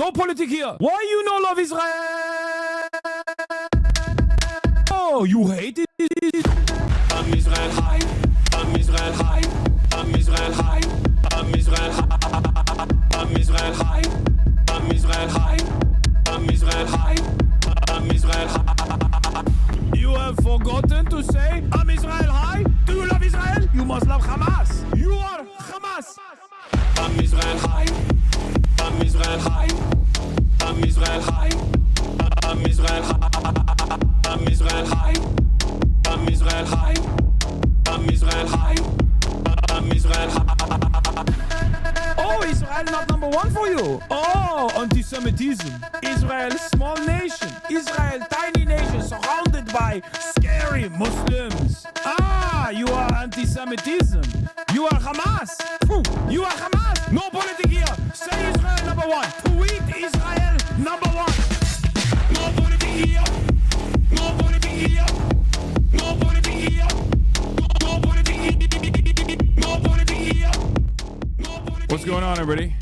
No politic here. Why you no love Israel? Oh, you hate it? I'm Israel high. I'm Israel high. I'm Israel high. I'm Israel high. I'm Israel high. I'm Israel high. I'm Israel high. I'm Israel high. You have forgotten to say I'm Israel high? Do you love Israel? You must love Hamas. You are Hamas. I'm Israel high. I'm Israel high. I'm Israel high. I'm Israel high. I'm Israel high. I'm Israel high. I'm Israel high. I'm Israel high. Oh, Israel not number one for you. Oh, anti-Semitism. Israel, small nation. Israel, tiny nation surrounded by scary Muslims. Ah, you are anti-Semitism. You are Hamas. You are Hamas. No politics here. Say Israel number one. Tweet Israel number one. No politics here. No politics here. No politics here. No politics here. No politics here. What's going on, everybody?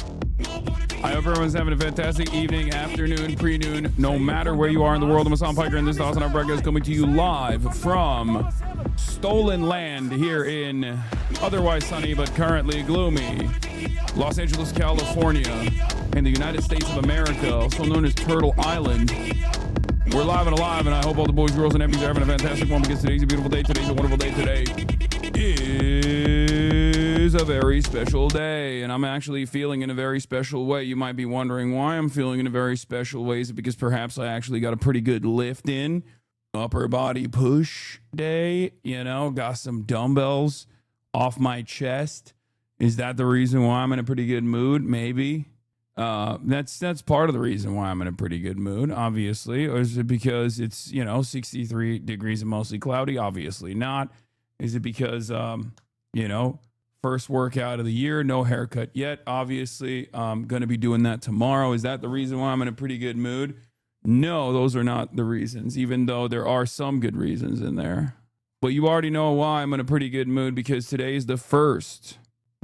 I hope everyone's having a fantastic evening, afternoon, pre-noon, no matter where you are in the world. I'm Hassan Piker, and this is Awesome Our Broadcast coming to you live from stolen land here in otherwise sunny but currently gloomy Los Angeles, California, in the United States of America, also known as Turtle Island. We're live and alive, and I hope all the boys, girls, and nephews are having a fantastic one because today's a beautiful day. Today's a wonderful day. Today is a very special day, and I'm actually feeling in a very special way. You might be wondering why I'm feeling in a very special way. Is it because perhaps I actually got a pretty good lift in? Upper body push day, got some dumbbells off my chest. Is that the reason why I'm in a pretty good mood? Maybe. That's part of the reason why I'm in a pretty good mood, obviously. Or is it because it's, 63 degrees and mostly cloudy? Obviously not. Is it because, first workout of the year, no haircut yet? Obviously, I'm going to be doing that tomorrow. Is that the reason why I'm in a pretty good mood? No, those are not the reasons, even though there are some good reasons in there. But you already know why I'm in a pretty good mood, because today is the first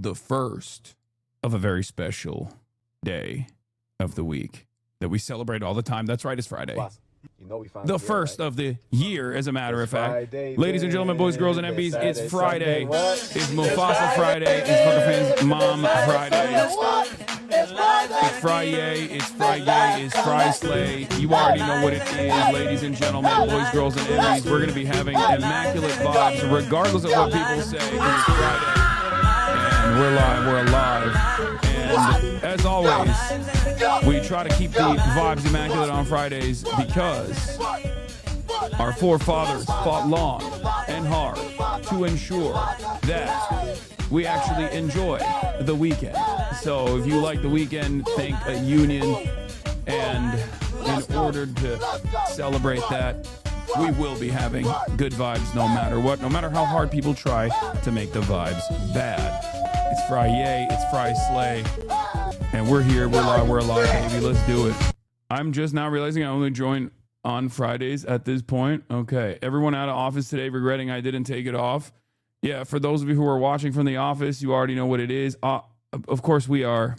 of a very special day of the week that we celebrate all the time. That's right, it's Friday. The first of the year, as a matter of fact. Friday, Ladies and gentlemen, boys, girls, and MBs, Saturday, it's Friday. Sunday, It's Mufasa Friday. It's Fucker Fans Mom Friday. It's Friday. It's Friday. It's Fry Slay. You already know what it is, ladies and gentlemen, boys, girls, and MBs. We're going to be having immaculate vibes, regardless of what people say, because it's Friday. And we're live. We're alive. And as always, we try to keep the vibes immaculate on Fridays because our forefathers fought long and hard to ensure that we actually enjoy the weekend. So if you like the weekend, thank a union. And in order to celebrate that, we will be having good vibes no matter what, no matter how hard people try to make the vibes bad. It's Friday, it's Fry Slay, and we're here, we're live, baby, let's do it. I'm just now realizing I only join on Fridays at this point. Okay, everyone out of office today regretting I didn't take it off. Yeah, for those of you who are watching from the office, you already know what it is. Of course we are.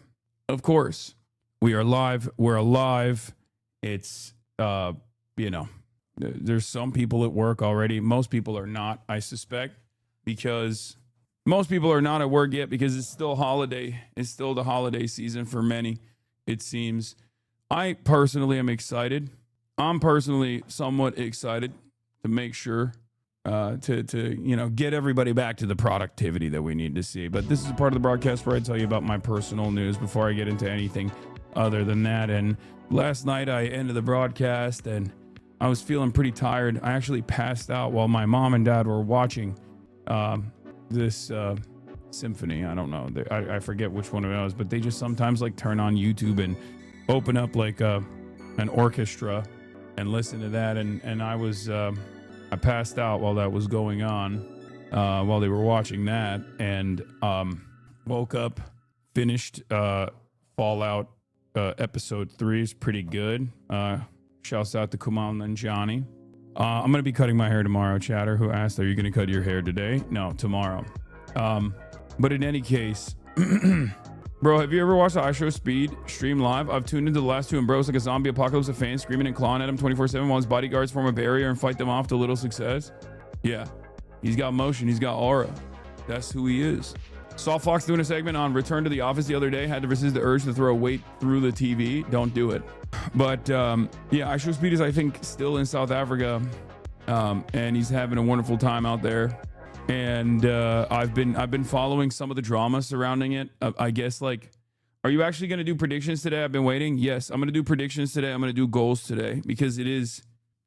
Of course. We are live, we're alive. It's, there's some people at work already. Most people are not, I suspect, because... most people are not at work yet because it's still holiday. It's still the holiday season for many, it seems. I personally am excited. I'm personally somewhat excited to make sure to get everybody back to the productivity that we need to see. But this is a part of the broadcast where I tell you about my personal news before I get into anything other than that. And last night I ended the broadcast and I was feeling pretty tired. I actually passed out while my mom and dad were watching this symphony. I don't know. I forget which one it was, but they just sometimes like turn on YouTube and open up like an orchestra and listen to that. And I was I passed out while that was going on, while they were watching that, and woke up, finished Fallout episode 3 is pretty good. Shouts out to Kumail Nanjiani. I'm going to be cutting my hair tomorrow. Chatter, who asked, are you going to cut your hair today? No, tomorrow. But in any case, Bro, have you ever watched the iShow Speed stream live? I've tuned into the last two and bro, it's like a zombie apocalypse of fans screaming and clawing at him 24/7 while his bodyguards form a barrier and fight them off to little success. Yeah, he's got motion, he's got aura. That's who he is. Saw Fox doing a segment on Return to the Office the other day. Had to resist the urge to throw a weight through the TV. Don't do it. But yeah, iShow Speed is, I think, still in South Africa, and he's having a wonderful time out there. And I've been following some of the drama surrounding it. I guess, like, are you actually going to do predictions today? I've been waiting. Yes, I'm going to do predictions today. I'm going to do goals today because it is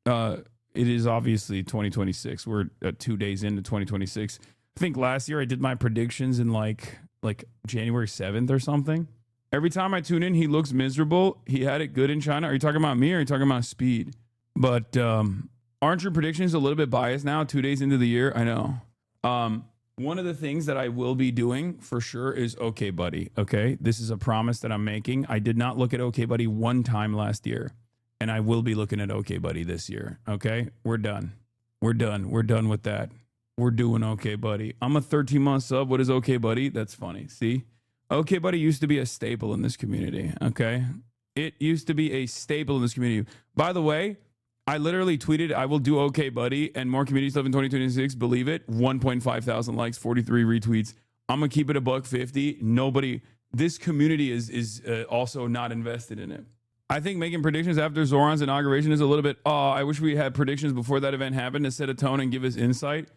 obviously 2026. We're 2 days into 2026. I think last year I did my predictions in like January 7th or something. Every time I tune in, he looks miserable. He had it good in China. Are you talking about me or are you talking about Speed? But aren't your predictions a little bit biased now, 2 days into the year? I know. One of the things that I will be doing for sure is OK Buddy. Okay. This is a promise that I'm making. I did not look at OK Buddy one time last year, and I will be looking at OK Buddy this year. Okay. We're done. We're done with that. We're doing OK Buddy. I'm a 13-month sub. What is OK Buddy? That's funny. See, OK Buddy used to be a staple in this community. Okay. It used to be a staple in this community. By the way, I literally tweeted, I will do OK Buddy and more community stuff in 2026. Believe it. 1.5 thousand likes, 43 retweets. I'm going to keep it $150. Nobody, this community is also not invested in it. I think making predictions after Zoran's inauguration is a little bit, I wish we had predictions before that event happened to set a tone and give us insight.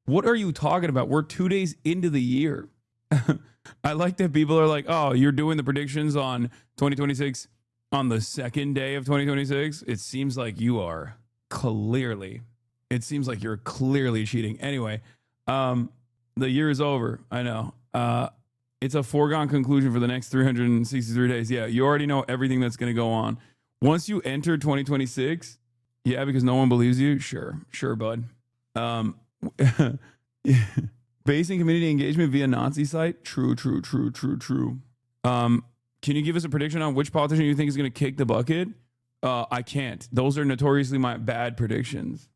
What are you talking about? We're 2 days into the year. I like that people are like, oh, you're doing the predictions on 2026 on the second day of 2026. It seems like you are clearly, it seems like you're clearly cheating. Anyway, the year is over. I know. It's a foregone conclusion for the next 363 days. Yeah, you already know everything that's going to go on. Once you enter 2026, yeah, because no one believes you. Sure, bud. Basing community engagement via Nazi site. True. Can you give us a prediction on which politician you think is going to kick the bucket? I can't. Those are notoriously my bad predictions.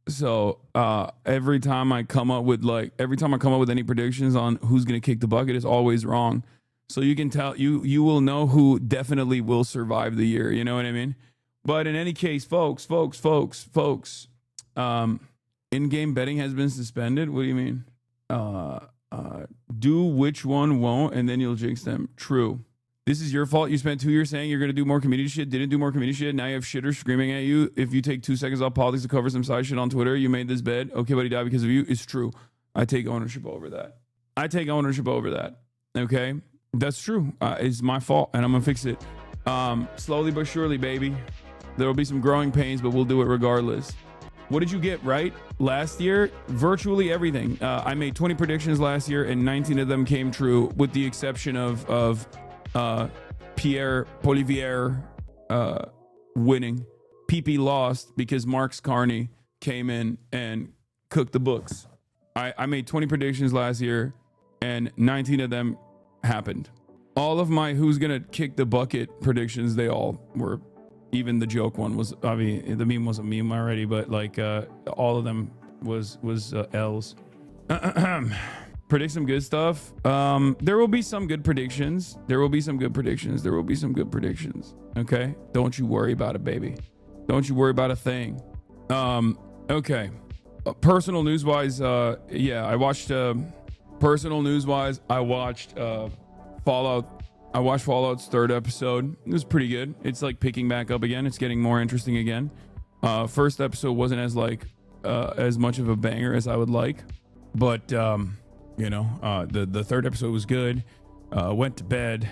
So every time I come up with any predictions on who's going to kick the bucket, it's always wrong. So you can tell, you will know who definitely will survive the year. You know what I mean? But in any case, folks, in-game betting has been suspended. What do you mean? Do which one won't, and then you'll jinx them. True. This is your fault. You spent 2 years saying you're going to do more community shit, didn't do more community shit. Now you have shitters screaming at you. If you take 2 seconds off politics to cover some side shit on Twitter, you made this bed. OK Buddy died because of you. It's true. I take ownership over that. Okay? That's true. It's my fault, and I'm going to fix it. Slowly but surely, baby. There will be some growing pains, but we'll do it regardless. What did you get right last year? Virtually everything. I made 20 predictions last year, and 19 of them came true, with the exception of Pierre Polivier winning. PP lost because Marks Carney came in and cooked the books. I made 20 predictions last year, and 19 of them happened. All of my who's gonna kick the bucket predictions, they all were. Even the joke one was, I mean, the meme was a meme already, but like all of them was L's. Predict some good stuff. There will be some good predictions. Okay. Don't you worry about it, baby. Don't you worry about a thing. Okay. Personal news wise, yeah, I watched personal news wise, I watched Fallout. I watched Fallout's 3rd episode. It was pretty good. It's like picking back up again. It's getting more interesting again. First episode wasn't as as much of a banger as I would like, but the 3rd episode was good. Went to bed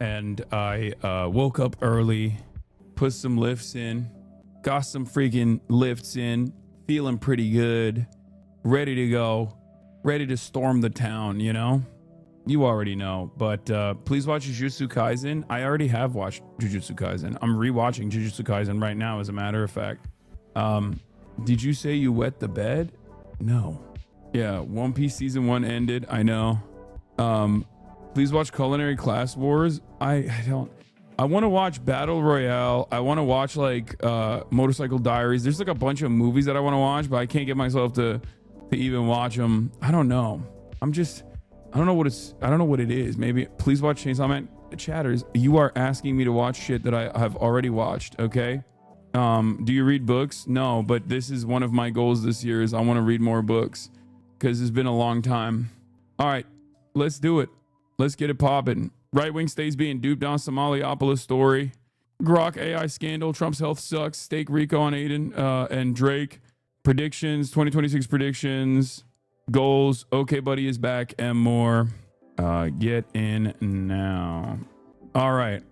and I woke up early, put some lifts in, got some freaking lifts in, feeling pretty good, ready to go, ready to storm the town, you know? You already know, but please watch Jujutsu Kaisen. I already have watched Jujutsu Kaisen. I'm rewatching Jujutsu Kaisen right now, as a matter of fact. Did you say you wet the bed? No. Yeah, One Piece Season 1 ended. I know. Please watch Culinary Class Wars. I want to watch Battle Royale. I want to watch like Motorcycle Diaries. There's like a bunch of movies that I want to watch, but I can't get myself to even watch them. I don't know. I don't know what it is. Maybe please watch Chainsaw Man. Chatters, you are asking me to watch shit that I have already watched, okay? Do you read books? No, but this is one of my goals this year is I want to read more books because it's been a long time. All right, let's do it. Let's get it popping. Right wing states being duped on Somaliopolis story. Grok AI scandal. Trump's health sucks. Stake Rico on Aiden and Drake. Predictions. 2026 predictions. Goals. Okay, buddy is back and more. Get in now. All right.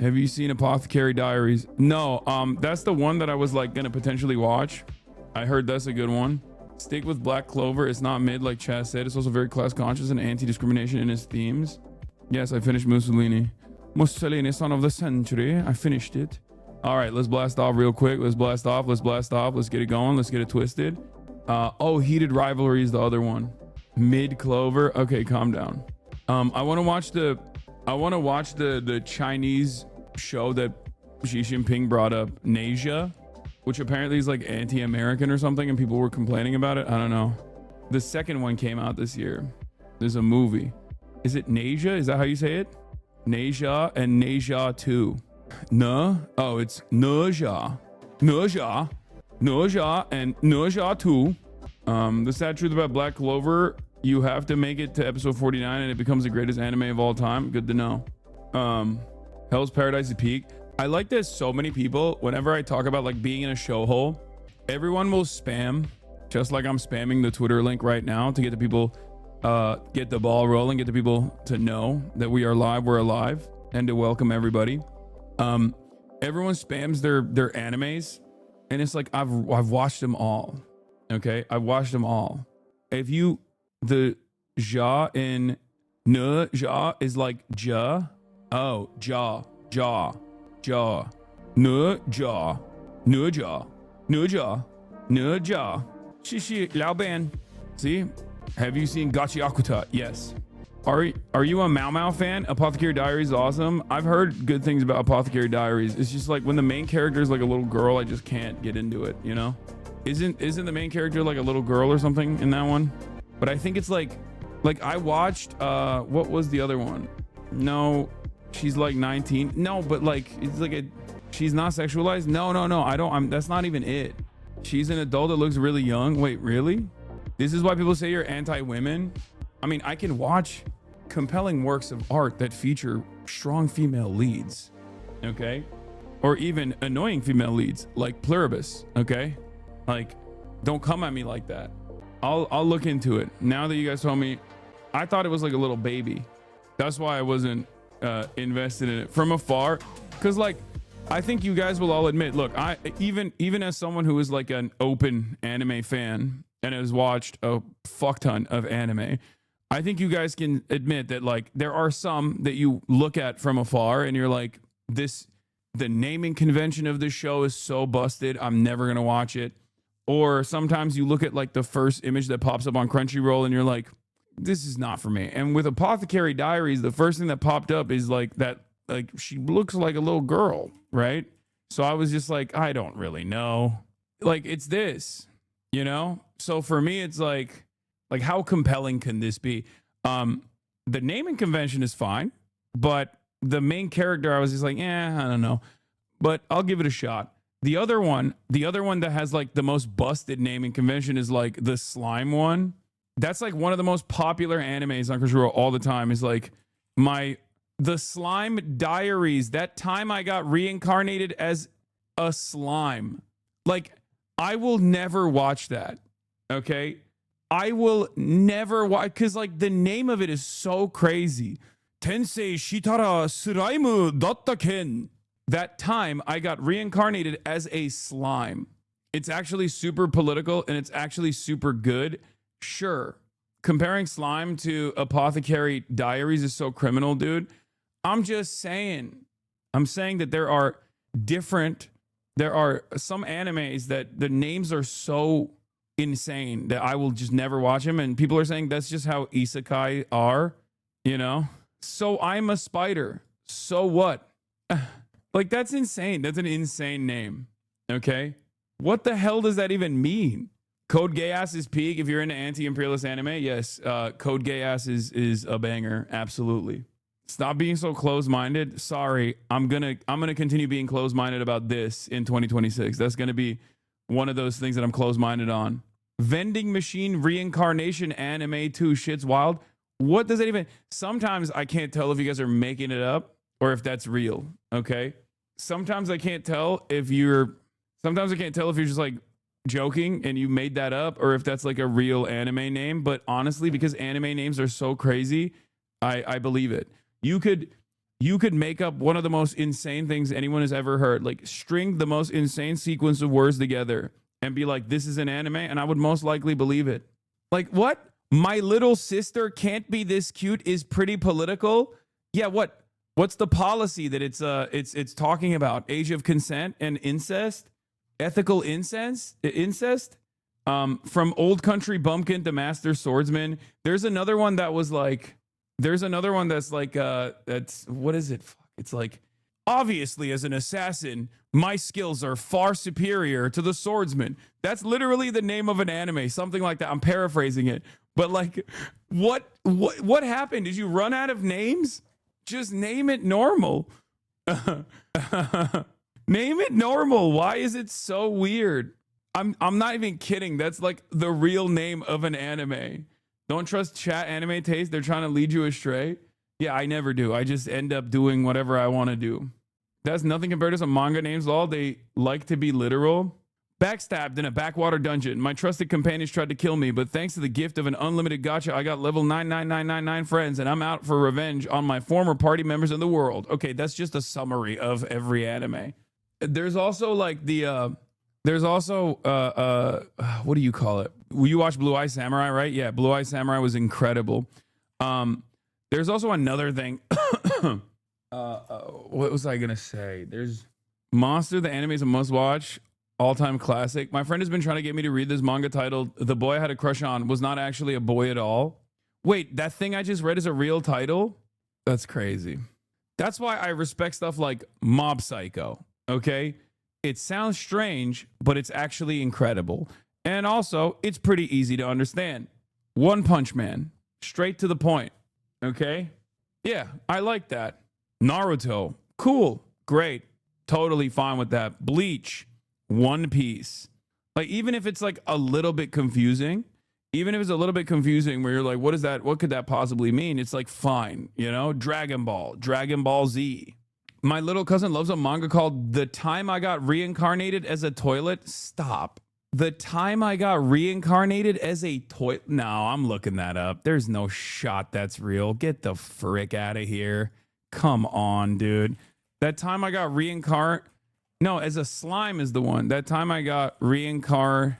Have you seen Apothecary Diaries? No. That's the one that I was like gonna potentially watch. I heard that's a good one. Stick with Black Clover. It's not mid like Chaz said. It's also very class conscious and anti-discrimination in its themes. Yes, I finished Mussolini. Mussolini, son of the century. I finished it. All right, let's blast off real quick. Let's blast off. Let's get it going. Let's get it twisted. Oh, Heated Rivalry is the other one. Mid Clover. Okay, calm down. I want to watch the Chinese show that Xi Jinping brought up, Nasia, which apparently is like anti-American or something, and people were complaining about it. I don't know. The second one came out this year. There's a movie. Is it Nasia? Is that how you say it? Nasia and Nasia 2. Oh, it's Nasia. Nasia and Nasia 2. The sad truth about Black Clover, you have to make it to episode 49 and it becomes the greatest anime of all time. Good to know. Hell's Paradise is peak. I like that so many people, whenever I talk about like being in a show hole, everyone will spam, just like I'm spamming the Twitter link right now to get the people, get the ball rolling, get the people to know that we are live, we're alive, and to welcome everybody. Everyone spams their animes, and it's like I've watched them all. Okay, I've watched them all. If you the ja in ne ja is like ja. Oh, ja ne ja ne ja. Shishi Lao Ban. See? Have you seen Gachiakuta? Yes. Are you a Mao Mao fan? Apothecary Diaries is awesome. I've heard good things about Apothecary Diaries. It's just like when the main character is like a little girl, I just can't get into it, you know? Isn't the main character like a little girl or something in that one? But I think it's like I watched what was the other one? No, she's like 19. No, but like it's like she's not sexualized. No, that's not even it. She's an adult that looks really young. Wait, really? This is why people say you're anti-women? I mean, I can watch compelling works of art that feature strong female leads, okay? Or even annoying female leads like Pluribus, okay? Like, don't come at me like that. I'll look into it. Now that you guys told me, I thought it was like a little baby. That's why I wasn't invested in it from afar. Cause like, I think you guys will all admit, look, I even as someone who is like an open anime fan and has watched a fuck ton of anime, I think you guys can admit that like there are some that you look at from afar and you're like, the naming convention of this show is so busted, I'm never gonna watch it. Or sometimes you look at like the first image that pops up on Crunchyroll and you're like, this is not for me. And with Apothecary Diaries, the first thing that popped up is like that, like she looks like a little girl, right? So I was just like, I don't really know. Like it's this, you know? So for me, it's like how compelling can this be? The naming convention is fine, but the main character, I was just like, I don't know. But I'll give it a shot. The other one that has like the most busted naming convention is like the slime one. That's like one of the most popular animes on Crunchyroll all the time is like the Slime Diaries. That time I got reincarnated as a slime. Like I will never watch that. Okay. I will never watch because like the name of it is so crazy. Tensei Shitara Slime Datta Ken. That time I got reincarnated as a slime. It's actually super political and it's actually super good. Sure, comparing slime to Apothecary Diaries is so criminal, dude. I'm just saying. I'm saying that there are some animes that the names are so insane that I will just never watch them. And people are saying that's just how isekai are, you know? So I'm a spider. So what? Like, that's insane. That's an insane name. Okay. What the hell does that even mean? Code Geass is peak. If you're into anti-imperialist anime, yes, Code Geass is a banger. Absolutely. Stop being so closed-minded. Sorry, I'm gonna continue being closed-minded about this in 2026. That's gonna be one of those things that I'm closed-minded on. Vending machine reincarnation anime 2. Shit's wild. What does it even? Sometimes I can't tell if you guys are making it up or if that's real. Okay. Sometimes I can't tell if you're just like joking and you made that up, or if that's like a real anime name. But honestly, because anime names are so crazy, I believe it. You could make up one of the most insane things anyone has ever heard, like string the most insane sequence of words together and be like, this is an anime, and I would most likely believe it. Like, what? My little sister can't be this cute is pretty political. Yeah, what's the policy that it's talking about? Age of consent and incest? Ethical incest? From Old Country Bumpkin to Master Swordsman. There's another one that's like that's what is it? It's like, obviously as an assassin, my skills are far superior to the swordsman. That's literally the name of an anime, something like that. I'm paraphrasing it. But like, what happened? Did you run out of names? Just name it normal. Name it normal. Why is it so weird? I'm not even kidding. That's like the real name of an anime. Don't trust chat anime taste. They're trying to lead you astray. Yeah, I never do. I just end up doing whatever I want to do. That's nothing compared to some manga names. Lol, they like to be literal. Backstabbed in a backwater dungeon. My trusted companions tried to kill me, but thanks to the gift of an unlimited gacha, I got level 99999 friends, and I'm out for revenge on my former party members in the world. Okay, that's just a summary of every anime. There's also like what do you call it? You watch Blue Eye Samurai, right? Yeah, Blue Eye Samurai was incredible. There's also another thing. What was I gonna say? There's Monster, the anime is a must-watch, all-time classic. My friend has been trying to get me to read this manga titled "The Boy I Had a Crush On Was Not Actually a Boy at All." Wait, that thing I just read is a real title? That's crazy. That's why I respect stuff like Mob Psycho. Okay, it sounds strange, but it's actually incredible. And also, it's pretty easy to understand. One Punch Man, straight to the point. Okay? Yeah, I like that. Naruto, cool, great, totally fine with that. Bleach, One Piece. Like, even if it's like a little bit confusing, where you're like, what is that? What could that possibly mean? It's like, fine, you know? Dragon Ball Z. My little cousin loves a manga called The Time I Got Reincarnated as a Toilet. Stop. The Time I Got Reincarnated as a Toilet. No, I'm looking that up. There's no shot that's real. Get the frick out of here. Come on, dude. That Time I Got No, as a slime is the one. That Time I Got Reincarnated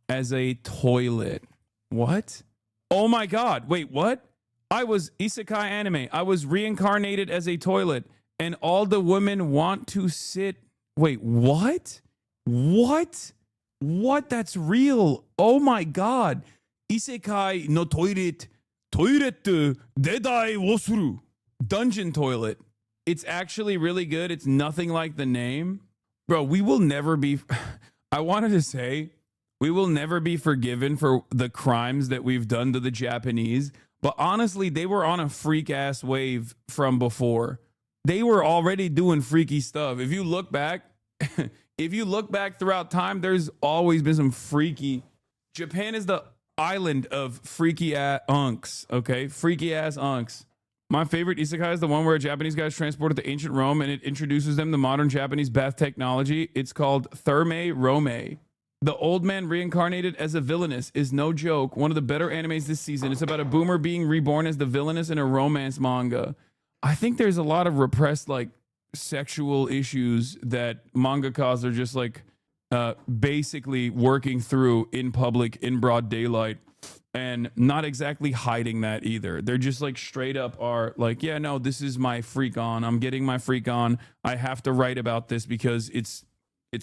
as a Toilet. What? Oh my God. Wait, what? I was isekai anime. I was reincarnated as a toilet, and all the women want to sit. Wait, what? What? That's real. Oh my God. Isekai no toilet. Toilet dedai wasuru. Dungeon toilet. It's actually really good. It's nothing like the name. Bro, we will never be. I wanted to say, we will never be forgiven for the crimes that we've done to the Japanese. But honestly, they were on a freak ass wave from before. They were already doing freaky stuff. If you look back throughout time, there's always been some freaky. Japan is the island of freaky ass unks. Okay, freaky ass unks. My favorite isekai is the one where a Japanese guy is transported to ancient Rome and it introduces them to modern Japanese bath technology. It's called Thermae Rome. The old man reincarnated as a villainess is no joke. One of the better animes this season. It's about a boomer being reborn as the villainess in a romance manga. I think there's a lot of repressed like sexual issues that mangakas are just like basically working through in public in broad daylight and not exactly hiding that either. They're just like straight up are like, yeah, no, this is my freak on. I'm getting my freak on. I have to write about this because it's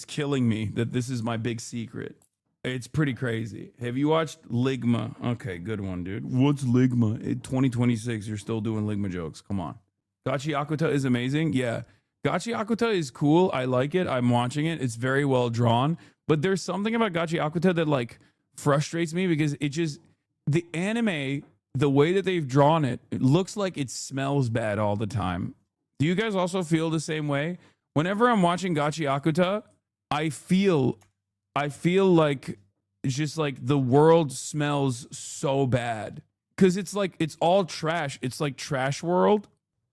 killing me that this is my big secret. It's pretty crazy. Have you watched Ligma? Okay, good one, dude. What's Ligma? In 2026, you're still doing Ligma jokes. Come on. Gachi Akuta is amazing. Yeah. Gachi Akuta is cool. I like it. I'm watching it. It's very well drawn. But there's something about Gachi Akuta that like frustrates me because it just the anime, the way that they've drawn it, it looks like it smells bad all the time. Do you guys also feel the same way? Whenever I'm watching Gachi Akuta, I feel like it's just like the world smells so bad. Cause it's like it's all trash. It's like trash world.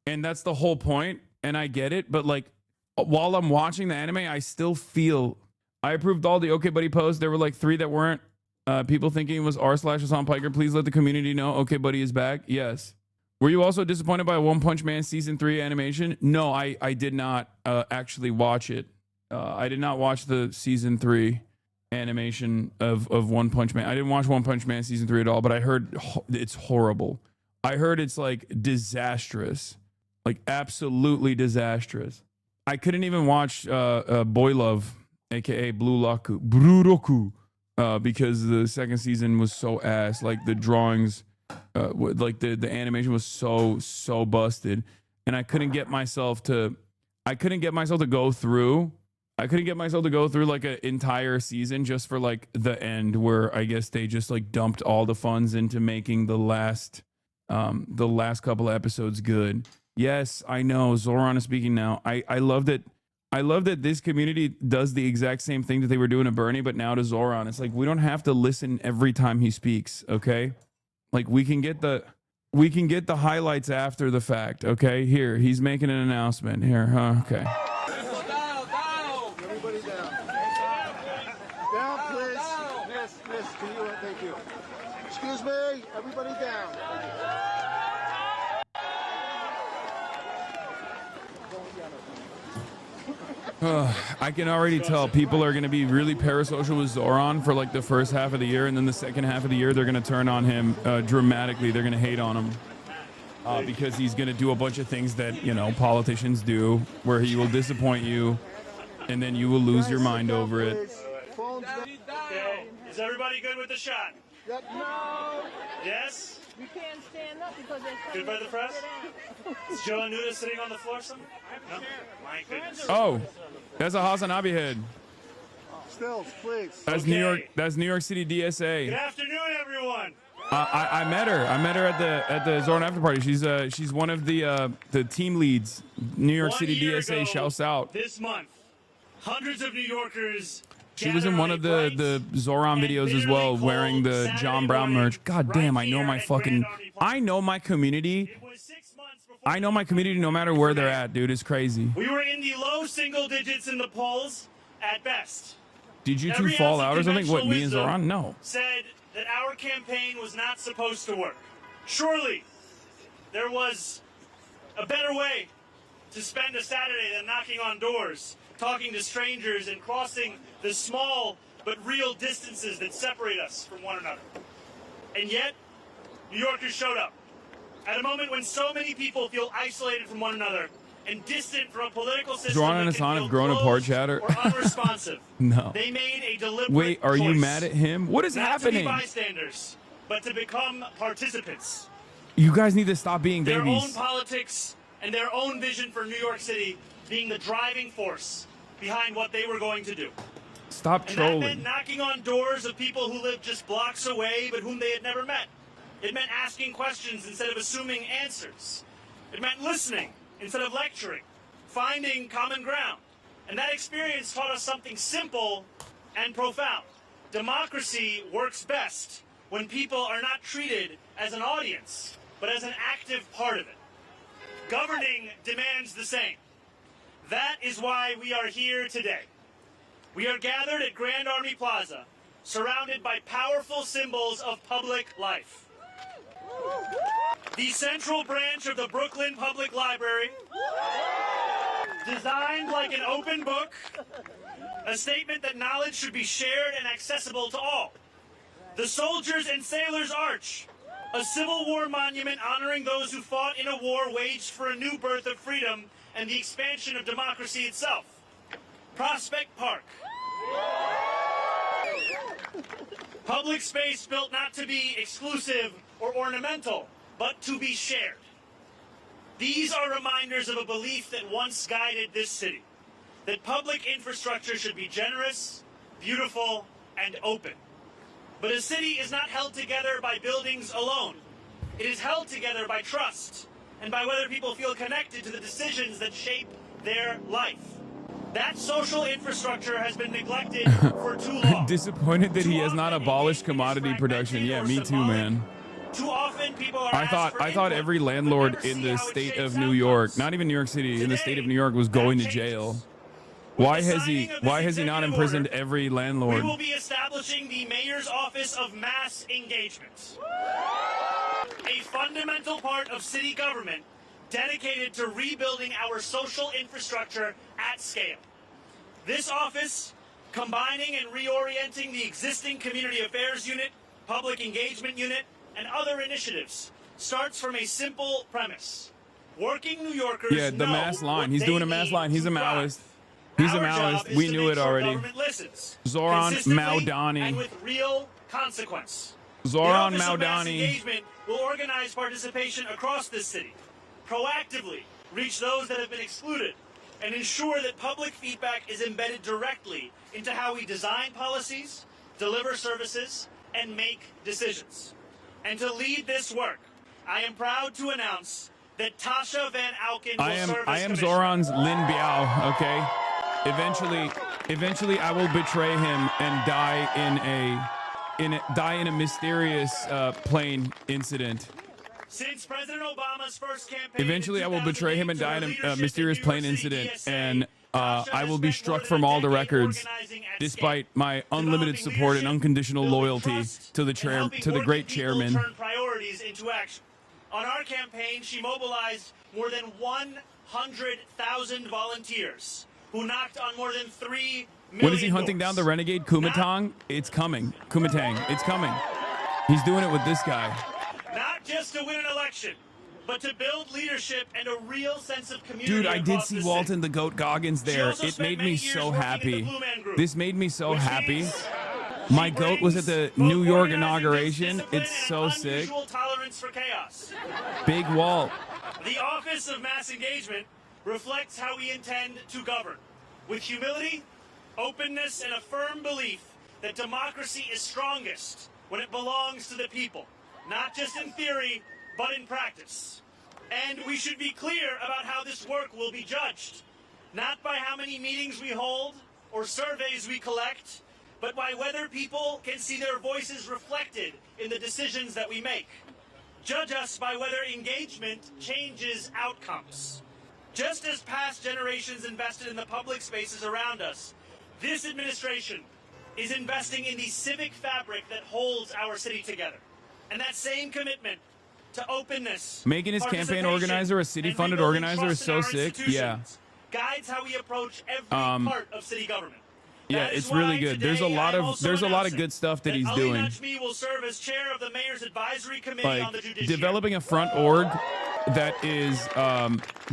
And that's the whole point. And I get it. But like while I'm watching the anime, I still feel I approved all the Okay Buddy posts. There were like 3 that weren't. People thinking it was r/Hassan Piker. Please let the community know Okay Buddy is back. Yes. Were you also disappointed by One Punch Man season 3 animation? No, I did not actually watch it. I did not watch the season 3 animation of One Punch Man. I didn't watch One Punch Man season 3 at all, but I heard it's horrible. I heard it's like disastrous, like absolutely disastrous. I couldn't even watch Boy Love, aka Bururoku, because the second season was so ass. Like the drawings, like the animation was so busted, and I couldn't get myself to go through. I couldn't get myself to go through like an entire season just for like the end where I guess they just like dumped all the funds into making the last couple of episodes good. Yes, I know Zoran is speaking now. I love that. I love that this community does the exact same thing that they were doing to Bernie, but now to Zoran. It's like we don't have to listen every time he speaks, okay? Like we can get the highlights after the fact, okay? Here, he's making an announcement. Here, huh? Okay. Everybody down. Down, please. Miss, can you? Thank you. Excuse me. Everybody down. I can already tell people are going to be really parasocial with Zoran for like the first half of the year, and then the second half of the year they're going to turn on him dramatically. They're going to hate on him because he's going to do a bunch of things that, you know, politicians do, where he will disappoint you, and then you will lose your mind over it. Okay. Is everybody good with the shot? No. Yes? You can't stand up because they're Good by the press? Is Joe Anuda sitting on the floor somewhere? No? My goodness. Oh, that's a Hasanabe head. Stills, please. That's Okay. New York. That's New York City Good DSA. afternoon, everyone. I met her. I met her at the Zoran after party. She's one of the team leads. New York 1 City year DSA ago shouts out. This month, hundreds of New Yorkers. She was in gathered one on of a the bright Zoran and videos as bitterly well, cold wearing the Saturday John Brown morning merch. God right damn, I know here my at fucking, Grand Army Plaza. I know my community. It was 6 months before I know my community no matter where they're at, dude. It's crazy. We were in the low single digits in the polls at best. Did you two Every fall ounce of out or something? What, conventional me and wisdom Zoran? No. said that our campaign was not supposed to work. Surely, there was a better way to spend a Saturday than knocking on doors, talking to strangers, and crossing the small but real distances that separate us from one another. And yet, New Yorkers showed up at a moment when so many people feel isolated from one another and distant from a political system Zoran and that can Hassan feel have grown apart, closed chatter. or unresponsive. No. They made a deliberate Wait, are you choice mad at him? What is not happening? to be bystanders, but to become participants. You guys need to stop being Their own babies. politics and their own vision for New York City being the driving force behind what they were going to do. Stop And that meant trolling. knocking on doors of people who lived just blocks away but whom they had never met. It meant asking questions instead of assuming answers. It meant listening instead of lecturing, finding common ground. And that experience taught us something simple and profound. Democracy works best when people are not treated as an audience, but as an active part of it. Governing demands the same. That is why we are here today. We are gathered at Grand Army Plaza, surrounded by powerful symbols of public life. The central branch of the Brooklyn Public Library, designed like an open book, a statement that knowledge should be shared and accessible to all. The Soldiers and Sailors Arch, a Civil War monument honoring those who fought in a war waged for a new birth of freedom and the expansion of democracy itself. Prospect Park. Public space built not to be exclusive or ornamental, but to be shared. These are reminders of a belief that once guided this city, that public infrastructure should be generous, beautiful, and open. But a city is not held together by buildings alone. It is held together by trust and by whether people feel connected to the decisions that shape their life. That social infrastructure has been neglected for too long. Disappointed that he has not Too often, abolished engagement is commodity production. fragmented Yeah, or me too, symbolic. man. Too often people are I thought input, every but landlord never in see the how it state shapes of New York, outcomes. not even New York City, in the state of Today, New York was that going to changes. jail. With Why the has he signing of this not executive imprisoned order, every We landlord? will be establishing the Mayor's Office of Mass Engagement, a fundamental part of city government dedicated to rebuilding our social infrastructure at scale. This office, combining and reorienting the existing Community Affairs Unit, Public Engagement Unit, and other initiatives, starts from a simple premise. Working New Yorkers Yeah, the know mass line. what He's they doing a mass need line. He's to a thrive. Maoist. He's a Our job Maoist. is We to knew make it sure already. government listens, Zoran consistently Maudani. and with real consequence. Zoran the Office of Mass Maudani. Engagement will organize participation across this city, proactively reach those that have been excluded, and ensure that public feedback is embedded directly into how we design policies, deliver services, and make decisions. And to lead this work, I am proud to announce that Tasha Van Auken will serve as I am commissioner. Zoran's Lin Biao, okay? Eventually I will betray him and die in a mysterious plane incident. Since President Obama's first campaign Eventually, in I will betray him and 2008 die in to her a leadership mysterious in New York plane City incident, DSA, and Tasha I has will be spent more struck than from a all the decade records, organizing at despite scale, my unlimited developing support and leadership, unconditional building loyalty trust, to the and helping to the working great people chairman. turn priorities into action. On our campaign, she mobilized more than 100,000 volunteers who knocked on more than 3 million When is he hunting doors. down the renegade Kumatang? It's coming. Kumatang. It's coming. He's doing it with this guy. Not just to win an election, but to build leadership and a real sense of community. Dude, I did across see the Walton city. the Goat Goggins there. also It spent made many me years so working in the happy. Blue Man Group, This made me so which happy. means My she goat was at the brings both New York organizing inauguration. discipline It's and so sick. unusual tolerance for chaos. Big Walt. The Office of Mass Engagement reflects how we intend to govern, with humility, openness, and a firm belief that democracy is strongest when it belongs to the people, not just in theory, but in practice. And we should be clear about how this work will be judged, not by how many meetings we hold or surveys we collect, but by whether people can see their voices reflected in the decisions that we make. Judge us by whether engagement changes outcomes. Just as past generations invested in the public spaces around us, this administration is investing in the civic fabric that holds our city together. And that same commitment to openness, Making his campaign participation, organizer a and city-funded rebuilding organizer is trust in so our sick. Yeah. institutions guides how we approach every part of city government. Yeah, That is it's really why good. There's a today lot I'm of also there's a lot of announcing good stuff that he's Ali doing. Najmi will serve as chair of the Mayor's Advisory Committee on the Like Judiciary. developing a front org that is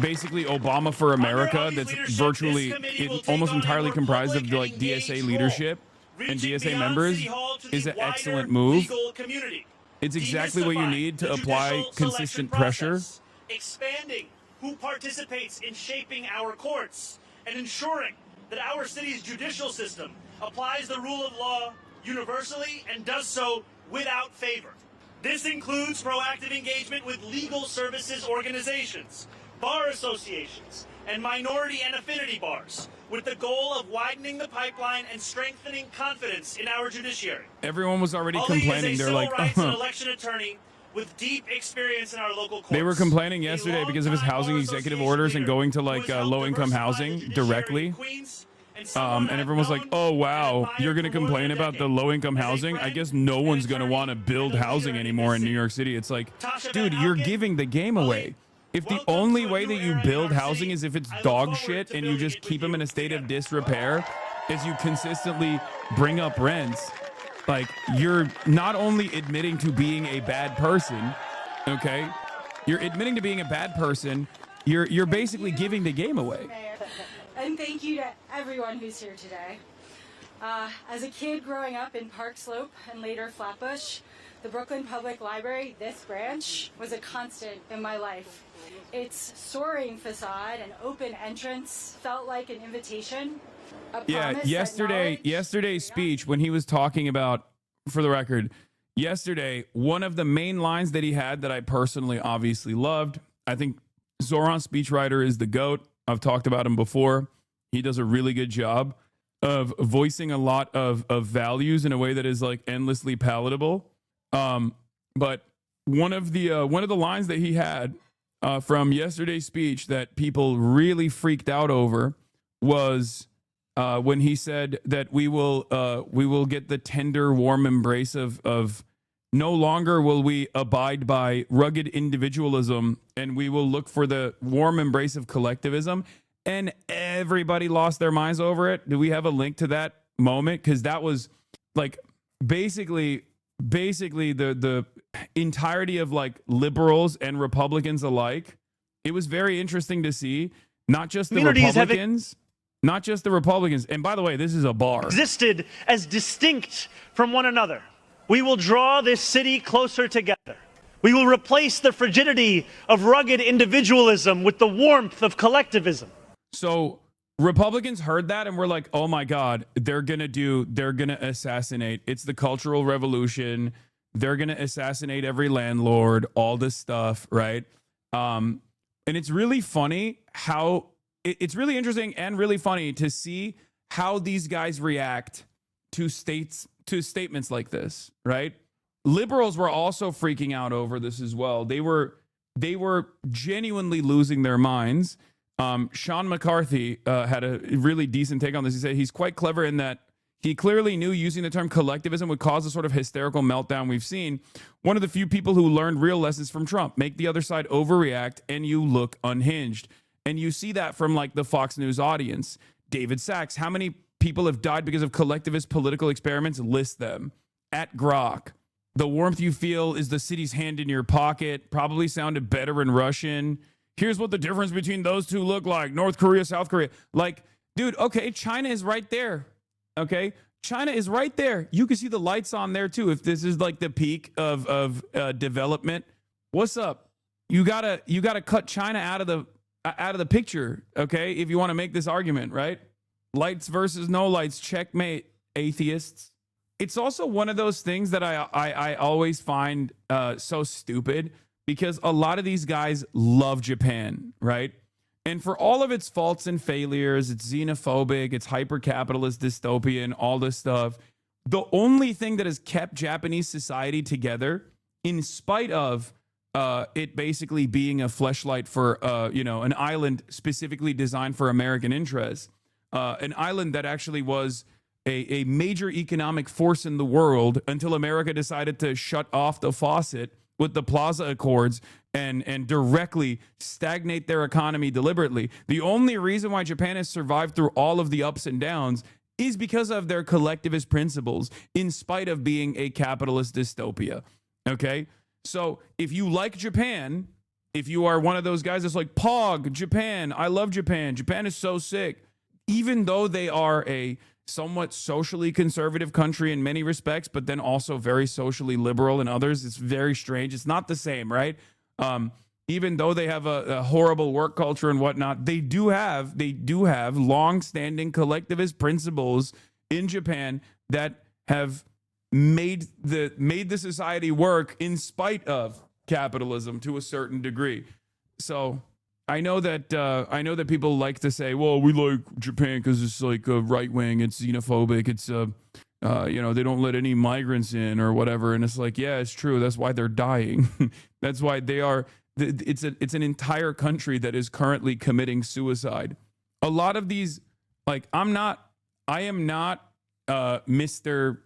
basically Obama for America. Ali's That's leadership, virtually this committee will take almost on a entirely more comprised of public and like DSA engaged leadership role, and reaching DSA beyond members City Hall to is the an wider excellent move. legal community. It's exactly what you Demystifying need to the apply judicial consistent selection pressure. process, expanding who participates in shaping our courts, and ensuring that our city's judicial system applies the rule of law universally and does so without favor. This includes proactive engagement with legal services organizations, bar associations, and minority and affinity bars, with the goal of widening the pipeline and strengthening confidence in our judiciary. Everyone was already Ali complaining. is a They're civil like, rights and election attorney with deep experience in our local courts. they were complaining A yesterday because of his longtime housing bar executive association orders and leader going to who like has helped low-income diversify housing the judiciary directly. in Queens, and someone And I've everyone was like, known "Oh and wow, admired you're gonna for more than complain a about the decade. low-income As a housing? I friend, guess no an one's gonna attorney, want to build and a housing leader in anymore this in New city. York City." It's like, Tasha dude, Van you're Auken, giving the game away. If the welcome only to a way new that you era in build our housing city. is if it's I look dog forward shit to and you building just it keep with them in you a state of together. disrepair, as you consistently bring up rents, like you're not only admitting to being a bad person, okay? You're admitting to being a bad person. You're basically giving the game away. Mayor. And thank you to everyone who's here today. As a kid growing up in Park Slope and later Flatbush, the Brooklyn Public Library, this branch, was a constant in my life. Its soaring facade and open entrance felt like an invitation A Yeah, promise that knowledge- yesterday's speech when he was talking about, for the record, yesterday, one of the main lines that he had that I personally obviously loved. I think Zoran speechwriter is the GOAT. I've talked about him before. He does a really good job of voicing a lot of values in a way that is like endlessly palatable. But one of the lines that he had from yesterday's speech that people really freaked out over was when he said that we will get the tender, warm embrace of no longer will we abide by rugged individualism, and we will look for the warm embrace of collectivism. And everybody lost their minds over it. Do we have a link to that moment? Because that was like basically the entirety of like liberals and Republicans alike. It was very interesting to see not just the Republicans. Not just the Republicans. And by the way, this is a bar. Existed as distinct from one another. We will draw this city closer together. We will replace the frigidity of rugged individualism with the warmth of collectivism. So Republicans heard that and were like, oh my God, they're going to assassinate. It's the Cultural Revolution. They're going to assassinate every landlord, all this stuff, right? And it's really funny how it's really interesting and really funny to see how these guys react to statements like this, right? Liberals were also freaking out over this as well. They were genuinely losing their minds. Sean McCarthy had a really decent take on this. He said he's quite clever in that he clearly knew using the term collectivism would cause the sort of hysterical meltdown we've seen. One of the few people who learned real lessons from Trump. Make the other side overreact and you look unhinged. And you see that from like the Fox News audience. David Sachs, how many people have died because of collectivist political experiments? List them. At Grok, the warmth you feel is the city's hand in your pocket. Probably sounded better in Russian. Here's what the difference between those two look like. North Korea, South Korea. Like, dude, okay, China is right there. Okay, China is right there. You can see the lights on there too. If this is like the peak of development, what's up? You gotta cut China out of the picture. Okay, if you want to make this argument, right? Lights versus no lights. Checkmate, atheists. It's also one of those things that I always find so stupid because a lot of these guys love Japan, right? And for all of its faults and failures, it's xenophobic, it's hyper-capitalist, dystopian, all this stuff. The only thing that has kept Japanese society together, in spite of it basically being a fleshlight for an island specifically designed for American interests, an island that actually was a major economic force in the world until America decided to shut off the faucet with the Plaza Accords and directly stagnate their economy deliberately. The only reason why Japan has survived through all of the ups and downs is because of their collectivist principles, in spite of being a capitalist dystopia. Okay? So if you like Japan, if you are one of those guys that's like, Pog, Japan, I love Japan, Japan is so sick, even though they are a somewhat socially conservative country in many respects, but then also very socially liberal in others. It's very strange. It's not the same, right? Even though they have a horrible work culture and whatnot, they do have long-standing collectivist principles in Japan that have made the society work in spite of capitalism to a certain degree. So I know that people like to say, well, we like Japan because it's like a right wing, it's xenophobic, it's they don't let any migrants in or whatever, and it's like, yeah, it's true. That's why they're dying. That's why they are. It's an entire country that is currently committing suicide. A lot of these, like, I am not Mr.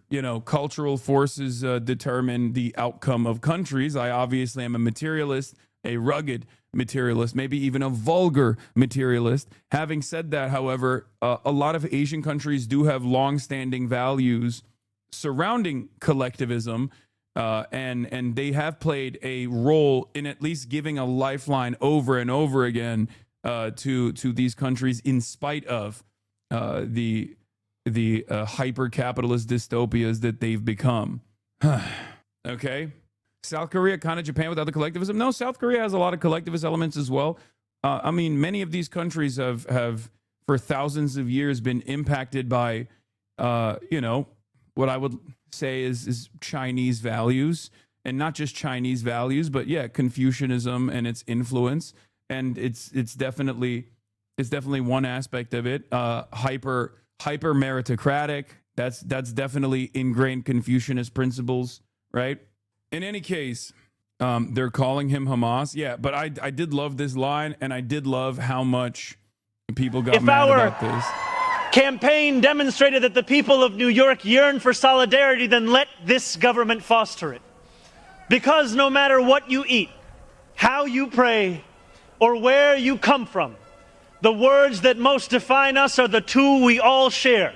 Cultural forces determine the outcome of countries. I obviously am a materialist, a rugged materialist, maybe even a vulgar materialist. Having said that, however, a lot of Asian countries do have long-standing values surrounding collectivism, and they have played a role in at least giving a lifeline over and over again to these countries, in spite of the hyper-capitalist dystopias that they've become. Okay. South Korea, kind of Japan without the collectivism? No, South Korea has a lot of collectivist elements as well. Many of these countries have for thousands of years been impacted by, you know, what I would say is Chinese values, and not just Chinese values, but yeah, Confucianism and its influence. And it's definitely one aspect of it. Hyper meritocratic. That's definitely ingrained Confucianist principles, right? In any case, they're calling him Hamas. Yeah, but I did love this line, and I did love how much people got mad about this. Campaign demonstrated that the people of New York yearn for solidarity, then let this government foster it. Because no matter what you eat, how you pray, or where you come from, the words that most define us are the two we all share: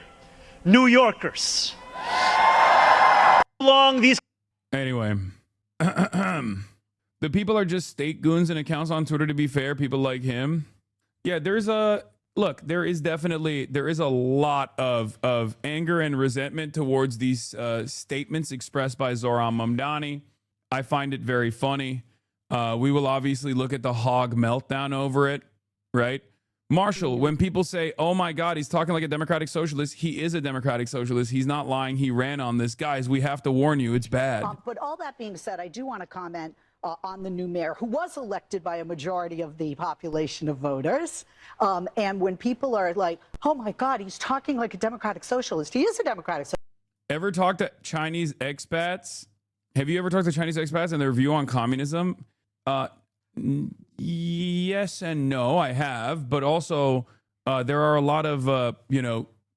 New Yorkers. Anyway, the people are just state goons and accounts on Twitter, to be fair, people like him. Yeah, there is a lot of anger and resentment towards these statements expressed by Zohran Mamdani. I find it very funny. We will obviously look at the hog meltdown over it, right? Marshall, when people say, oh my God, he's talking like a democratic socialist, he is a democratic socialist. He's not lying. He ran on this. Guys, we have to warn you, it's bad. But all that being said, I do want to comment on the new mayor, who was elected by a majority of the population of voters. And when people are like, oh my God, he's talking like a democratic socialist. He is a democratic socialist. Ever talk to Chinese expats? Have you ever talked to Chinese expats and their view on communism? Yes and no, I have. But also, there are a lot of,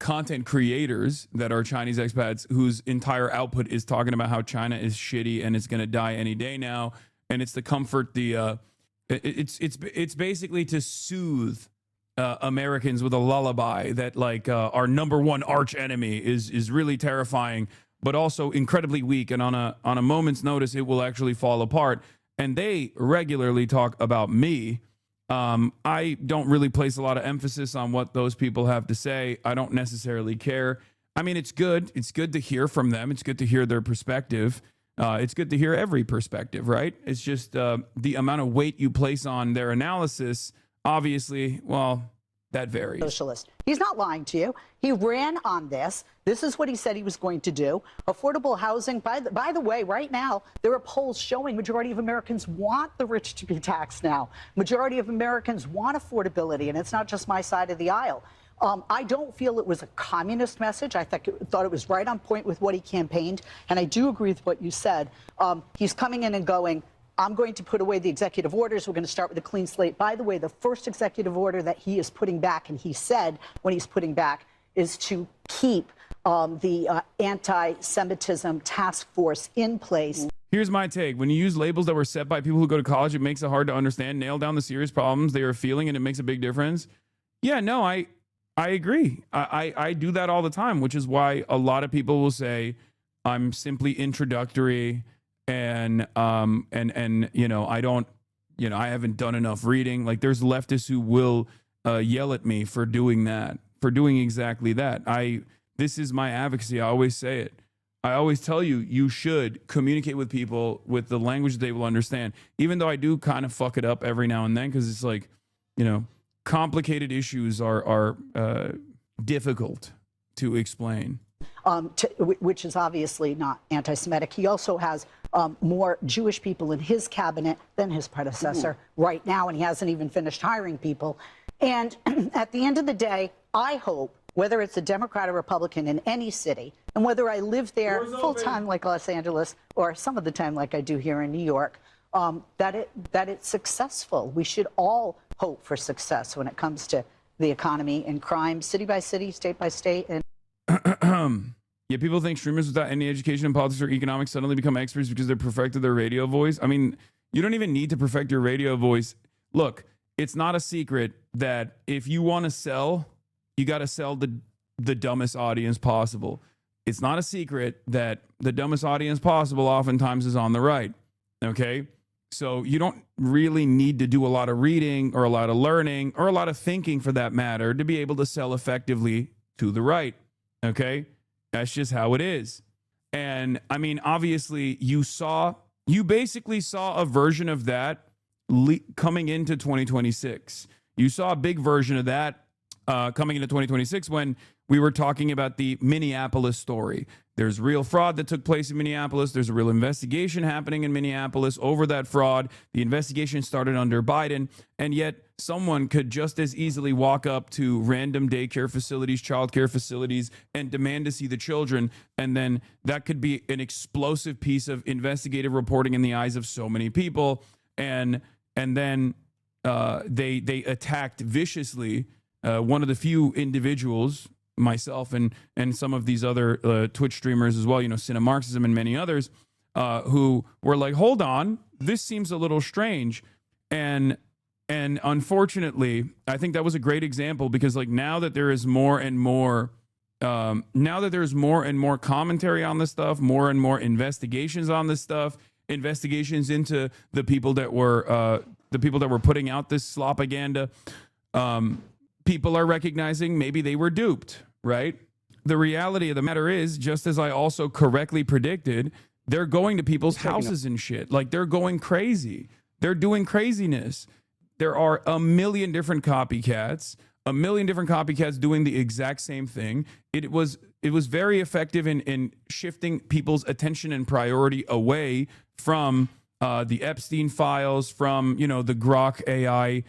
content creators that are Chinese expats whose entire output is talking about how China is shitty and it's going to die any day now. And it's to comfort it's basically to soothe Americans with a lullaby that our number one arch enemy is really terrifying, but also incredibly weak. And on a moment's notice, it will actually fall apart. And they regularly talk about me. I don't really place a lot of emphasis on what those people have to say. I don't necessarily care. I mean, it's good. It's good to hear from them. It's good to hear their perspective. It's good to hear every perspective, right? It's just the amount of weight you place on their analysis, obviously, well, that varies. Socialist. He's not lying to you. He ran on this. This is what he said he was going to do. Affordable housing. By the way, right now, there are polls showing majority of Americans want the rich to be taxed now. Majority of Americans want affordability, and it's not just my side of the aisle. I don't feel it was a communist message. I thought it was right on point with what he campaigned. And I do agree with what you said. He's coming in and going, I'm going to put away the executive orders. We're going to start with a clean slate. By the way, the first executive order that he is putting back, and he said when he's putting back, is to keep the anti-Semitism task force in place. Here's my take. When you use labels that were set by people who go to college, it makes it hard to understand, nail down the serious problems they are feeling, and it makes a big difference. Yeah, no, I agree. I do that all the time, which is why a lot of people will say I'm simply introductory and I don't, I haven't done enough reading. Like, there's leftists who will yell at me for doing that, for doing exactly that. This is my advocacy. I always say it. I always tell you, you should communicate with people with the language they will understand, even though I do kind of fuck it up every now and then, because it's like, complicated issues are difficult to explain. Which is obviously not anti-Semitic. He also has more Jewish people in his cabinet than his predecessor right now, and he hasn't even finished hiring people. And at the end of the day, I hope, whether it's a Democrat or Republican in any city, and whether I live there full-time like Los Angeles or some of the time like I do here in New York, that it's successful. We should all hope for success when it comes to the economy and crime, city by city, state by state. And yeah, people think streamers without any education in politics or economics suddenly become experts because they perfected their radio voice. I mean, you don't even need to perfect your radio voice. Look, it's not a secret that if you want to sell, you got to sell the dumbest audience possible. It's not a secret that the dumbest audience possible oftentimes is on the right. Okay? So you don't really need to do a lot of reading or a lot of learning or a lot of thinking, for that matter, to be able to sell effectively to the right. Okay? That's just how it is. And I mean, obviously, you basically saw a version of that coming into 2026. You saw a big version of that coming into 2026 when we were talking about the Minneapolis story. There's real fraud that took place in Minneapolis. There's a real investigation happening in Minneapolis over that fraud. The investigation started under Biden, and yet someone could just as easily walk up to random daycare facilities, childcare facilities, and demand to see the children. And then that could be an explosive piece of investigative reporting in the eyes of so many people. And then they attacked viciously one of the few individuals, myself and some of these other Twitch streamers as well, Cinemarxism and many others, who were like, hold on, this seems a little strange. And unfortunately, I think that was a great example because like now that there is more and more commentary on this stuff, more and more investigations on this stuff, investigations into the people that were putting out this slopaganda, people are recognizing maybe they were duped, right? The reality of the matter is, just as I also correctly predicted, they're going to people's houses and shit. Like they're going crazy. They're doing craziness. There are a million different copycats doing the exact same thing. It was very effective in shifting people's attention and priority away from the Epstein files, from the Grok AI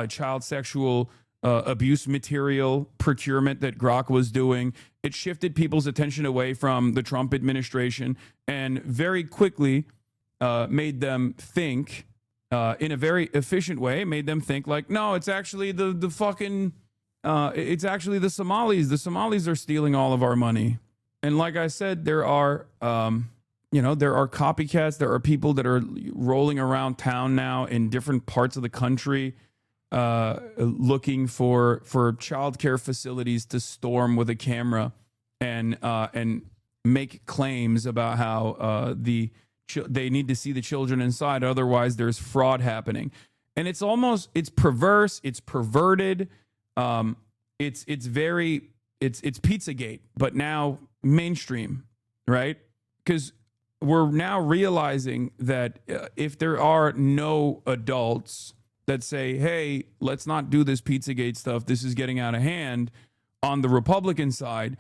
child sexual abuse material procurement that Grok was doing. It shifted people's attention away from the Trump administration and very quickly made them think in a very efficient way, made them think like, no, it's actually the fucking, it's actually the Somalis. The Somalis are stealing all of our money. And like I said, there are, there are copycats. There are people that are rolling around town now in different parts of the country, looking for childcare facilities to storm with a camera and make claims about how they need to see the children inside, otherwise there's fraud happening. And it's perverse, it's perverted, it's Pizzagate, but now mainstream, right? Because we're now realizing that if there are no adults that say, hey, let's not do this Pizzagate stuff, this is getting out of hand on the Republican side,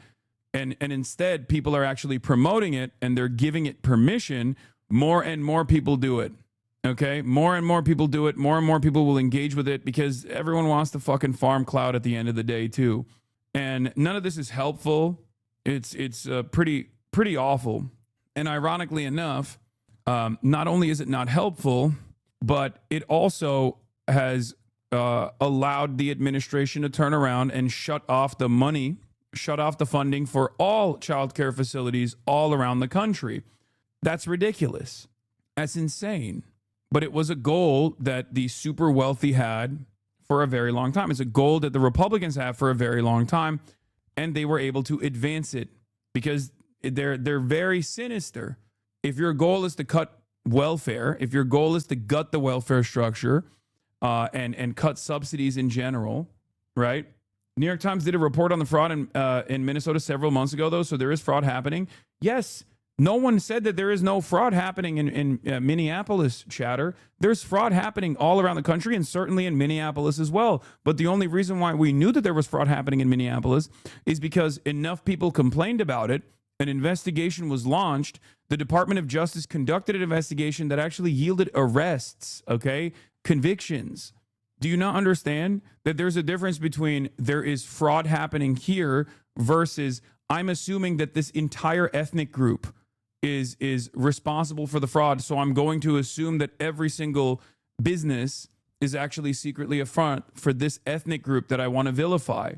and instead people are actually promoting it and they're giving it permission, more and more people do it. Okay? More and more people do it. More and more people will engage with it because everyone wants to fucking farm clout at the end of the day too. And none of this is helpful. It's pretty awful. And ironically enough, not only is it not helpful, but it also has allowed the administration to turn around and shut off the money, shut off the funding for all childcare facilities all around the country. That's ridiculous. That's insane. But it was a goal that the super wealthy had for a very long time. It's a goal that the Republicans have for a very long time, and they were able to advance it because they're very sinister. If your goal is to cut welfare, if your goal is to gut the welfare structure and cut subsidies in general, right? New York Times did a report on the fraud in Minnesota several months ago, though, so there is fraud happening. Yes, no one said that there is no fraud happening in Minneapolis, chatter. There's fraud happening all around the country and certainly in Minneapolis as well. But the only reason why we knew that there was fraud happening in Minneapolis is because enough people complained about it. An investigation was launched. The Department of Justice conducted an investigation that actually yielded arrests, okay? Convictions. Do you not understand that there's a difference between there is fraud happening here versus I'm assuming that this entire ethnic group is responsible for the fraud, so I'm going to assume that every single business is actually secretly a front for this ethnic group that I want to vilify.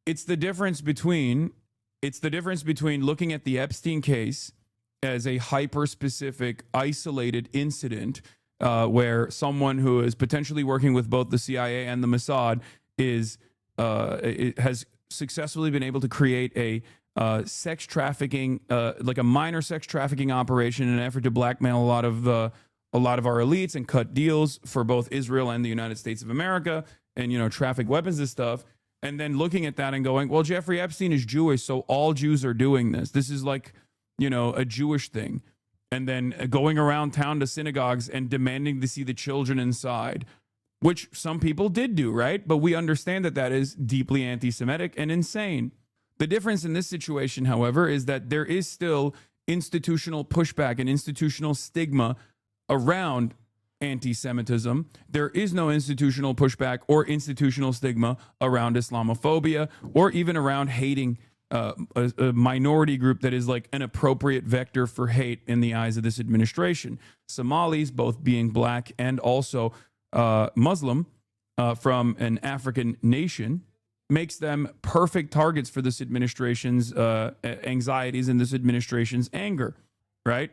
It's the difference between looking at the Epstein case as a hyper-specific, isolated incident where someone who is potentially working with both the CIA and the Mossad has successfully been able to create a sex trafficking, like a minor sex trafficking operation in an effort to blackmail a lot of our elites and cut deals for both Israel and the United States of America and, traffic weapons and stuff. And then looking at that and going, well, Jeffrey Epstein is Jewish, so all Jews are doing this. This is like, a Jewish thing. And then going around town to synagogues and demanding to see the children inside. which some people did do, right? But we understand that that is deeply anti-Semitic and insane. The difference in this situation, however, is that there is still institutional pushback and institutional stigma around anti-Semitism. There is no institutional pushback or institutional stigma around Islamophobia or even around hating a minority group that is like an appropriate vector for hate in the eyes of this administration. Somalis, both being black and also Muslim from an African nation, makes them perfect targets for this administration's anxieties and this administration's anger, right?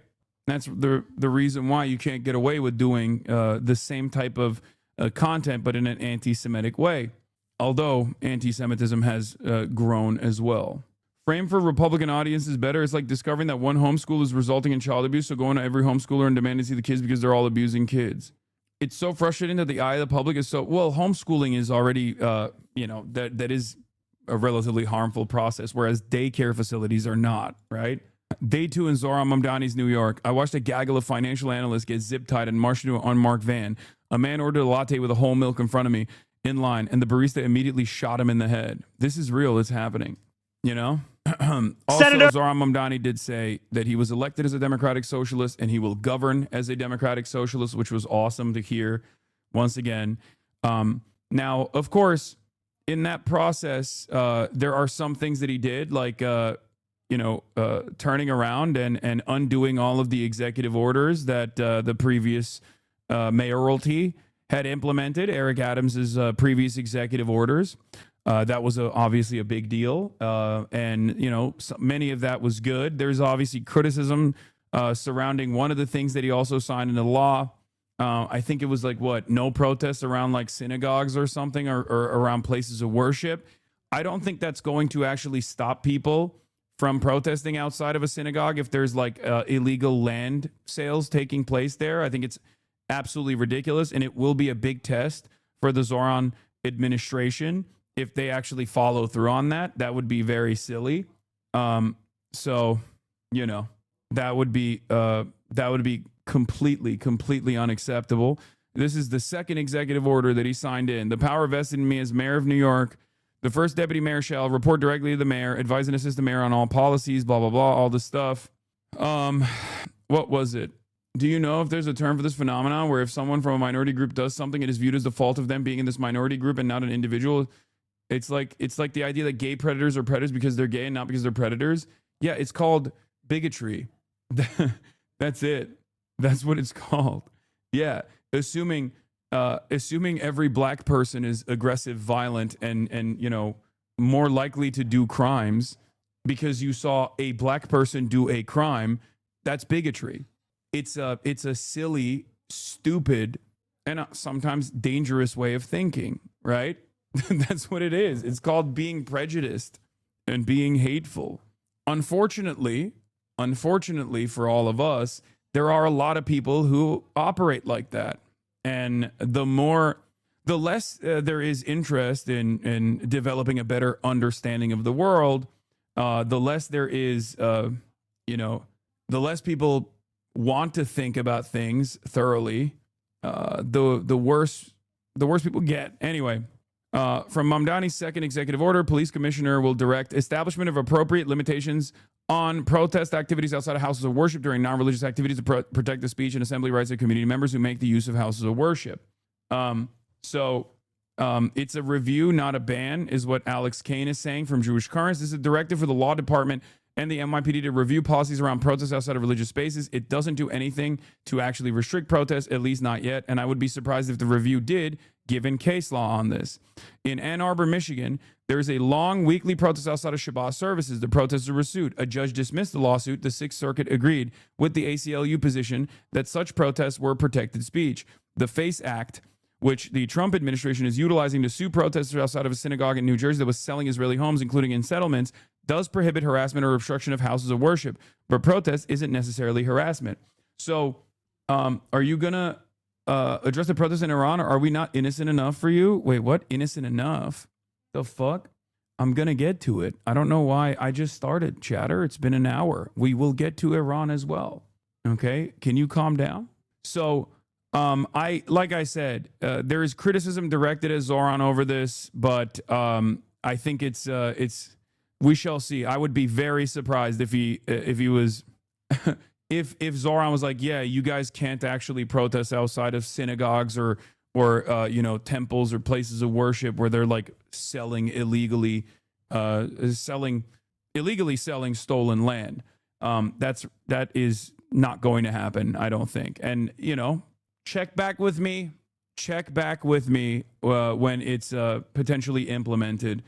That's the reason why you can't get away with doing the same type of content, but in an anti-Semitic way. Although anti-Semitism has grown as well. Frame for Republican audiences better. It's like discovering that one homeschool is resulting in child abuse, so going to every homeschooler and demanding to see the kids because they're all abusing kids. It's so frustrating that the eye of the public is so, well, homeschooling is already, that is a relatively harmful process, whereas daycare facilities are not, right? Day 2 in Zohran Mamdani's New York. I watched a gaggle of financial analysts get zip-tied and marched into an unmarked van. A man ordered a latte with a whole milk in front of me in line, and the barista immediately shot him in the head. This is real. It's happening, you know? Also, Senator- Zohran Mamdani did say that he was elected as a Democratic Socialist and he will govern as a Democratic Socialist, which was awesome to hear once again. Now, of course, in that process, there are some things that he did, like, turning around and undoing all of the executive orders that the previous mayoralty had implemented, Eric Adams's previous executive orders. That was obviously a big deal. And, many of that was good. There's obviously criticism surrounding one of the things that he also signed into law. I think it was like, no protests around like synagogues or something or around places of worship. I don't think that's going to actually stop people from protesting outside of a synagogue if there's like illegal land sales taking place there. I think it's absolutely ridiculous, and it will be a big test for the Zohran administration if they actually follow through on that. That would be very silly. So, that would be completely unacceptable. This is the second executive order that he signed in. The power vested in me as mayor of New York. The first deputy mayor shall report directly to the mayor, advise and assist the mayor on all policies, blah, blah, blah, all this stuff. What was it? Do you know if there's a term for this phenomenon where if someone from a minority group does something, it is viewed as the fault of them being in this minority group and not an individual? It's like the idea that gay predators are predators because they're gay and not because they're predators. Yeah, it's called bigotry. That's it. That's what it's called. Yeah, assuming every black person is aggressive, violent, and more likely to do crimes because you saw a black person do a crime, that's bigotry. It's a silly, stupid, and sometimes dangerous way of thinking, right? That's what it is. It's called being prejudiced and being hateful. Unfortunately for all of us, there are a lot of people who operate like that. And the less there is interest in developing a better understanding of the world, the less there is, the less people want to think about things thoroughly, the worse people get. Anyway, from Mamdani's second executive order, police commissioner will direct establishment of appropriate limitations on protest activities outside of houses of worship during non-religious activities to protect the speech and assembly rights of community members who make the use of houses of worship. So it's a review, not a ban, is what Alex Kane is saying from Jewish Currents. This is a directive for the law department and the NYPD to review policies around protests outside of religious spaces. It doesn't do anything to actually restrict protests, at least not yet. And I would be surprised if the review did, given case law on this. In Ann Arbor, Michigan, there's a long weekly protest outside of Shabbat services. The protesters were sued. A judge dismissed the lawsuit. The Sixth Circuit agreed with the ACLU position that such protests were protected speech. The FACE Act, which the Trump administration is utilizing to sue protesters outside of a synagogue in New Jersey that was selling Israeli homes, including in settlements, does prohibit harassment or obstruction of houses of worship. But protest isn't necessarily harassment. So are you going to address the protests in Iran, or are we not innocent enough for you? Wait, what? Innocent enough? The fuck? I'm going to get to it. I don't know why I just started, chatter. It's been an hour. We will get to Iran as well. Okay? Can you calm down? So Like I said, there is criticism directed at Zoran over this, but I think it's we shall see. I would be very surprised if he was if Zoran was like, yeah, you guys can't actually protest outside of synagogues or temples or places of worship where they're like illegally selling stolen land. That is not going to happen, I don't think. And check back with me when it's potentially implemented.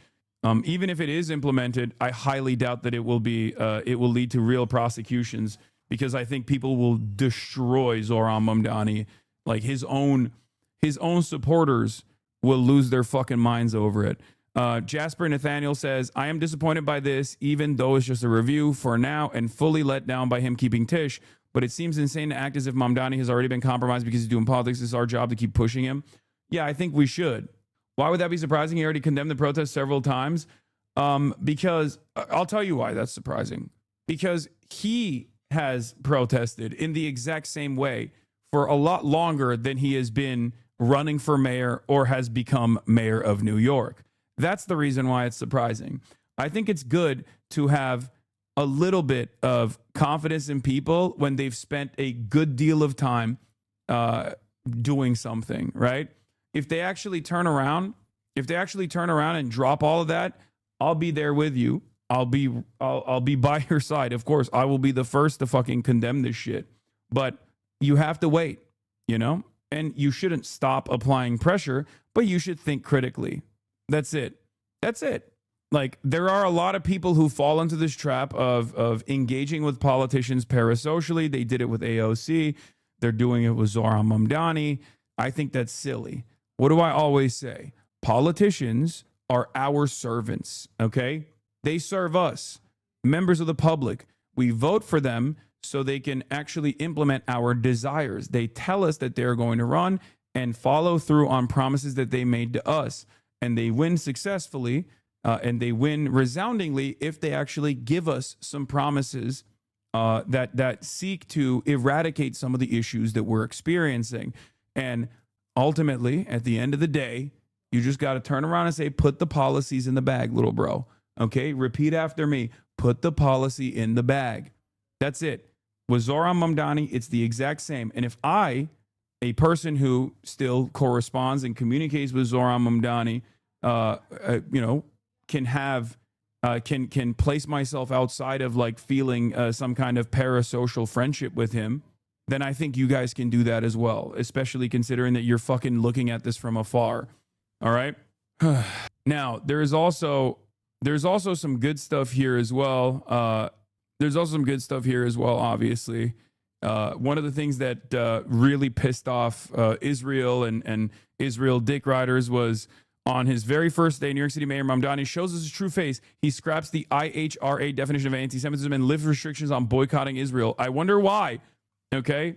Even if it is implemented, I highly doubt that it will lead to real prosecutions, because I think people will destroy Zoran Mamdani. Like his own supporters will lose their fucking minds over it. Jasper Nathaniel says, I am disappointed by this, even though it's just a review for now, and fully let down by him keeping Tish. But it seems insane to act as if Mamdani has already been compromised because he's doing politics. It's our job to keep pushing him. Yeah, I think we should. Why would that be surprising? He already condemned the protest several times. Because I'll tell you why that's surprising. Because he has protested in the exact same way for a lot longer than he has been running for mayor or has become mayor of New York. That's the reason why it's surprising. I think it's good to have a little bit of confidence in people when they've spent a good deal of time doing something, right? If they actually turn around and drop all of that, I'll be there with you. I'll be by your side. Of course, I will be the first to fucking condemn this shit. But you have to wait, and you shouldn't stop applying pressure, but you should think critically. That's it. Like, there are a lot of people who fall into this trap of engaging with politicians parasocially. They did it with AOC. They're doing it with Zoran Mamdani. I think that's silly. What do I always say? Politicians are our servants, okay? They serve us, members of the public. We vote for them so they can actually implement our desires. They tell us that they're going to run and follow through on promises that they made to us. And they win successfully and they win resoundingly if they actually give us some promises that seek to eradicate some of the issues that we're experiencing. And ultimately, at the end of the day, you just got to turn around and say, put the policies in the bag, little bro. Okay? Repeat after me. Put the policy in the bag. That's it. With Zoran Mamdani, it's the exact same. And if I, a person who still corresponds and communicates with Zoran Mamdani, can place myself outside of like feeling some kind of parasocial friendship with him, then I think you guys can do that as well, especially considering that you're fucking looking at this from afar. All right. Now, there's also some good stuff here as well. Obviously. One of the things that really pissed off Israel and Israel dick riders was on his very first day, New York City Mayor Mamdani shows us his true face. He scraps the IHRA definition of anti-Semitism and lifts restrictions on boycotting Israel. I wonder why. Okay.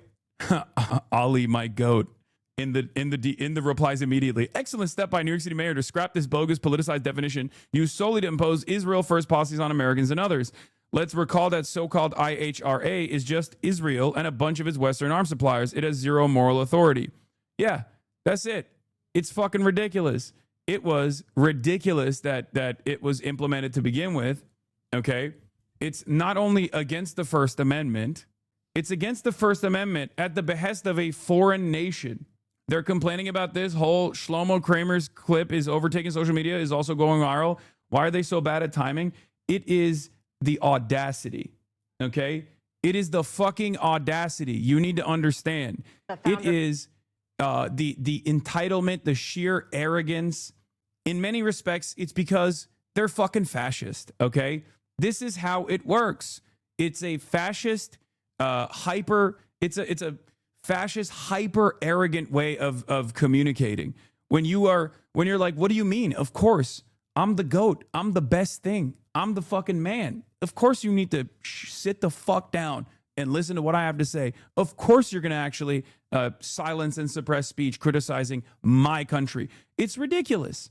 Ali, my goat, in the replies immediately. Excellent step by New York City Mayor to scrap this bogus politicized definition used solely to impose Israel first policies on Americans and others. Let's recall that so-called IHRA is just Israel and a bunch of its Western arms suppliers. It has zero moral authority. Yeah, that's it. It's fucking ridiculous. It was ridiculous that it was implemented to begin with. Okay. It's not only against the First Amendment, it's against the First Amendment at the behest of a foreign nation. They're complaining about this whole Shlomo Kramer's clip is overtaking social media, is also going viral. Why are they so bad at timing? It is the audacity. Okay. It is the fucking audacity. You need to understand. It is the entitlement, the sheer arrogance. In many respects, it's because they're fucking fascist. Okay. This is how it works. It's a fascist, it's a fascist, hyper arrogant way of communicating. When you're like, what do you mean? Of course, I'm the GOAT. I'm the best thing. I'm the fucking man. Of course you need to sit the fuck down and listen to what I have to say. Of course you're going to actually silence and suppress speech criticizing my country. It's ridiculous.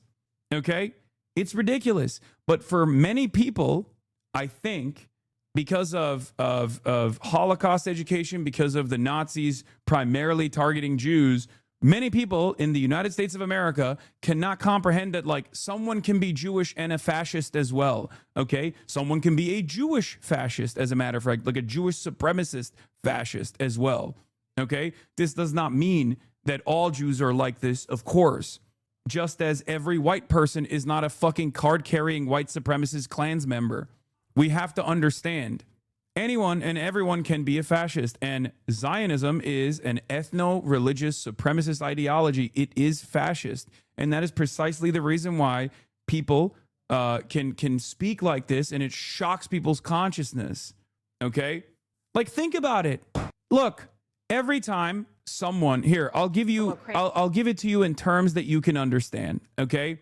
Okay? It's ridiculous. But for many people, I think because of Holocaust education, because of the Nazis primarily targeting Jews, many people in the United States of America cannot comprehend that, like, someone can be Jewish and a fascist as well. Okay, someone can be a Jewish fascist, as a matter of fact, like a Jewish supremacist fascist as well. Okay, this does not mean that all Jews are like this, of course. Just as every white person is not a fucking card-carrying white supremacist Klans member. We have to understand anyone and everyone can be a fascist, and Zionism is an ethno-religious supremacist ideology. It is fascist, and that is precisely the reason why people can speak like this, and it shocks people's consciousness. Okay, like, think about it. Look, every time someone here, I'll give it to you in terms that you can understand. Okay,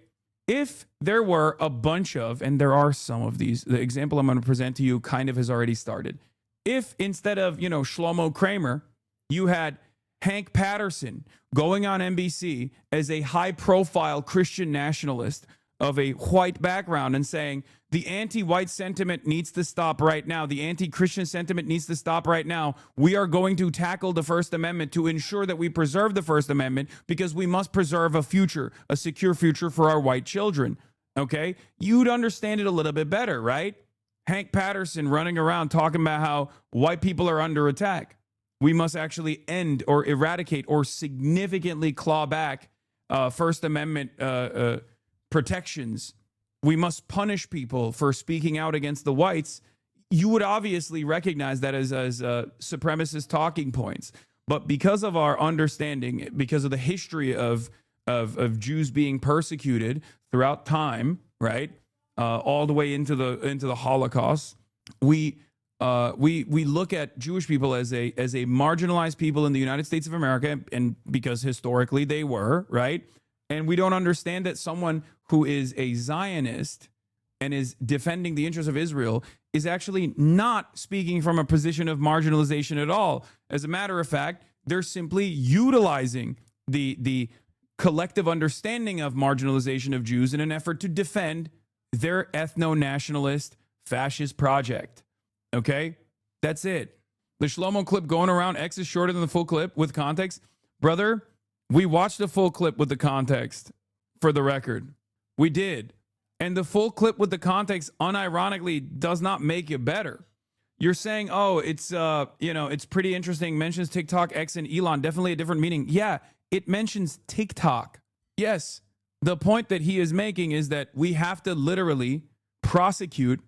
if there were a bunch of, and there are some of these, the example I'm going to present to you kind of has already started. If instead of, Shlomo Kramer, you had Hank Patterson going on NBC as a high-profile Christian nationalist of a white background and saying, the anti-white sentiment needs to stop right now. The anti-Christian sentiment needs to stop right now. We are going to tackle the First Amendment to ensure that we preserve the First Amendment because we must preserve a future, a secure future for our white children. Okay? You'd understand it a little bit better, right? Hank Patterson running around talking about how white people are under attack. We must actually end or eradicate or significantly claw back First Amendment protections. We must punish people for speaking out against the whites. You would obviously recognize that as supremacist talking points. But because of our understanding, because of the history of Jews being persecuted throughout time, right, all the way into the Holocaust, we look at Jewish people as a marginalized people in the United States of America, and because historically they were, right? And we don't understand that someone who is a Zionist and is defending the interests of Israel is actually not speaking from a position of marginalization at all. As a matter of fact, they're simply utilizing the collective understanding of marginalization of Jews in an effort to defend their ethno-nationalist fascist project. Okay? That's it. The Shlomo clip going around, X is shorter than the full clip with context. Brother, we watched the full clip with the context, for the record. We did. And the full clip with the context unironically does not make it better. You're saying, oh, it's it's pretty interesting. Mentions TikTok, X, and Elon. Definitely a different meaning. Yeah, it mentions TikTok. Yes. The point that he is making is that we have to literally prosecute.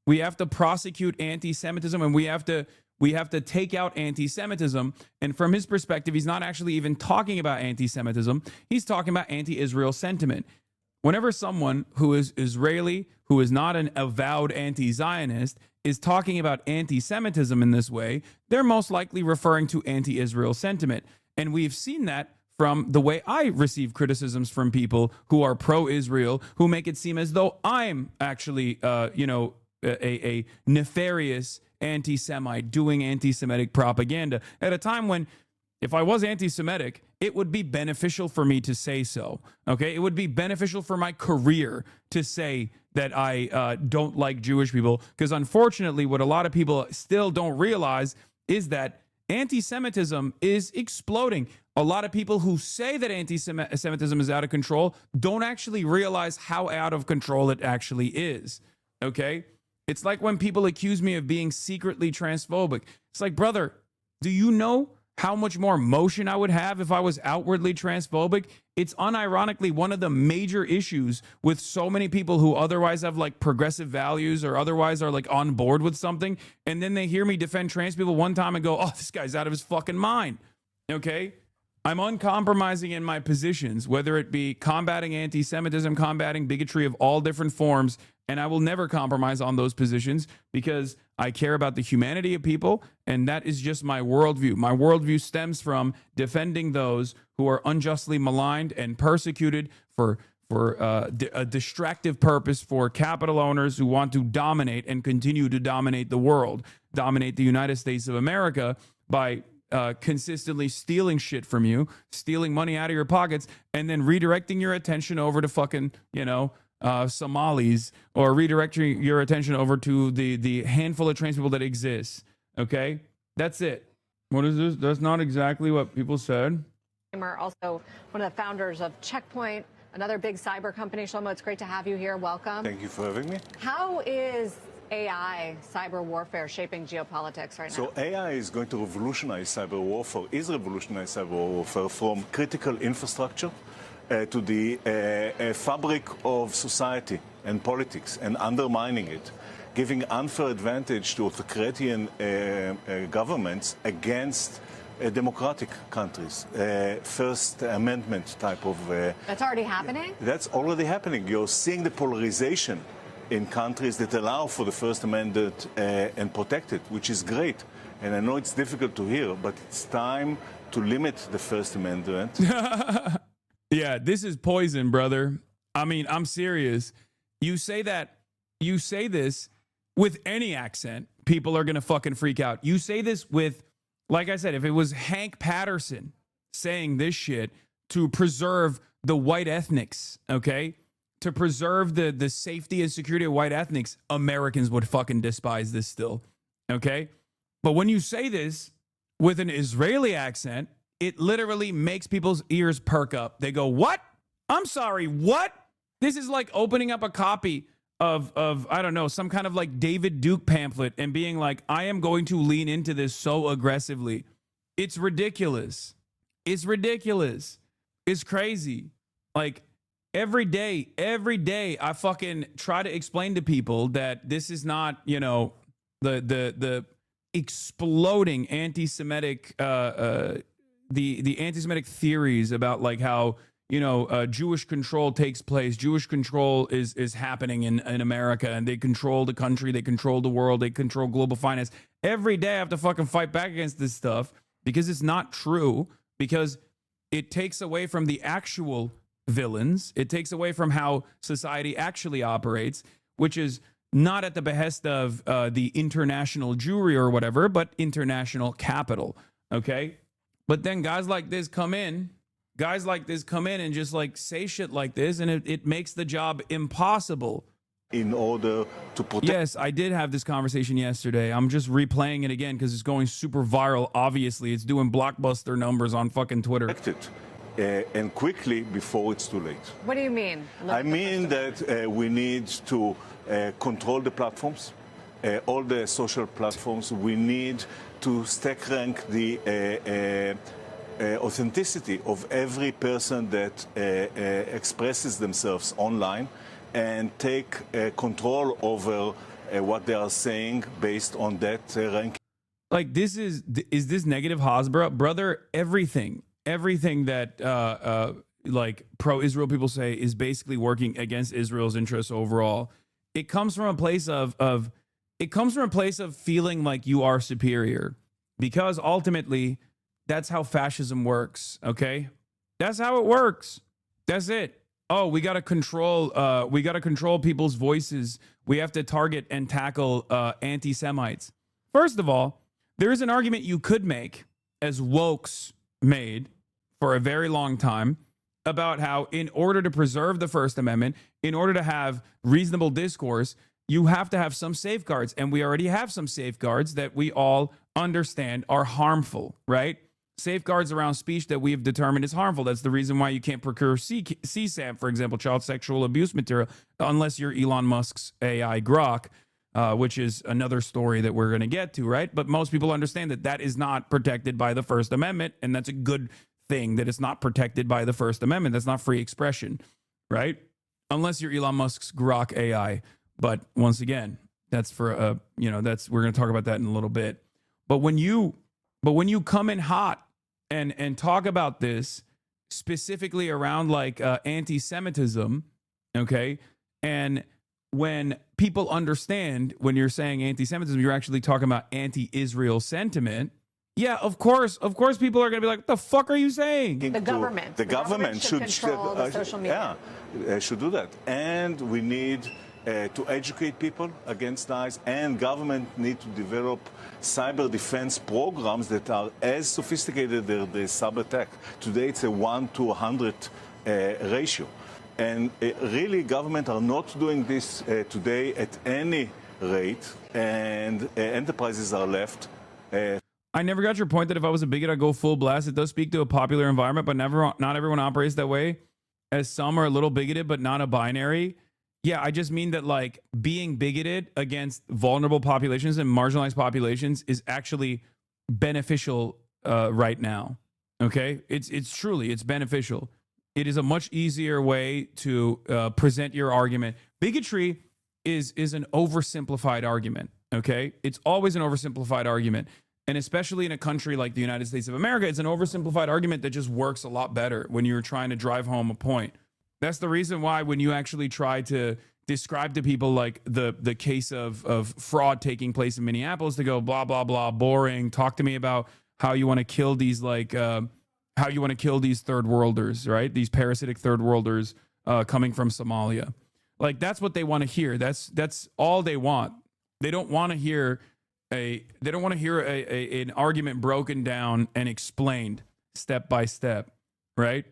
We have to prosecute anti-Semitism, and we have to take out anti-Semitism. And from his perspective, he's not actually even talking about anti-Semitism. He's talking about anti-Israel sentiment. Whenever someone who is Israeli, who is not an avowed anti-Zionist, is talking about anti-Semitism in this way, they're most likely referring to anti-Israel sentiment. And we've seen that from the way I receive criticisms from people who are pro-Israel, who make it seem as though I'm actually, a nefarious anti-Semite doing anti-Semitic propaganda at a time when, if I was anti-Semitic, it would be beneficial for me to say so. Okay, it would be beneficial for my career to say that I don't like Jewish people, because unfortunately, what a lot of people still don't realize is that anti-Semitism is exploding. A lot of people who say that anti-Semitism is out of control don't actually realize how out of control it actually is. Okay? It's like when people accuse me of being secretly transphobic. It's like, brother, do you know how much more motion I would have if I was outwardly transphobic? It's unironically one of the major issues with so many people who otherwise have like progressive values or otherwise are like on board with something. And then they hear me defend trans people one time and go, oh, this guy's out of his fucking mind. Okay? I'm uncompromising in my positions, whether it be combating anti-Semitism, combating bigotry of all different forms, and I will never compromise on those positions because I care about the humanity of people, and that is just my worldview. My worldview stems from defending those who are unjustly maligned and persecuted for a distractive purpose for capital owners who want to dominate and continue to dominate the world, dominate the United States of America by consistently stealing shit from you, stealing money out of your pockets, and then redirecting your attention over to fucking, Somalis or redirecting your attention over to the handful of trans people that exist. Okay, that's it. What is this? That's not exactly what people said. Also one of the founders of Checkpoint, another big cyber company. Shlomo, it's great to have you here. Welcome. Thank you for having me. How is AI, cyber warfare, shaping geopolitics right now? So AI is going to revolutionize cyber warfare, is revolutionize cyber warfare from critical infrastructure to the fabric of society and politics and undermining it, giving unfair advantage to authoritarian governments against democratic countries, First Amendment type of... That's already happening? That's already happening. You're seeing the polarization in countries that allow for the First Amendment and protect it, which is great. And I know it's difficult to hear, but it's time to limit the First Amendment. Yeah, this is poison, brother. I mean, I'm serious. You say this with any accent, people are going to fucking freak out. You say this with, like I said, if it was Hank Patterson saying this shit to preserve the white ethnics, okay? To preserve the safety and security of white ethnics, Americans would fucking despise this still, okay? But when you say this with an Israeli accent, it literally makes people's ears perk up. They go, what? I'm sorry, what? This is like opening up a copy of I don't know, some kind of like David Duke pamphlet and being like, I am going to lean into this so aggressively. It's ridiculous. It's ridiculous. It's crazy. Like every day, I fucking try to explain to people that this is not, you know, the exploding anti-Semitic, the anti-Semitic theories about like how, you know, Jewish control takes place. Jewish control is happening in America, and they control the country, they control the world, they control global finance. Every day I have to fucking fight back against this stuff because it's not true, because it takes away from the actual villains. It takes away from how society actually operates, which is not at the behest of the international Jewry or whatever, but international capital, okay? But then guys like this come in and just like say shit like this, and it makes the job impossible. In order to protect... Yes, I did have this conversation yesterday. I'm just replaying it again because it's going super viral. Obviously, it's doing blockbuster numbers on fucking Twitter. And quickly before it's too late. What do you mean? I mean that we need to control the platforms, all the social platforms. We need to stack rank the authenticity of every person that expresses themselves online and take control over what they are saying based on that ranking. Like, this is this negative Hasbro? Brother, everything that like pro-Israel people say is basically working against Israel's interests overall. It comes from a place of feeling like you are superior, because ultimately that's how fascism works, okay? That's how it works. That's it. Oh, we got to control people's voices. We have to target and tackle anti-Semites. First of all, there is an argument you could make, as wokes made for a very long time, about how in order to preserve the First Amendment, in order to have reasonable discourse, you have to have some safeguards. And we already have some safeguards that we all understand are harmful, right? Safeguards around speech that we have determined is harmful. That's the reason why you can't procure CSAM, for example, child sexual abuse material, unless you're Elon Musk's AI Grok, which is another story that we're going to get to, right? But most people understand that that is not protected by the First Amendment, and that's a good thing that it's not protected by the First Amendment. That's not free expression, right? Unless you're Elon Musk's Grok AI. But once again, that's for we're going to talk about that in a little bit. But when you come in hot and talk about this specifically around like anti-Semitism, okay, and when people understand when you're saying anti-Semitism, you're actually talking about anti-Israel sentiment. Yeah, of course, people are going to be like, what the fuck are you saying? The government should control the social media. Yeah, should do that. And we need to educate people against lies, and government need to develop cyber defense programs that are as sophisticated as the cyber attack. Today it's a 1 to 100 ratio. And really, government are not doing this today at any rate, and enterprises are left. I never got your point that if I was a bigot, I'd go full blast. It does speak to a popular environment, but not everyone operates that way. As some are a little bigoted, but not a binary. Yeah, I just mean that like being bigoted against vulnerable populations and marginalized populations is actually beneficial right now. Okay, it's truly beneficial. It is a much easier way to present your argument. Bigotry is an oversimplified argument. Okay, it's always an oversimplified argument. And especially in a country like the United States of America, it's an oversimplified argument that just works a lot better when you're trying to drive home a point. That's the reason why when you actually try to describe to people like the case of fraud taking place in Minneapolis, they go blah, blah, blah, boring. Talk to me about how you want to kill these how you want to kill these third worlders, right? These parasitic third worlders coming from Somalia. Like that's what they want to hear. That's all they want. They don't want to hear an argument broken down and explained step by step, right?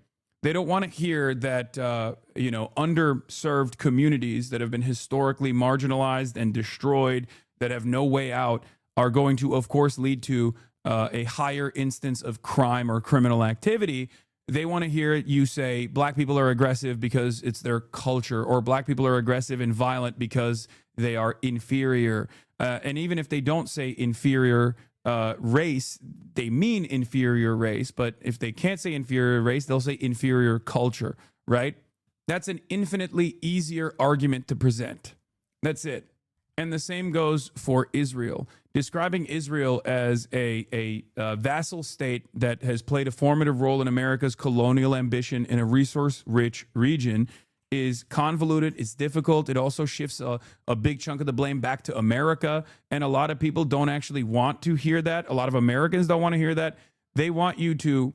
They don't want to hear that underserved communities that have been historically marginalized and destroyed, that have no way out, are going to, of course, lead to a higher instance of crime or criminal activity. They want to hear you say black people are aggressive because it's their culture, or black people are aggressive and violent because they are inferior. And even if they don't say inferior race, they mean inferior race. But if they can't say inferior race, they'll say inferior culture, right? That's an infinitely easier argument to present. That's it. And the same goes for Israel. Describing Israel as a vassal state that has played a formative role in America's colonial ambition in a resource-rich region is convoluted, it's difficult. It also shifts a big chunk of the blame back to America. And a lot of people don't actually want to hear that. A lot of Americans don't want to hear that. They want you to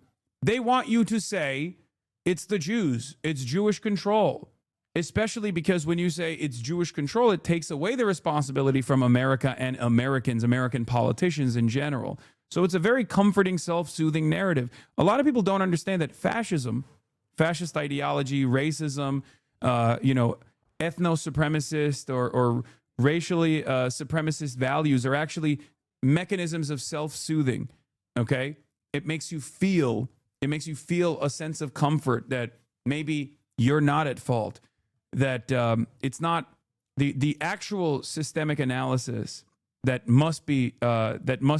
say it's the Jews, it's Jewish control. Especially because when you say it's Jewish control, it takes away the responsibility from America and Americans, American politicians in general. So it's a very comforting, self-soothing narrative. A lot of people don't understand that fascist ideology, racism, ethno-supremacist or racially supremacist values are actually mechanisms of self-soothing, okay? It makes you feel a sense of comfort that maybe you're not at fault, that it's not the actual systemic analysis that must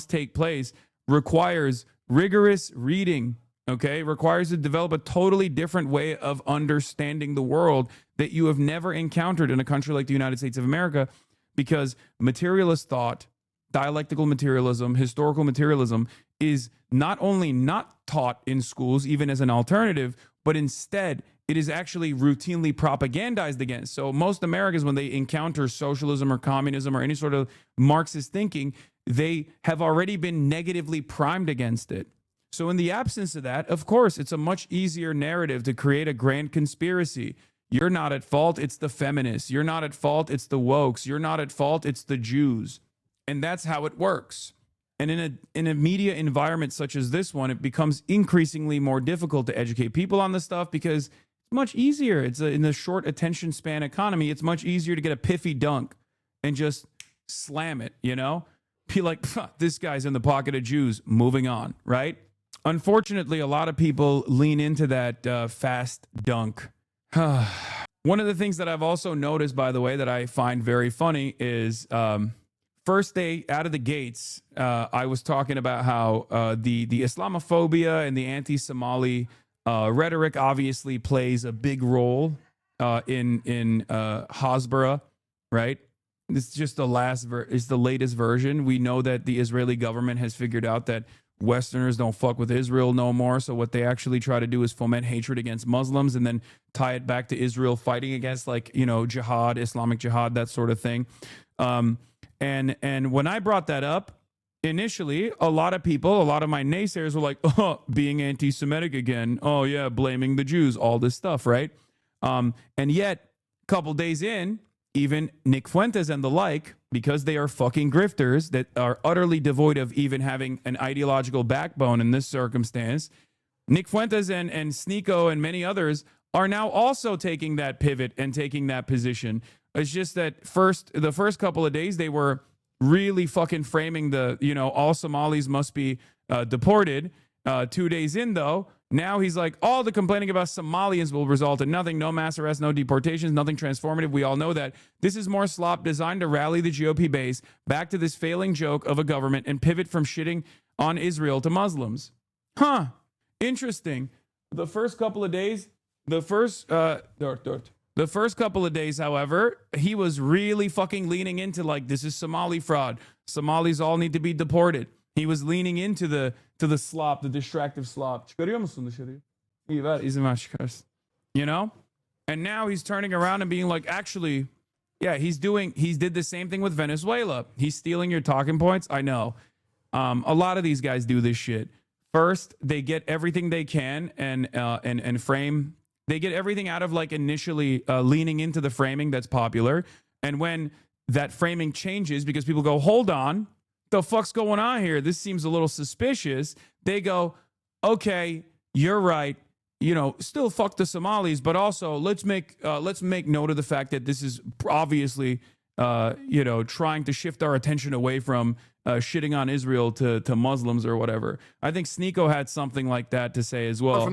take place requires rigorous reading. Okay, requires to develop a totally different way of understanding the world that you have never encountered in a country like the United States of America, because materialist thought, dialectical materialism, historical materialism is not only not taught in schools, even as an alternative, but instead it is actually routinely propagandized against. So most Americans, when they encounter socialism or communism or any sort of Marxist thinking, they have already been negatively primed against it. So in the absence of that, of course, it's a much easier narrative to create a grand conspiracy. You're not at fault, it's the feminists. You're not at fault, it's the wokes. You're not at fault, it's the Jews. And that's how it works. And in a media environment such as this one, it becomes increasingly more difficult to educate people on this stuff because it's much easier. In the short attention span economy, it's much easier to get a piffy dunk and just slam it, Be like, this guy's in the pocket of Jews, moving on, right? Unfortunately, a lot of people lean into that fast dunk. One of the things that I've also noticed, by the way, that I find very funny is first day out of the gates, I was talking about how the Islamophobia and the anti-Somali rhetoric obviously plays a big role in Hasbara, right? This is just the latest version. We know that the Israeli government has figured out that Westerners don't fuck with Israel no more. So what they actually try to do is foment hatred against Muslims and then tie it back to Israel fighting against jihad, Islamic jihad, that sort of thing. And when I brought that up, initially, a lot of my naysayers were like, oh, being anti-Semitic again. Oh yeah, blaming the Jews, all this stuff, right? And yet, a couple days in, even Nick Fuentes and the like, because they are fucking grifters that are utterly devoid of even having an ideological backbone in this circumstance, Nick Fuentes and Sneeko and many others are now also taking that pivot and taking that position. It's just that the first couple of days, they were really fucking framing the, all Somalis must be deported. 2 days in, though, now he's like, all the complaining about Somalians will result in nothing, no mass arrests, no deportations, nothing transformative. We all know that. This is more slop designed to rally the GOP base back to this failing joke of a government and pivot from shitting on Israel to Muslims. Huh. Interesting. The first couple of days, however, he was really fucking leaning into like, this is Somali fraud. Somalis all need to be deported. He was leaning into the slop, the distractive slop. And now he's turning around and being like, actually, yeah, he did the same thing with Venezuela. He's stealing your talking points. I know. A lot of these guys do this shit. First, they get everything they can and frame. They get everything out of like initially leaning into the framing that's popular. And when that framing changes because people go, hold on, the fuck's going on here? This seems a little suspicious. They go, okay, you're right. Still fuck the Somalis, but also let's make note of the fact that this is obviously, trying to shift our attention away from shitting on Israel to Muslims or whatever. I think Sneeko had something like that to say as well.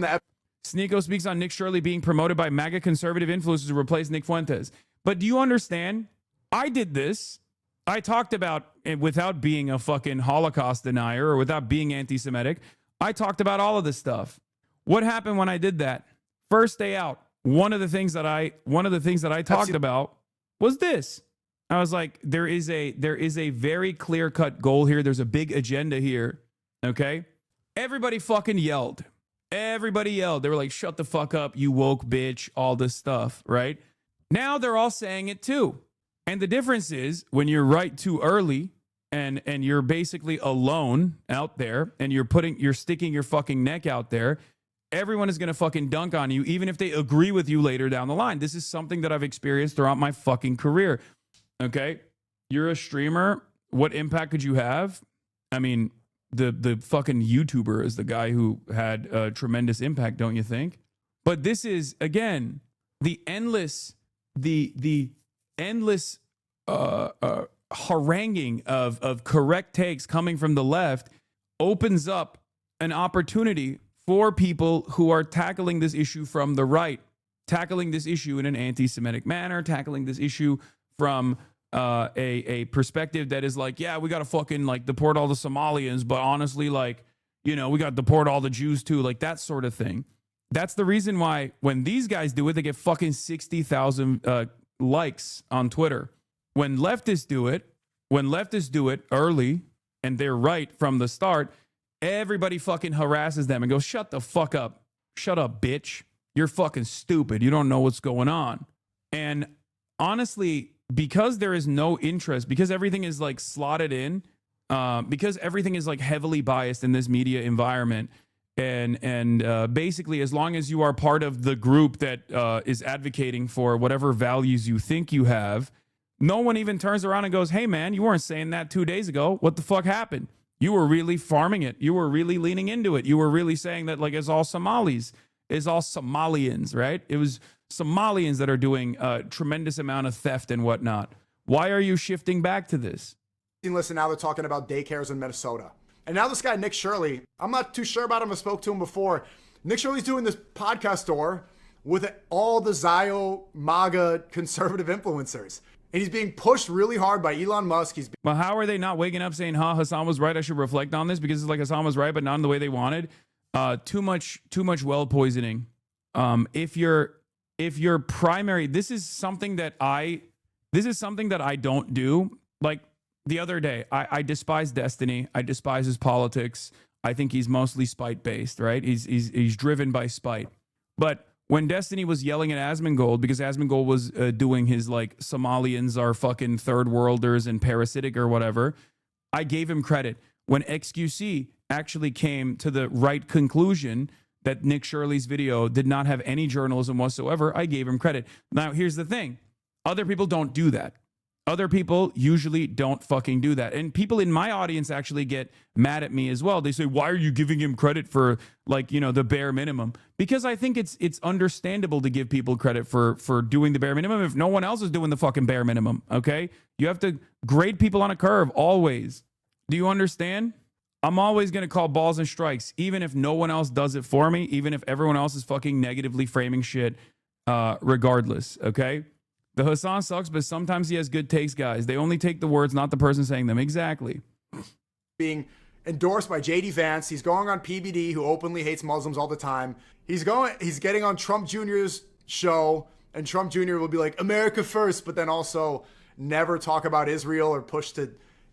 Sneeko speaks on Nick Shirley being promoted by MAGA conservative influencers to replace Nick Fuentes. But do you understand? I did this. I talked about, without being a fucking Holocaust denier or without being anti-Semitic, I talked about all of this stuff. What happened when I did that? First day out, one of the things that I talked about was this. I was like, there is a very clear-cut goal here. There's a big agenda here. Okay? Everybody fucking yelled. Everybody yelled. They were like, shut the fuck up, you woke bitch, all this stuff, right? Now they're all saying it too. And the difference is when you're right too early and you're basically alone out there and you're sticking your fucking neck out there, everyone is going to fucking dunk on you, even if they agree with you later down the line. This is something that I've experienced throughout my fucking career. Okay? You're a streamer. What impact could you have? I mean, the fucking YouTuber is the guy who had a tremendous impact, don't you think? But this is, again, the endless haranguing of correct takes coming from the left opens up an opportunity for people who are tackling this issue from the right, tackling this issue in an anti-Semitic manner, tackling this issue from a perspective that is like, yeah, we got to fucking like deport all the Somalians, but honestly, like, we got to deport all the Jews too, like that sort of thing. That's the reason why when these guys do it, they get fucking 60,000 likes on Twitter. When leftists do it early and they're right from the start, everybody fucking harasses them and goes, shut the fuck up. Shut up, bitch. You're fucking stupid. You don't know what's going on. And honestly, because there is no interest, because everything is like slotted in, because everything is like heavily biased in this media environment, and basically as long as you are part of the group that is advocating for whatever values you think you have, no one even turns around and goes, hey man, you weren't saying that 2 days ago. What the fuck happened? You were really farming it. You were really leaning into it. You were really saying that like it's all Somalis. It's all Somalians, right? It was Somalians that are doing a tremendous amount of theft and whatnot. Why are you shifting back to this? Listen, now they're talking about daycares in Minnesota. And now this guy, Nick Shirley, I'm not too sure about him. I spoke to him before. Nick Shirley's doing this podcast tour with all the Zio MAGA conservative influencers. And he's being pushed really hard by Elon Musk. Well, how are they not waking up saying, Hassan was right, I should reflect on this? Because it's like Hassan was right, but not in the way they wanted. Too much well poisoning. If your primary, this is something that I don't do. Like the other day, I despise Destiny. I despise his politics. I think he's mostly spite based, right? He's driven by spite. But when Destiny was yelling at Asmongold because Asmongold was doing his like Somalians are fucking third worlders and parasitic or whatever, I gave him credit. When XQC actually came to the right conclusion that Nick Shirley's video did not have any journalism whatsoever, I gave him credit. Now, here's the thing. Other people don't do that. Other people usually don't fucking do that. And people in my audience actually get mad at me as well. They say, why are you giving him credit for, like, you know, the bare minimum? Because I think it's understandable to give people credit for doing the bare minimum if no one else is doing the fucking bare minimum, okay? You have to grade people on a curve, always. Do you understand? I'm always going to call balls and strikes, even if no one else does it for me, even if everyone else is fucking negatively framing shit, regardless, okay? The Hassan sucks, but sometimes he has good takes, guys. They only take the words, not the person saying them. Exactly. Being endorsed by JD Vance. He's going on PBD, who openly hates Muslims all the time. He's getting on Trump Jr.'s show, and Trump Jr. will be like, America first, but then also never talk about Israel or push to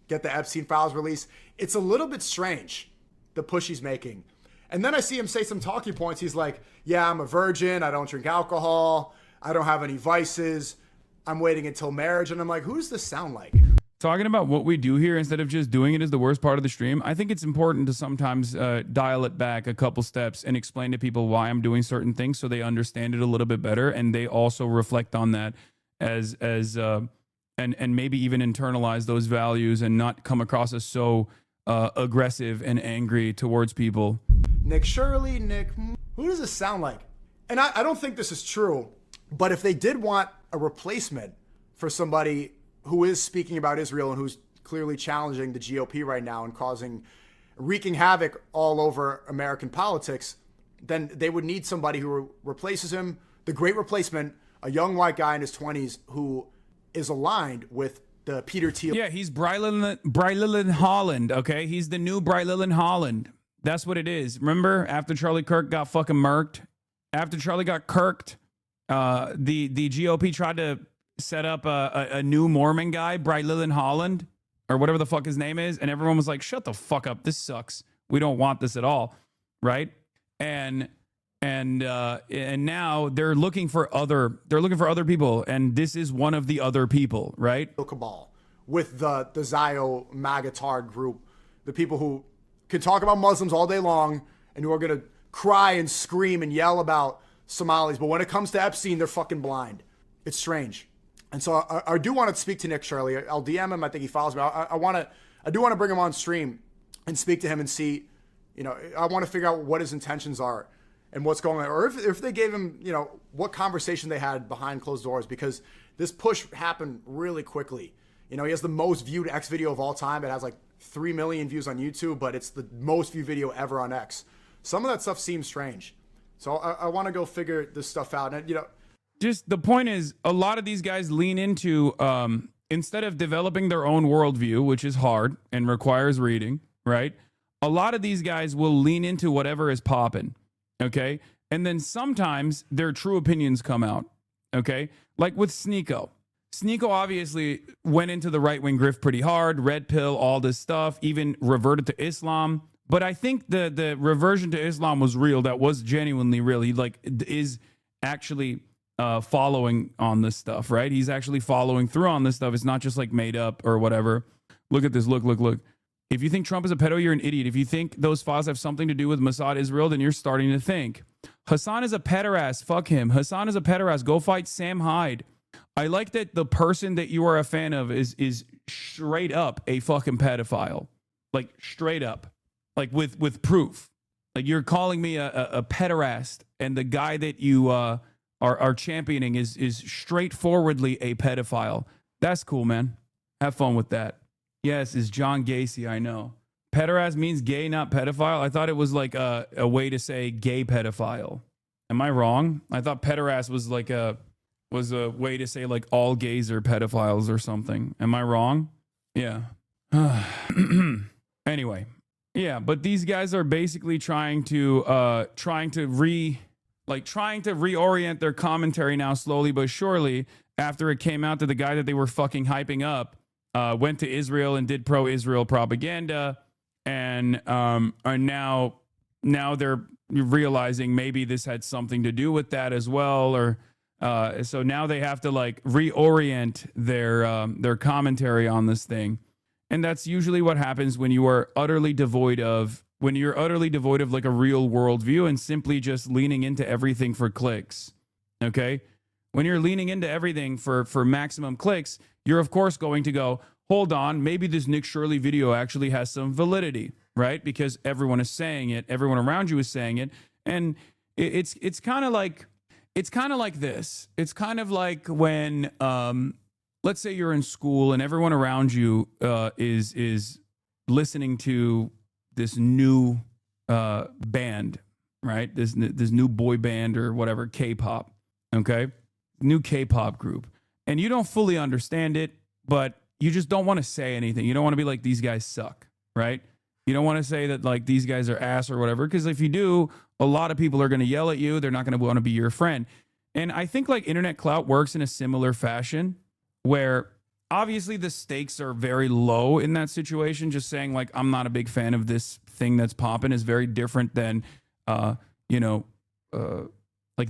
get the Epstein files released. It's a little bit strange, the push he's making. And then I see him say some talking points. He's like, yeah, I'm a virgin. I don't drink alcohol. I don't have any vices. I'm waiting until marriage. And I'm like, who does this sound like? Talking about what we do here instead of just doing it is the worst part of the stream. I think it's important to sometimes dial it back a couple steps and explain to people why I'm doing certain things so they understand it a little bit better, and they also reflect on that as and maybe even internalize those values and not come across as so aggressive and angry towards people. Nick Shirley, who does this sound like? And I don't think this is true, but if they did want a replacement for somebody who is speaking about Israel and who's clearly challenging the GOP right now and wreaking havoc all over American politics, then they would need somebody who replaces him, the great replacement, a young white guy in his 20s who is aligned with the Peter Thiel. Yeah, he's Brylan Holland, okay? He's the new Brylan Holland. That's what it is. Remember, after Charlie Kirk got fucking murked? After Charlie got kirked, the GOP tried to set up a new Mormon guy, Brylan Holland, or whatever the fuck his name is, and everyone was like, shut the fuck up, this sucks. We don't want this at all, right? And now they're looking for other people, and this is one of the other people, right? Cabal with the Zio Magatard group, the people who can talk about Muslims all day long and who are going to cry and scream and yell about Somalis, but when it comes to Epstein, they're fucking blind. It's strange. And so I do want to speak to Nick Shirley. I'll DM him. I think he follows me. I do want to bring him on stream and speak to him and see, you know, I want to figure out what his intentions are and what's going on, or if they gave him, you know, what conversation they had behind closed doors, because this push happened really quickly. You know, he has the most viewed X video of all time. It has like 3 million views on YouTube, but it's the most viewed video ever on X. Some of that stuff seems strange. So I want to go figure this stuff out. And, you know, just the point is, a lot of these guys lean into, instead of developing their own worldview, which is hard and requires reading, right? A lot of these guys will lean into whatever is popping, okay? And then sometimes their true opinions come out, okay? Like with Sneeko. Sneeko obviously went into the right-wing grift pretty hard, red pill, all this stuff, even reverted to Islam. But I think the reversion to Islam was real. That was genuinely real. He is actually following on this stuff, right? He's actually following through on this stuff. It's not just like made up or whatever. Look at this. Look. If you think Trump is a pedo, you're an idiot. If you think those files have something to do with Mossad Israel, then you're starting to think. Hassan is a pederast. Fuck him. Hassan is a pederast. Go fight Sam Hyde. I like that the person that you are a fan of is straight up a fucking pedophile. Like straight up. Like with proof. Like you're calling me a pederast, and the guy that you are championing is straightforwardly a pedophile. That's cool, man. Have fun with that. Yes, it's John Gacy, I know. Pederast means gay, not pedophile. I thought it was like a way to say gay pedophile. Am I wrong? I thought pederast was like a way to say like all gays are pedophiles or something. Am I wrong? Yeah. Anyway. Yeah, but these guys are basically trying to reorient their commentary now slowly but surely, after it came out that the guy that they were fucking hyping up went to Israel and did pro-Israel propaganda, and now they're realizing maybe this had something to do with that as well, or so now they have to like reorient their commentary on this thing. And that's usually what happens when you are utterly devoid of like a real worldview and simply just leaning into everything for clicks. Okay? When you're leaning into everything for maximum clicks, you're of course going to go, hold on, maybe this Nick Shirley video actually has some validity, right? Because everyone is saying it, everyone around you is saying it, and it's kind of like this. It's kind of like when let's say you're in school and everyone around you is listening to this new band, right? This new boy band or whatever, K-pop, okay? New K-pop group. And you don't fully understand it, but you just don't want to say anything. You don't want to be like, these guys suck, right? You don't want to say that like these guys are ass or whatever, because if you do, a lot of people are going to yell at you. They're not going to want to be your friend. And I think like internet clout works in a similar fashion where obviously the stakes are very low in that situation. Just saying like, I'm not a big fan of this thing that's popping is very different than, like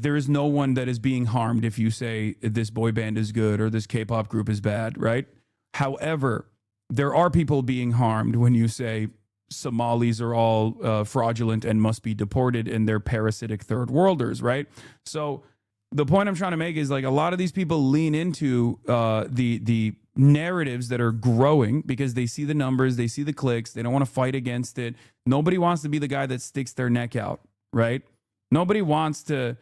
there is no one that is being harmed if you say this boy band is good or this K-pop group is bad, right? However, there are people being harmed when you say Somalis are all fraudulent and must be deported and they're parasitic third worlders, right? So the point I'm trying to make is like a lot of these people lean into the narratives that are growing because they see the numbers, they see the clicks, they don't want to fight against it. Nobody wants to be the guy that sticks their neck out, right? Nobody wants to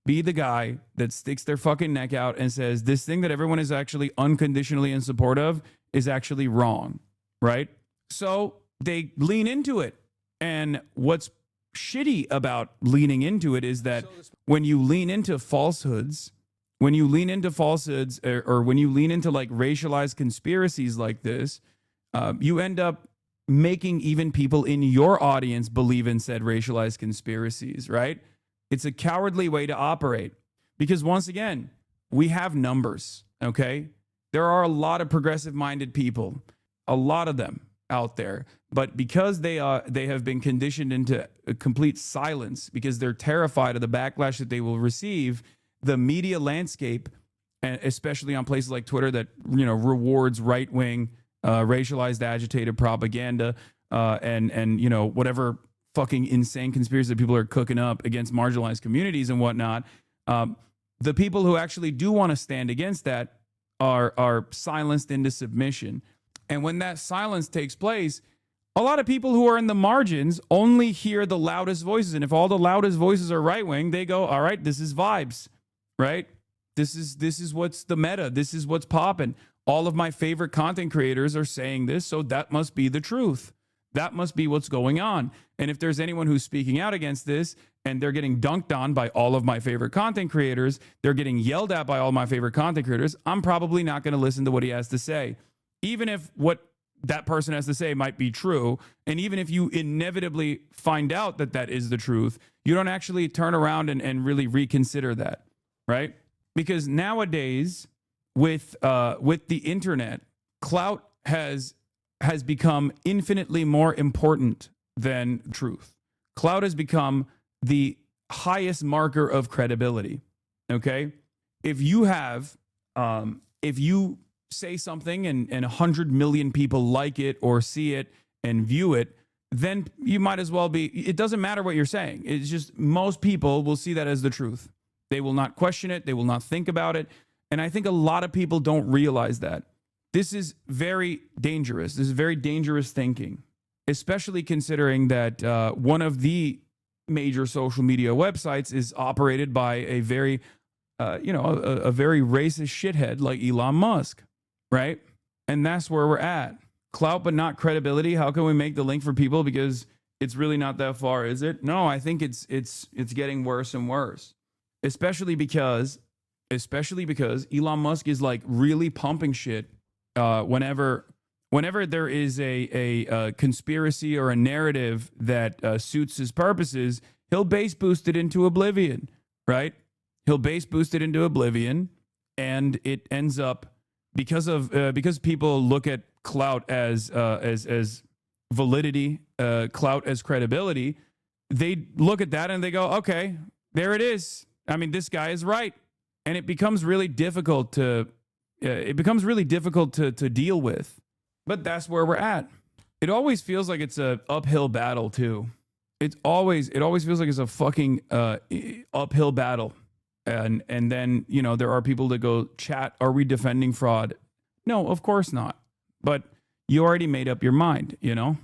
be the guy that sticks their fucking neck out and says this thing that everyone is actually unconditionally in support of is actually wrong, right? So they lean into it. And what's shitty about leaning into it is that when you lean into falsehoods, or when you lean into like racialized conspiracies like this, you end up making even people in your audience believe in said racialized conspiracies, right? It's a cowardly way to operate because once again, we have numbers, okay? There are a lot of progressive-minded people, a lot of them out there, but because they have been conditioned into a complete silence because they're terrified of the backlash that they will receive, the media landscape, and especially on places like Twitter that rewards right-wing, racialized, agitated propaganda, and whatever fucking insane conspiracy that people are cooking up against marginalized communities and whatnot. The people who actually do want to stand against that are silenced into submission. And when that silence takes place, a lot of people who are in the margins only hear the loudest voices. And if all the loudest voices are right wing, they go, all right, this is vibes, right? This is what's the meta. This is what's popping. All of my favorite content creators are saying this, so that must be the truth. That must be what's going on. And if there's anyone who's speaking out against this and they're getting dunked on by all of my favorite content creators, they're getting yelled at by all my favorite content creators, I'm probably not going to listen to what he has to say. Even if what that person has to say might be true, and even if you inevitably find out that that is the truth, you don't actually turn around and really reconsider that, right? Because nowadays, with the internet, clout has become infinitely more important than truth. Clout has become the highest marker of credibility. Okay, if you say something and 100 million people like it or see it and view it, then you might as well be, it doesn't matter what you're saying. It's just most people will see that as the truth. They will not question it. They will not think about it. And I think a lot of people don't realize that. This is very dangerous. This is very dangerous thinking, especially considering that one of the major social media websites is operated by a very, a very racist shithead like Elon Musk, right? And that's where we're at. Clout, but not credibility. How can we make the link for people? Because it's really not that far, is it? No, I think it's getting worse and worse, especially because Elon Musk is like really pumping shit. Whenever there is a conspiracy or a narrative that suits his purposes, he'll base boost it into oblivion, right? He'll base boost it into oblivion, and it ends up because people look at clout as validity, clout as credibility. They look at that and they go, okay, there it is. I mean, this guy is right, and it becomes really difficult to. To deal with. But that's where we're at. It always feels like it's a uphill battle too. It always feels like it's a fucking uphill battle. And then, there are people that go, chat, are we defending fraud? No, of course not. But you already made up your mind, you know?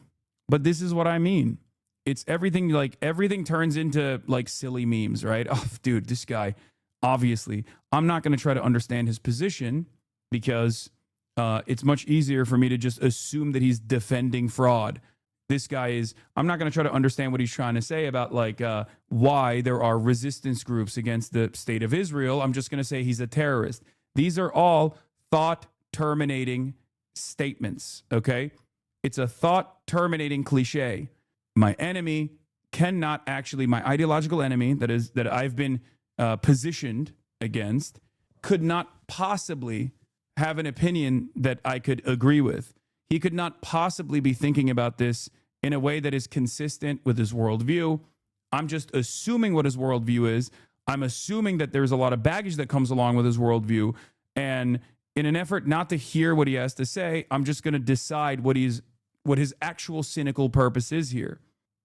But this is what I mean. It's everything, like everything turns into like silly memes, right? Oh, dude, this guy, obviously, I'm not going to try to understand his position because it's much easier for me to just assume that he's defending fraud. This guy is, I'm not going to try to understand what he's trying to say about like why there are resistance groups against the state of Israel. I'm just going to say he's a terrorist. These are all thought terminating statements, okay? It's a thought terminating cliche. My enemy cannot actually, my ideological enemy that I've been positioned against could not possibly have an opinion that I could agree with. He could not possibly be thinking about this in a way that is consistent with his worldview. I'm just assuming what his worldview is. I'm assuming that there's a lot of baggage that comes along with his worldview. And in an effort not to hear what he has to say, I'm just going to decide what his actual cynical purpose is here.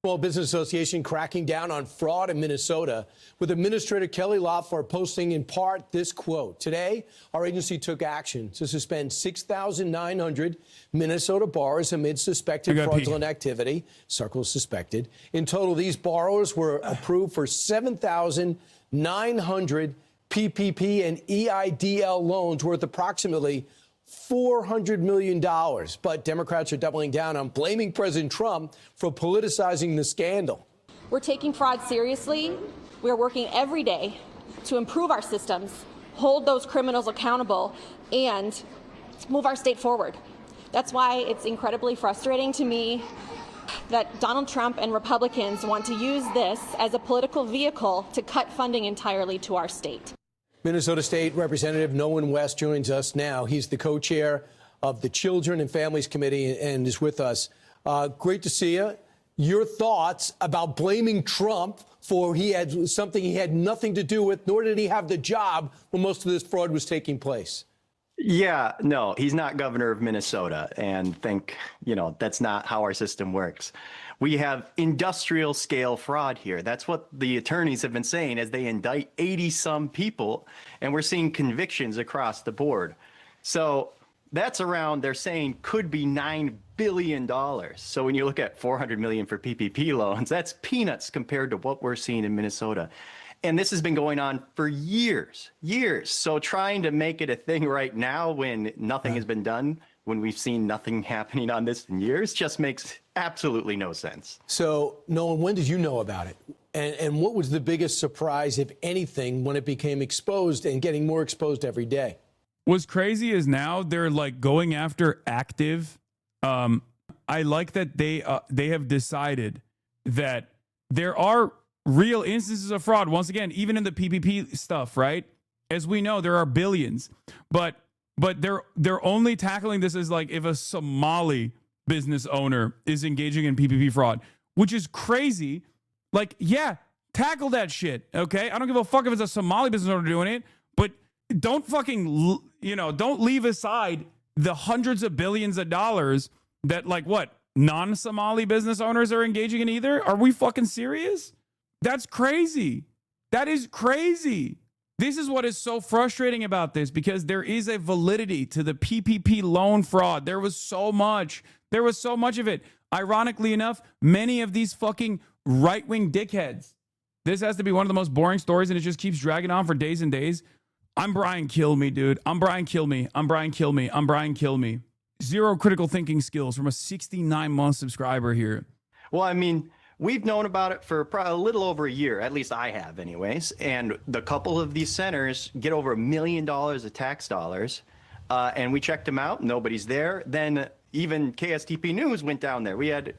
Small Business Association cracking down on fraud in Minnesota, with Administrator Kelly Loeffler posting in part this quote. Today, our agency took action to suspend 6,900 Minnesota borrowers amid suspected fraudulent activity. Circle suspected. In total, these borrowers were approved for 7,900 PPP and EIDL loans worth approximately $400 million. But Democrats are doubling down on blaming President Trump for politicizing the scandal. We're taking fraud seriously. We are working every day to improve our systems, hold those criminals accountable, and move our state forward. That's why it's incredibly frustrating to me that Donald Trump and Republicans want to use this as a political vehicle to cut funding entirely to our state. Minnesota State Representative Nolan West joins us now. He's the co-chair of the Children and Families Committee and is with us. Great to see you. Your thoughts about blaming Trump for he had something he had nothing to do with, nor did he have the job when most of this fraud was taking place. Yeah, no, he's not governor of Minnesota, and that's not how our system works. We have industrial scale fraud here. That's what the attorneys have been saying as they indict 80-some people, and we're seeing convictions across the board. So that's around, they're saying, could be $9 billion. So when you look at $400 million for PPP loans, that's peanuts compared to what we're seeing in Minnesota. And this has been going on for years. So trying to make it a thing right now when nothing has been done, when we've seen nothing happening on this in years, just makes absolutely no sense. So, Nolan, when did you know about it? And what was the biggest surprise, if anything, when it became exposed and getting more exposed every day? What's crazy is now they're like going after active. I like that they have decided that there are real instances of fraud. Once again, even in the PPP stuff, right? As we know, there are billions, but they're only tackling this as like if a Somali business owner is engaging in PPP fraud, which is crazy. Like, yeah, tackle that shit, okay? I don't give a fuck if it's a Somali business owner doing it, but don't fucking, don't leave aside the hundreds of billions of dollars that like what non-Somali business owners are engaging in either. Are we fucking serious? That's crazy. That is crazy. This is what is so frustrating about this, because there is a validity to the PPP loan fraud. There was so much of it. Ironically enough, many of these fucking right-wing dickheads. This has to be one of the most boring stories, and it just keeps dragging on for days and days. I'm Brian Kilme, dude. I'm Brian Kilme. I'm Brian Kilme. I'm Brian Kilme. Zero critical thinking skills from a 69-month subscriber here. Well, I mean, we've known about it for probably a little over a year, at least I have anyways. And the couple of these centers get over $1 million of tax dollars. And we checked them out. Nobody's there. Then even KSTP News went down there. We had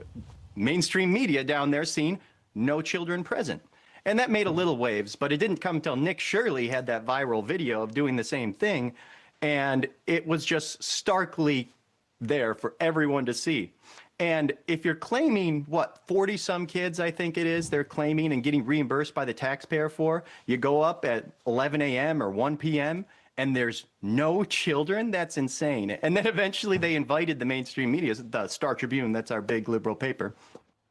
mainstream media down there seeing no children present. And that made a little waves, but it didn't come until Nick Shirley had that viral video of doing the same thing. And it was just starkly there for everyone to see. And if you're claiming, 40-some kids, I think it is, they're claiming and getting reimbursed by the taxpayer for, you go up at 11 a.m. or 1 p.m., and there's no children, that's insane. And then eventually they invited the mainstream media, the Star Tribune, that's our big liberal paper.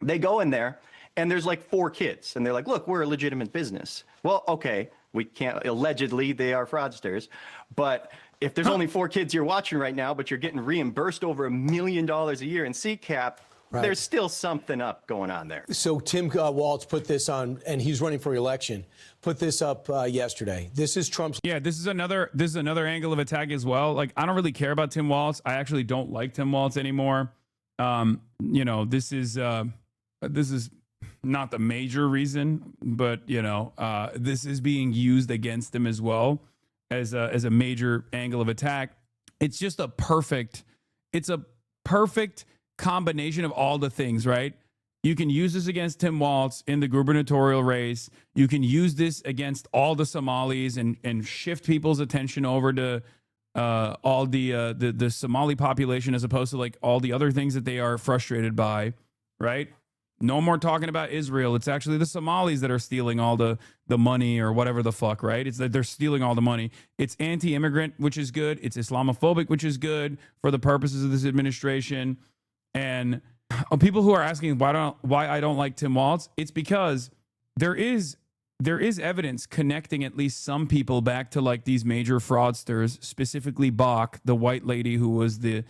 They go in there, and there's like 4 kids. And they're like, look, we're a legitimate business. Well, okay, we can't, allegedly they are fraudsters. But if there's only 4 kids you're watching right now, but you're getting reimbursed over $1 million a year in CCAP, there's still something up going on there. So Tim Walz put this on, and he's running for election. Put this up yesterday. This is Trump's. Yeah, this is another angle of attack as well. Like, I don't really care about Tim Walz. I actually don't like Tim Walz anymore. You know, this is not the major reason, but you know, this is being used against him as well as a major angle of attack. It's just a perfect combination of all the things, right? You can use this against Tim Walz in the gubernatorial race. You can use this against all the Somalis and shift people's attention over to all the Somali population as opposed to like all the other things that they are frustrated by, right? No more talking about Israel. It's actually the Somalis that are stealing all the money or whatever the fuck, right? It's that they're stealing all the money. It's anti-immigrant, which is good. It's Islamophobic, which is good for the purposes of this administration. And people who are asking why I don't like Tim Walz, it's because there is evidence connecting at least some people back to like these major fraudsters, specifically Bach, the white lady who was the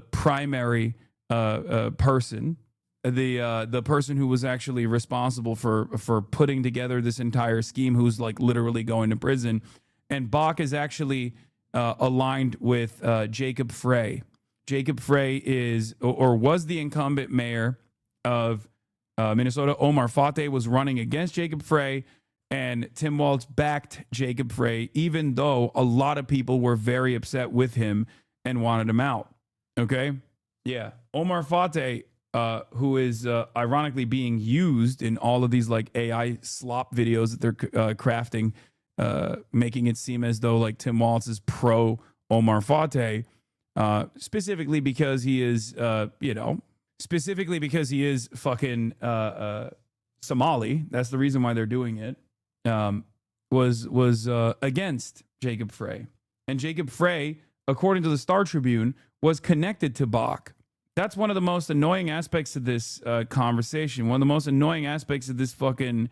primary person, the person who was actually responsible for putting together this entire scheme, who's like literally going to prison. And Bach is actually aligned with Jacob Frey. Jacob Frey is or was the incumbent mayor of Minnesota. Omar Fateh was running against Jacob Frey, and Tim Walz backed Jacob Frey, even though a lot of people were very upset with him and wanted him out. Okay? Yeah. Omar Fateh, who is ironically being used in all of these like AI slop videos that they're crafting, making it seem as though like Tim Walz is pro Omar Fateh. Specifically because he is, fucking Somali. That's the reason why they're doing it. Was against Jacob Frey, and Jacob Frey, according to the Star Tribune, was connected to Bach. That's one of the most annoying aspects of this conversation. One of the most annoying aspects of this fucking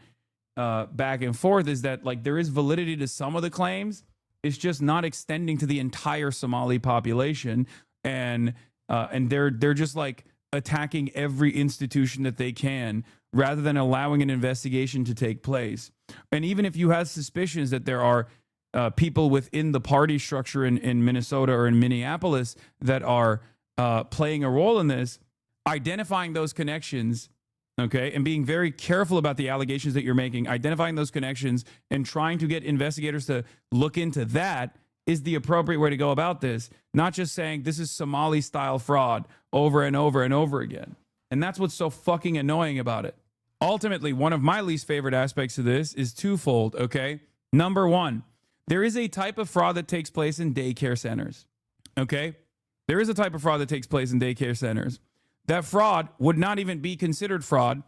back and forth is that like there is validity to some of the claims. It's just not extending to the entire Somali population, and they're just like attacking every institution that they can rather than allowing an investigation to take place. And even if you have suspicions that there are people within the party structure in Minnesota or in Minneapolis that are playing a role in this, identifying those connections. Okay, and being very careful about the allegations that you're making, identifying those connections, and trying to get investigators to look into that is the appropriate way to go about this. Not just saying this is Somali-style fraud over and over and over again. And that's what's so fucking annoying about it. Ultimately, one of my least favorite aspects of this is twofold, okay? Number one, there is a type of fraud that takes place in daycare centers, okay? There is a type of fraud that takes place in daycare centers. That fraud would not even be considered fraud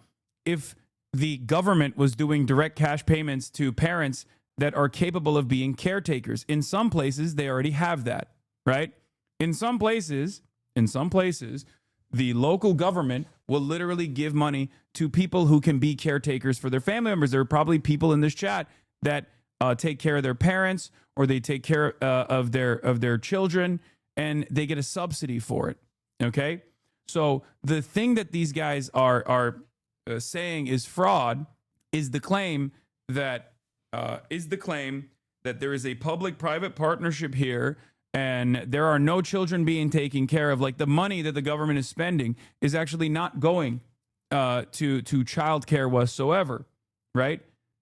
if the government was doing direct cash payments to parents that are capable of being caretakers. In some places, they already have that, right? In some places, the local government will literally give money to people who can be caretakers for their family members. There are probably people in this chat that take care of their parents, or they take care of their children, and they get a subsidy for it, okay? So the thing that these guys are saying is fraud is the claim that there is a public-private partnership here, and there are no children being taken care of. Like the money that the government is spending is actually not going to childcare whatsoever, right?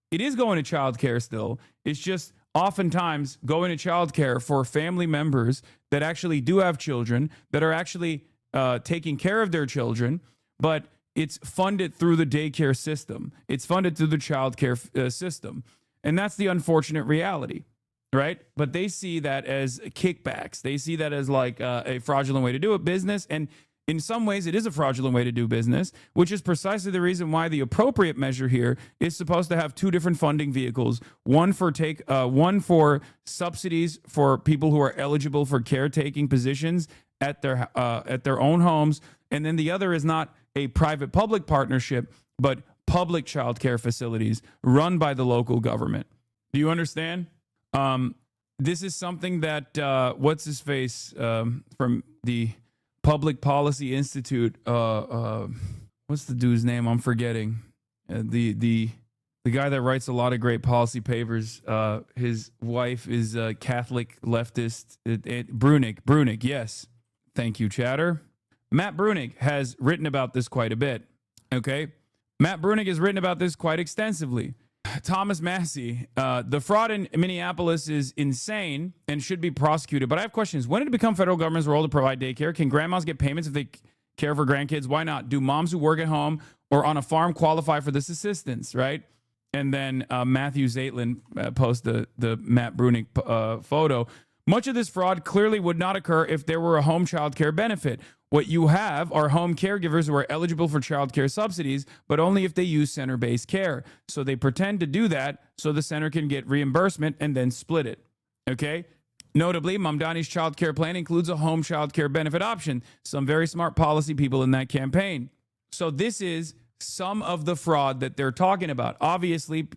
It is going to childcare still. It's just oftentimes going to childcare for family members that actually do have children, that are actually taking care of their children, but it's funded through the daycare system. It's funded through the childcare system. And that's the unfortunate reality, right? But they see that as kickbacks. They see that as like a fraudulent way to do business. And in some ways, it is a fraudulent way to do business, which is precisely the reason why the appropriate measure here is supposed to have two different funding vehicles. One for subsidies for people who are eligible for caretaking positions at their own homes, and then the other is not a private-public partnership, but public child care facilities run by the local government. Do you understand? this is something that what's his face from the Public Policy Institute. What's the dude's name? I'm forgetting. The guy that writes a lot of great policy papers. His wife is a Catholic leftist. Brunig. Yes. Thank you, Chatter. Matt Brunig has written about this quite a bit. Okay. Matt Brunig has written about this quite extensively. Thomas Massey, the fraud in Minneapolis is insane and should be prosecuted. But I have questions. When did it become federal government's role to provide daycare? Can grandmas get payments if they care for grandkids? Why not? Do moms who work at home or on a farm qualify for this assistance, right? And then Matthew Zaitlin posted the Matt Brunig photo. Much of this fraud clearly would not occur if there were a home child care benefit. What you have are home caregivers who are eligible for child care subsidies, but only if they use center-based care. So they pretend to do that so the center can get reimbursement and then split it. Okay? Notably, Mamdani's child care plan includes a home child care benefit option. Some very smart policy people in that campaign. So this is some of the fraud that they're talking about. Obviously,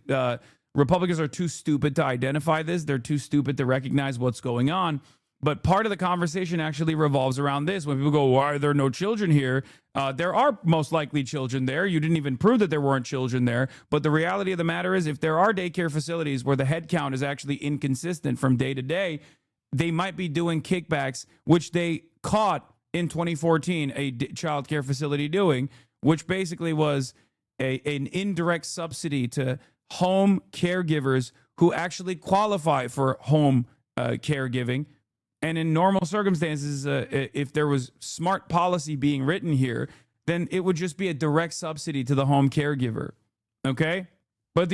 Republicans are too stupid to identify this. They're too stupid to recognize what's going on. But part of the conversation actually revolves around this. When people go, why are there no children here? There are most likely children there. You didn't even prove that there weren't children there. But the reality of the matter is, if there are daycare facilities where the head count is actually inconsistent from day to day, they might be doing kickbacks, which they caught in 2014 a child care facility doing, which basically was an indirect subsidy to home caregivers who actually qualify for home caregiving. And in normal circumstances, if there was smart policy being written here, then it would just be a direct subsidy to the home caregiver. Okay? But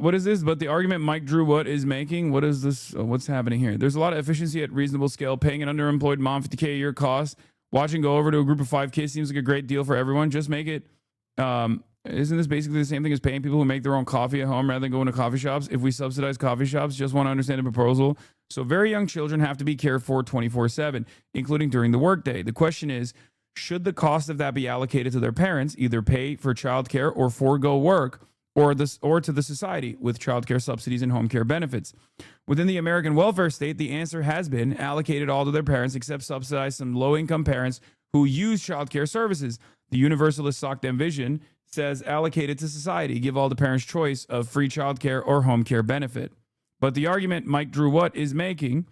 what is this? But the argument Mike Drew Wood is making, what is this? What's happening here? There's a lot of efficiency at reasonable scale. Paying an underemployed mom $50K a year cost. Watching go over to a group of 5 kids seems like a great deal for everyone. Just make it. Isn't this basically the same thing as paying people who make their own coffee at home rather than going to coffee shops? If we subsidize coffee shops, just want to understand the proposal. So very young children have to be cared for 24/7, including during the workday. The question is, should the cost of that be allocated to their parents, either pay for childcare or forego work, or to the society with childcare subsidies and home care benefits? Within the American welfare state, the answer has been allocated all to their parents, except subsidize some low-income parents who use childcare services. The Universalist Soc Dem Vision says allocated to society, give all the parents choice of free childcare or home care benefit. But the argument Mike Drew Watt is making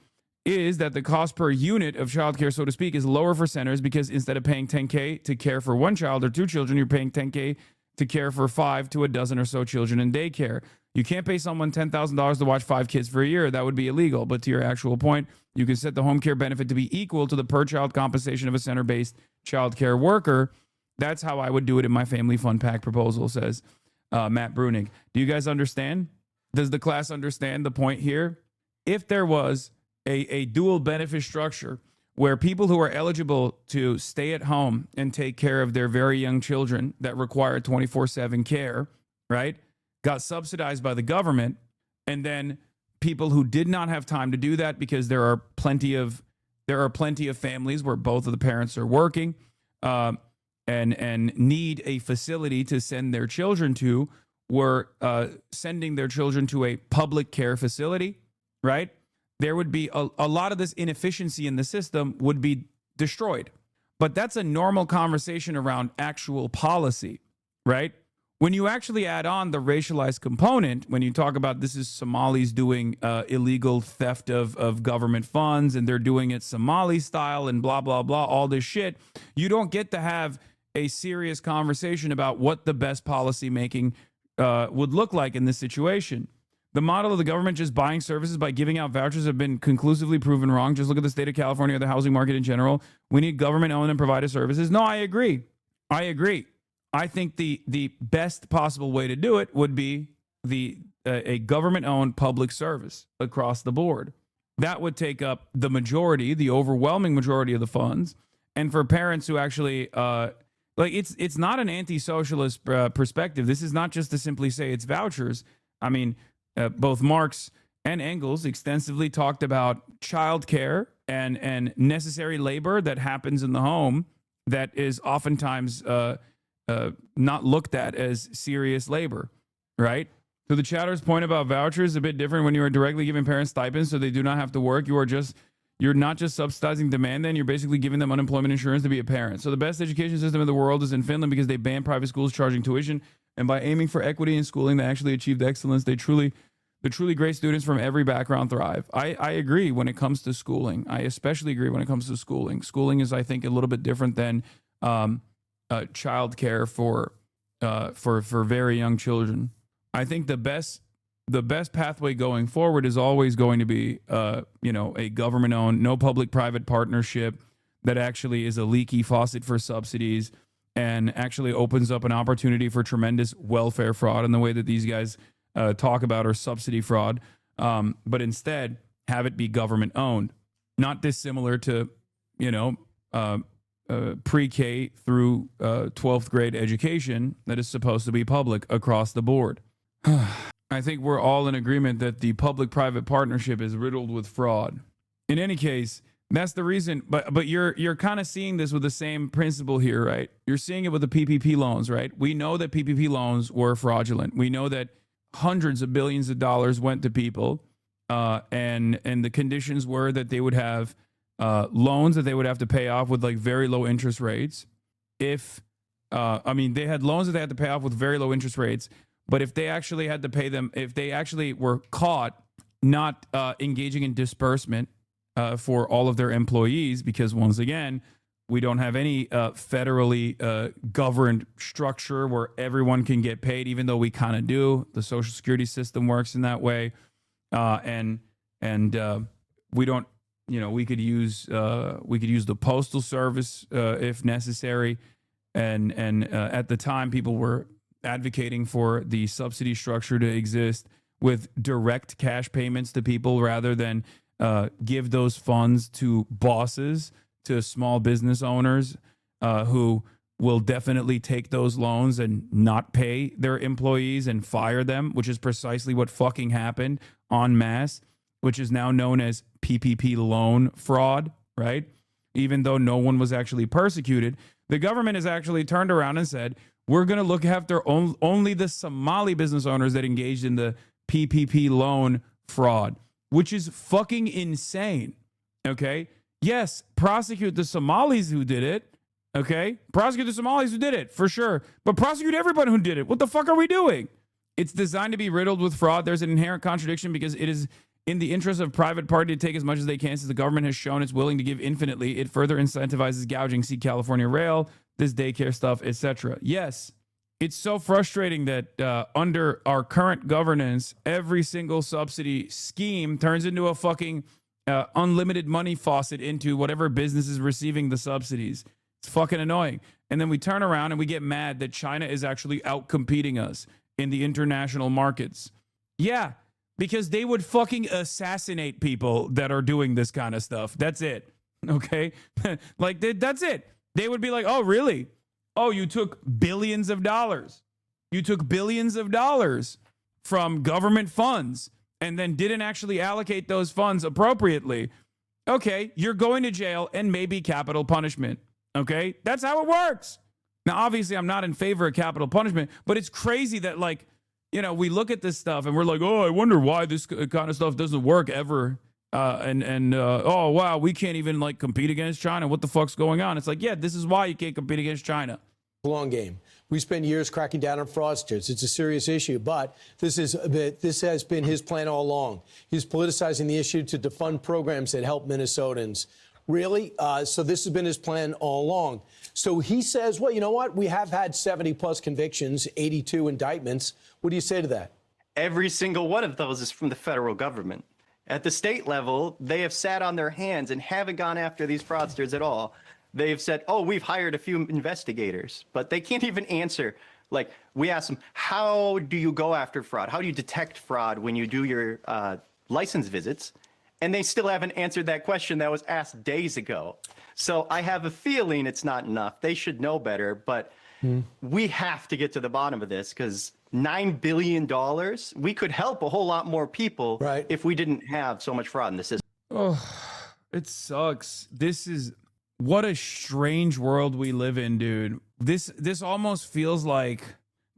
is that the cost per unit of childcare, so to speak, is lower for centers because instead of paying $10K to care for 1 child or 2 children, you're paying $10K to care for 5 to a dozen or so children in daycare. You can't pay someone $10,000 to watch 5 kids for a year. That would be illegal. But to your actual point, you can set the home care benefit to be equal to the per child compensation of a center-based child care worker. That's how I would do it in my family fun pack proposal, says Matt Brunig. Do you guys understand? Does the class understand the point here? If there was a dual benefit structure where people who are eligible to stay at home and take care of their very young children that require 24/7 care, right, got subsidized by the government, and then people who did not have time to do that because there are plenty of families where both of the parents are working, and need a facility to send their children to, were sending their children to a public care facility, right? There would be a lot of this inefficiency in the system would be destroyed. But that's a normal conversation around actual policy, right? When you actually add on the racialized component, when you talk about this is Somalis doing illegal theft of government funds and they're doing it Somali style and blah, blah, blah, all this shit, you don't get to have a serious conversation about what the best policy making would look like in this situation. The model of the government just buying services by giving out vouchers have been conclusively proven wrong. Just look at the state of California or the housing market in general. We need government-owned and provided services. No, I agree. I think the best possible way to do it would be a government-owned public service across the board. That would take up the majority, the overwhelming majority of the funds. And for parents who actually, it's not an anti-socialist perspective. This is not just to simply say it's vouchers. I mean, both Marx and Engels extensively talked about childcare and necessary labor that happens in the home that is oftentimes not looked at as serious labor, right? So the chatter's point about vouchers is a bit different when you are directly giving parents stipends so they do not have to work. You're not just subsidizing demand then, you're basically giving them unemployment insurance to be a parent. So the best education system in the world is in Finland because they ban private schools charging tuition. And by aiming for equity in schooling, they actually achieved excellence. The truly great students from every background thrive. I agree when it comes to schooling. I especially agree when it comes to schooling. Schooling is, I think, a little bit different than childcare for very young children. I think the best pathway going forward is always going to be, a government-owned, no public-private partnership that actually is a leaky faucet for subsidies and actually opens up an opportunity for tremendous welfare fraud in the way that these guys talk about, or subsidy fraud. But instead, have it be government-owned, not dissimilar to, pre-K through 12th grade education that is supposed to be public across the board. I think we're all in agreement that the public-private partnership is riddled with fraud. In any case, that's the reason. But you're kind of seeing this with the same principle here, right? You're seeing it with the PPP loans, right? We know that PPP loans were fraudulent. We know that hundreds of billions of dollars went to people, and the conditions were that they would have loans that they would have to pay off with like very low interest rates. They had loans that they had to pay off with very low interest rates. But if they actually had to pay them, if they actually were caught not engaging in disbursement for all of their employees, because once again, we don't have any federally governed structure where everyone can get paid, even though we kind of do. The Social Security system works in that way, and we don't. We could use the Postal Service if necessary, and at the time people were advocating for the subsidy structure to exist with direct cash payments to people rather than give those funds to bosses, to small business owners who will definitely take those loans and not pay their employees and fire them, which is precisely what fucking happened en masse, which is now known as PPP loan fraud, right? Even though no one was actually persecuted, the government has actually turned around and said, we're going to look after only the Somali business owners that engaged in the PPP loan fraud, which is fucking insane. Okay. Yes. Prosecute the Somalis who did it. Okay. Prosecute the Somalis who did it for sure. But prosecute everybody who did it. What the fuck are we doing? It's designed to be riddled with fraud. There's an inherent contradiction because it is in the interest of private party to take as much as they can, since the government has shown it's willing to give infinitely. It further incentivizes gouging. See California Rail, this daycare stuff, etc. Yes, it's so frustrating that under our current governance, every single subsidy scheme turns into a fucking unlimited money faucet into whatever business is receiving the subsidies. It's fucking annoying. And then we turn around and we get mad that China is actually out-competing us in the international markets. Yeah, because they would fucking assassinate people that are doing this kind of stuff. That's it. Okay? That's it. They would be like, oh, really? Oh, you took billions of dollars. You took billions of dollars from government funds and then didn't actually allocate those funds appropriately. Okay, you're going to jail and maybe capital punishment. Okay? That's how it works. Now, obviously, I'm not in favor of capital punishment, but it's crazy that, we look at this stuff and we're like, oh, I wonder why this kind of stuff doesn't work ever. Oh, wow, we can't even compete against China. What the fuck's going on? It's like, yeah, this is why you can't compete against China. Long game. We spend years cracking down on fraudsters. It's a serious issue, but this has been his plan all along. He's politicizing the issue to defund programs that help Minnesotans. Really? So this has been his plan all along. So he says, well, you know what? We have had 70 plus convictions, 82 indictments. What do you say to that? Every single one of those is from the federal government. At the state level, they have sat on their hands and haven't gone after these fraudsters at all. They've said, oh, we've hired a few investigators, but they can't even answer. We asked them, how do you go after fraud? How do you detect fraud when you do your license visits? And they still haven't answered that question that was asked days ago. So I have a feeling it's not enough. They should know better, but we have to get to the bottom of this because $9 billion, we could help a whole lot more people if we didn't have so much fraud in the system. Oh, it sucks. What a strange world we live in, dude. This almost feels like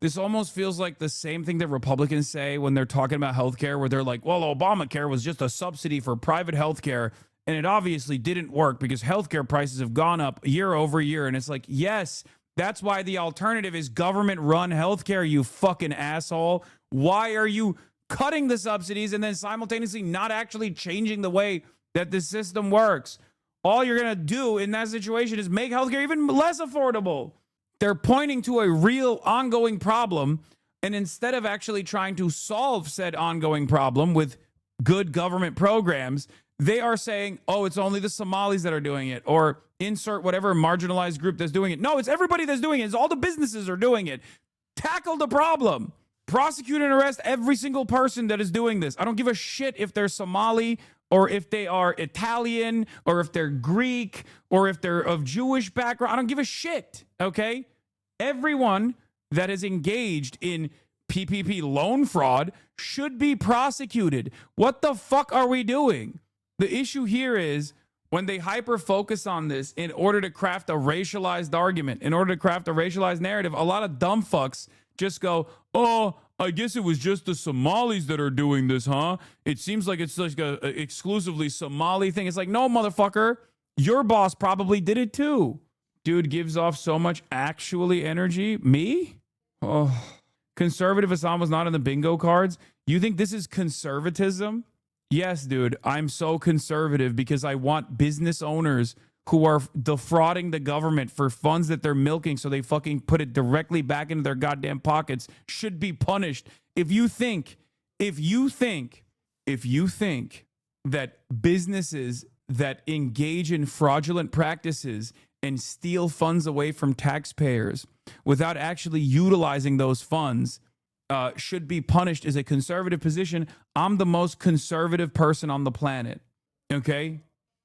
This almost feels like the same thing that Republicans say when they're talking about healthcare, where they're like, well, Obamacare was just a subsidy for private healthcare, and it obviously didn't work because healthcare prices have gone up year over year. And it's like, yes, that's why the alternative is government-run healthcare, you fucking asshole. Why are you cutting the subsidies and then simultaneously not actually changing the way that the system works? All you're going to do in that situation is make healthcare even less affordable. They're pointing to a real ongoing problem, and instead of actually trying to solve said ongoing problem with good government programs, they are saying, oh, it's only the Somalis that are doing it, or insert whatever marginalized group that's doing it. No, it's everybody that's doing it. It's all the businesses are doing it. Tackle the problem. Prosecute and arrest every single person that is doing this. I don't give a shit if they're Somali or if they are Italian or if they're Greek or if they're of Jewish background. I don't give a shit, okay? Everyone that is engaged in PPP loan fraud should be prosecuted. What the fuck are we doing? The issue here is when they hyper-focus on this in order to craft a racialized argument, in order to craft a racialized narrative, a lot of dumb fucks just go, oh, I guess it was just the Somalis that are doing this, huh? It seems like it's like a exclusively Somali thing. It's like, no, motherfucker, your boss probably did it too. Dude gives off so much actually energy. Me? Oh, conservative Islam was not in the bingo cards. You think this is conservatism? Yes, dude, I'm so conservative because I want business owners who are defrauding the government for funds that they're milking so they fucking put it directly back into their goddamn pockets should be punished. If you think that businesses that engage in fraudulent practices and steal funds away from taxpayers without actually utilizing those funds should be punished as a conservative position, I'm the most conservative person on the planet. Okay?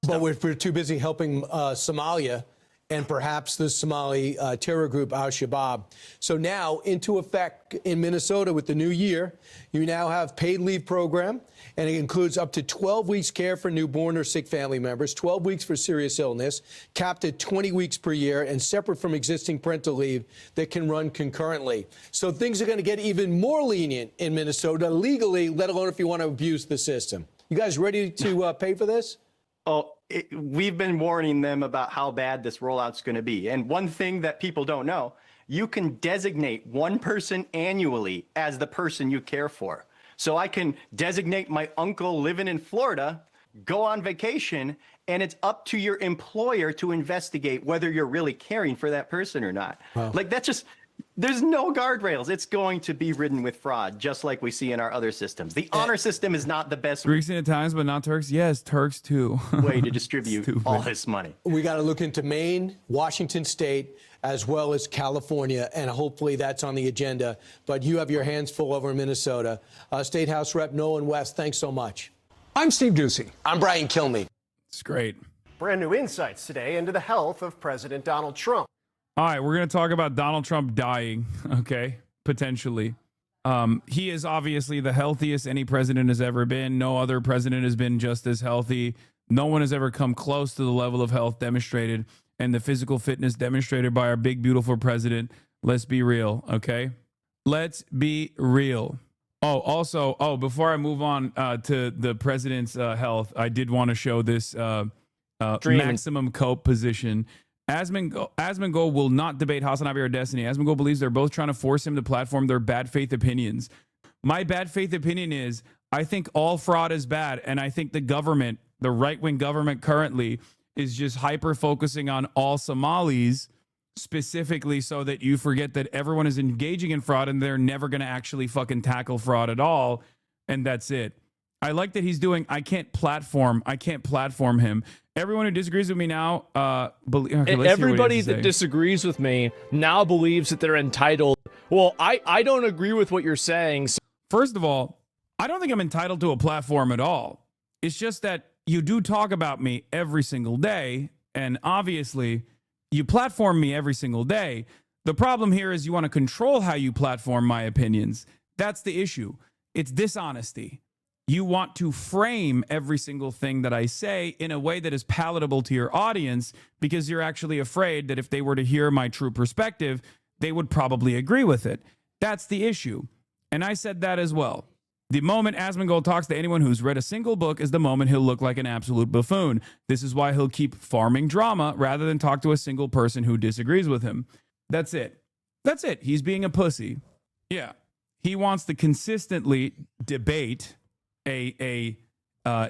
But we're too busy helping Somalia and perhaps the Somali terror group Al-Shabaab. So now, into effect in Minnesota with the new year, you now have paid leave program, and it includes up to 12 weeks care for newborn or sick family members, 12 weeks for serious illness, capped at 20 weeks per year, and separate from existing parental leave that can run concurrently. So things are going to get even more lenient in Minnesota legally, let alone if you want to abuse the system. You guys ready to pay for this? Oh, we've been warning them about how bad this rollout's going to be. And one thing that people don't know, you can designate one person annually as the person you care for. So I can designate my uncle living in Florida, go on vacation, and it's up to your employer to investigate whether you're really caring for that person or not. Wow. Like, that's just... There's no guardrails. It's going to be ridden with fraud, just like we see in our other systems. The honor system is not the best Greeks and Italians, but not Turks. Yes, Turks too. way to distribute all this money. We got to look into Maine, Washington State, as well as California, and hopefully that's on the agenda. But you have your hands full over in Minnesota. State House Rep Nolan West, thanks so much. I'm Steve Doocy. I'm Brian Kilmeade. It's great. Brand new insights today into the health of President Donald Trump. All right, we're going to talk about Donald Trump dying, okay, potentially. He is obviously the healthiest any president has ever been. No other president has been just as healthy. No one has ever come close to the level of health demonstrated and the physical fitness demonstrated by our big, beautiful president. Let's be real, okay? Let's be real. Oh, also, before I move on to the president's health, I did want to show this maximum cope position. Asmongold will not debate Hasanabi or Destiny. Asmongold believes they're both trying to force him to platform their bad faith opinions. My bad faith opinion is I think all fraud is bad, and I think the government, the right-wing government currently, is just hyper-focusing on all Somalis specifically so that you forget that everyone is engaging in fraud and they're never going to actually fucking tackle fraud at all, and that's it. I like that he's doing, I can't platform him. Everyone who disagrees with me now, everybody that disagrees with me now believes that they're entitled. Well, I don't agree with what you're saying. So. First of all, I don't think I'm entitled to a platform at all. It's just that you do talk about me every single day, and obviously you platform me every single day. The problem here is you want to control how you platform my opinions. That's the issue. It's dishonesty. You want to frame every single thing that I say in a way that is palatable to your audience because you're actually afraid that if they were to hear my true perspective, they would probably agree with it. That's the issue. And I said that as well. The moment Asmongold talks to anyone who's read a single book is the moment he'll look like an absolute buffoon. This is why he'll keep farming drama rather than talk to a single person who disagrees with him. That's it. That's it. He's being a pussy. Yeah. He wants to consistently debate a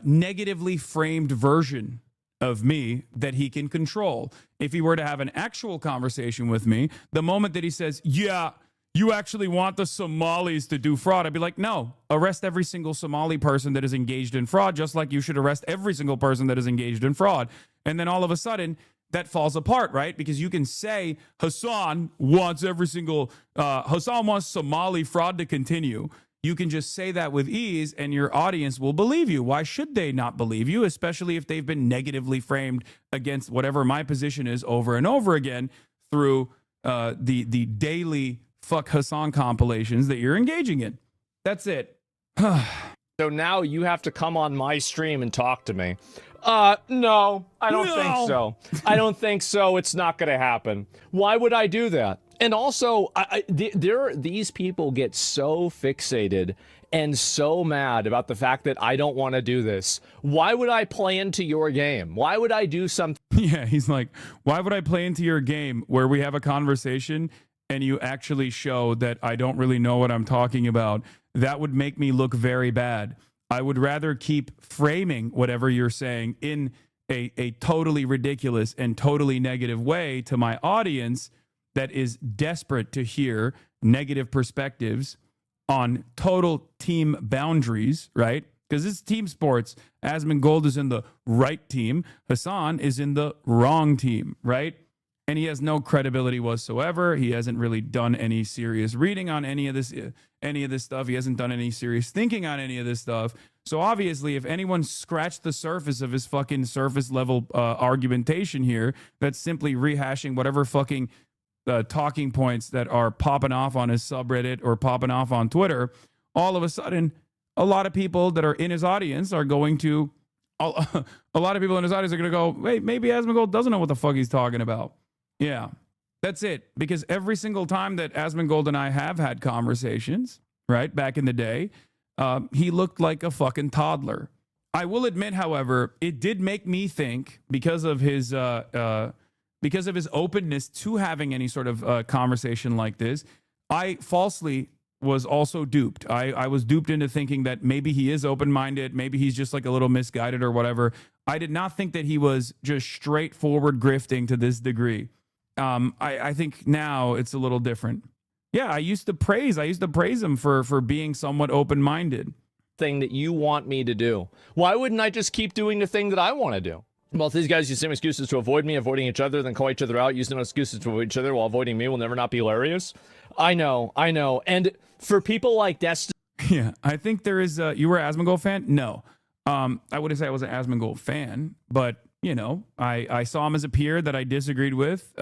negatively framed version of me that he can control. If he were to have an actual conversation with me, the moment that he says, yeah, you actually want the Somalis to do fraud, I'd be like, no, arrest every single Somali person that is engaged in fraud, just like you should arrest every single person that is engaged in fraud. And then all of a sudden, that falls apart, right? Because you can say Hassan wants Hassan wants Somali fraud to continue. You can just say that with ease and your audience will believe you. Why should they not believe you, especially if they've been negatively framed against whatever my position is over and over again through the daily fuck Hassan compilations that you're engaging in. That's it. So now you have to come on my stream and talk to me. No, I don't think so. I don't think so. It's not going to happen. Why would I do that? And also, these people get so fixated and so mad about the fact that I don't want to do this. Why would I play into your game? Why would I do something? Yeah, he's like, why would I play into your game where we have a conversation and you actually show that I don't really know what I'm talking about? That would make me look very bad. I would rather keep framing whatever you're saying in a totally ridiculous and totally negative way to my audience that is desperate to hear negative perspectives on total team boundaries, right? Because it's team sports. Asmongold is in the right team. Hassan is in the wrong team, right? And he has no credibility whatsoever. He hasn't really done any serious reading on any of this stuff. He hasn't done any serious thinking on any of this stuff. So obviously, if anyone scratched the surface of his fucking surface level argumentation here, that's simply rehashing whatever fucking talking points that are popping off on his subreddit or popping off on Twitter, all of a sudden, a lot of people that are in his audience are going to, a lot of people in his audience are going to go, wait, maybe Asmongold doesn't know what the fuck he's talking about. Yeah, that's it. Because every single time that Asmongold and I have had conversations, right, back in the day, he looked like a fucking toddler. I will admit, however, it did make me think because of his openness to having any sort of conversation like this, I falsely was also duped. I was duped into thinking that maybe he is open-minded, maybe he's just like a little misguided or whatever. I did not think that he was just straightforward grifting to this degree. I think now it's a little different. Yeah, I used to praise him for being somewhat open-minded. Thing that you want me to do. Why wouldn't I just keep doing the thing that I want to do? Both these guys use the same excuses to avoid me, avoiding each other, then call each other out, using those excuses to avoid each other while avoiding me will never not be hilarious. I know. And for people like Destiny... Yeah, I think there is... you were an Asmongold fan? No. I wouldn't say I was an Asmongold fan, but, you know, I saw him as a peer that I disagreed with,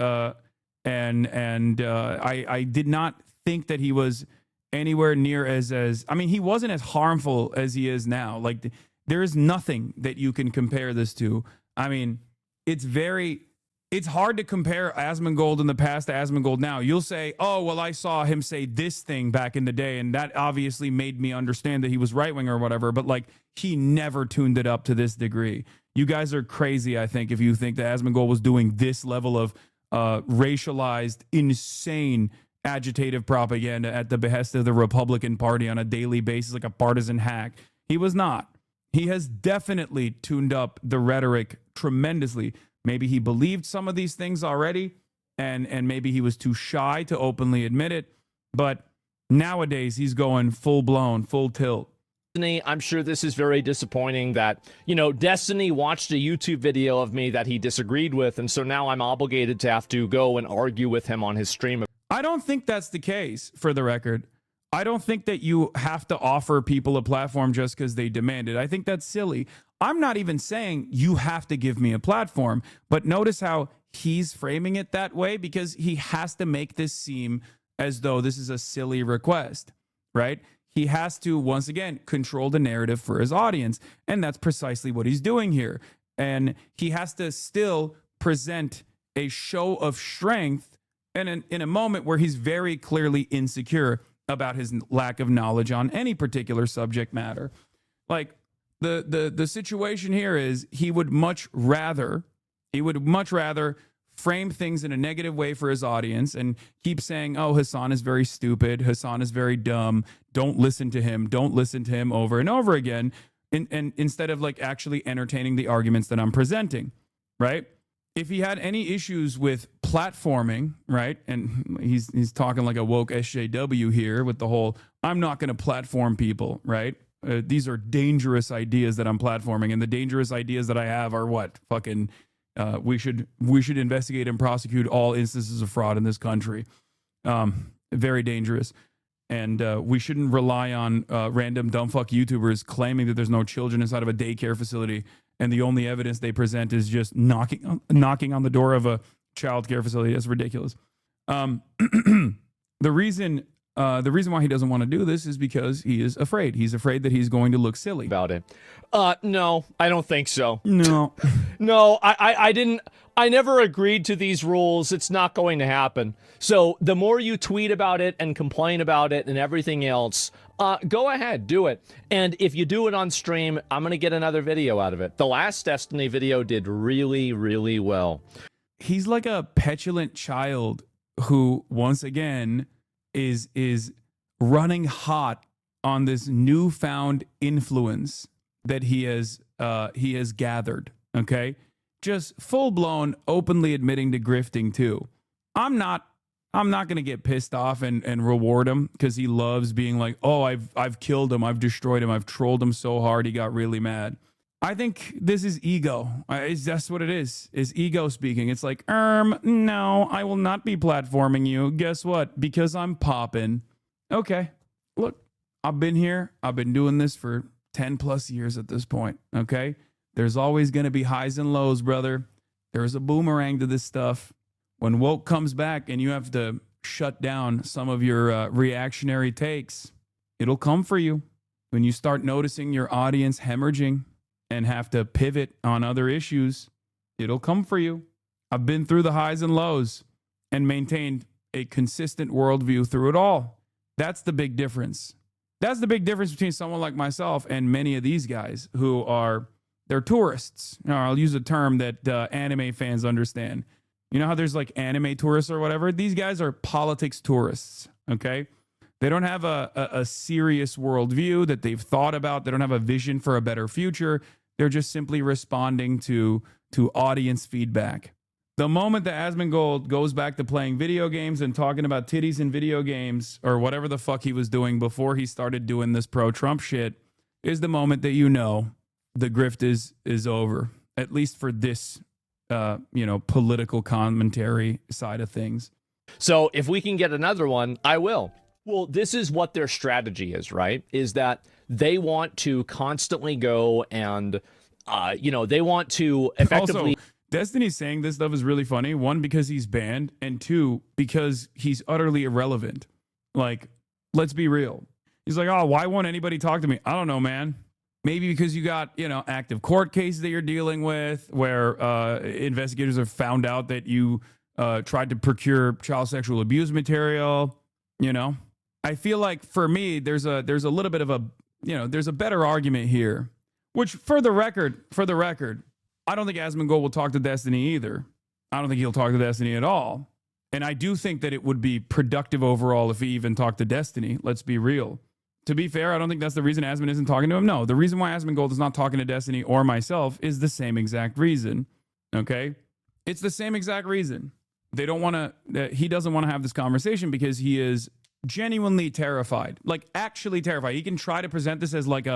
and I did not think that he was anywhere near as... I mean, he wasn't as harmful as he is now. Like, there is nothing that you can compare this to. I mean, it's hard to compare Asmongold in the past to Asmongold now. You'll say, oh, well, I saw him say this thing back in the day, and that obviously made me understand that he was right-wing or whatever, but, like, he never tuned it up to this degree. You guys are crazy, I think, if you think that Asmongold was doing this level of racialized, insane, agitative propaganda at the behest of the Republican Party on a daily basis, like a partisan hack. He was not. He has definitely tuned up the rhetoric tremendously. Maybe he believed some of these things already, and maybe he was too shy to openly admit it. But nowadays, he's going full-blown, full tilt. I'm sure this is very disappointing that, you know, Destiny watched a YouTube video of me that he disagreed with, and so now I'm obligated to have to go and argue with him on his stream. I don't think that's the case, for the record. I don't think that you have to offer people a platform just because they demand it. I think that's silly. I'm not even saying you have to give me a platform, but notice how he's framing it that way because he has to make this seem as though this is a silly request, right? He has to, once again, control the narrative for his audience, and that's precisely what he's doing here. And he has to still present a show of strength and in a moment where he's very clearly insecure. about his lack of knowledge on any particular subject matter. Like the situation here is he would much rather frame things in a negative way for his audience and keep saying, oh, Hassan is very stupid, Hassan is very dumb, don't listen to him over and over again, and instead of like actually entertaining the arguments that I'm presenting, right? If he had any issues with platforming, right, and he's talking like a woke SJW here with the whole, I'm not going to platform people, right? These are dangerous ideas that I'm platforming, and the dangerous ideas that I have are what? Fucking, we should investigate and prosecute all instances of fraud in this country. Very dangerous. And we shouldn't rely on random dumbfuck YouTubers claiming that there's no children inside of a daycare facility, and the only evidence they present is just knocking on the door of a child care facility. That's ridiculous. The reason why he doesn't want to do this is because he is afraid. He's afraid that he's going to look silly about it. No, I don't think so. No. No, I never agreed to these rules. It's not going to happen. So the more you tweet about it and complain about it and everything else, go ahead, do it. And if you do it on stream, I'm going to get another video out of it. The last Destiny video did really, really well. He's like a petulant child who, once again, is running hot on this newfound influence that he has gathered. Okay, just full blown, openly admitting to grifting too. I'm not gonna get pissed off and reward him because he loves being like, oh, I've killed him, I've destroyed him, I've trolled him so hard he got really mad. I think this is ego. That's what it is ego speaking. It's like, no, I will not be platforming you. Guess what? Because I'm popping. Okay, look, I've been here. I've been doing this for 10 plus years at this point. Okay, there's always going to be highs and lows, brother. There's a boomerang to this stuff. When woke comes back and you have to shut down some of your reactionary takes, it'll come for you. When you start noticing your audience hemorrhaging and have to pivot on other issues, it'll come for you. I've been through the highs and lows and maintained a consistent worldview through it all. That's the big difference. That's the big difference between someone like myself and many of these guys who they're tourists. Now, I'll use a term that anime fans understand. You know how there's like anime tourists or whatever? These guys are politics tourists, okay? They don't have a serious worldview that they've thought about. They don't have a vision for a better future. They're just simply responding to audience feedback. The moment that Asmongold goes back to playing video games and talking about titties in video games or whatever the fuck he was doing before he started doing this pro-Trump shit is the moment that you know the grift is over, at least for this political commentary side of things. So if we can get another one, I will. Well, this is what their strategy is, right? Is that they want to constantly go and, they want to effectively... Also, Destiny saying this stuff is really funny. One, because he's banned, and two, because he's utterly irrelevant. Like, let's be real. He's like, oh, why won't anybody talk to me? I don't know, man. Maybe because you got, active court cases that you're dealing with where investigators have found out that you tried to procure child sexual abuse material, I feel like for me, there's a little bit of there's a better argument here, which for the record, I don't think Asmongold will talk to Destiny either. I don't think he'll talk to Destiny at all. And I do think that it would be productive overall if he even talked to Destiny. Let's be real. To be fair, I don't think that's the reason Asmon isn't talking to him. No, the reason why Asmongold is not talking to Destiny or myself is the same exact reason. Okay? It's the same exact reason. He doesn't want to have this conversation because he is genuinely terrified, like actually terrified. He can try to present this as like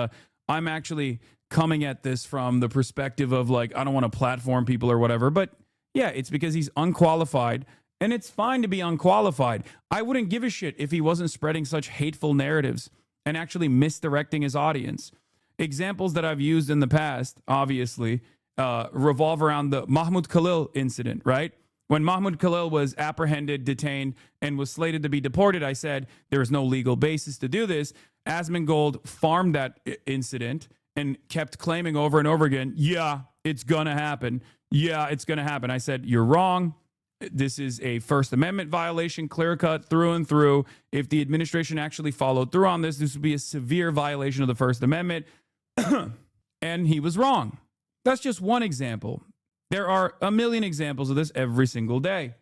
I'm actually coming at this from the perspective of like, I don't want to platform people or whatever. But yeah, it's because he's unqualified, and it's fine to be unqualified. I wouldn't give a shit if he wasn't spreading such hateful narratives and actually misdirecting his audience. Examples that I've used in the past, obviously, revolve around the Mahmoud Khalil incident, right? When Mahmoud Khalil was apprehended, detained, and was slated to be deported, I said there is no legal basis to do this. Asmongold farmed that incident and kept claiming over and over again, yeah, it's going to happen. Yeah, it's going to happen. I said, you're wrong. This is a First Amendment violation, clear cut through and through. If the administration actually followed through on this, this would be a severe violation of the First Amendment. And he was wrong. That's just one example. There are a million examples of this every single day,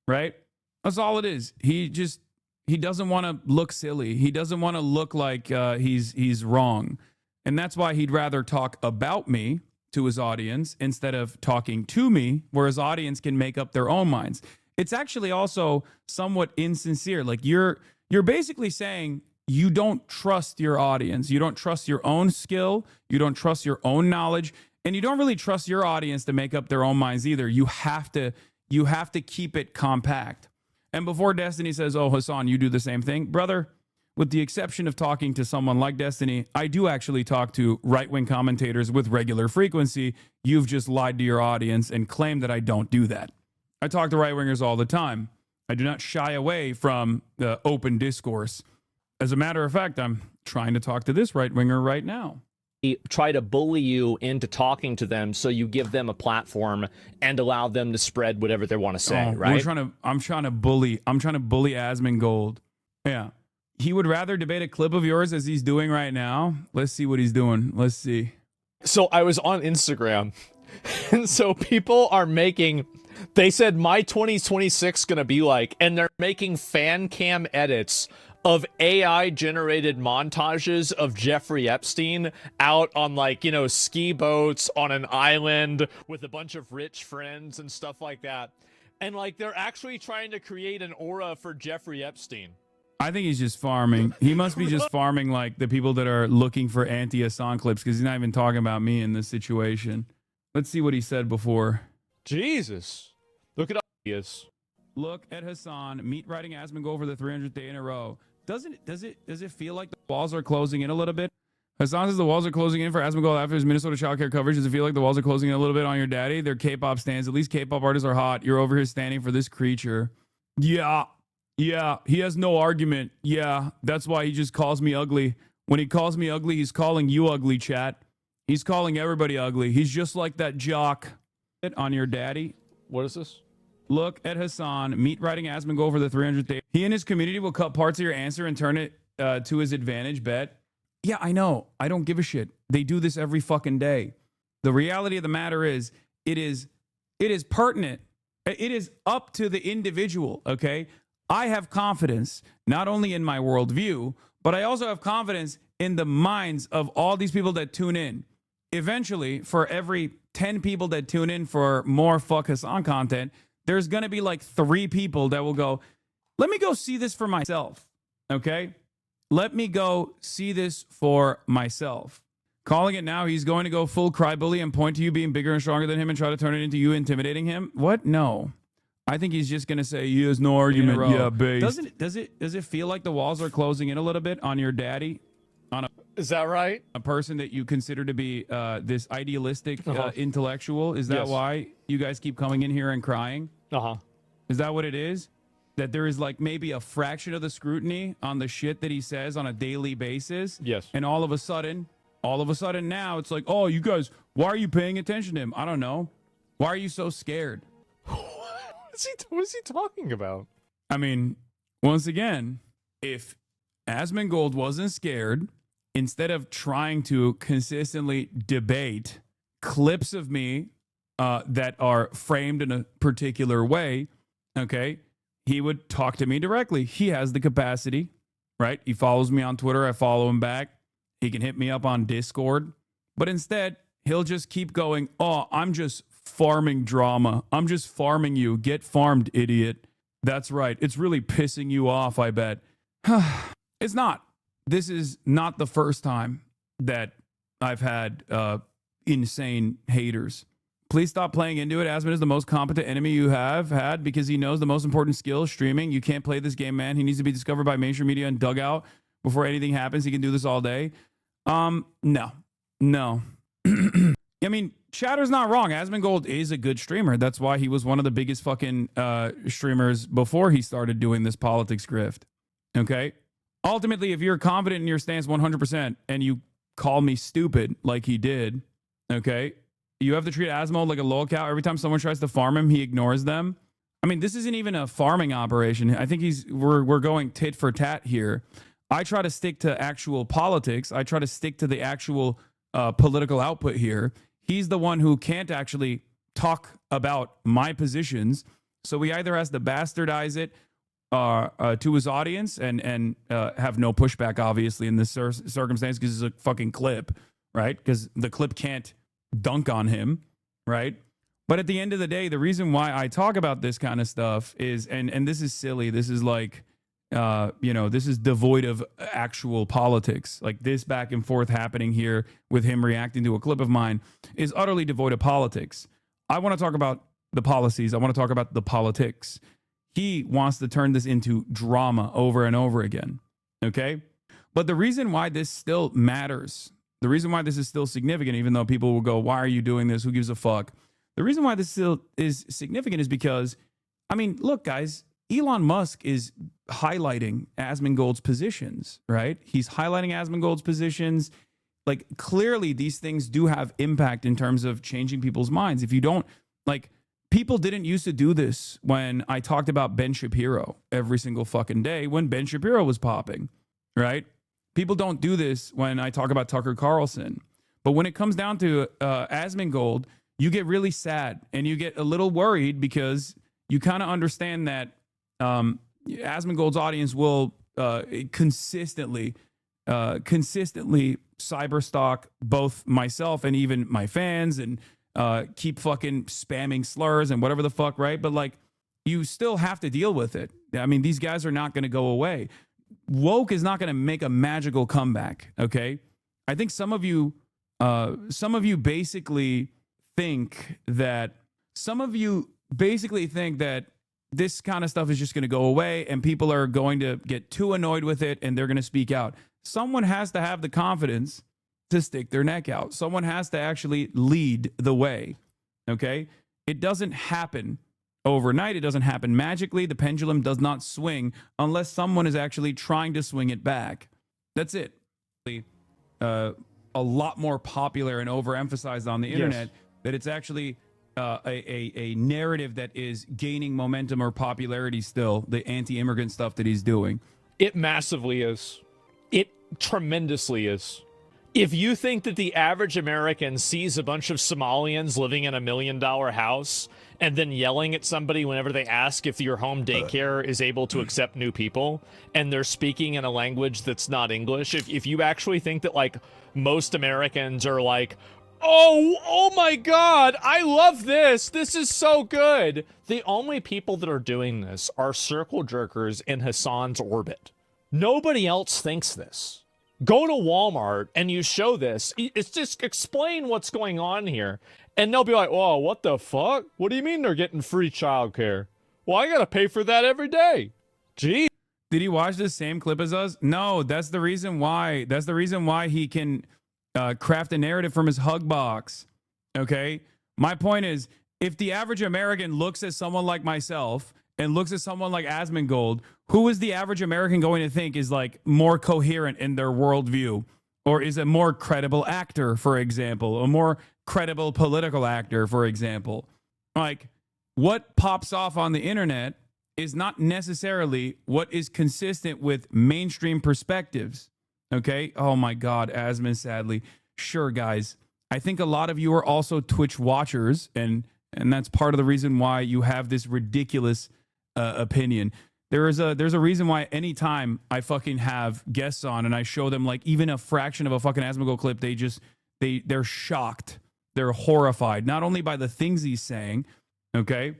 right? That's all it is. He doesn't want to look silly. He doesn't want to look like he's wrong. And that's why he'd rather talk about me to his audience instead of talking to me, where his audience can make up their own minds. It's actually also somewhat insincere. Like you're basically saying you don't trust your audience. You don't trust your own skill. You don't trust your own knowledge. And you don't really trust your audience to make up their own minds either. You have to keep it compact. And before Destiny says, oh, Hassan, you do the same thing. Brother, with the exception of talking to someone like Destiny, I do actually talk to right-wing commentators with regular frequency. You've just lied to your audience and claimed that I don't do that. I talk to right-wingers all the time. I do not shy away from the open discourse. As a matter of fact, I'm trying to talk to this right-winger right now. Try to bully you into talking to them so you give them a platform and allow them to spread whatever they want to say, right? I'm trying to bully Asmongold. Yeah. He would rather debate a clip of yours as he's doing right now. Let's see what he's doing. Let's see. So I was on Instagram, and so people are they said my 2026 gonna be like, and they're making fan cam edits of AI generated montages of Jeffrey Epstein out on ski boats on an island with a bunch of rich friends and stuff like that. And they're actually trying to create an aura for Jeffrey Epstein. I think he's just farming. He must be just farming the people that are looking for anti-Hassan clips, because he's not even talking about me in this situation. Let's see what he said before. Jesus. Look at how he is. Look at Hassan meat riding Asmongold for the 300th day in a row. Does it feel like the walls are closing in a little bit? Hassan says the walls are closing in for Asmongold after his Minnesota childcare coverage. Does it feel like the walls are closing in a little bit on your daddy? They're K-pop stands. At least K-pop artists are hot. You're over here standing for this creature. Yeah. He has no argument. Yeah. That's why he just calls me ugly. When he calls me ugly, he's calling you ugly, chat. He's calling everybody ugly. He's just like that jock on your daddy. What is this? Look at Hassan meat riding Asmongold for the 300th day. He and his community will cut parts of your answer and turn it to his advantage. Bet. Yeah, I know. I don't give a shit. They do this every fucking day. The reality of the matter is, it is pertinent. It is up to the individual. Okay. I have confidence not only in my worldview, but I also have confidence in the minds of all these people that tune in. Eventually, for every 10 people that tune in for more Fuck Hassan content, there's going to be 3 people that will go, let me go see this for myself. Okay? Let me go see this for myself. Calling it now, he's going to go full crybaby and point to you being bigger and stronger than him and try to turn it into you intimidating him. What? No. I think he's just going to say, he has no argument. Yeah, base. Does it feel like the walls are closing in a little bit on your daddy? Is that right? A person that you consider to be this idealistic intellectual? Is that why you guys keep coming in here and crying? Is that what it is? That there is maybe a fraction of the scrutiny on the shit that he says on a daily basis? Yes. And all of a sudden now it's like, oh, you guys, why are you paying attention to him? I don't know. Why are you so scared? What is he talking about? I mean, once again, if Asmongold wasn't scared, instead of trying to consistently debate clips of me that are framed in a particular way, okay, he would talk to me directly. He has the capacity, right? He follows me on Twitter. I follow him back. He can hit me up on Discord. But instead, he'll just keep going, oh, I'm just farming drama. I'm just farming you. Get farmed, idiot. That's right. It's really pissing you off, I bet. It's not. This is not the first time that I've had insane haters. Please stop playing into it. Asmon is the most competent enemy you have had because he knows the most important skill, streaming. You can't play this game, man. He needs to be discovered by mainstream media and dug out before anything happens. He can do this all day. No. I mean, Chatter's not wrong. Asmongold is a good streamer. That's why he was one of the biggest fucking streamers before he started doing this politics grift. Okay? Ultimately, if you're confident in your stance 100% and you call me stupid like he did, okay, you have to treat Asmo like a lolcow. Every time someone tries to farm him, he ignores them. I mean, this isn't even a farming operation. I think we're going tit for tat here. I try to stick to actual politics. I try to stick to the actual political output here. He's the one who can't actually talk about my positions. So he either has to bastardize it to his audience and have no pushback, obviously, in this circumstance because it's a fucking clip, right? Because the clip can't dunk on him, right? But at the end of the day, the reason why I talk about this kind of stuff is, and this is silly. This is like, this is devoid of actual politics. Like this back and forth happening here with him reacting to a clip of mine is utterly devoid of politics. I want to talk about the policies. I want to talk about the politics. He wants to turn this into drama over and over again. Okay. But the reason why this still matters, the reason why this is still significant, even though people will go, why are you doing this? Who gives a fuck? The reason why this still is significant is because, I mean, look, guys, Elon Musk is highlighting Asmongold's positions, right? He's highlighting Asmongold's positions. Like, clearly, these things do have impact in terms of changing people's minds. If you don't, like, people didn't used to do this when I talked about Ben Shapiro every single fucking day when Ben Shapiro was popping, right? People don't do this when I talk about Tucker Carlson. But when it comes down to Asmongold, you get really sad and you get a little worried because you kind of understand that Asmongold's audience will consistently cyberstalk both myself and even my fans and keep fucking spamming slurs and whatever the fuck, right? But like, you still have to deal with it. I mean, these guys are not going to go away. Woke is not going to make a magical comeback, okay? I think some of you basically think that this kind of stuff is just going to go away and people are going to get too annoyed with it and they're going to speak out. Someone has to have the confidence to stick their neck out. Someone has to actually lead the way, okay? It doesn't happen overnight. It doesn't happen magically. The pendulum does not swing unless someone is actually trying to swing it back. That's it. A lot more popular and overemphasized on the internet that it's actually a narrative that is gaining momentum or popularity still, the anti-immigrant stuff that he's doing. It massively is. It tremendously is. If you think that the average American sees a bunch of Somalians living in $1 million house and then yelling at somebody whenever they ask if your home daycare is able to accept new people and they're speaking in a language that's not English, if you actually think that like most Americans are like, oh my God, I love this. This is so good. The only people that are doing this are circle jerkers in Hassan's orbit. Nobody else thinks this. Go to Walmart and you show this. It's just explain what's going on here. And they'll be like, oh, what the fuck? What do you mean they're getting free childcare? Well, I got to pay for that every day. Gee. Did he watch the same clip as us? No, that's the reason why. That's the reason why he can craft a narrative from his hug box. Okay? My point is, if the average American looks at someone like myself and looks at someone like Asmongold, who is the average American going to think is like more coherent in their worldview? Or is a more credible actor, for example, a more credible political actor, for example? Like, what pops off on the internet is not necessarily what is consistent with mainstream perspectives. Okay? Oh my God, Asmon, sadly. Sure, guys. I think a lot of you are also Twitch watchers, and that's part of the reason why you have this ridiculous opinion. There's a reason why anytime I fucking have guests on and I show them like even a fraction of a fucking Asmongold clip, they're shocked. They're horrified, not only by the things he's saying, okay,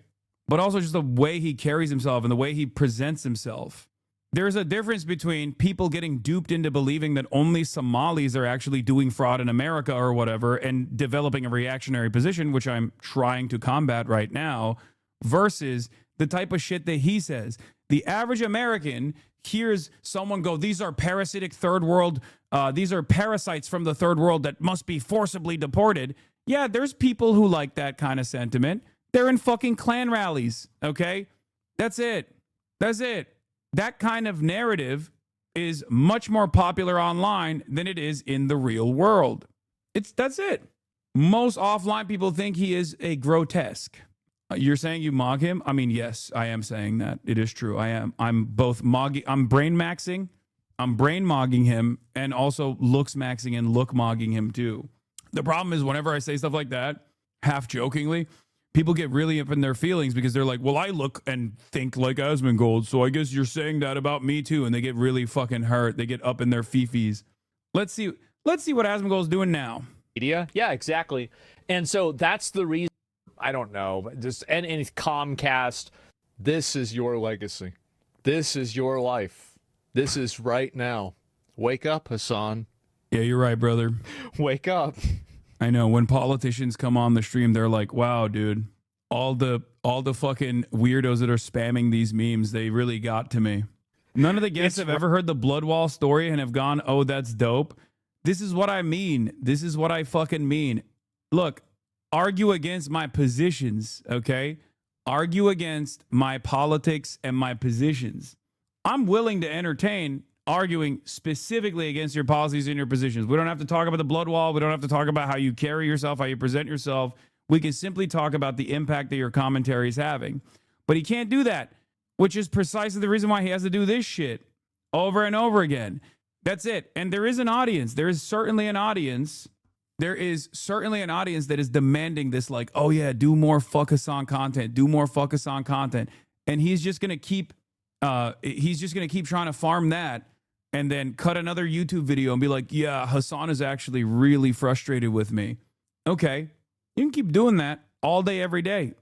but also just the way he carries himself and the way he presents himself. There's a difference between people getting duped into believing that only Somalis are actually doing fraud in America or whatever and developing a reactionary position, which I'm trying to combat right now, versus the type of shit that he says. The average American hears someone go, these are parasitic third world, these are parasites from the third world that must be forcibly deported. Yeah, there's people who like that kind of sentiment. They're in fucking Klan rallies, okay? That's it. That's it. That kind of narrative is much more popular online than it is in the real world. That's it. Most offline people think he is a grotesque. You're saying you mog him? I mean, yes, I am saying that. It is true. I am. I'm both mogging. I'm brain maxing. I'm brain mogging him, and also looks maxing and look mogging him too. The problem is whenever I say stuff like that, half jokingly, people get really up in their feelings because they're like, well, I look and think like Asmongold, so I guess you're saying that about me too. And they get really fucking hurt. They get up in their fifis. Let's see what Asmongold's doing now. Media? Yeah, exactly. And so that's the reason, I don't know, just and Comcast, this is your legacy. This is your life. This is right now. Wake up, Hassan. Yeah, you're right, brother. Wake up. I know when politicians come on the stream, they're like, wow, dude, all the fucking weirdos that are spamming these memes, they really got to me. None of the guests have ever heard the Bloodwall story and have gone, oh, that's dope. This is what I mean. This is what I fucking mean. Look, argue against my positions, okay? Argue against my politics and my positions. I'm willing to entertain arguing specifically against your policies and your positions. We don't have to talk about the blood wall. We don't have to talk about how you carry yourself, how you present yourself. We can simply talk about the impact that your commentary is having. But he can't do that, which is precisely the reason why he has to do this shit over and over again. That's it. And there is an audience. There is certainly an audience. There is certainly an audience that is demanding this, like, oh yeah, do more fuck us on content. Do more fuck us on content. And he's just going to keep trying to farm that and then cut another YouTube video and be like, yeah, Hassan is actually really frustrated with me. Okay, you can keep doing that all day, every day.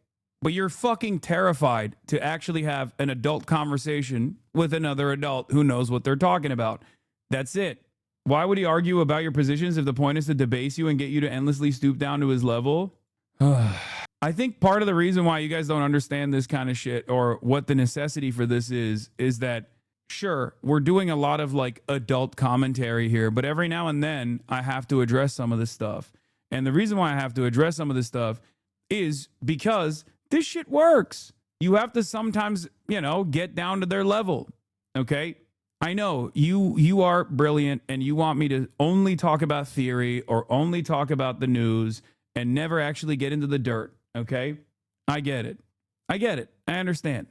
But you're fucking terrified to actually have an adult conversation with another adult who knows what they're talking about. That's it. Why would he argue about your positions if the point is to debase you and get you to endlessly stoop down to his level? I think part of the reason why you guys don't understand this kind of shit or what the necessity for this is that, sure, we're doing a lot of like adult commentary here, but every now and then I have to address some of this stuff. And the reason why I have to address some of this stuff is because this shit works. You have to sometimes, get down to their level. Okay? I know you are brilliant and you want me to only talk about theory or only talk about the news and never actually get into the dirt. Okay? I get it. I understand.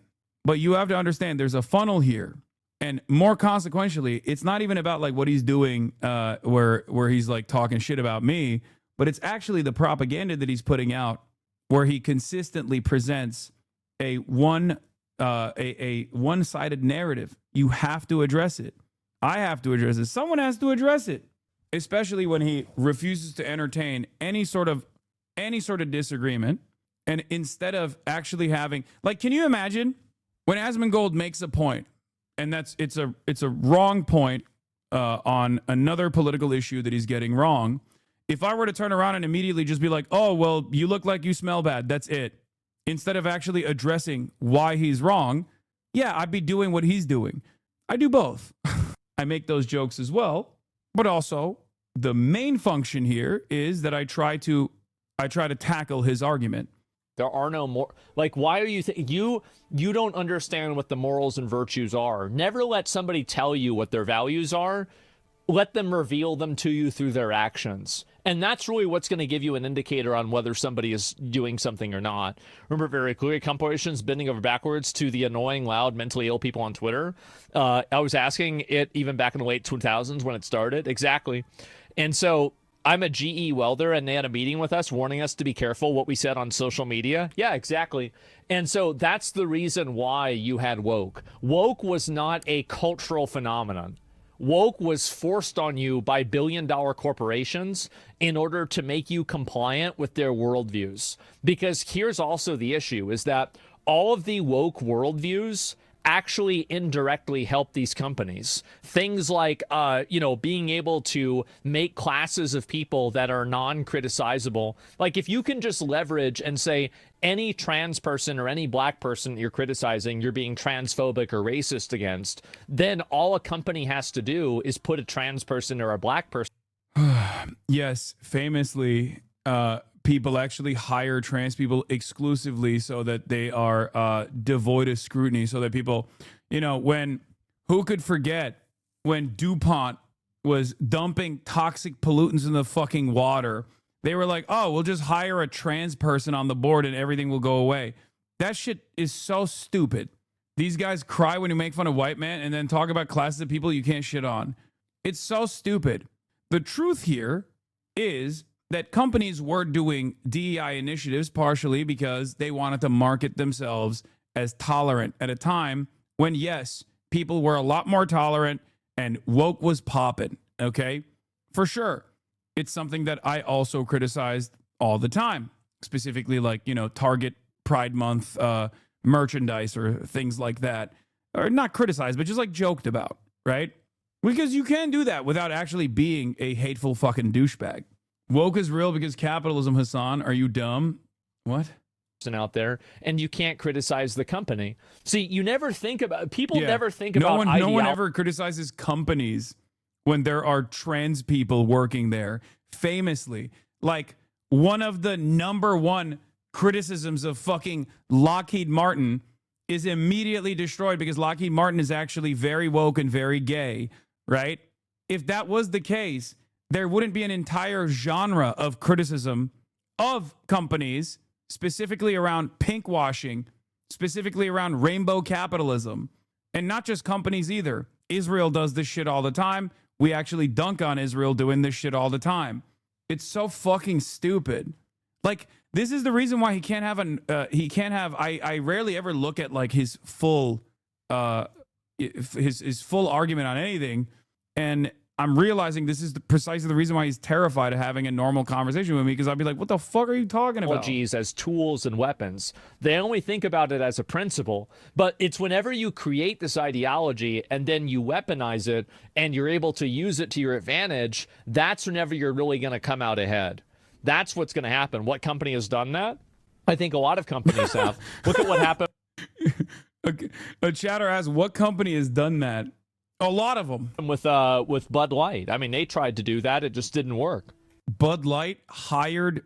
But you have to understand there's a funnel here. And more consequentially, it's not even about like what he's doing where he's like talking shit about me, but it's actually the propaganda that he's putting out where he consistently presents a one-sided narrative. You have to address it. I have to address it. Someone has to address it, especially when he refuses to entertain any sort of disagreement. And instead of actually having, like, can you imagine when Asmongold makes a point, and it's a wrong point on another political issue that he's getting wrong. If I were to turn around and immediately just be like, oh, well, you look like you smell bad, that's it. Instead of actually addressing why he's wrong, yeah, I'd be doing what he's doing. I do both. I make those jokes as well, but also the main function here is that I try to tackle his argument. There are no more, like, why are you, you don't understand what the morals and virtues are. Never let somebody tell you what their values are. Let them reveal them to you through their actions. And that's really what's going to give you an indicator on whether somebody is doing something or not. Remember very clearly, corporations bending over backwards to the annoying, loud, mentally ill people on Twitter. I was asking it even back in the late 2000s when it started. Exactly. And so I'm a GE welder, and they had a meeting with us warning us to be careful what we said on social media. Yeah, exactly. And so that's the reason why you had woke. Woke was not a cultural phenomenon. Woke was forced on you by billion-dollar corporations in order to make you compliant with their worldviews. Because here's also the issue, is that all of the woke worldviews actually indirectly help these companies. Things like, being able to make classes of people that are non-criticizable. Like if you can just leverage and say any trans person or any black person you're criticizing, you're being transphobic or racist against, then all a company has to do is put a trans person or a black person. Yes, famously, people actually hire trans people exclusively so that they are devoid of scrutiny, so that people, who could forget when DuPont was dumping toxic pollutants in the fucking water? They were like, oh, we'll just hire a trans person on the board and everything will go away. That shit is so stupid. These guys cry when you make fun of white men and then talk about classes of people you can't shit on. It's so stupid. The truth here is that companies were doing DEI initiatives partially because they wanted to market themselves as tolerant at a time when, yes, people were a lot more tolerant and woke was popping, okay? For sure. It's something that I also criticized all the time, specifically like, Target Pride Month merchandise or things like that. Or not criticized, but just like joked about, right? Because you can do that without actually being a hateful fucking douchebag. Woke is real because capitalism, Hassan. Are you dumb? What? Out there, and you can't criticize the company. See, you never think about people. Yeah. Never think about no one ever criticizes companies when there are trans people working there. Famously, like one of the number one criticisms of fucking Lockheed Martin is immediately destroyed because Lockheed Martin is actually very woke and very gay, right? If that was the case, there wouldn't be an entire genre of criticism of companies, specifically around pink washing, specifically around rainbow capitalism, and not just companies either. Israel does this shit all the time. We actually dunk on Israel doing this shit all the time. It's so fucking stupid. Like, this is the reason why he can't have I rarely ever look at like his full his full argument on anything, and I'm realizing this is precisely the reason why he's terrified of having a normal conversation with me, because I'd be like, what the fuck are you talking about? Technologies as tools and weapons. They only think about it as a principle, but it's whenever you create this ideology and then you weaponize it and you're able to use it to your advantage, that's whenever you're really going to come out ahead. That's what's going to happen. What company has done that? I think a lot of companies have. Look at what happened. A chatter asks, what company has done that? A lot of them. With Bud Light. I mean, they tried to do that. It just didn't work. Bud Light hired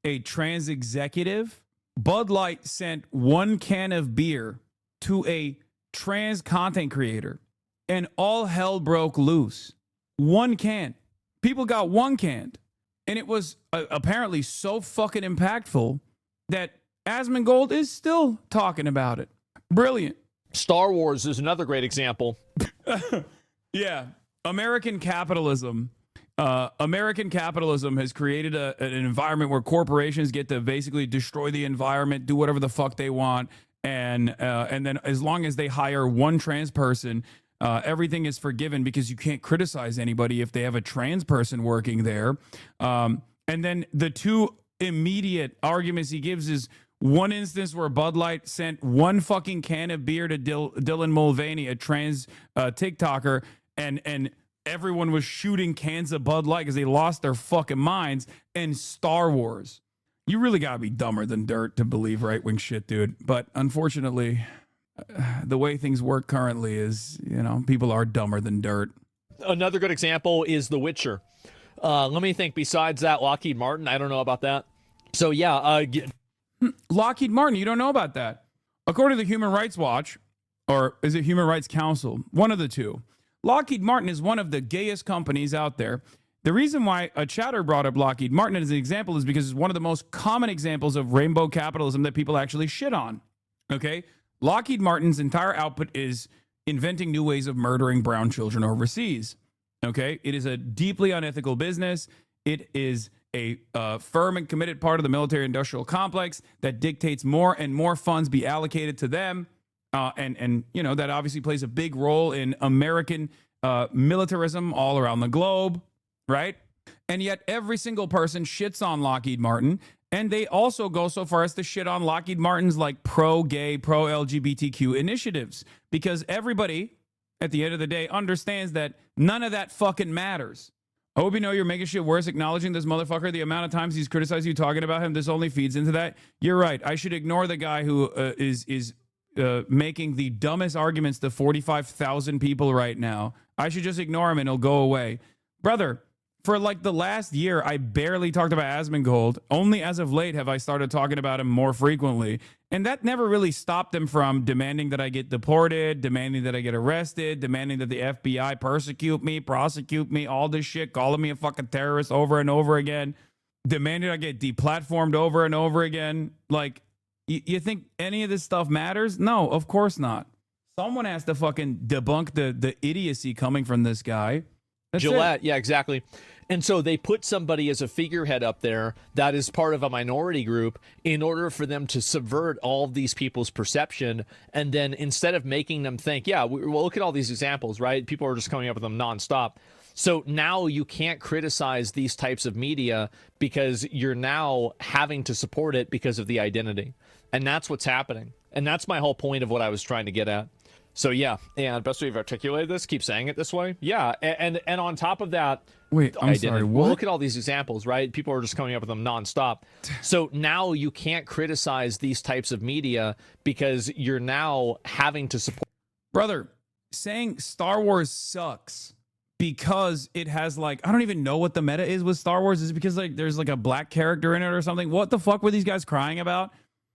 a trans executive. Bud Light sent one can of beer to a trans content creator, and all hell broke loose. One can. People got one canned. And it was apparently so fucking impactful that Asmongold is still talking about it. Brilliant. Star Wars is another great example. Yeah. American capitalism has created an environment where corporations get to basically destroy the environment, do whatever the fuck they want. And then as long as they hire one trans person, everything is forgiven because you can't criticize anybody if they have a trans person working there. And then the two immediate arguments he gives is one instance where Bud Light sent one fucking can of beer to Dylan Mulvaney, a trans TikToker, and everyone was shooting cans of Bud Light because they lost their fucking minds. And Star Wars. You really gotta be dumber than dirt to believe right-wing shit, dude. But unfortunately, the way things work currently is, people are dumber than dirt. Another good example is The Witcher. Let me think. Besides that, Lockheed Martin, I don't know about that. So, yeah. Lockheed Martin, you don't know about that. According to the Human Rights Watch, or is it Human Rights Council? One of the two. Lockheed Martin is one of the gayest companies out there. The reason why a chatter brought up Lockheed Martin as an example is because it's one of the most common examples of rainbow capitalism that people actually shit on. Okay? Lockheed Martin's entire output is inventing new ways of murdering brown children overseas. Okay? It is a deeply unethical business. It is a firm and committed part of the military-industrial complex that dictates more and more funds be allocated to them. And that obviously plays a big role in American militarism all around the globe, right? And yet every single person shits on Lockheed Martin. And they also go so far as to shit on Lockheed Martin's like pro-gay, pro-LGBTQ initiatives. Because everybody, at the end of the day, understands that none of that fucking matters. I hope you know you're making shit worse acknowledging this motherfucker. The amount of times he's criticized you talking about him, this only feeds into that. You're right. I should ignore the guy who is making the dumbest arguments to 45,000 people right now. I should just ignore him and it'll go away. Brother, for like the last year, I barely talked about Asmongold. Only as of late have I started talking about him more frequently. And that never really stopped him from demanding that I get deported, demanding that I get arrested, demanding that the FBI persecute me, prosecute me, all this shit, calling me a fucking terrorist over and over again, demanding I get deplatformed over and over again. Like, You think any of this stuff matters? No, of course not. Someone has to fucking debunk the idiocy coming from this guy. That's Gillette, yeah, exactly. And so they put somebody as a figurehead up there that is part of a minority group in order for them to subvert all of these people's perception. And then instead of making them think, yeah, well, look at all these examples, right? People are just coming up with them nonstop. So now you can't criticize these types of media because you're now having to support it because of the identity. And that's what's happening. And that's my whole point of what I was trying to get at. So yeah, and best way you've articulated this, keep saying it this way. Yeah, and on top of that, wait, I'm sorry, what? Well, look at all these examples, right? People are just coming up with them nonstop. So now you can't criticize these types of media because you're now having to support. Brother, saying Star Wars sucks because it has like, I don't even know what the meta is with Star Wars. Is it because like there's like a black character in it or something? What the fuck were these guys crying about?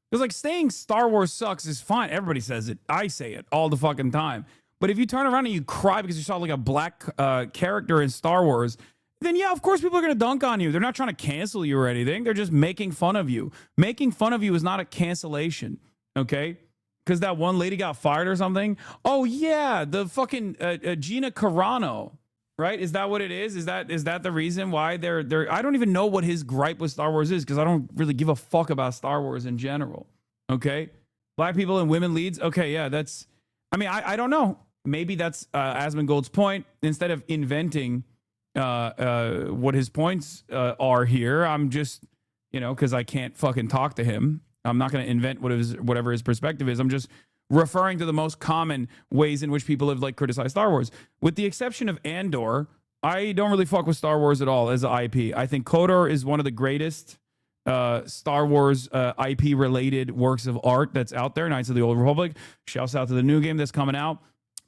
Because like saying Star Wars sucks is fine. Everybody says it. I say it all the fucking time. But if you turn around and you cry because you saw like a black character in Star Wars, then yeah, of course people are going to dunk on you. They're not trying to cancel you or anything. They're just making fun of you. Making fun of you is not a cancellation, okay? Because that one lady got fired or something. Oh yeah, the fucking Gina Carano, right? Is that what it is? Is that the reason why they're? I don't even know what his gripe with Star Wars is because I don't really give a fuck about Star Wars in general. Okay, black people and women leads. Okay, yeah, that's. I mean, I don't know. Maybe that's Asmongold's point. Instead of inventing what his points are here, I'm just, because I can't fucking talk to him. I'm not going to invent whatever his perspective is. I'm just referring to the most common ways in which people have like criticized Star Wars. With the exception of Andor, I don't really fuck with Star Wars at all as an IP. I think KOTOR is one of the greatest Star Wars IP related works of art that's out there. Knights of the Old Republic. Shouts out to the new game that's coming out.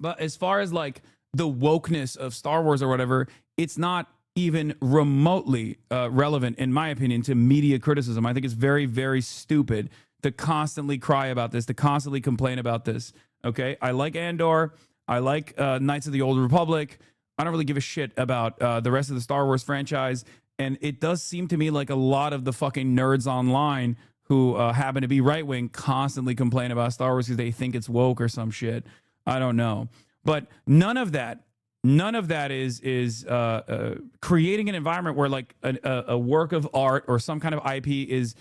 But as far as like the wokeness of Star Wars or whatever, it's not even remotely relevant, in my opinion, to media criticism. I think it's very, very stupid to constantly cry about this, to constantly complain about this. Okay, I like Andor. I like Knights of the Old Republic. I don't really give a shit about the rest of the Star Wars franchise. And it does seem to me like a lot of the fucking nerds online who happen to be right-wing constantly complain about Star Wars because they think it's woke or some shit. I don't know. But none of that is creating an environment where like a work of art or some kind of IP is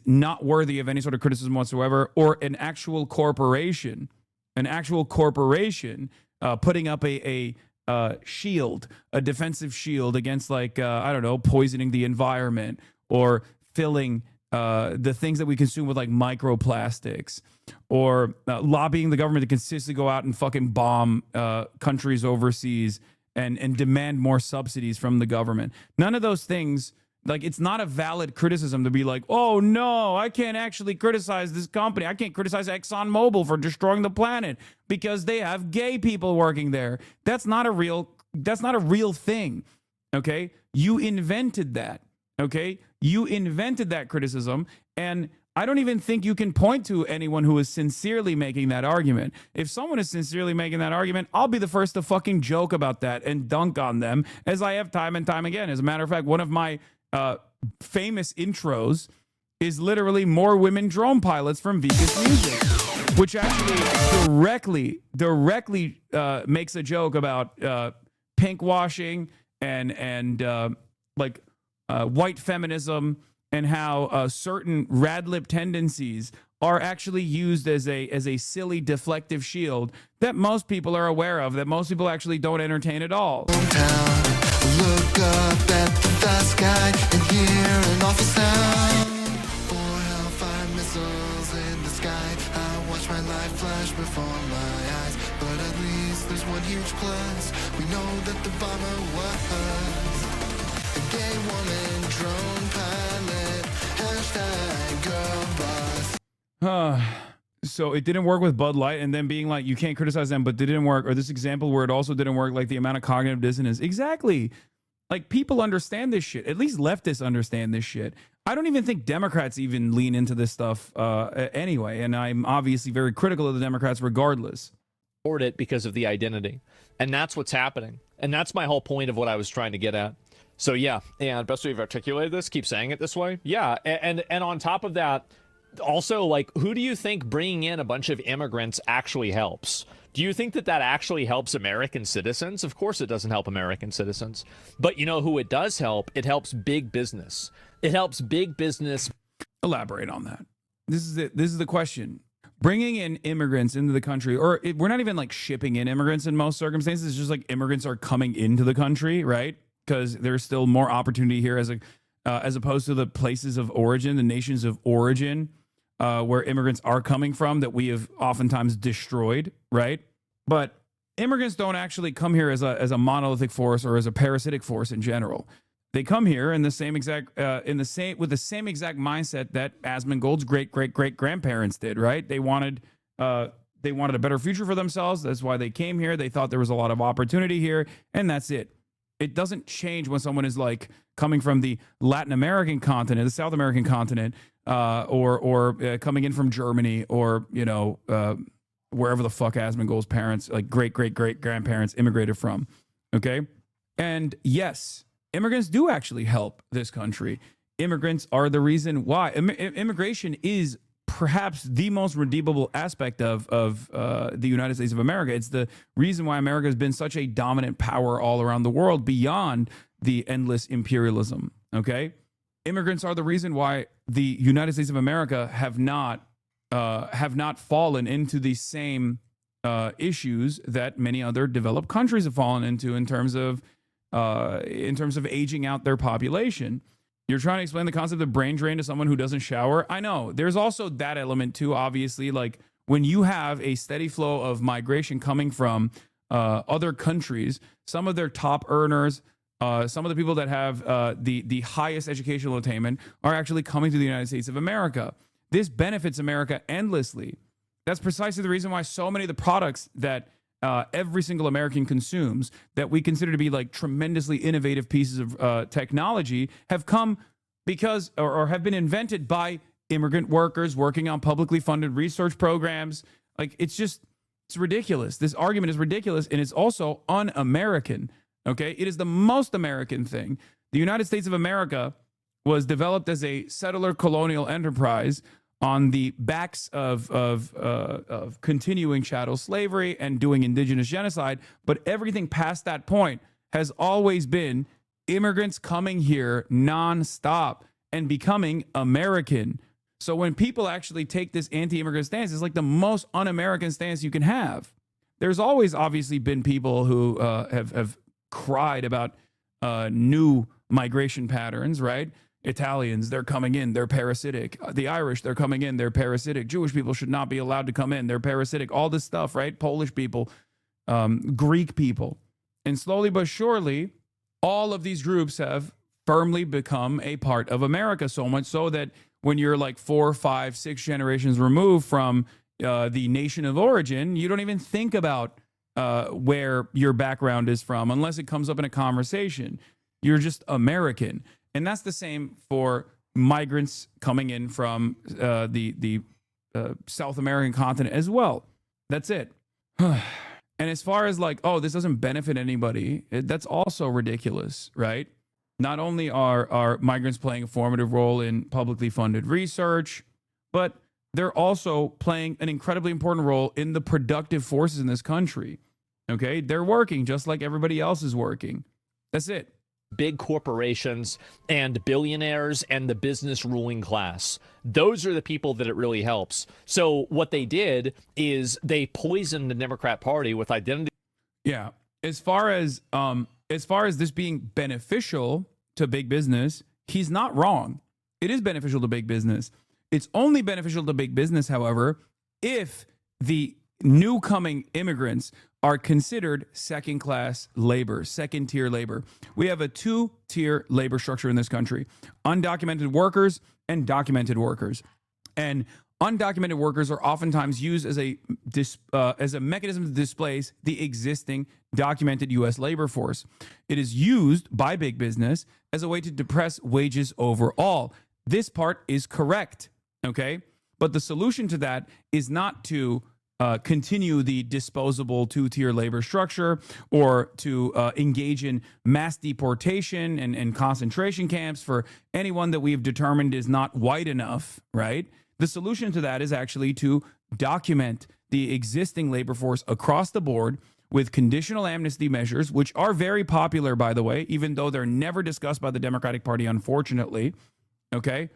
not worthy of any sort of criticism whatsoever, or an actual corporation putting up a shield, a defensive shield against like, I don't know, poisoning the environment or filling the things that we consume with like microplastics, or lobbying the government to consistently go out and fucking bomb countries overseas and demand more subsidies from the government. None of those things, like, it's not a valid criticism to be like, oh no, I can't actually criticize this company. I can't criticize ExxonMobil for destroying the planet because they have gay people working there. That's not a real thing. Okay? You invented that. Okay? You invented that criticism, and I don't even think you can point to anyone who is sincerely making that argument. If someone is sincerely making that argument, I'll be the first to fucking joke about that and dunk on them, as I have time and time again. As a matter of fact, one of my famous intros is literally more women drone pilots from Vika's Music, which actually directly makes a joke about pink washing and white feminism, and how certain rad-lib tendencies are actually used as a silly deflective shield that most people are aware of, that most people actually don't entertain at all. Look up at the vast sky and hear an awful sound. 4 Hellfire missiles in the sky. I watch my life flash before my eyes, but at least there's one huge plus. We know that the bomber was a gay woman drone pilot. Hashtag girl boss. So it didn't work with Bud Light, and then being like, you can't criticize them, but it didn't work. Or this example where it also didn't work, like the amount of cognitive dissonance. Exactly. Like, people understand this shit. At least leftists understand this shit. I don't even think Democrats even lean into this stuff anyway. And I'm obviously very critical of the Democrats regardless. Support it because of the identity. And that's what's happening. And that's my whole point of what I was trying to get at. So yeah, and best way you've articulated this, keep saying it this way. Yeah, and on top of that, Also, like, who do you think bringing in a bunch of immigrants actually helps? Do you think that that actually helps American citizens? Of course it doesn't help American citizens. But you know who it does help? It helps big business. It helps big business. Elaborate on that. This is the question. Bringing in immigrants into the country, or we're not even like shipping in immigrants in most circumstances. It's just like immigrants are coming into the country, right? Because there's still more opportunity here as opposed to the places of origin, the nations of origin, where immigrants are coming from that we have oftentimes destroyed, right? But immigrants don't actually come here as a monolithic force or as a parasitic force in general. They come here in the same exact with the same exact mindset that Asmongold's great grandparents did, right? They wanted a better future for themselves. That's why they came here. They thought there was a lot of opportunity here, and that's it. It doesn't change when someone is like coming from the Latin American continent, the South American continent, or coming in from Germany, or wherever the fuck Asmongold's parents, like great grandparents, immigrated from. Okay, and yes, immigrants do actually help this country. Immigrants are the reason why. Immigration is perhaps the most redeemable aspect of the United States of America. It's the reason why America has been such a dominant power all around the world beyond the endless imperialism. Okay, immigrants are the reason why the United States of America have not fallen into the same issues that many other developed countries have fallen into in terms of aging out their population. You're trying to explain the concept of brain drain to someone who doesn't shower. I know there's also that element too. Obviously, like when you have a steady flow of migration coming from other countries, some of their top earners, some of the people that have the highest educational attainment are actually coming to the United States of America. This benefits America endlessly. That's precisely the reason why so many of the products that every single American consumes, that we consider to be like tremendously innovative pieces of technology, have come because or have been invented by immigrant workers working on publicly funded research programs. Like it's ridiculous. This argument is ridiculous, and it's also un-American. Okay, it is the most American thing. The United States of America was developed as a settler colonial enterprise on the backs of continuing chattel slavery and doing indigenous genocide. But everything past that point has always been immigrants coming here nonstop and becoming American. So when people actually take this anti-immigrant stance, it's like the most un-American stance you can have. There's always obviously been people who have cried about new migration patterns, right? Italians, they're coming in, they're parasitic. The Irish, they're coming in, they're parasitic. Jewish people should not be allowed to come in, they're parasitic. All this stuff, right? Polish people, Greek people. And slowly but surely, all of these groups have firmly become a part of America, so much so that when you're like 4, 5, 6 generations removed from the nation of origin, you don't even think about where your background is from unless it comes up in a conversation. You're just American. And that's the same for migrants coming in from the South American continent as well. That's it. And as far as like, oh, this doesn't benefit anybody, that's also ridiculous, right? Not only are migrants playing a formative role in publicly funded research, but they're also playing an incredibly important role in the productive forces in this country. Okay? They're working just like everybody else is working. That's it. Big corporations and billionaires and the business ruling class. Those are the people that it really helps. So what they did is they poisoned the Democrat Party with identity. Yeah. As far as this being beneficial to big business, he's not wrong. It is beneficial to big business. It's only beneficial to big business, however, if the new coming immigrants are considered second-class labor, second-tier labor. We have a 2-tier labor structure in this country: undocumented workers and documented workers. And undocumented workers are oftentimes used as a mechanism to displace the existing documented U.S. labor force. It is used by big business as a way to depress wages overall. This part is correct, okay? But the solution to that is not to continue the disposable 2-tier labor structure or to engage in mass deportation and concentration camps for anyone that we've determined is not white enough, right? The solution to that is actually to document the existing labor force across the board with conditional amnesty measures, which are very popular, by the way, even though they're never discussed by the Democratic Party, unfortunately. Okay?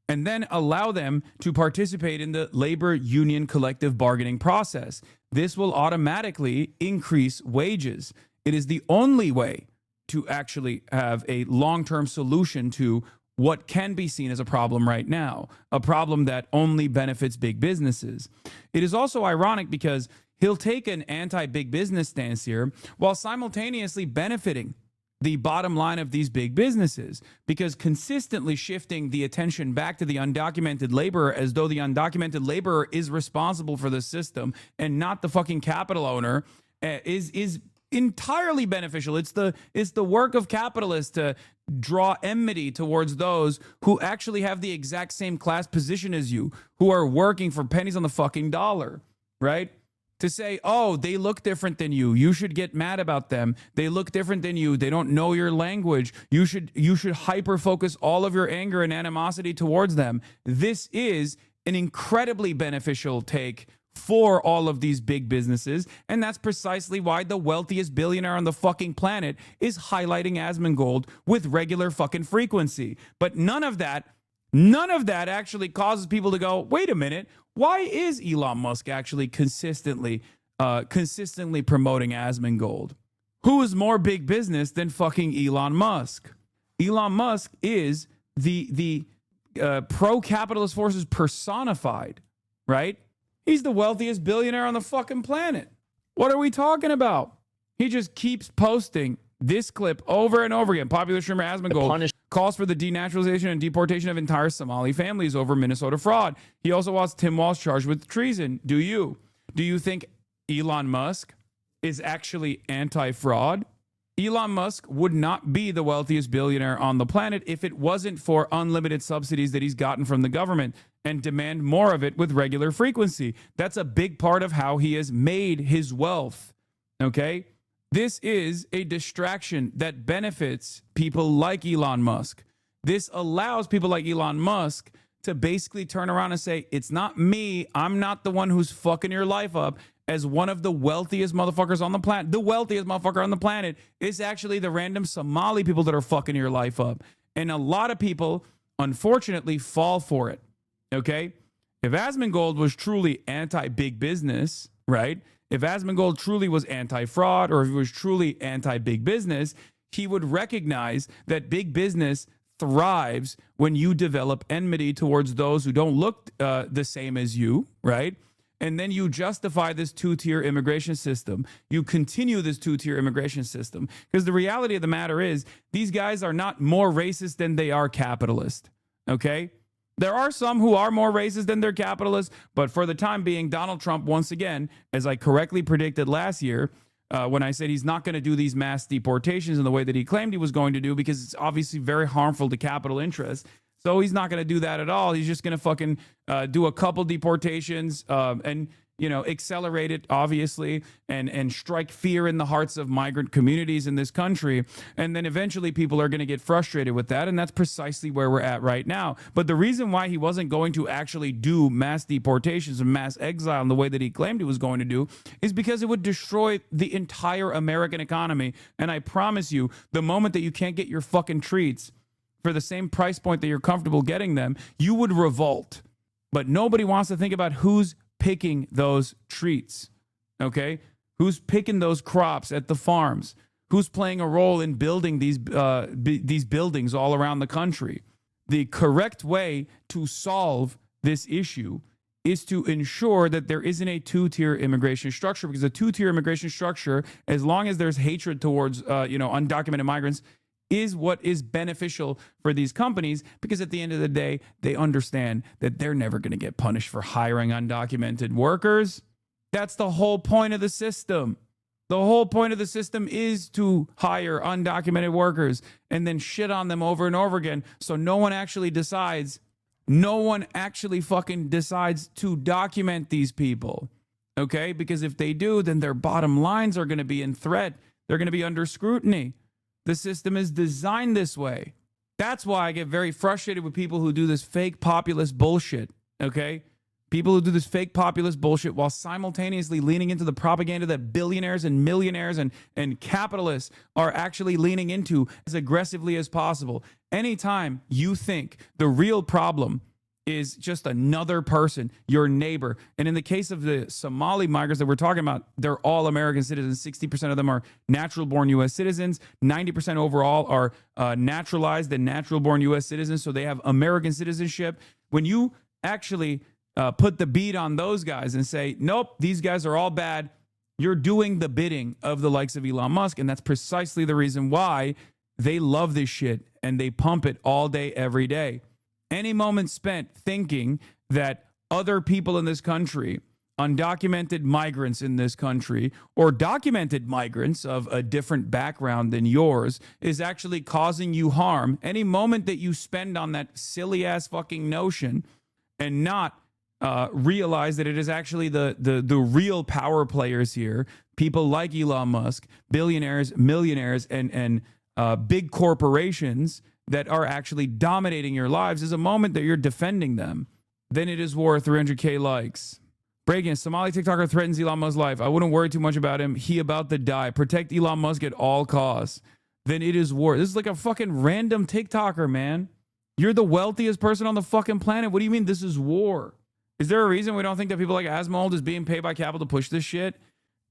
And then allow them to participate in the labor union collective bargaining process. This will automatically increase wages. It is the only way to actually have a long-term solution to what can be seen as a problem right now, a problem that only benefits big businesses. It is also ironic because he'll take an anti-big business stance here while simultaneously benefiting the bottom line of these big businesses, because consistently shifting the attention back to the undocumented laborer as though the undocumented laborer is responsible for the system and not the fucking capital owner is entirely beneficial. It's the work of capitalists to draw enmity towards those who actually have the exact same class position as you, who are working for pennies on the fucking dollar, right? To say, oh, they look different than you. You should get mad about them. They look different than you. They don't know your language. You should hyper focus all of your anger and animosity towards them. This is an incredibly beneficial take for all of these big businesses, and that's precisely why the wealthiest billionaire on the fucking planet is highlighting Asmongold with regular fucking frequency. But none of that actually causes people to go, wait a minute, why is Elon Musk actually consistently promoting Asmongold? Who is more big business than fucking Elon Musk? Elon Musk is the pro-capitalist forces personified, right? He's the wealthiest billionaire on the fucking planet. What are we talking about? He just keeps posting this clip over and over again. Popular streamer Asmongold calls for the denaturalization and deportation of entire Somali families over Minnesota fraud. He also wants Tim Walz charged with treason. Do you think Elon Musk is actually anti-fraud? Elon Musk would not be the wealthiest billionaire on the planet if it wasn't for unlimited subsidies that he's gotten from the government and demand more of it with regular frequency. That's a big part of how he has made his wealth. Okay? This is a distraction that benefits people like Elon Musk. This allows people like Elon Musk to basically turn around and say, it's not me. I'm not the one who's fucking your life up. As one of the wealthiest motherfuckers on the planet, the wealthiest motherfucker on the planet is actually the random Somali people that are fucking your life up. And a lot of people, unfortunately, fall for it. Okay? If Asmongold was truly anti-big business, right? If Asmongold truly was anti-fraud, or if he was truly anti-big business, he would recognize that big business thrives when you develop enmity towards those who don't look the same as you, right? And then you justify this two-tier immigration system. You continue this two-tier immigration system. Because the reality of the matter is, these guys are not more racist than they are capitalist. Okay? There are some who are more racist than they're capitalists, but for the time being, Donald Trump, once again, as I correctly predicted last year, when I said he's not going to do these mass deportations in the way that he claimed he was going to do, because it's obviously very harmful to capital interests. So he's not going to do that at all. He's just going to fucking do a couple deportations and, you know, accelerate it, obviously, and strike fear in the hearts of migrant communities in this country. And then eventually people are going to get frustrated with that. And that's precisely where we're at right now. But the reason why he wasn't going to actually do mass deportations and mass exile in the way that he claimed he was going to do is because it would destroy the entire American economy. And I promise you, the moment that you can't get your fucking treats for the same price point that you're comfortable getting them, you would revolt. But nobody wants to think about who's picking those treats, okay? Who's picking those crops at the farms? Who's playing a role in building these buildings all around the country? The correct way to solve this issue is to ensure that there isn't a two-tier immigration structure, because a two-tier immigration structure, as long as there's hatred towards undocumented migrants, is what is beneficial for these companies, because at the end of the day, they understand that they're never going to get punished for hiring undocumented workers. That's the whole point of the system. The whole point of the system is to hire undocumented workers and then shit on them over and over again. So no one actually fucking decides to document these people. Okay? Because if they do, then their bottom lines are going to be in threat. They're going to be under scrutiny. The system is designed this way. That's why I get very frustrated with people who do this fake populist bullshit. okay? People who do this fake populist bullshit while simultaneously leaning into the propaganda that billionaires and millionaires and capitalists are actually leaning into as aggressively as possible. Anytime you think the real problem is just another person, your neighbor, and in the case of the Somali migrants that we're talking about, they're all American citizens. 60% of them are natural-born U.S. citizens. 90% overall are naturalized and natural-born U.S. citizens, so they have American citizenship. When you actually put the beat on those guys and say, nope, these guys are all bad, you're doing the bidding of the likes of Elon Musk, and that's precisely the reason why they love this shit and they pump it all day, every day. Any moment spent thinking that other people in this country, undocumented migrants in this country, or documented migrants of a different background than yours, is actually causing you harm, any moment that you spend on that silly ass fucking notion and not realize that it is actually the real power players here, people like Elon Musk, billionaires, millionaires, and big corporations that are actually dominating your lives, is a moment that you're defending them. Then it is war. 300K likes. Breaking, Somali TikToker threatens Elon Musk's life. I wouldn't worry too much about him. He about to die. Protect Elon Musk at all costs. Then it is war. This is like a fucking random TikToker, man. You're the wealthiest person on the fucking planet. What do you mean this is war? Is there a reason we don't think that people like Asmold is being paid by capital to push this shit?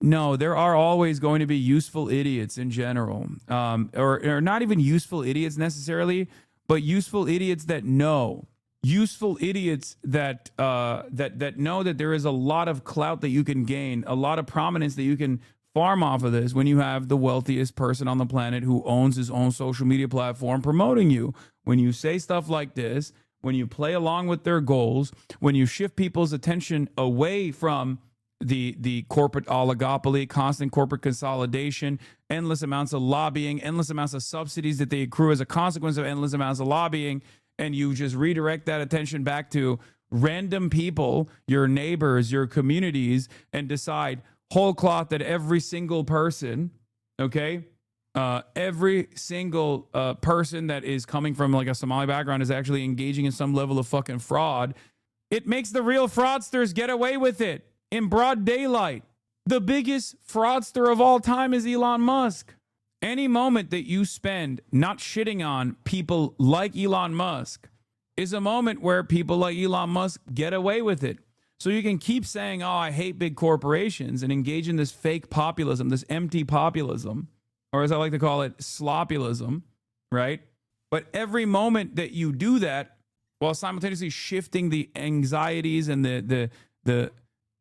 No, there are always going to be useful idiots in general, or not even useful idiots necessarily, but useful idiots that know, useful idiots that that know that there is a lot of clout that you can gain, a lot of prominence that you can farm off of this when you have the wealthiest person on the planet who owns his own social media platform promoting you. When you say stuff like this, when you play along with their goals, when you shift people's attention away from the corporate oligopoly, constant corporate consolidation, endless amounts of lobbying, endless amounts of subsidies that they accrue as a consequence of endless amounts of lobbying, and you just redirect that attention back to random people, your neighbors, your communities, and decide whole cloth that every single person, okay, every single person that is coming from like a Somali background is actually engaging in some level of fucking fraud. It makes the real fraudsters get away with it in broad daylight. The biggest fraudster of all time is Elon Musk. Any moment that you spend not shitting on people like Elon Musk is a moment where people like Elon Musk get away with it. So you can keep saying, oh, I hate big corporations, and engage in this fake populism, this empty populism, or as I like to call it, sloppyism, right? But every moment that you do that, while simultaneously shifting the anxieties and the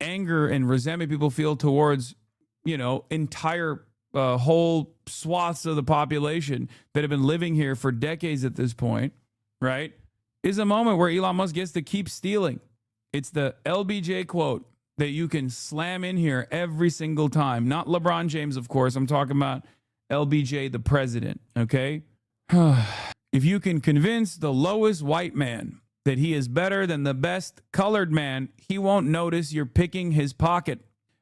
anger and resentment people feel towards, you know, entire whole swaths of the population that have been living here for decades at this point, right, is a moment where Elon Musk gets to keep stealing. It's the LBJ quote that you can slam in here every single time. Not LeBron James, of course. I'm talking about LBJ, the president, okay? If you can convince the lowest white man that he is better than the best colored man, he won't notice you're picking his pocket.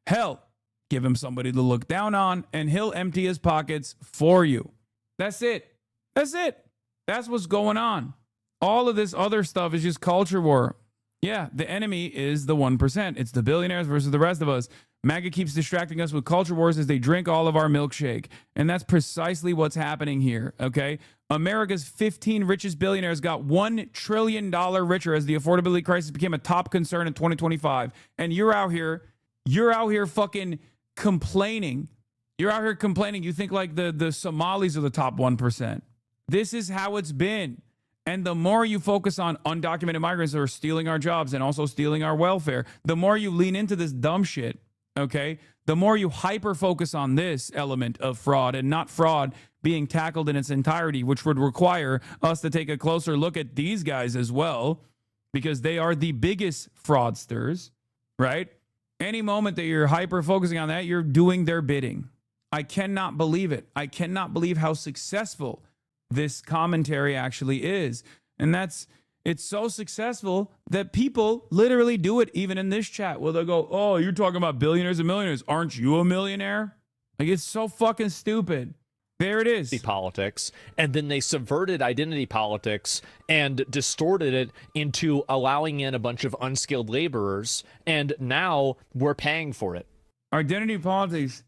Hell, give him somebody to look down on, and he'll empty his pockets for you. That's it. That's it. That's what's going on. All of this other stuff is just culture war. Yeah, the enemy is the 1%. It's the billionaires versus the rest of us. MAGA keeps distracting us with culture wars as they drink all of our milkshake. And that's precisely what's happening here, okay? America's 15 richest billionaires got $1 trillion richer as the affordability crisis became a top concern in 2025. And you're out here fucking complaining. You're out here complaining. You think like the Somalis are the top 1%. This is how it's been. And the more you focus on undocumented migrants that are stealing our jobs and also stealing our welfare, the more you lean into this dumb shit, okay? The more you hyper focus on this element of fraud and not fraud being tackled in its entirety, which would require us to take a closer look at these guys as well, because they are the biggest fraudsters, right? Any moment that you're hyper focusing on that, you're doing their bidding. I cannot believe it. I cannot believe how successful this commentary actually is. And it's so successful that people literally do it even in this chat. Well, they'll go, oh, you're talking about billionaires and millionaires. Aren't you a millionaire? Like, it's so fucking stupid. There it is. Politics, and then they subverted identity politics and distorted it into allowing in a bunch of unskilled laborers, and now we're paying for it. Identity politics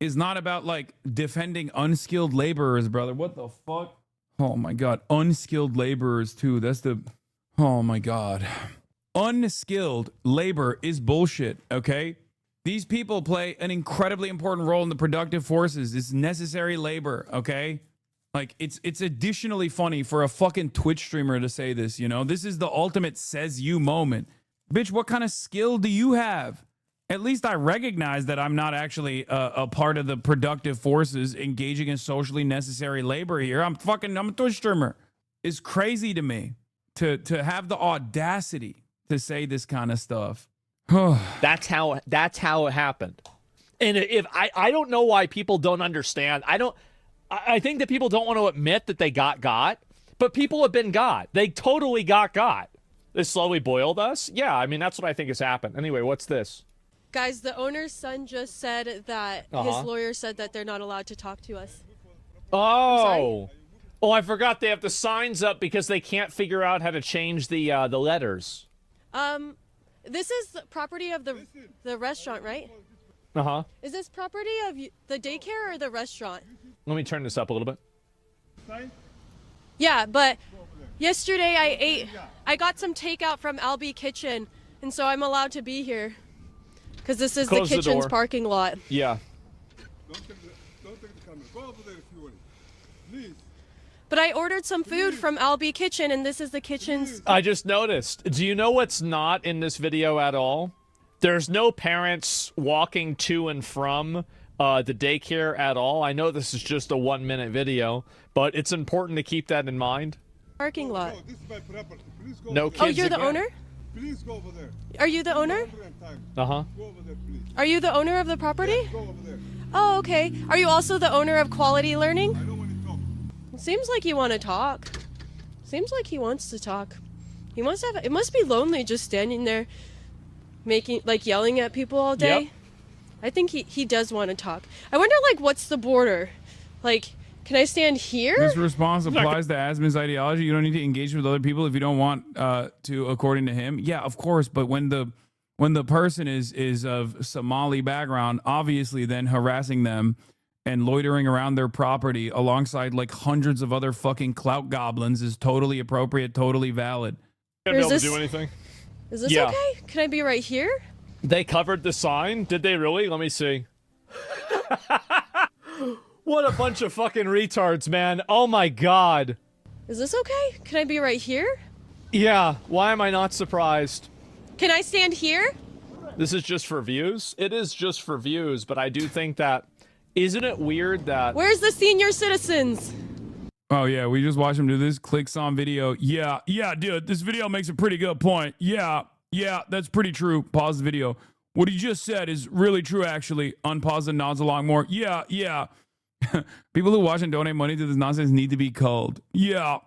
is not about like defending unskilled laborers, brother. What the fuck? Oh my god, unskilled laborers too. That's the oh my god. Unskilled labor is bullshit, okay? These people play an incredibly important role in the productive forces. It's necessary labor, okay? Like, it's additionally funny for a fucking Twitch streamer to say this, you know? This is the ultimate says you moment. Bitch, what kind of skill do you have? At least I recognize that I'm not actually a part of the productive forces engaging in socially necessary labor here. I'm a Twitch streamer. It's crazy to me to have the audacity to say this kind of stuff. That's how it happened. And if I don't know why people don't understand. I think that people don't want to admit that they got, but people have been got. They totally got. They slowly boiled us. Yeah, I mean, that's what I think has happened. Anyway, what's this? Guys, the owner's son just said that his lawyer said that they're not allowed to talk to us. Oh, I forgot they have the signs up because they can't figure out how to change the letters. This is the property of the restaurant, right? Is this property of the daycare or the restaurant? Let me turn this up a little bit. Yeah, but yesterday I got some takeout from Albee Kitchen, and so I'm allowed to be here because this is Close the the kitchen's door. parking lot. Yeah. Don't take the camera. Go over there if you want. Please. But I ordered some food from Albee Kitchen, and this is the kitchen's. I just noticed. Do you know what's not in this video at all? There's no parents walking to and from the daycare at all. I know this is just a 1-minute video, but it's important to keep that in mind. Parking lot. This is my property. Please go. No over kids Oh, you're the again. owner? Please go over there. Are you the owner? Uh-huh. Go over there, please. Are you the owner of the property? Go over there. Oh, okay. Are you also the owner of Quality Learning? I don't want to talk. Seems like you want to talk. Seems like he wants to talk. He wants to have. It must be lonely just standing there, yelling at people all day. Yep. I think he does want to talk. I wonder, what's the border? Can I stand here? This response applies to Asmin's ideology. You don't need to engage with other people if you don't want to, according to him. Yeah, of course. But when the person is of Somali background, obviously then harassing them and loitering around their property alongside hundreds of other fucking clout goblins is totally appropriate, totally valid. Can't be able to do anything. Is this Yeah. okay? Can I be right here? They covered the sign? Did they really? Let me see. What a bunch of fucking retards, man. Oh my god. Is this okay? Can I be right here? Yeah, why am I not surprised? Can I stand here? This is just for views? It is just for views, but I do think that... Isn't it weird that... Where's the senior citizens? Oh yeah, we just watched him do this. Clicks on video. Yeah, dude, this video makes a pretty good point. Yeah, that's pretty true. Pause the video. What he just said is really true, actually. Unpause and nods along more. Yeah. People who watch and donate money to this nonsense need to be culled. Yeah.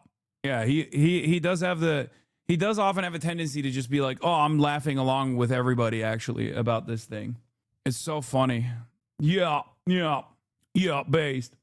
He does often have a tendency to just be like, oh, I'm laughing along with everybody actually about this thing. It's so funny. Yeah, based.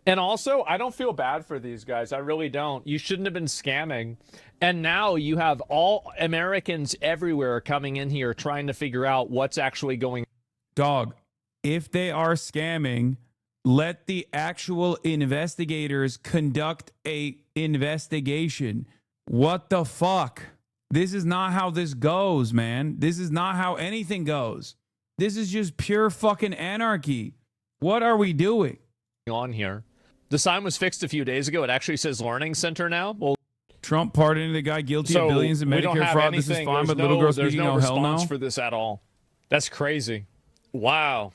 And also, I don't feel bad for these guys. I really don't. You shouldn't have been scamming. And now you have all Americans everywhere coming in here trying to figure out what's actually going on. Dog, if they are scamming, let the actual investigators conduct a investigation. What the fuck? This is not how this goes, man. This is not how anything goes. This is just pure fucking anarchy. What are we doing? On here. The sign was fixed a few days ago. It actually says Learning Center now. Well, Trump pardoning the guy guilty of billions in we don't Medicare have fraud. This is anything. fine, There's but little girl there's speaking, no oh hell no. response for this at all. That's crazy. Wow.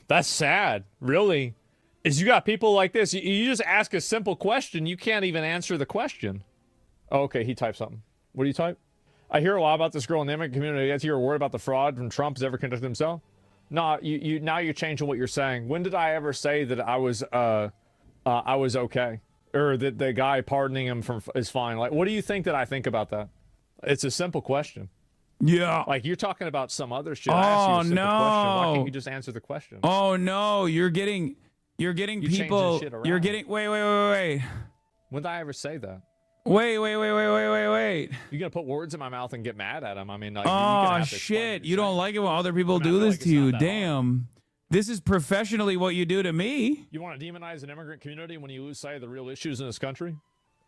That's sad. Really. Is you got people like this. You just ask a simple question. You can't even answer the question. Oh, okay, he typed something. What do you type? I hear a lot about this girl in the immigrant community. Guys, you're worried about the fraud from Trump has ever conducted himself? No, now you're changing what you're saying. When did I ever say that I was okay? Or that the guy pardoning him is fine? Like, what do you think that I think about that? It's a simple question. Yeah. Like, you're talking about some other shit. I asked you a simple question. Why can't you just answer the question? Oh no, you're getting You're getting You changing people. shit You're around. getting. Wait. When did I ever say that? Wait. You're gonna put words in my mouth and get mad at him. I mean, like, you're gonna Oh have to explain shit! You don't like it when other people I mean, I do feel this like to it's not you. that Damn. This is professionally what you do to me. You want to demonize an immigrant community when you lose sight of the real issues in this country?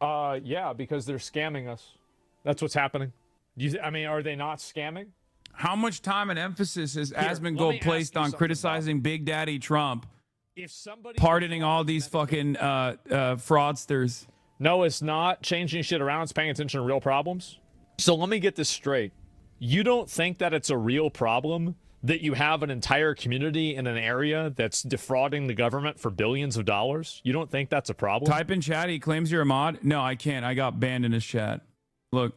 Yeah, because they're scamming us. That's what's happening. I mean, are they not scamming? How much time and emphasis has let me Asmongold ask placed you on something, criticizing Big Daddy Trump, If somebody pardoning all these fucking fraudsters? No, it's not changing shit around. It's paying attention to real problems. So let me get this straight. You don't think that it's a real problem that you have an entire community in an area that's defrauding the government for billions of dollars? You don't think that's a problem? Type in chat. He claims you're a mod. No, I can't. I got banned in his chat. Look.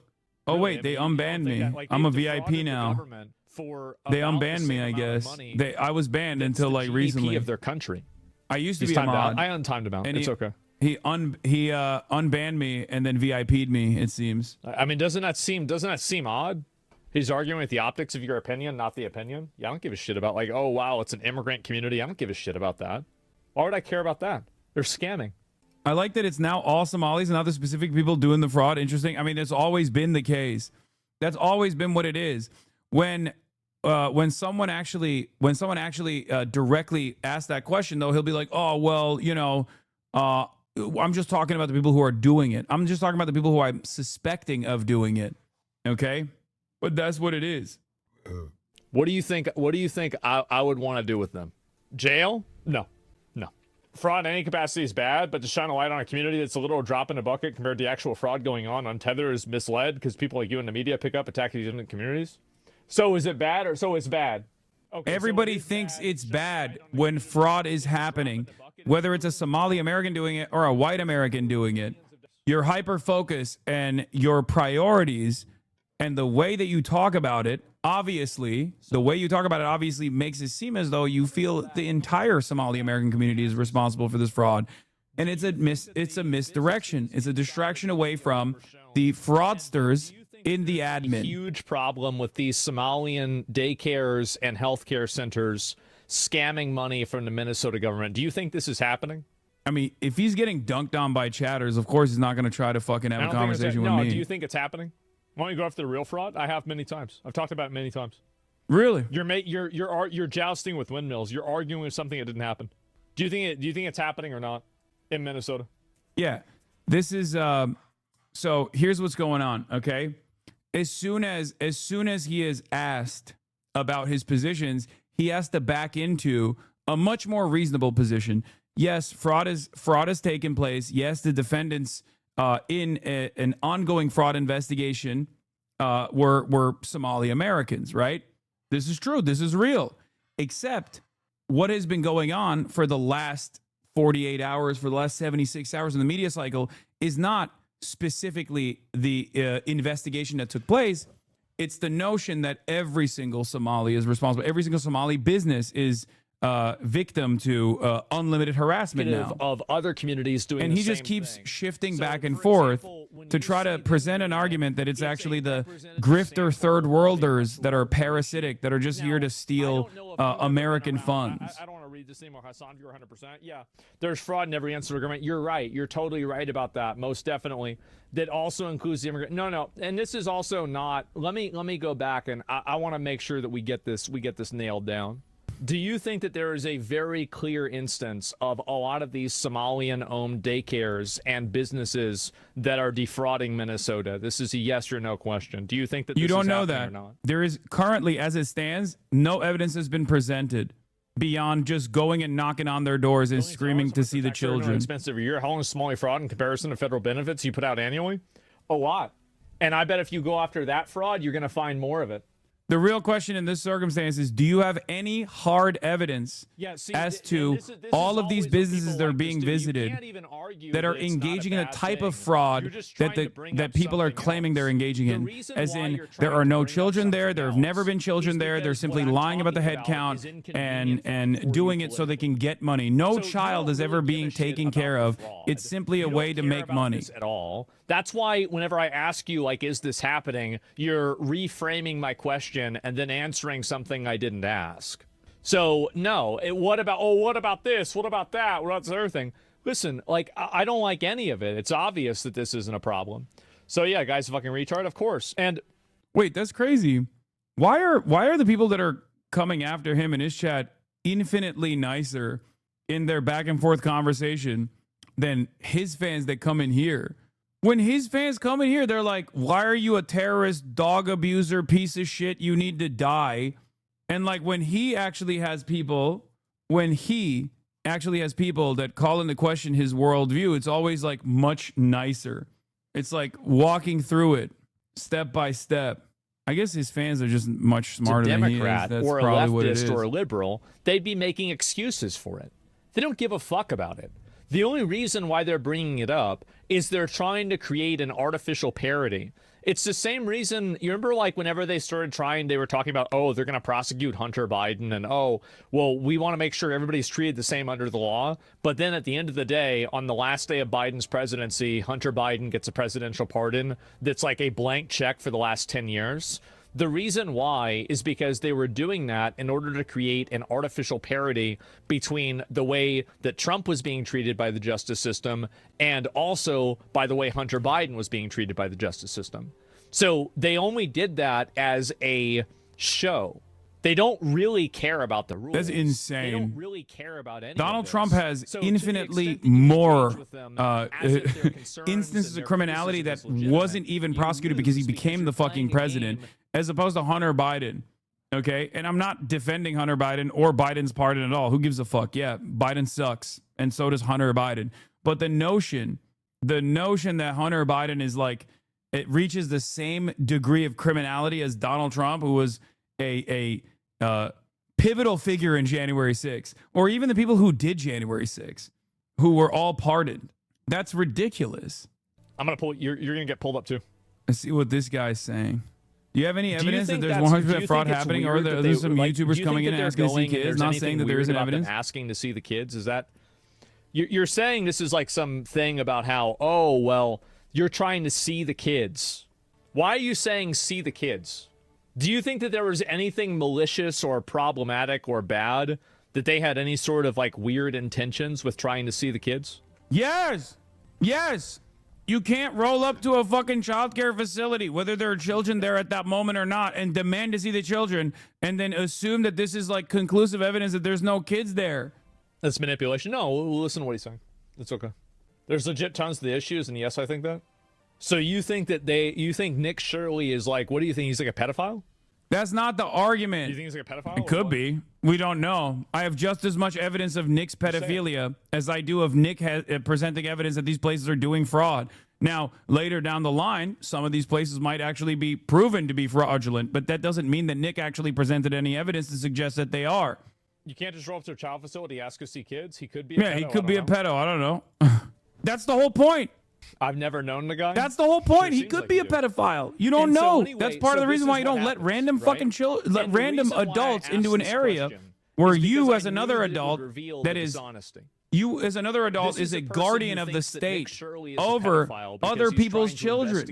Oh Really? wait, I they mean, you don't unbanned think me. that, like, I'm a they've VIP defrauded the now. government for They about the unbanned same me, I amount of guess. money I was banned that's until the like GDP recently. of their country. I used to He's be a timed out. mod. I untimed him out. And It's okay. He unbanned me and then VIP'd me. It seems. I mean, doesn't that seem odd? He's arguing with the optics of your opinion, not the opinion. Yeah, I don't give a shit about, like, oh wow, it's an immigrant community. I don't give a shit about that. Why would I care about that? They're scamming. I like that it's now all Somalis and other specific people doing the fraud. Interesting. I mean, it's always been the case. That's always been what it is. When someone actually directly asks that question, though, he'll be like, oh well, I'm just talking about the people who are doing it. I'm just talking about the people who I'm suspecting of doing it. Okay, but that's what it is. What do you think I would want to do with them? Jail? No. Fraud in any capacity is bad, but to shine a light on a community that's a little drop in a bucket compared to the actual fraud going on Tether is misled because people like you in the media pick up attacking these different communities. So is it bad or so it's bad? Okay, Everybody thinks it's bad when fraud is happening, whether it's a Somali American doing it or a white American doing it. Your hyper focus and your priorities and the way that you talk about it, obviously makes it seem as though you feel the entire Somali American community is responsible for this fraud. And it's a misdirection. It's a distraction away from the fraudsters in the admin. Huge problem with these Somalian daycares and healthcare centers scamming money from the Minnesota government. Do you think this is happening? I mean, if he's getting dunked on by chatters, of course he's not going to try to fucking have a conversation with me. Do you think it's happening? Why don't you go after the real fraud? I have many times. I've talked about it many times. Really? You're jousting with windmills. You're arguing with something that didn't happen. Do you think it's happening or not in Minnesota? Yeah. This is so here's what's going on, okay? As soon as he is asked about his positions, he has to back into a much more reasonable position. Yes, fraud has taken place. Yes, the defendants in an ongoing fraud investigation were Somali Americans, right? This is true. This is real. Except what has been going on for the last 48 hours, for the last 76 hours in the media cycle is not specifically the investigation that took place. It's the notion that every single Somali is responsible. Every single Somali business is victim to unlimited harassment now of other communities doing and the he just same keeps thing. shifting back and forth to try to present an argument that it's actually the grifter third worlders that are parasitic, that are just here to steal American funds. I don't want to read this anymore, Hassan. You're 100%. Yeah, there's fraud in every instance of agreement. You're right. You're totally right about that. Most definitely. That also includes the immigrant. No. And this is also not. Let me go back and I want to make sure that we get this nailed down. Do you think that there is a very clear instance of a lot of these Somalian-owned daycares and businesses that are defrauding Minnesota? This is a yes or no question. Do you think that You this don't is know happening that. or not? There is currently, as it stands, no evidence has been presented beyond just going and knocking on their doors and screaming to see the children. Expensive a year. How long is Somali fraud in comparison to federal benefits you put out annually? A lot. And I bet if you go after that fraud, you're going to find more of it. The real question in this circumstance is, do you have any hard evidence as to all of these businesses that are being visited that are engaging in the type of fraud that people are claiming they're engaging in? As in, there are no children there, there have never been children there, they're simply lying about the head count and doing it so they can get money. No child is ever being taken care of. It's simply a way to make money. At all. That's why whenever I ask you, like, is this happening, you're reframing my question and then answering something I didn't ask. So no, what about this? What about that? What about this other thing? Listen, like I don't like any of it. It's obvious that this isn't a problem. So yeah, guy's a fucking retard, of course. And wait, that's crazy. Why are the people that are coming after him in his chat infinitely nicer in their back and forth conversation than his fans that come in here? When his fans come in here, they're like, "Why are you a terrorist, dog abuser, piece of shit? You need to die." And like when he actually has people that call into question his worldview, it's always like much nicer. It's like walking through it step by step. I guess his fans are just much smarter than he is. Democrat That's or a probably what it is. leftist or a liberal, they'd be making excuses for it. They don't give a fuck about it. The only reason why they're bringing it up is they're trying to create an artificial parody. It's the same reason, you remember like whenever they started they were talking about, oh, they're going to prosecute Hunter Biden and, oh, well, we want to make sure everybody's treated the same under the law. But then at the end of the day, on the last day of Biden's presidency, Hunter Biden gets a presidential pardon that's like a blank check for the last 10 years. The reason why is because they were doing that in order to create an artificial parody between the way that Trump was being treated by the justice system and also by the way Hunter Biden was being treated by the justice system. So they only did that as a show. They don't really care about the rules. That's insane. They don't really care about any Donald of this. Trump has So infinitely more instances of criminality that wasn't even prosecuted because he became the fucking president, as opposed to Hunter Biden. Okay? And I'm not defending Hunter Biden or Biden's pardon at all. Who gives a fuck? Yeah, Biden sucks, and so does Hunter Biden. But the notion that Hunter Biden is like, it reaches the same degree of criminality as Donald Trump, who was a pivotal figure in January 6th, or even the people who did January 6th, who were all pardoned. That's ridiculous. I'm going to pull, you're going to get pulled up too. Let's see what this guy's saying. Do you have any Do you evidence that think there's that's- 100% do you fraud think it's happening, or weird that there's they- some like, do YouTubers you think coming in that and they're asking to see going and kids? there's Not anything saying that there weird isn't about them evidence. asking to see the kids? Is that you're saying this is like something about how, oh, well, you're trying to see the kids. Why are you saying see the kids? Do you think that there was anything malicious or problematic or bad, that they had any sort of like weird intentions with trying to see the kids? Yes. Yes. You can't roll up to a fucking childcare facility, whether there are children there at that moment or not, and demand to see the children, and then assume that this is like conclusive evidence that there's no kids there. That's manipulation. No, we'll listen to what he's saying. It's okay. There's legit tons of the issues, and yes, I think that. So you think that you think Nick Shirley is like, what do you think? He's like a pedophile? That's not the argument. You think he's like a pedophile? It could be. We don't know. I have just as much evidence of Nick's pedophilia as I do of Nick presenting evidence that these places are doing fraud. Now, later down the line, some of these places might actually be proven to be fraudulent, but that doesn't mean that Nick actually presented any evidence to suggest that they are. You can't just roll up to a child facility, ask to see kids. He could be a pedo. He could be a pedo. pedo. I don't know. That's the whole point. I've never known the guy. That's the whole point. He could be a pedophile. You don't know. That's part of the reason why you don't let random fucking let random adults into an area where you, as another adult, that is you as another adult is a guardian of the state over other people's children.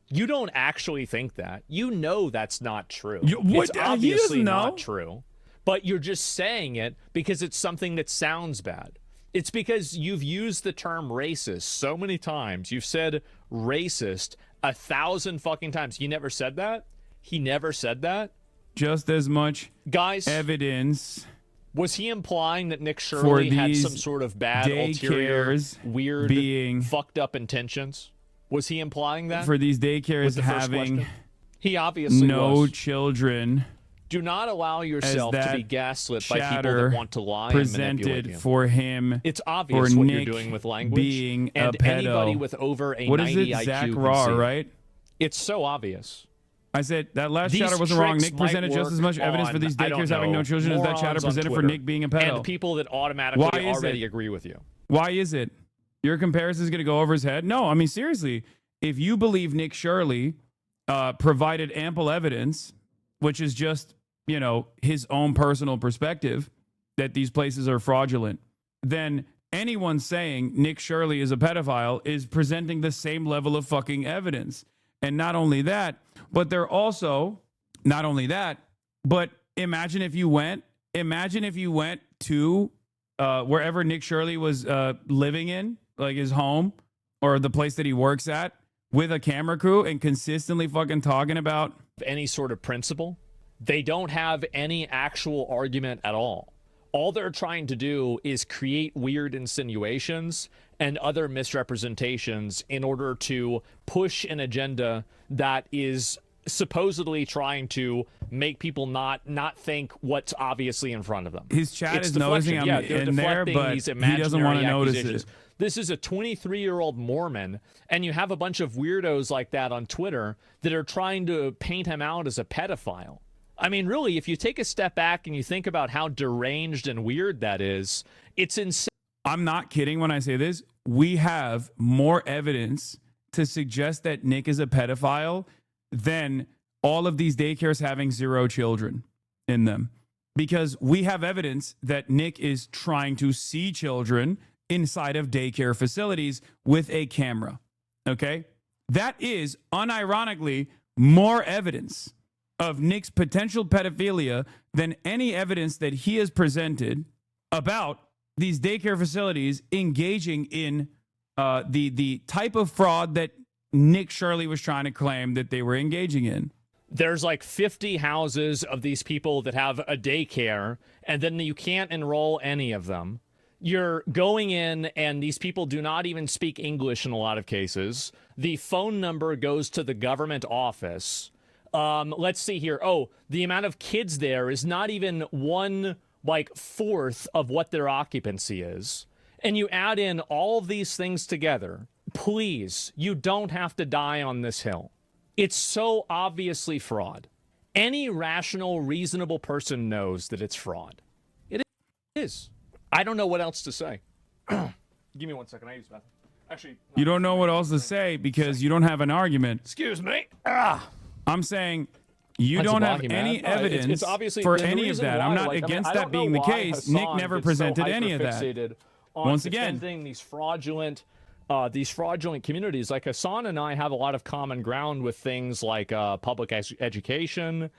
You don't actually think that. You know that's not true. What? It's obviously he doesn't not know. true. But you're just saying it because it's something that sounds bad. It's because you've used the term racist so many times. You've said racist 1,000 fucking times. He never said that? He never said that? Just as much evidence. Was he implying that Nick Shirley had some sort of bad, ulterior, weird, being fucked up intentions? Was he implying that? For these daycares With the first having question? He obviously no was. children. Do not allow yourself to be gaslit by people chatter that want to lie and manipulate presented you. for him. It's obvious for what Nick you're doing with language. being and a pedo. anybody with over a What 90 is it? IQ Zach can Raw, see it. right? It's so obvious. I said that last These chatter wasn't wrong. tricks Nick presented might just as work much evidence for on, these I don't daycares having know, no children as that chatter morons on presented for Twitter Nick being a pedo. And people that automatically Why is already it? agree with you. Why is it? Your comparison is going to go over his head? No, I mean, seriously. If you believe Nick Shirley provided ample evidence, which is just, his own personal perspective, that these places are fraudulent, then anyone saying Nick Shirley is a pedophile is presenting the same level of fucking evidence. And not only that, but they're also, not only that, but imagine if you went imagine if you went to wherever Nick Shirley was living in, like his home or the place that he works at, with a camera crew and consistently fucking talking about any sort of principle. They don't have any actual argument at all. All they're trying to do is create weird insinuations and other misrepresentations in order to push an agenda that is supposedly trying to make people not think what's obviously in front of them. His chat It's is noticing deflection. I'm They're in there, deflecting but these he doesn't want to imaginary notice accusations. it. This is a 23-year-old Mormon, and you have a bunch of weirdos like that on Twitter that are trying to paint him out as a pedophile. I mean, really, if you take a step back and you think about how deranged and weird that is, it's insane. I'm not kidding when I say this. We have more evidence to suggest that Nick is a pedophile than all of these daycares having 0 children in them. Because we have evidence that Nick is trying to see children inside of daycare facilities with a camera. Okay? That is unironically more evidence of Nick's potential pedophilia than any evidence that he has presented about these daycare facilities engaging in the type of fraud that Nick Shirley was trying to claim that they were engaging in. There's like 50 houses of these people that have a daycare, and then you can't enroll any of them. You're going in, and these people do not even speak English in a lot of cases. The phone number goes to the government office. Let's see here. Oh, the amount of kids there is not even 1/4 of what their occupancy is. And you add in all of these things together. Please, you don't have to die on this hill. It's so obviously fraud. Any rational, reasonable person knows that it's fraud. It is. I don't know what else to say. Give me 1 second. I use that. Actually, You don't know what else to say because you don't have an argument. excuse me. I'm saying you That's don't a have volume, any man. evidence It's obviously for the any of reason that. why, I'm not like, I mean, against I that don't know being the why case. Nick Hassan never gets presented so any of that. hyperfixated on Once again, defending these fraudulent communities. Like Hassan and I have a lot of common ground with things like public education,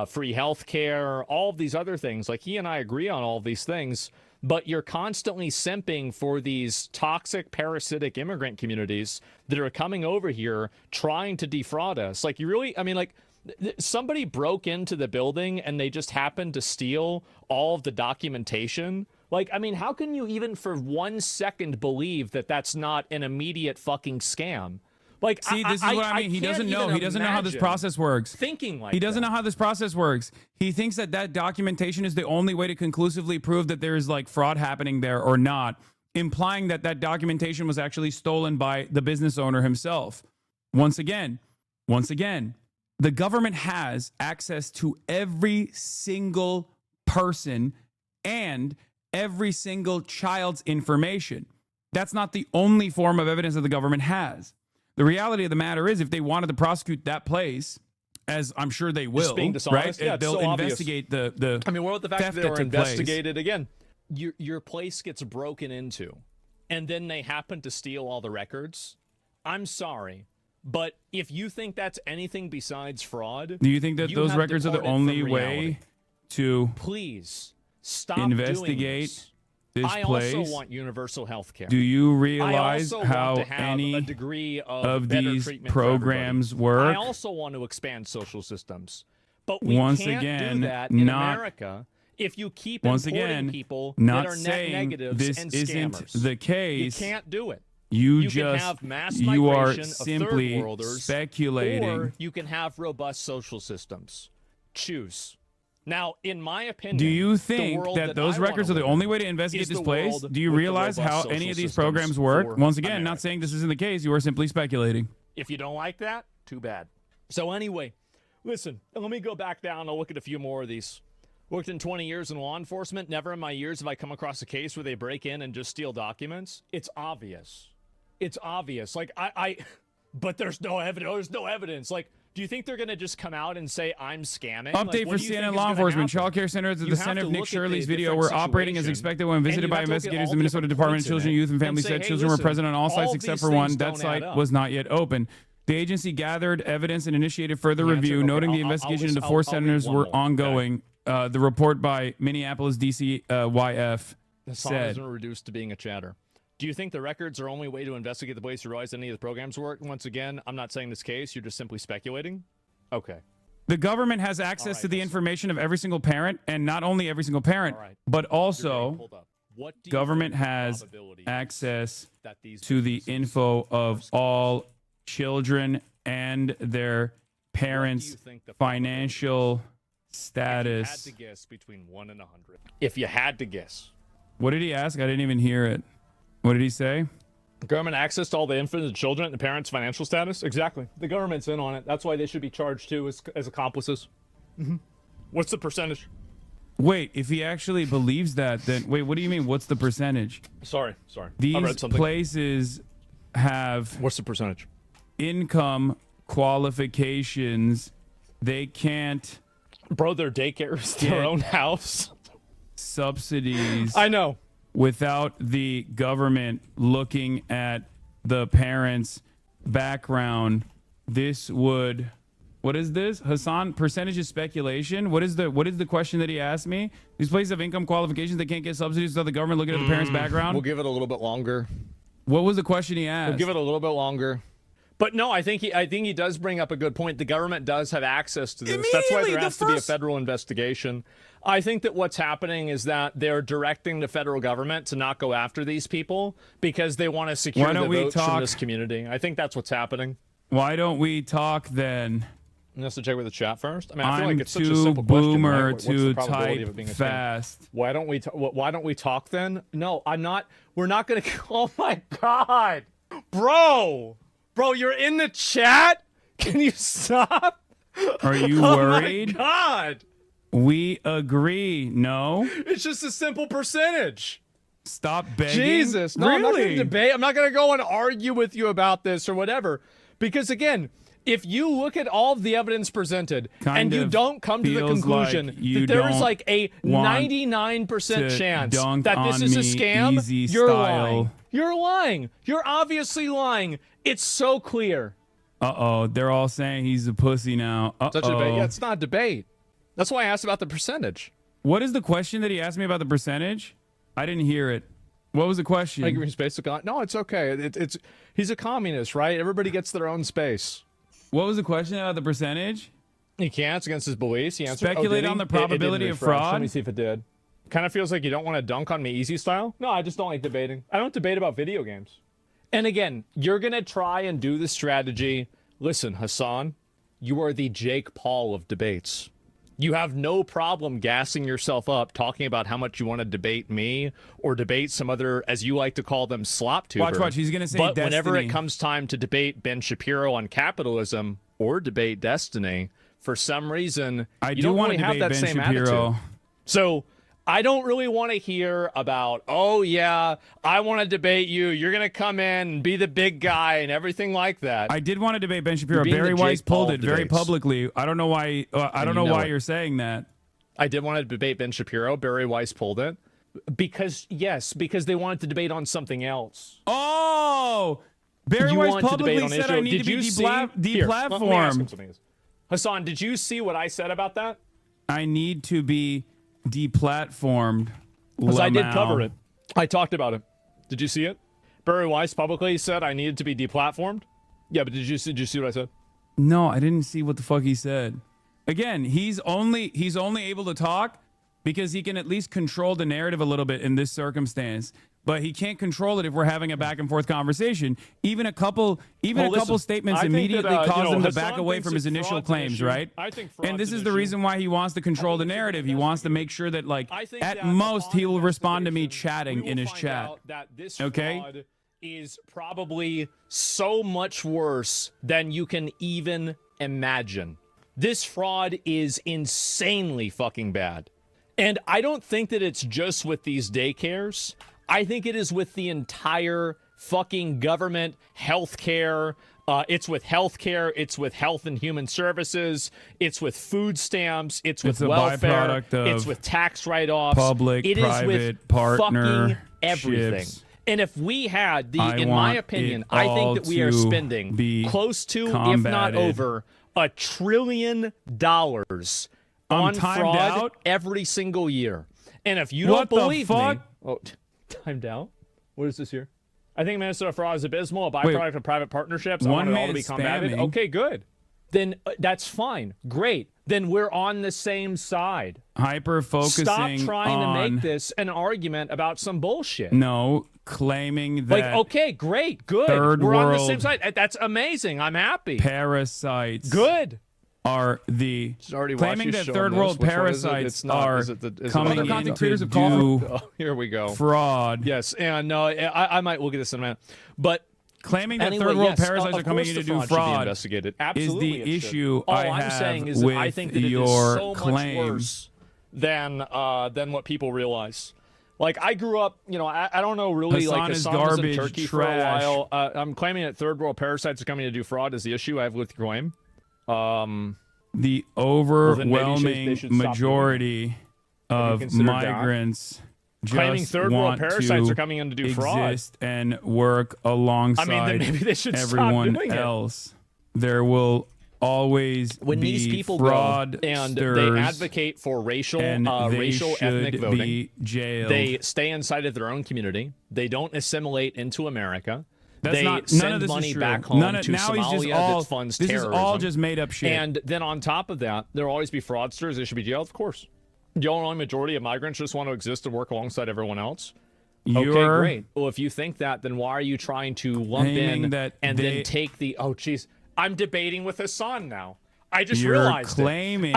free health care, all of these other things. Like he and I agree on all of these things, but you're constantly simping for these toxic, parasitic immigrant communities that are coming over here trying to defraud us. Like you really, I mean, like somebody broke into the building and they just happened to steal all of the documentation. Like, I mean, how can you even for 1 second believe that that's not an immediate fucking scam? Like, see, this is what I mean. He doesn't know. He doesn't know how this process works. Thinking like he doesn't know how this process works. He thinks that that documentation is the only way to conclusively prove that there is like fraud happening there or not, implying that that documentation was actually stolen by the business owner himself. Once again, the government has access to every single person and every single child's information. That's not the only form of evidence that the government has. The reality of the matter is, if they wanted to prosecute that place, as I'm sure they will, being dishonest? right? Yeah, it's They'll so obvious. investigate the. I mean, what about the fact theft that they were took place. investigated again? Your place gets broken into, and then they happen to steal all the records. I'm sorry, but if you think that's anything besides fraud, Do you think that you those have records are the departed only from way reality. to Please stop investigate doing this I place? also want universal health care. Do you I realize also how want to have any a degree of better these treatment for everybody. programs work? I also want to expand social systems, but we Once can't again, do that in not- America if you keep Once importing again, people not that are net saying negatives this and isn't scammers. the case. You can't do it. You can just have mass you are migration of simply third worlders, speculating. or you can have robust social systems. Choose. Now, in my opinion, Do you the think world that those I wanna records are the live only in way to investigate is this the place? world Do you with the realize robust how social any of these systems programs work? for Once again, America. not saying this isn't the case. You are simply speculating. If you don't like that, too bad. So anyway, listen, let me go back down and look at a few more of these. Worked in 20 years in law enforcement. Never in my years have I come across a case where they break in and just steal documents. It's obvious. It's obvious. Like, but there's no evidence. There's no evidence. Like, do you think they're going to just come out and say, I'm scamming? Update Like, for what do you CNN think law is gonna enforcement. happen? Child care centers at You the have center to of Nick look at Shirley's the video different were operating as situation, expected when and visited you by have to look at investigators. all The Minnesota different Department of points in Children, it Youth, and and Family say, said hey, children were listen, present on all sites all except these for one. things That don't site add up. was not yet open. The agency gathered evidence and initiated further The answer- review, okay, noting the I'll investigation listen- into four I'll read centers one were more, okay? ongoing. the report by Minneapolis DCYF Hassan said. has been reduced to being a chatter. Do you think the records are only way to investigate the place to realize any of the programs work? Once again, I'm not saying this case. You're just simply speculating. Okay. The government has access to the information of every single parent, and not only every single parent, but also government has access to the info of all children and their parents' financial status. If you had to guess between 1 and 100. If you had to guess. What did he ask? I didn't even hear it. What did he say? Government access to all the infants and children and the parents' financial status? Exactly. The government's in on it. That's why they should be charged too as accomplices. What's the percentage? Wait, if he actually believes that, then wait, what do you mean? What's the percentage? Sorry. I read These something. places have what's the percentage? Income qualifications. They can't. Bro, their daycare is their own house. Subsidies. I know. Without the government looking at the parents' background, this would. What is this, Hassan? Percentage of speculation. What is the question that he asked me? These places have income qualifications. They can't get subsidies without the government looking at the parents' background. We'll give it a little bit longer. What was the question he asked? We'll give it a little bit longer. But no, I think he does bring up a good point. The government does have access to this. That's why there has to be a federal investigation. I think that what's happening is that they're directing the federal government to not go after these people because they want to secure the votes from this community. I think that's what's happening. Why don't we talk then? Let's check with the chat first. I mean, I feel I'm like it's such a simple question. Right? What's the probability of it being a fast. Why don't we talk then? No, I'm not. We're not gonna. Oh my god, bro, you're in the chat. Can you stop? Are you worried? Oh my god. We agree. No. It's just a simple percentage. Stop begging. Jesus. No, really? I'm not going to debate. I'm not going to go and argue with you about this or whatever. Because again, if you look at all of the evidence presented and you don't come to the conclusion that there is like a 99% chance that this is a scam, you're lying. You're lying. You're obviously lying. It's so clear. Uh-oh. They're all saying he's a pussy now. Uh-oh. Such a debate. Yeah, it's not a debate. That's why I asked about the percentage. What is the question that he asked me about the percentage? I didn't hear it. What was the question? Like his basic. No, it's okay. He's a communist, right? Everybody gets their own space. What was the question about the percentage? He can't. It's against his beliefs. He answered. Speculate on the probability of fraud. Let me see if it did. Kind of feels like you don't want to dunk on me easy style. No, I just don't like debating. I don't debate about video games. And again, you're gonna try and do the strategy. Listen, Hassan, you are the Jake Paul of debates. You have no problem gassing yourself up, talking about how much you want to debate me or debate some other, as you like to call them, slop tuber. Watch. He's going to say But Destiny. whenever it comes time to debate Ben Shapiro on capitalism or debate Destiny, for some reason, you don't really have that same attitude. So I don't really want to hear about, oh, yeah, I want to debate you. You're going to come in and be the big guy and everything like that. I did want to debate Ben Shapiro. Barry Weiss pulled it very publicly. I don't know why. I don't know why you're saying that. I did want to debate Ben Shapiro. Barry Weiss pulled it. Because they wanted to debate on something else. Oh! Barry Weiss publicly said I need to be deplatformed. Hassan, did you see what I said about that? I need to be deplatformed. Because I did cover it. I talked about it. Did you see it? Barry Weiss publicly said I needed to be deplatformed. Yeah, but did you see what I said? No, I didn't see what the fuck he said. Again, he's only able to talk because he can at least control the narrative a little bit in this circumstance. But he can't control it if we're having a back and forth conversation. Even a couple statements immediately cause him to back away from his initial claims, right? And this is the reason why he wants to control the narrative. He wants to make sure that, like, at most, he will respond to me chatting in his chat. That this fraud is probably so much worse than you can even imagine. This fraud is insanely fucking bad. And I don't think that it's just with these daycares. I think it is with the entire fucking government, healthcare. It's with healthcare. It's with Health and Human Services. It's with food stamps. It's with welfare. It's with tax write-offs. Public-private partnerships. Fucking everything. And if we had in my opinion, I think that we are spending close to, if not over, $1 trillion on timed fraud out? every single year. And if you What don't the believe fuck? me, timed out. What is this here? I think Minnesota fraud is abysmal, a byproduct of private partnerships. I want it all to be combated. Okay, good. Then that's fine. Great. Then we're on the same side. Hyper focusing Stop trying on, to make this an argument about some bullshit. No, claiming that Like, okay, great, good. third We're on the world same side. That's amazing. I'm happy. parasites Good. are the already claiming watched that your third show on world this. Which one is it? parasites It's not. are Is it the- is it coming other in content to creators do have called? Oh, here we go. fraud. Yes, and no, I might. We'll get this in a minute. But claiming that anyway, third world yes, parasites of are coming course in to the do fraud should be fraud investigated. is Absolutely, the it should. issue All I I'm have saying is that with I think that it is your so much claim. worse than what people realize. Like, I grew up, I don't know really, Hassan like, is Hassan was in garbage, Turkey trash. for a while. I'm claiming that third world parasites are coming to do fraud is the issue I have with your claim. The Well, then maybe overwhelming they should stop doing majority of considered that? migrants Claiming just third world want parasites to are coming in to do fraud. exist and work alongside then maybe they should stop everyone doing it. else. There will always When be these people fraud go and they advocate for racial, and they racial ethnic should voting, be jailed. they stay inside of their own community. They don't assimilate into America. That's they not- send none of this is money true. back home None of- to now he's just Somalia all- that funds this is terrorism. all just made up shit. And then on top of that, there will always be fraudsters. They should be jailed, of course. The only majority of migrants just want to exist and work alongside everyone else. Okay, You're great. Well, if you think that, then why are you trying to lump claiming in that and they- then take the? Oh, jeez, I'm debating with Hassan now. I just You're realized claiming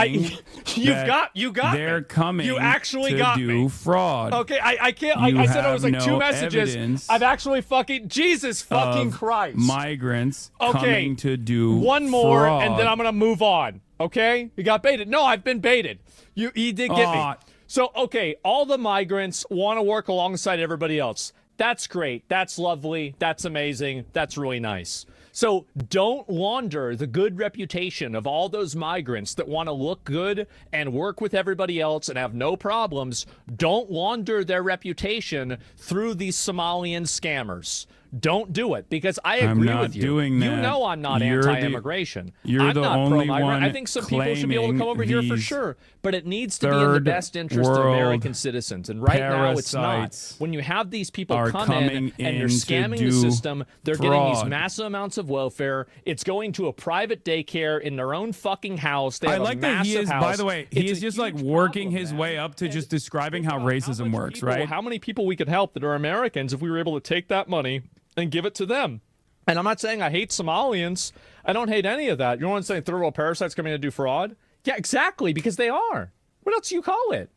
you got they're me. coming You actually to got do me. fraud. Okay, I can't. You I said I have was like no two messages. evidence I've actually fucking Jesus fucking of Christ. migrants Okay, coming to do one more, fraud. and then I'm gonna move on. Okay, you got baited. No, I've been baited. He did get me. So okay, all the migrants want to work alongside everybody else. That's great. That's lovely. That's amazing. That's really nice. So don't launder the good reputation of all those migrants that want to look good and work with everybody else and have no problems. Don't launder their reputation through these Somalian scammers. Don't do it, because I I'm agree not with you. doing You that. know I'm not You're the- anti-immigration. you're I'm the not only pro-migrant. one I think some people should be able to come over claiming here for these sure, but it needs to be in the third best interest of world American citizens. And right now it's not. parasites When you have these people are come coming in and you're in to scamming the do system, they're getting these fraud. massive amounts of welfare. It's going to a private daycare in their own fucking house. They I have like a that massive he is, house. by the way, he It's is a just like huge working problem, his man. way up to just describing how racism works, People- right? How many people we could help that are Americans if we were able to take that money and give it to them? And I'm not saying I hate Somalians. I don't hate any of that. You want to say third world parasites coming to do fraud? Yeah, exactly, because they are. What else do you call it?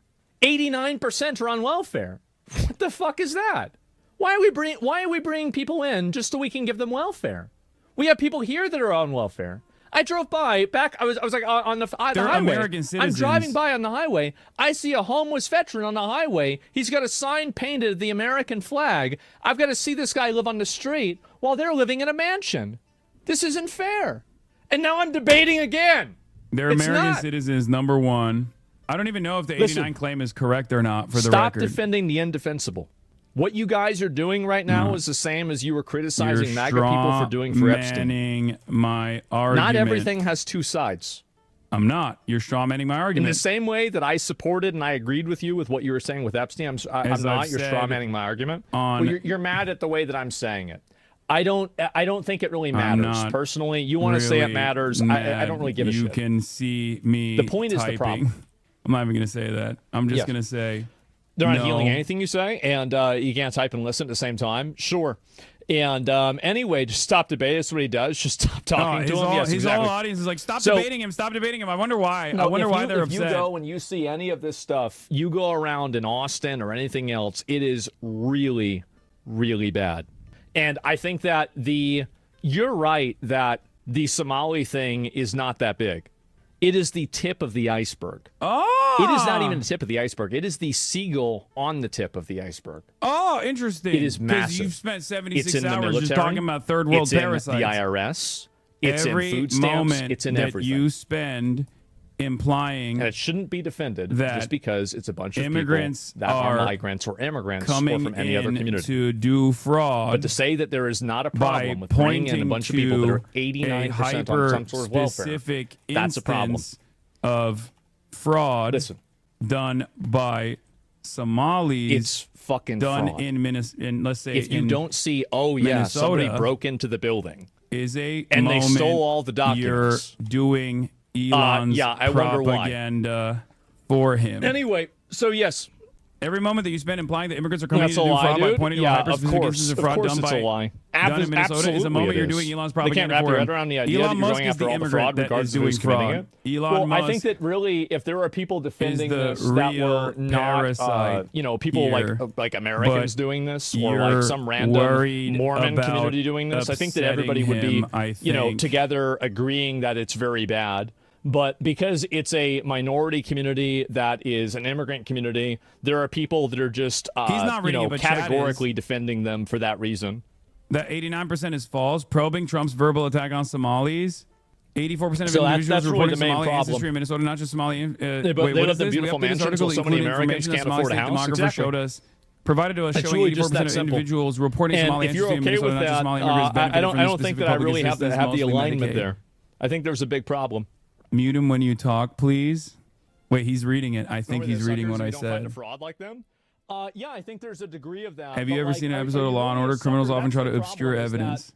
89% are on welfare. What the fuck is that? Why are we bringing people in just so we can give them welfare? We have people here that are on welfare. I drove by I was like on the They're highway. American I'm citizens. driving by on the highway. I see a homeless veteran on the highway. He's got a sign painted of the American flag. I've got to see this guy live on the street while they're living in a mansion. This isn't fair. And now I'm debating again. They're It's American not. citizens, number one. I don't even know if the 89 Listen, claim is correct or not, for the Stop record. defending the indefensible. What you guys are doing right now No. is the same as you were criticizing You're MAGA people for doing for Epstein. strawmanning my argument. Not everything has two sides. I'm not. You're strawmanning my In argument. the same way that I supported and I agreed with you with what you were saying with Epstein, I'm As not. I've You're said strawmanning my argument. on- Well, you're mad at the way that I'm saying it. I don't think it really I'm matters. not Personally, you want to say it really matters. I mad. don't really give a You shit. can see me The point is the typing. problem. I'm not even going to say that. I'm just Yes. going to say They're not no. healing anything you say, and you can't type and listen at the same time. Sure. And anyway, just stop debating. That's what he does. Just stop talking to him. Yes, his exactly. whole audience is like, stop So- debating him. Stop debating him. I wonder why. No, I wonder why they're if upset. you go and you see any of this stuff, you go around in Austin or anything else, it is really, really bad. And I think that you're right that the Somali thing is not that big. It is the tip of the iceberg. Oh! It is not even the tip of the iceberg. It is the seagull on the tip of the iceberg. Oh, interesting. It is Because massive. you've spent 76 It's in the hours military. just talking about third world it's parasites. in the IRS. It's Every in food stamps. moment It's in that everything. you spend implying And it shouldn't be defended that just because it's a bunch of immigrants people that are are migrants or immigrants or coming from any other in community. to do fraud. But to say that there is not a by problem with bringing in a pointing bunch of people that are to 89% a on some sort of welfare, hyper-specific that's a problem. instance of fraud done by Somalis. It's fucking done fraud. in Minnesota. In, let's say, If you in don't see, oh yeah, somebody Minnesota broke into the building is a and moment they stole all the documents. You're doing Elon's I wonder why. propaganda for him. Anyway, so yes. Every moment that you spend implying that immigrants are coming That's in to a do lie, fraud by dude. pointing to Yeah, a of hyper-specific course. instance of Of fraud course done it's by a lie. done in Minnesota is Absolutely a moment it you're is. doing Elon's They can't propaganda wrap for their him. head around the idea that Elon you're Musk going is after the all the fraud immigrant that regardless is of doing who's committing fraud. it. Elon Well, Musk I think that really, if there are people defending the this that real were not, parasite people here, like Americans but doing this, or you're like some random worried Mormon about community doing this, I think that everybody would be, upsetting him, I think. together agreeing that it's very bad. But because it's a minority community that is an immigrant community, there are people that are just, He's not reading it, but Chad is. categorically defending them for that reason. That 89% is false. Probing Trump's verbal attack on Somalis. 84% of So individuals that's really reporting the main Somali problem. ancestry in Minnesota, not just Somali. But wait, they what live is in this? beautiful We updated this mansions, article, while so many including Americans information can't that Somali afford a state house. demographer Exactly. showed us. Provided to us It's showing really 84% just that of simple. individuals reporting And Somali if you're ancestry in okay with Minnesota, not just that, Somali immigrants benefited I don't from think specific that I public really have to assistance, have the mostly alignment Medicaid. there. I think there's a big problem. Mute him when you talk, please. Wait, he's reading it. I think he's reading what I Don't find a said. fraud like them. Yeah, I think there's a degree of that. Have you but, ever like, seen an are episode of you Law and really a Order? Criminals sucker? often That's try to the obscure problem, is that evidence.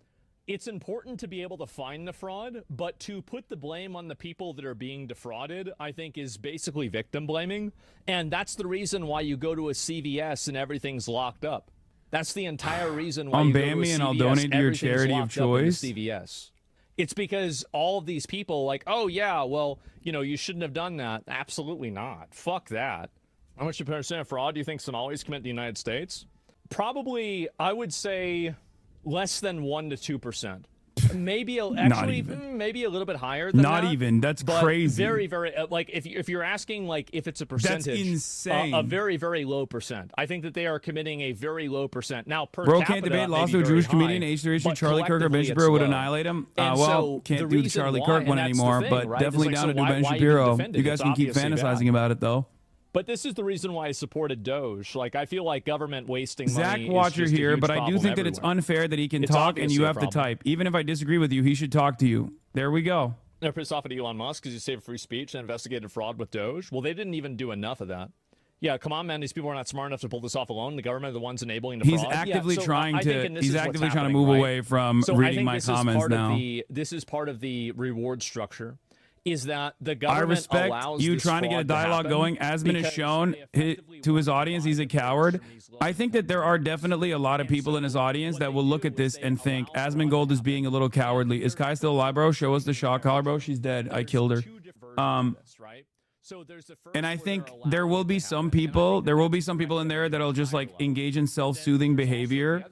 It's important to be able to find the fraud, but to put the blame on the people that are being defrauded, I think, is basically victim blaming. And that's the reason why you go to a CVS and everything's locked up. That's the entire reason why you go to a Ban me and I'll CVS, donate to your everything's charity of locked up in the choice. CVS. It's because all of these people, like, oh yeah, well, you shouldn't have done that. Absolutely not. Fuck that. How much percent of fraud do you think Somalis commit in the United States? Probably, I would say, less than 1 to 2%. Maybe maybe a little bit higher than Not that. even. That's but crazy. Very, very like if you're asking like if it's a percentage, That's insane. a very, very low percent. I think that they are committing a very low percent. Now, per Bro capita, can't debate may loss be to a very Jewish high, comedian, age 3 but Charlie Kirk or Ben collectively Shapiro it's would low. annihilate him. And Well, so can't the do the reason Charlie why- Kirk and one that's the anymore, thing, but right? definitely It's down like, to do so Ben why are you Shapiro. gonna defend it? You guys It's can keep obviously fantasizing bad. about it, though. But this is the reason why I supported Doge. Like, I feel like government wasting Zach money Watcher is just a here, huge but I do problem think that it's everywhere. unfair that he can It's talk and you obviously a have to problem. type. Even if I disagree with you, he should talk to you. There we go. They're pissed off at Elon Musk because he saved free speech and investigated fraud with Doge. Well, they didn't even do enough of that. Yeah, come on, man. These people are not smart enough to pull this off alone. The government are the ones enabling the He's fraud. actively so trying I to- think, and this he's is what's actively trying to happening, move right? away from So I reading think my this is comments part now. This is part of the reward structure. Is that the I government respect allows you this trying to get a fraud dialogue happen going. Asman has because shown to his audience he's a coward. I think that there are definitely a lot of people in his audience that will look at this and think Asmongold is being a little cowardly. Is Kai still alive, bro? Show us the shock collar, bro. She's dead. I killed her. And I think there will be some people in there that'll just like engage in self-soothing behavior.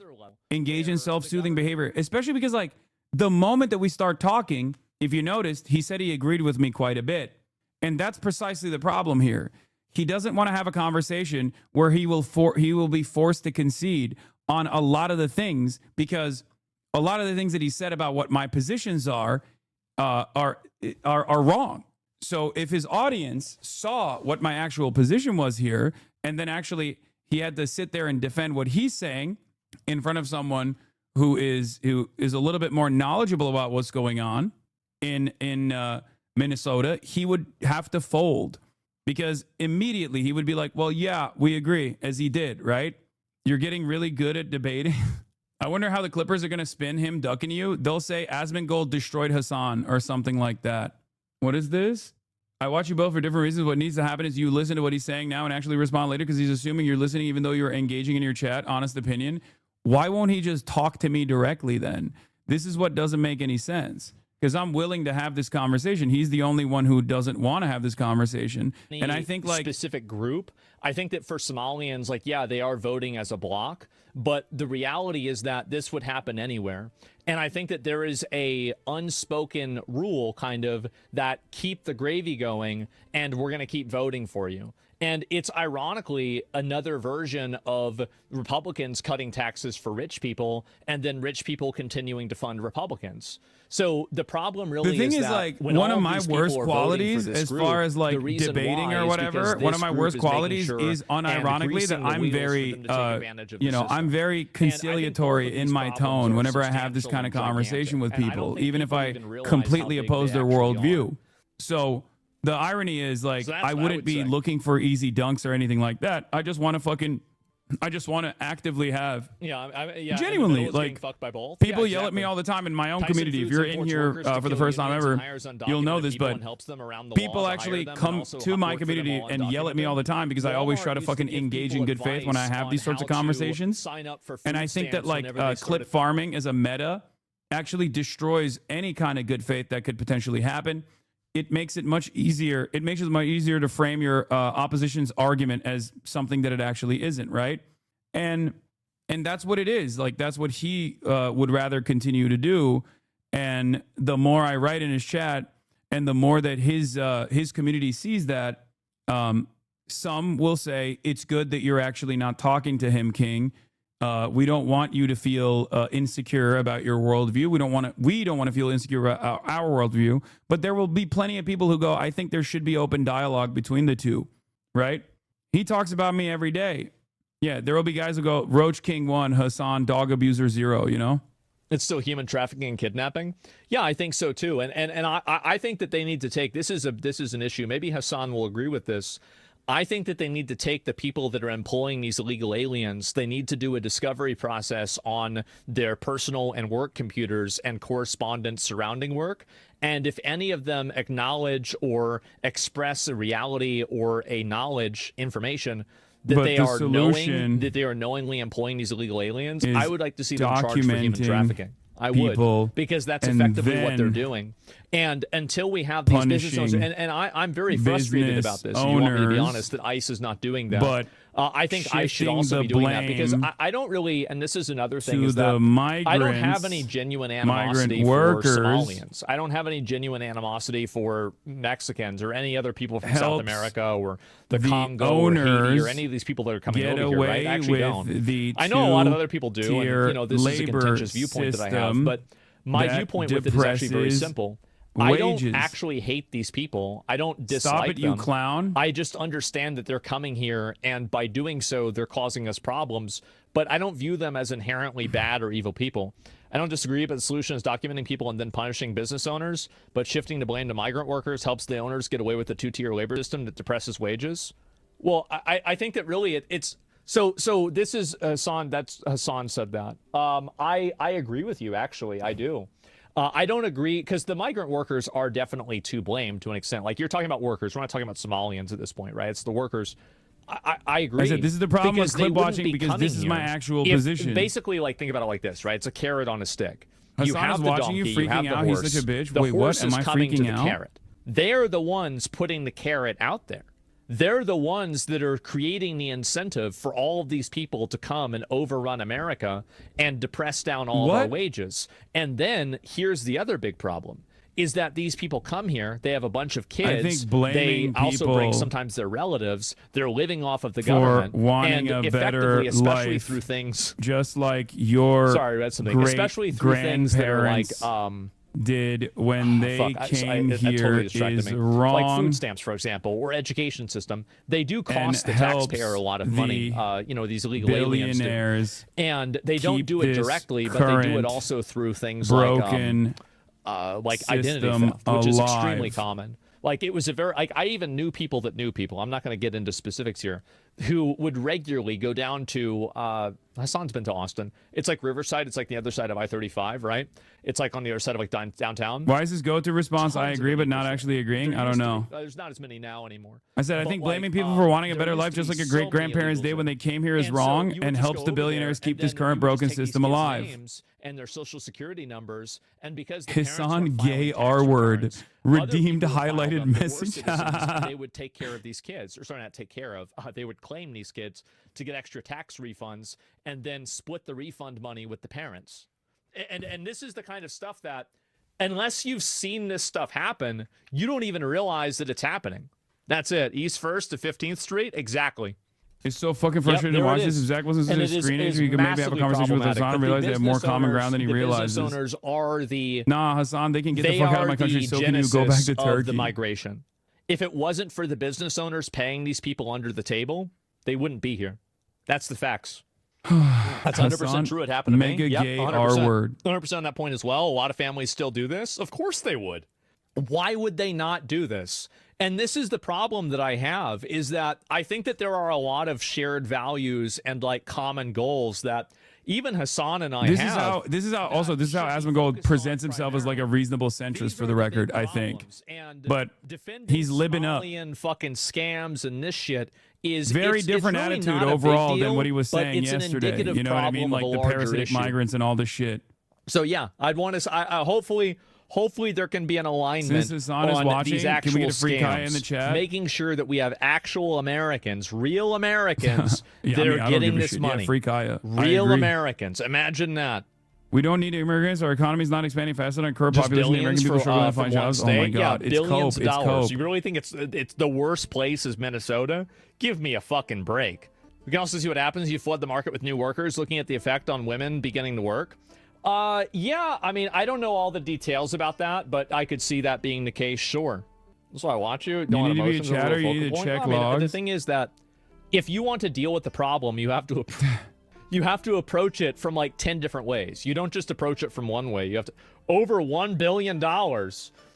Especially because like the moment that we start talking, if you noticed, he said he agreed with me quite a bit. And that's precisely the problem here. He doesn't want to have a conversation where he will be forced to concede on a lot of the things, because a lot of the things that he said about what my positions are wrong. So if his audience saw what my actual position was here, and then actually he had to sit there and defend what he's saying in front of someone who is a little bit more knowledgeable about what's going on in Minnesota, he would have to fold, because immediately he would be like, well, yeah, we agree, as he did, right? You're getting really good at debating. I wonder how the Clippers are going to spin him ducking you. They'll say Asmongold destroyed Hassan or something like that. What is this? I watch you both for different reasons. What needs to happen is you listen to what he's saying now and actually respond later, because he's assuming you're listening even though you're engaging in your chat. Honest opinion. Why won't he just talk to me directly then? This is what doesn't make any sense, because I'm willing to have this conversation. He's the only one who doesn't want to have this conversation. And I think like specific group, I think that for Somalians, like, yeah, they are voting as a block, but the reality is that this would happen anywhere. And I think that there is a unspoken rule kind of that keep the gravy going and we're going to keep voting for you. And it's ironically another version of Republicans cutting taxes for rich people and then rich people continuing to fund Republicans. So the problem really the thing is that like when one all of my these people worst are voting for qualities this as group, far as the like reason debating why or is whatever, because one this of my group worst is making qualities sure is and unironically increasing that the I'm wheels for very them to take advantage of the you know, system. I'm very conciliatory in my tone whenever I have this kind of conversation with people, even if I completely oppose their worldview. So the irony is, like, So that's I what I wouldn't would be say. looking for easy dunks or anything like that. I just want to actively have. Yeah, Genuinely, like like, fucked by both. people Yeah, yell at me exactly. all the time in my own Tyson community. If Foods you're in imports here workers to for the kill first time unions ever, and hires you'll know undocumented this, people but and helps them around the people law to actually hire them and come also to my work for them community all and yell at me all the time because I always try to Walmart used to fucking give engage people in good faith when I advice have these on sorts of how to conversations. sign up for And food I think that, stamps like, whenever they clip started- farming as a meta actually destroys any kind of good faith that could potentially happen. It makes it much easier. It makes it much easier to frame your opposition's argument as something that it actually isn't, right? And that's what it is. Like, that's what he would rather continue to do. And the more I write in his chat, and the more that his community sees that, some will say it's good that you're actually not talking to him, King. We don't want you to feel insecure about your worldview. We don't want to feel insecure about our worldview. But there will be plenty of people who go, I think there should be open dialogue between the two, right? He talks about me every day. Yeah, there will be guys who go, Roach King 1, Hassan, dog abuser 0, you know? It's still human trafficking and kidnapping. Yeah, I think so too. And I think that they need to take this is an issue. Maybe Hassan will agree with this. I think that they need to take the people that are employing these illegal aliens. They need to do a discovery process on their personal and work computers and correspondence surrounding work. And if any of them acknowledge or express a reality or a knowledge information that But they the are solution knowingly employing these illegal aliens, is I would like to see them charged for human documenting trafficking. I people would, because that's and effectively what they're then doing. And until we have these business owners, punishing and I'm very frustrated business about this. If you want me to be owners, honest, that ICE is not doing that. but I think ICE should shifting also the be doing that, because blame I don't really, and this is another thing, to is the that I don't have migrants, any genuine migrant animosity workers, for Somalians. I don't have any genuine animosity for Mexicans or any other people from South helps America or the the Congo or Haiti owners or any of these people that are coming get over here, right? away I actually with don't. the I know a lot of other people do, two-tier and this is a labor contentious viewpoint that I have, system but my that viewpoint with it is actually very depresses simple. I don't wages. actually hate these people. I don't dislike Stop it, them. you clown. I just understand that they're coming here, and by doing so, they're causing us problems. But I don't view them as inherently bad or evil people. I don't disagree, but the solution is documenting people and then punishing business owners. But shifting the blame to migrant workers helps the owners get away with the two-tier labor system that depresses wages. Well, I think that really it's... So this is Hassan. That's Hassan said that. I agree with you, actually. I do. I don't agree, because the migrant workers are definitely to blame to an extent. Like, you're talking about workers. We're not talking about Somalians at this point, right? It's the workers. I agree. I said this is the problem with because they clip wouldn't watching, be because coming this is my here actual if- position. Basically, like, think about it like this, right? It's a carrot on a stick. You Hassan have is the watching you donkey, you have freaking the out. He's horse. such a bitch. The Wait, what? horse Am is I coming to freaking the out? carrot. They're the ones putting the carrot out there. They're the ones that are creating the incentive for all of these people to come and overrun America and depress down all of our What? wages. And then here's the other big problem, is that these people come here, they have a bunch of kids. think blaming they also bring people sometimes their relatives. They're living off of the for government. wanting and a better effectively, especially life, through things. just like your Sorry, I read something. Especially through things that are like grandparents did when they came I here totally distracted is me. wrong. Like food stamps, for example, or education system. They do cost the and helps taxpayer a lot of money. the These illegal aliens do. billionaires And they don't keep do it this directly, but they do it current also through things broken like identity system theft, which is extremely alive. common. Like, it was a very, like, I even knew people that knew people. I'm not going to get into specifics here, who would regularly go down to, Hassan's been to Austin. It's like Riverside. It's like the other side of I-35, right? It's like on the other side of like downtown. Why is this go-to response? I Tons of agree, but people not say actually agreeing. There I don't used to know. be. There's not as many now anymore. I said I But, think like, blaming people for wanting a there better used life, to just be like a so great many grandparents illegals did when there. they came here, is And so wrong you would and just helps go the over billionaires there, keep and this then current you would broken just take these system kids' alive. names and their social security numbers, and because the parents Hassan weren't filing Gay tax R word returns, other redeemed people filed highlighted them that were message. citizens, they would take care of these kids, or sorry, not take care of. They would claim these kids to get extra tax refunds and then split the refund money with the parents. And this is the kind of stuff that, unless you've seen this stuff happen, you don't even realize that it's happening. That's it. East 1st to 15th Street? Exactly. It's so fucking frustrating to watch this. If Zach wasn't such a screen age, you could maybe have a conversation with Hassan and realize they have more common ground than he realizes. The business owners are the... Nah, Hassan, they can get the fuck out of my country, so can you go back to of Turkey? the migration. If it wasn't for the business owners paying these people under the table, they wouldn't be here. That's the facts. That's 100% true. It happened to me. Mega Yep, gay 100%. R word. 100% on that point as well. A lot of families still do this. Of course they would. Why would they not do this? And this is the problem that I have, is that I think that there are a lot of shared values and like common goals that even Hassan and I have. This is how Asmongold presents himself as like a reasonable centrist, for the record, I think. But he's libbing up. And fucking scams and this shit is very different really attitude not a big overall than deal, what he was but saying it's an yesterday. indicative You know what I problem mean? of Like a the larger parasitic issue. migrants and all this shit. So yeah, I'd want to. Hopefully there can be an alignment Since Hassan is on watching, these can actual we get a free scams, Kaya in the chat? making sure that we have actual Americans, real Americans Yeah, that I mean, are I don't getting give a this shit. money. Yeah, free Kaya. I Real agree. Americans. Imagine that. We don't need immigrants. Our economy is not expanding faster than current Just population. The billions American people for, struggle to from find one jobs. Oh state. my god, Yeah, it's billions cope. of It's dollars. cope. You really think it's the worst place is Minnesota? Give me a fucking break. We can also see what happens if you flood the market with new workers, looking at the effect on women beginning to work. Yeah, I mean, I don't know all the details about that, but I could see that being the case, sure. That's why I watch you. Don't You need to be a emotions are chatter, real you need focal to point. check I mean, the logs. thing is that if you want to deal with the problem, you have to you have to approach it from like 10 different ways. You don't just approach it from one way. You have to over $1 billion.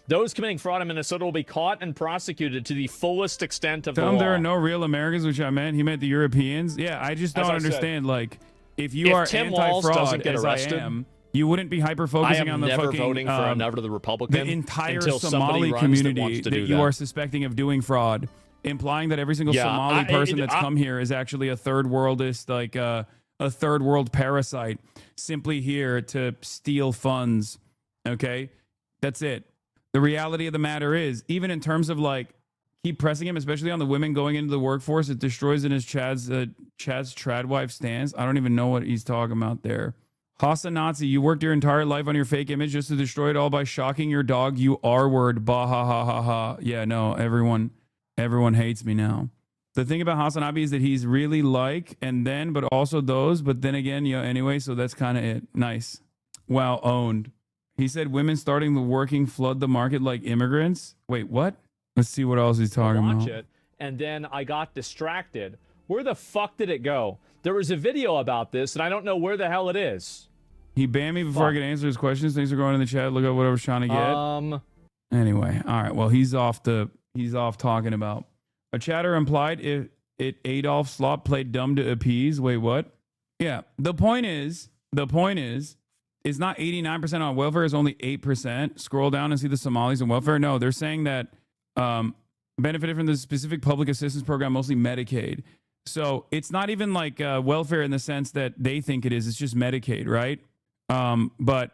Those committing fraud in Minnesota will be caught and prosecuted to the fullest extent of the Tell him law. there are no real Americans, which I meant. He meant the Europeans. Yeah, I just As don't I said, understand. Like, if you if are Tim Walz doesn't anti-fraud, get as arrested, I am, you wouldn't be hyper I focusing am on the never fucking voting for another Republican the entire until somebody Somali runs community that wants to do you that. are suspecting of doing fraud, implying that every single Yeah, Somali person that's come here is actually a third worldist, like a third world parasite, simply here to steal funds. Okay, that's it. The reality of the matter is, even in terms of like, keep pressing him, especially on the women going into the workforce, it destroys in his Chad's trad wife stance. I don't even know what he's talking about there. Hasa Nazi, you worked your entire life on your fake image just to destroy it all by shocking your dog, you R-word, bah ha ha ha ha. Yeah, no, everyone hates me now. The thing about Hasanabi is that he's really like, and then, but also those, but then again, anyway, so that's kind of it. Nice. Wow, owned. He said women starting the working flood the market like immigrants. Wait, what? Let's see what else he's talking Watch about. it, and then I got distracted. Where the fuck did it go? There was a video about this, and I don't know where the hell it is. He banned me before I could answer his questions. Thanks for going in the chat. Look at what I was trying to get. Anyway, all right. Well, he's off talking about. A chatter implied it Adolf Slop played dumb to appease. Wait, what? Yeah. The point is, it's not 89% on welfare. It's only 8%. Scroll down and see the Somalis on welfare. No, they're saying that benefited from the specific public assistance program, mostly Medicaid. So it's not even like welfare in the sense that they think it is. It's just Medicaid, right? But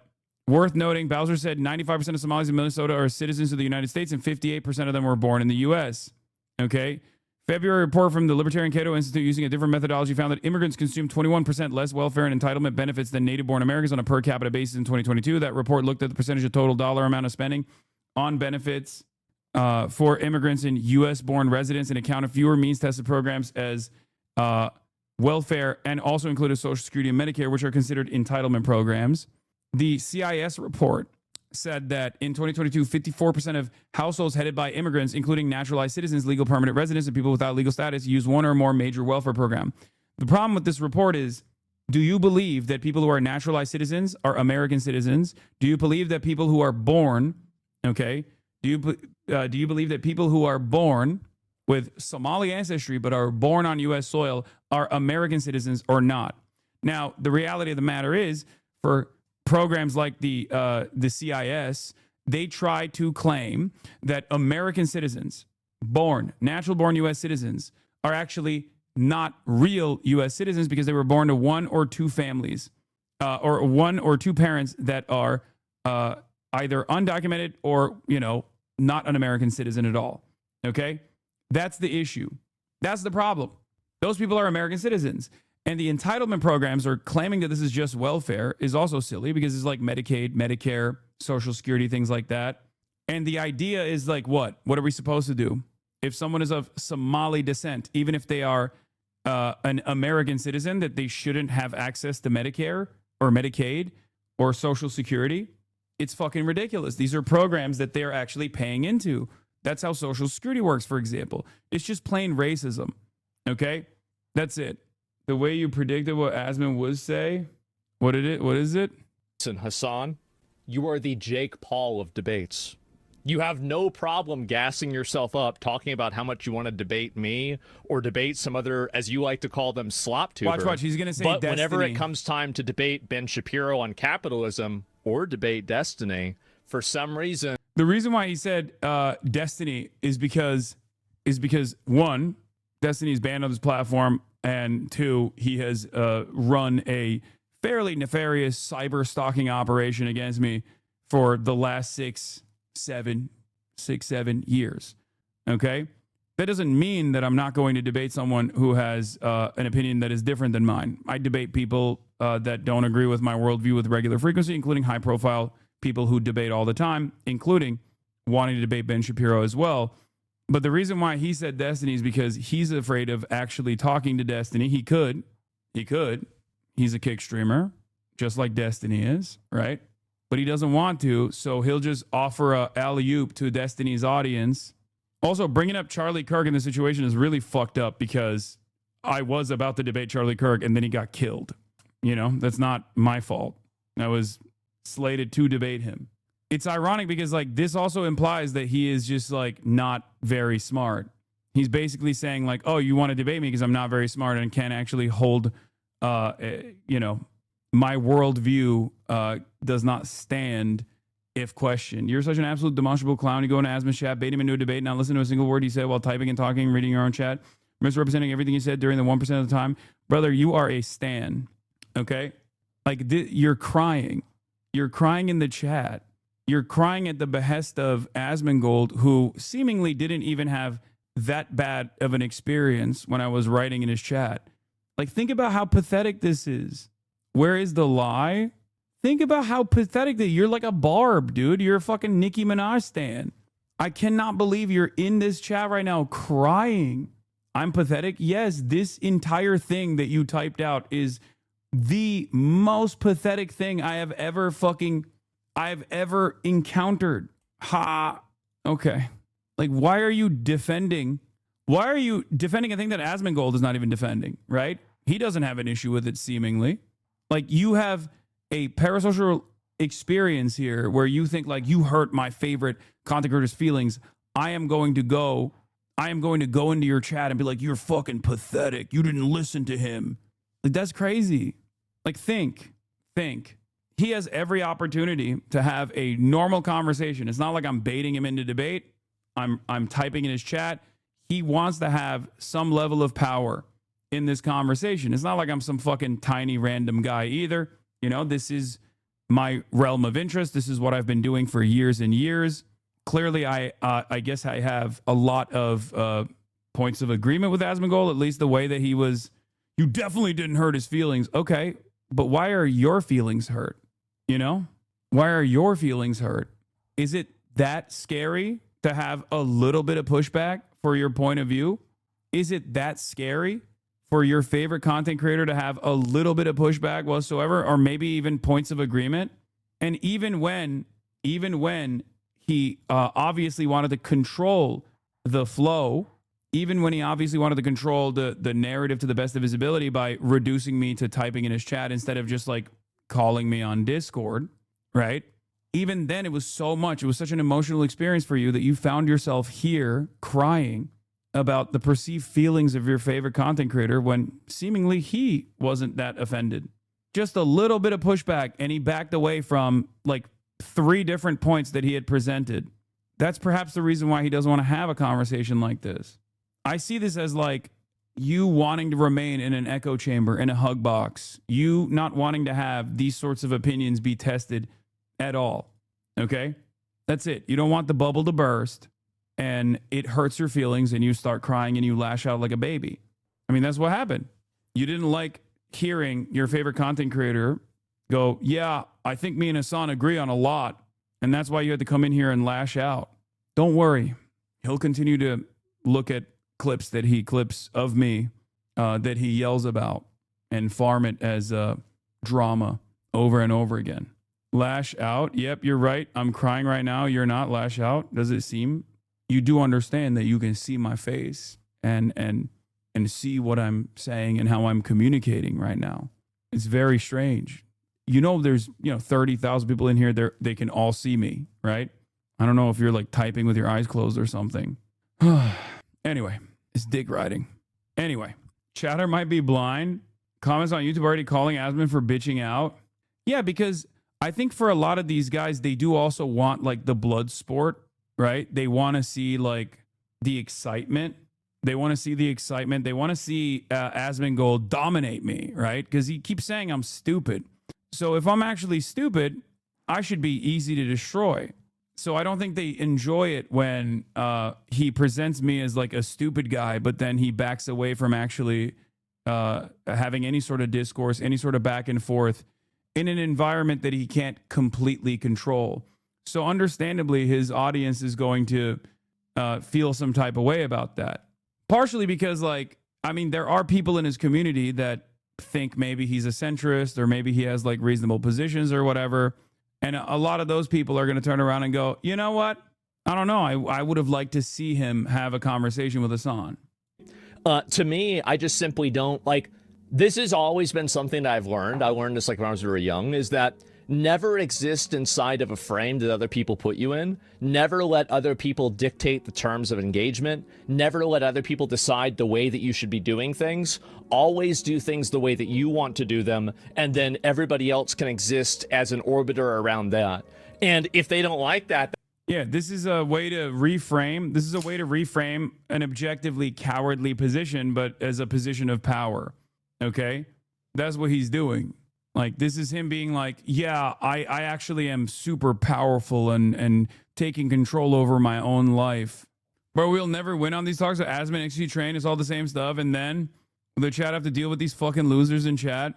worth noting, Bowser said 95% of Somalis in Minnesota are citizens of the United States and 58% of them were born in the U.S. Okay? February report from the Libertarian Cato Institute using a different methodology found that immigrants consume 21% less welfare and entitlement benefits than native-born Americans on a per capita basis in 2022. That report looked at the percentage of total dollar amount of spending on benefits for immigrants and U.S.-born residents and accounted fewer means-tested programs as welfare and also included Social Security and Medicare, which are considered entitlement programs. The CIS report said that in 2022, 54% of households headed by immigrants, including naturalized citizens, legal permanent residents, and people without legal status, use one or more major welfare program. The problem with this report is, do you believe that people who are naturalized citizens are American citizens? Do you believe that people who are born, okay, do you believe that people who are born with Somali ancestry but are born on U.S. soil are American citizens or not? Now, the reality of the matter is, for programs like the CIS, they try to claim that American citizens, natural-born U.S. citizens, are actually not real U.S. citizens because they were born to one or two families or one or two parents that are either undocumented or, not an American citizen at all. Okay? That's the issue. That's the problem. Those people are American citizens. And the entitlement programs are claiming that this is just welfare is also silly because it's like Medicaid, Medicare, Social Security, things like that. And the idea is like, what? What are we supposed to do? If someone is of Somali descent, even if they are an American citizen, that they shouldn't have access to Medicare or Medicaid or Social Security? It's fucking ridiculous. These are programs that they're actually paying into. That's how Social Security works, for example. It's just plain racism. Okay? That's it. The way you predicted what Asman would say. What is it? Listen, Hassan, you are the Jake Paul of debates. You have no problem gassing yourself up, talking about how much you want to debate me or debate some other, as you like to call them, slop tuber. Watch. He's going to say But Destiny. whenever it comes time to debate Ben Shapiro on capitalism or debate Destiny, for some reason... The reason why he said Destiny is because one, Destiny is banned on this platform, and two, he has run a fairly nefarious cyber stalking operation against me for the last 7 years. Okay? That doesn't mean that I'm not going to debate someone who has an opinion that is different than mine. I debate people that don't agree with my worldview with regular frequency, including high profile people who debate all the time, including wanting to debate Ben Shapiro as well. But the reason why he said Destiny is because he's afraid of actually talking to Destiny. He could. He's a kick streamer, just like Destiny is, right? But he doesn't want to, so he'll just offer a alley-oop to Destiny's audience. Also, bringing up Charlie Kirk in the situation is really fucked up because I was about to debate Charlie Kirk and then he got killed. You know, that's not my fault. I was slated to debate him. It's ironic because, like, this also implies that he is just, like, not very smart. He's basically saying, like, oh, you want to debate me because I'm not very smart and can't actually hold, you know, my worldview does not stand if questioned. You're such an absolute demonstrable clown. You go into Asma's chat, bait him into a debate, not listen to a single word he said while typing and talking, reading your own chat, misrepresenting everything he said during the 1% of the time. Brother, you are a stan, okay? Like, you're crying. You're crying in the chat. You're crying at the behest of Asmongold, who seemingly didn't even have that bad of an experience when I was writing in his chat. Like, think about how pathetic this is. Where is the lie? Think about how pathetic that you're like a barb, dude. You're a fucking Nicki Minaj stan. I cannot believe you're in this chat right now crying. I'm pathetic. Yes, this entire thing that you typed out is the most pathetic thing I have ever encountered. Ha. Okay. Like, why are you defending a thing that Asmongold is not even defending, right? He doesn't have an issue with it, seemingly. Like, you have a parasocial experience here where you think, like, you hurt my favorite content creator's feelings. I am going to go into your chat and be like, you're fucking pathetic. You didn't listen to him. Like, that's crazy. Like, think. He has every opportunity to have a normal conversation. It's not like I'm baiting him into debate. I'm typing in his chat. He wants to have some level of power in this conversation. It's not like I'm some fucking tiny random guy either. You know, this is my realm of interest. This is what I've been doing for years and years. Clearly, I guess I have a lot of points of agreement with Asmongold, at least the way that he was. You definitely didn't hurt his feelings. Okay, but why are your feelings hurt? You know? Why are your feelings hurt? Is it that scary to have a little bit of pushback for your point of view? Is it that scary for your favorite content creator to have a little bit of pushback whatsoever, or maybe even points of agreement? And even when he obviously wanted to control the flow, even when he obviously wanted to control the narrative to the best of his ability by reducing me to typing in his chat instead of just like calling me on Discord, right? Even then, it was so much. It was such an emotional experience for you that you found yourself here crying about the perceived feelings of your favorite content creator when seemingly he wasn't that offended. Just a little bit of pushback, and he backed away from like 3 different points that he had presented. That's perhaps the reason why he doesn't want to have a conversation like this. I see this as like you wanting to remain in an echo chamber, in a hug box, you not wanting to have these sorts of opinions be tested at all. Okay? That's it. You don't want the bubble to burst and it hurts your feelings and you start crying and you lash out like a baby. I mean, that's what happened. You didn't like hearing your favorite content creator go, yeah, I think me and Hassan agree on a lot. And that's why you had to come in here and lash out. Don't worry. He'll continue to look at clips of me that he yells about and farm it as drama over and over again. Lash out. Yep, you're right. I'm crying right now. You're not. Lash out. Does it seem? You do understand that you can see my face and see what I'm saying and how I'm communicating right now. It's very strange. You know, there's 30,000 people in here. They can all see me, right? I don't know if you're like typing with your eyes closed or something. Anyway, it's dick riding. Anyway, chatter might be blind. Comments on YouTube already calling Asman for bitching out. Yeah, because I think for a lot of these guys, they do also want like the blood sport, right? They want to see like the excitement. They want to see the excitement. They want to see Asmongold dominate me, right? Because he keeps saying I'm stupid. So if I'm actually stupid, I should be easy to destroy. So I don't think they enjoy it when he presents me as like a stupid guy, but then he backs away from actually having any sort of discourse, any sort of back and forth in an environment that he can't completely control. So understandably, his audience is going to feel some type of way about that. Partially because, like, I mean, there are people in his community that think maybe he's a centrist or maybe he has like reasonable positions or whatever. And a lot of those people are going to turn around and go, you know what? I don't know. I would have liked to see him have a conversation with Hasan. To me, I just simply don't like. This has always been something that I've learned. I learned this like when I was very young, is that never exist inside of a frame that other people put you in. Never let other people dictate the terms of engagement. Never let other people decide the way that you should be doing things. Always do things the way that you want to do them, and then everybody else can exist as an orbiter around that. And if they don't like that... Yeah, this is a way to reframe. This is a way to reframe an objectively cowardly position, but as a position of power. Okay? That's what he's doing. Like, this is him being like, yeah, I actually am super powerful and taking control over my own life. But we'll never win on these talks. So Asman, XG Train, is all the same stuff. And then the chat have to deal with these fucking losers in chat.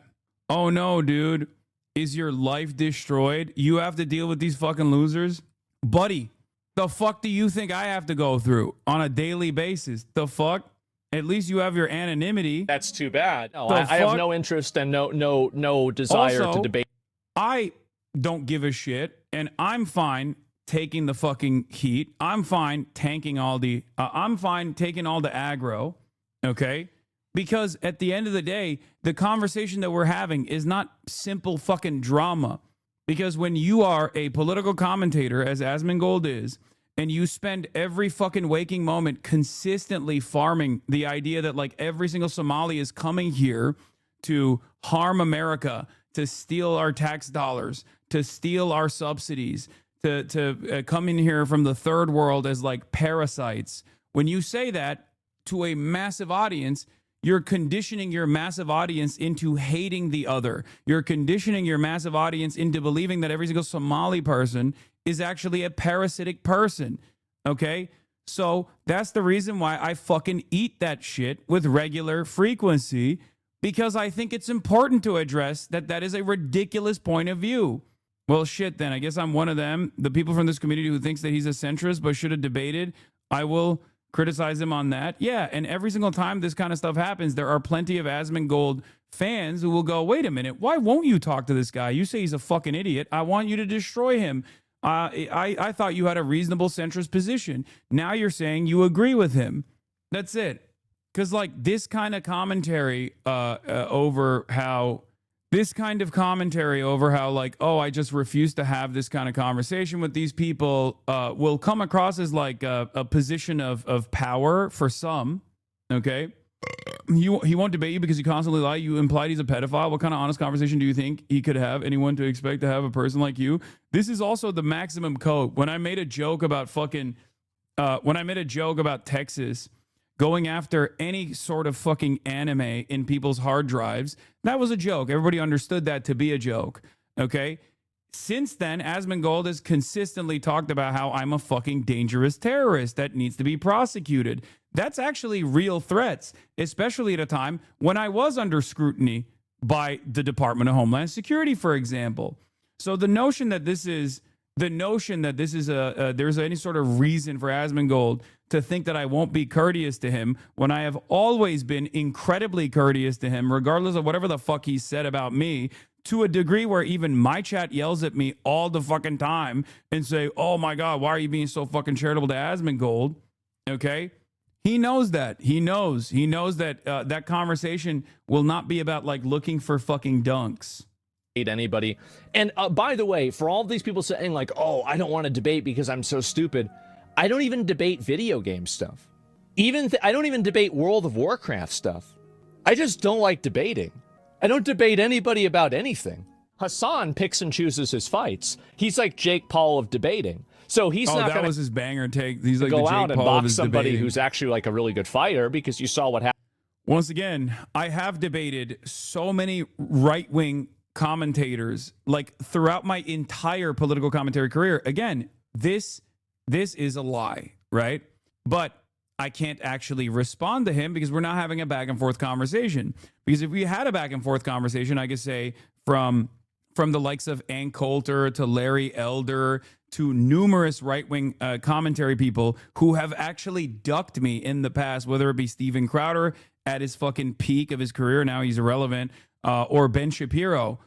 Oh no, dude. Is your life destroyed? You have to deal with these fucking losers? Buddy, the fuck do you think I have to go through on a daily basis? The fuck? At least you have your anonymity. That's too bad. No, I have no interest and no desire also, to debate. I don't give a shit, and I'm fine taking the fucking heat. I'm fine tanking all the... I'm fine taking all the aggro, okay? Because at the end of the day, the conversation that we're having is not simple fucking drama. Because when you are a political commentator, as Asmongold is, and you spend every fucking waking moment consistently farming the idea that like every single Somali is coming here to harm America, to steal our tax dollars, to steal our subsidies, to come in here from the third world as like parasites. When you say that to a massive audience, you're conditioning your massive audience into hating the other. You're conditioning your massive audience into believing that every single Somali person is actually a parasitic person, okay? So that's the reason why I fucking eat that shit with regular frequency, because I think it's important to address that that is a ridiculous point of view. Well, shit, then. I guess I'm one of them, the people from this community who thinks that he's a centrist but should have debated. I will criticize him on that. Yeah, and every single time this kind of stuff happens, there are plenty of Asmongold fans who will go, wait a minute, why won't you talk to this guy? You say he's a fucking idiot. I want you to destroy him. I thought you had a reasonable centrist position. Now you're saying you agree with him. That's it. Because, like, this kind of commentary over how, like, oh, I just refuse to have this kind of conversation with these people will come across as, like, a position of power for some, okay? He won't debate you because you constantly lie. You implied he's a pedophile. What kind of honest conversation do you think he could have? Anyone to expect to have a person like you? This is also the maximum code. When I made a joke about Texas going after any sort of fucking anime in people's hard drives, that was a joke. Everybody understood that to be a joke, okay? Since then, Asmongold has consistently talked about how I'm a fucking dangerous terrorist that needs to be prosecuted. That's actually real threats, especially at a time when I was under scrutiny by the Department of Homeland Security, for example. So the notion that there's any sort of reason for Asmongold to think that I won't be courteous to him when I have always been incredibly courteous to him, regardless of whatever the fuck he said about me, to a degree where even my chat yells at me all the fucking time and say, oh my God, why are you being so fucking charitable to Asmongold? Okay? He knows that. He knows that that conversation will not be about like looking for fucking dunks. anybody. And by the way, for all of these people saying like, oh, I don't want to debate because I'm so stupid, I don't even debate video game stuff. I don't even debate World of Warcraft stuff. I just don't like debating. I don't debate anybody about anything. Hassan picks and chooses his fights. He's like Jake Paul of debating. So he's not going to was his banger take. He's like go the Jake out and Paul of box his somebody debating. who's actually like a really good fighter, because you saw what happened. Once again, I have debated so many right-wing commentators like throughout my entire political commentary career. Again, this is a lie, right? But I can't actually respond to him because we're not having a back and forth conversation. Because if we had a back and forth conversation, I could say from the likes of Ann Coulter to Larry Elder to numerous right-wing commentary people who have actually ducked me in the past, whether it be Steven Crowder at his fucking peak of his career, now he's irrelevant, or Ben Shapiro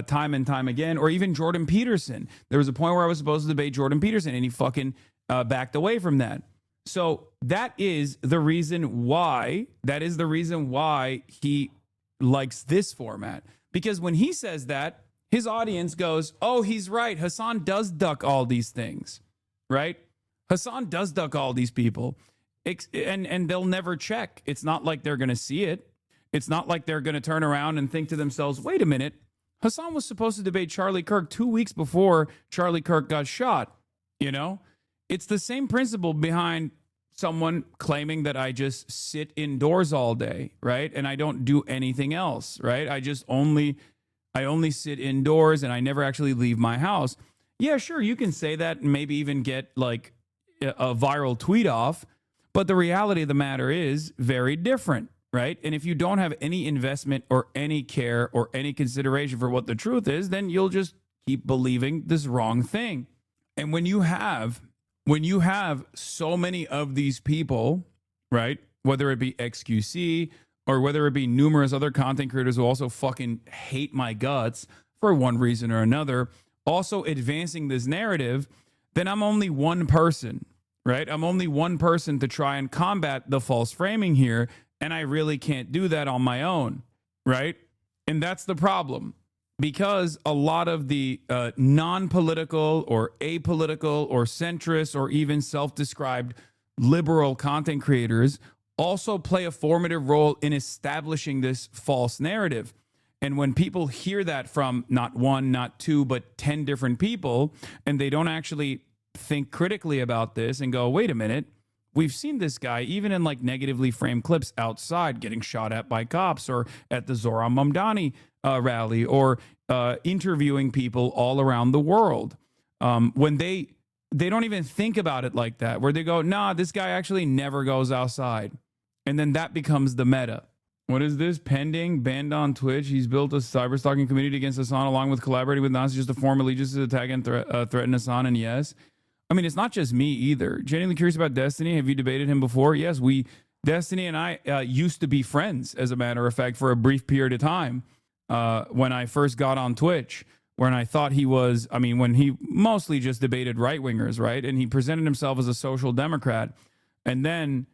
time and time again, or even Jordan Peterson. There was a point where I was supposed to debate Jordan Peterson, and he fucking backed away from that. So that is the reason why he likes this format. Because when he says that, his audience goes, oh, he's right. Hassan does duck all these things, right? Hassan does duck all these people. And they'll never check. It's not like they're going to see it. It's not like they're going to turn around and think to themselves, wait a minute, Hassan was supposed to debate Charlie Kirk 2 weeks before Charlie Kirk got shot. You know, it's the same principle behind someone claiming that I just sit indoors all day, right? And I don't do anything else, right? I only sit indoors and I never actually leave my house. Yeah, sure, you can say that and maybe even get like a viral tweet off. But the reality of the matter is very different, right? And if you don't have any investment or any care or any consideration for what the truth is, then you'll just keep believing this wrong thing. And when you have so many of these people, right, whether it be XQC or whether it be numerous other content creators who also fucking hate my guts for one reason or another, also advancing this narrative, then I'm only one person. Right? I'm only one person to try and combat the false framing here, and I really can't do that on my own, right? And that's the problem, because a lot of the non-political or apolitical or centrist or even self-described liberal content creators also play a formative role in establishing this false narrative. And when people hear that from not one, not two, but 10 different people, and they don't actually think critically about this and go, wait a minute, we've seen this guy even in like negatively framed clips outside getting shot at by cops, or at the Zohran Mamdani rally, or interviewing people all around the world. When they don't even think about it like that, where they go, nah, this guy actually never goes outside. And then that becomes the meta. What is this? Pending, banned on Twitch. He's built a cyberstalking community against Hassan along with collaborating with Nazis just to form allegiance to attack and threaten Hassan. And yes, I mean, it's not just me either. Genuinely curious about Destiny. Have you debated him before? Yes, Destiny and I used to be friends, as a matter of fact, for a brief period of time when I first got on Twitch, when I thought he was, I mean, when he mostly just debated right-wingers, right? And he presented himself as a social democrat. And then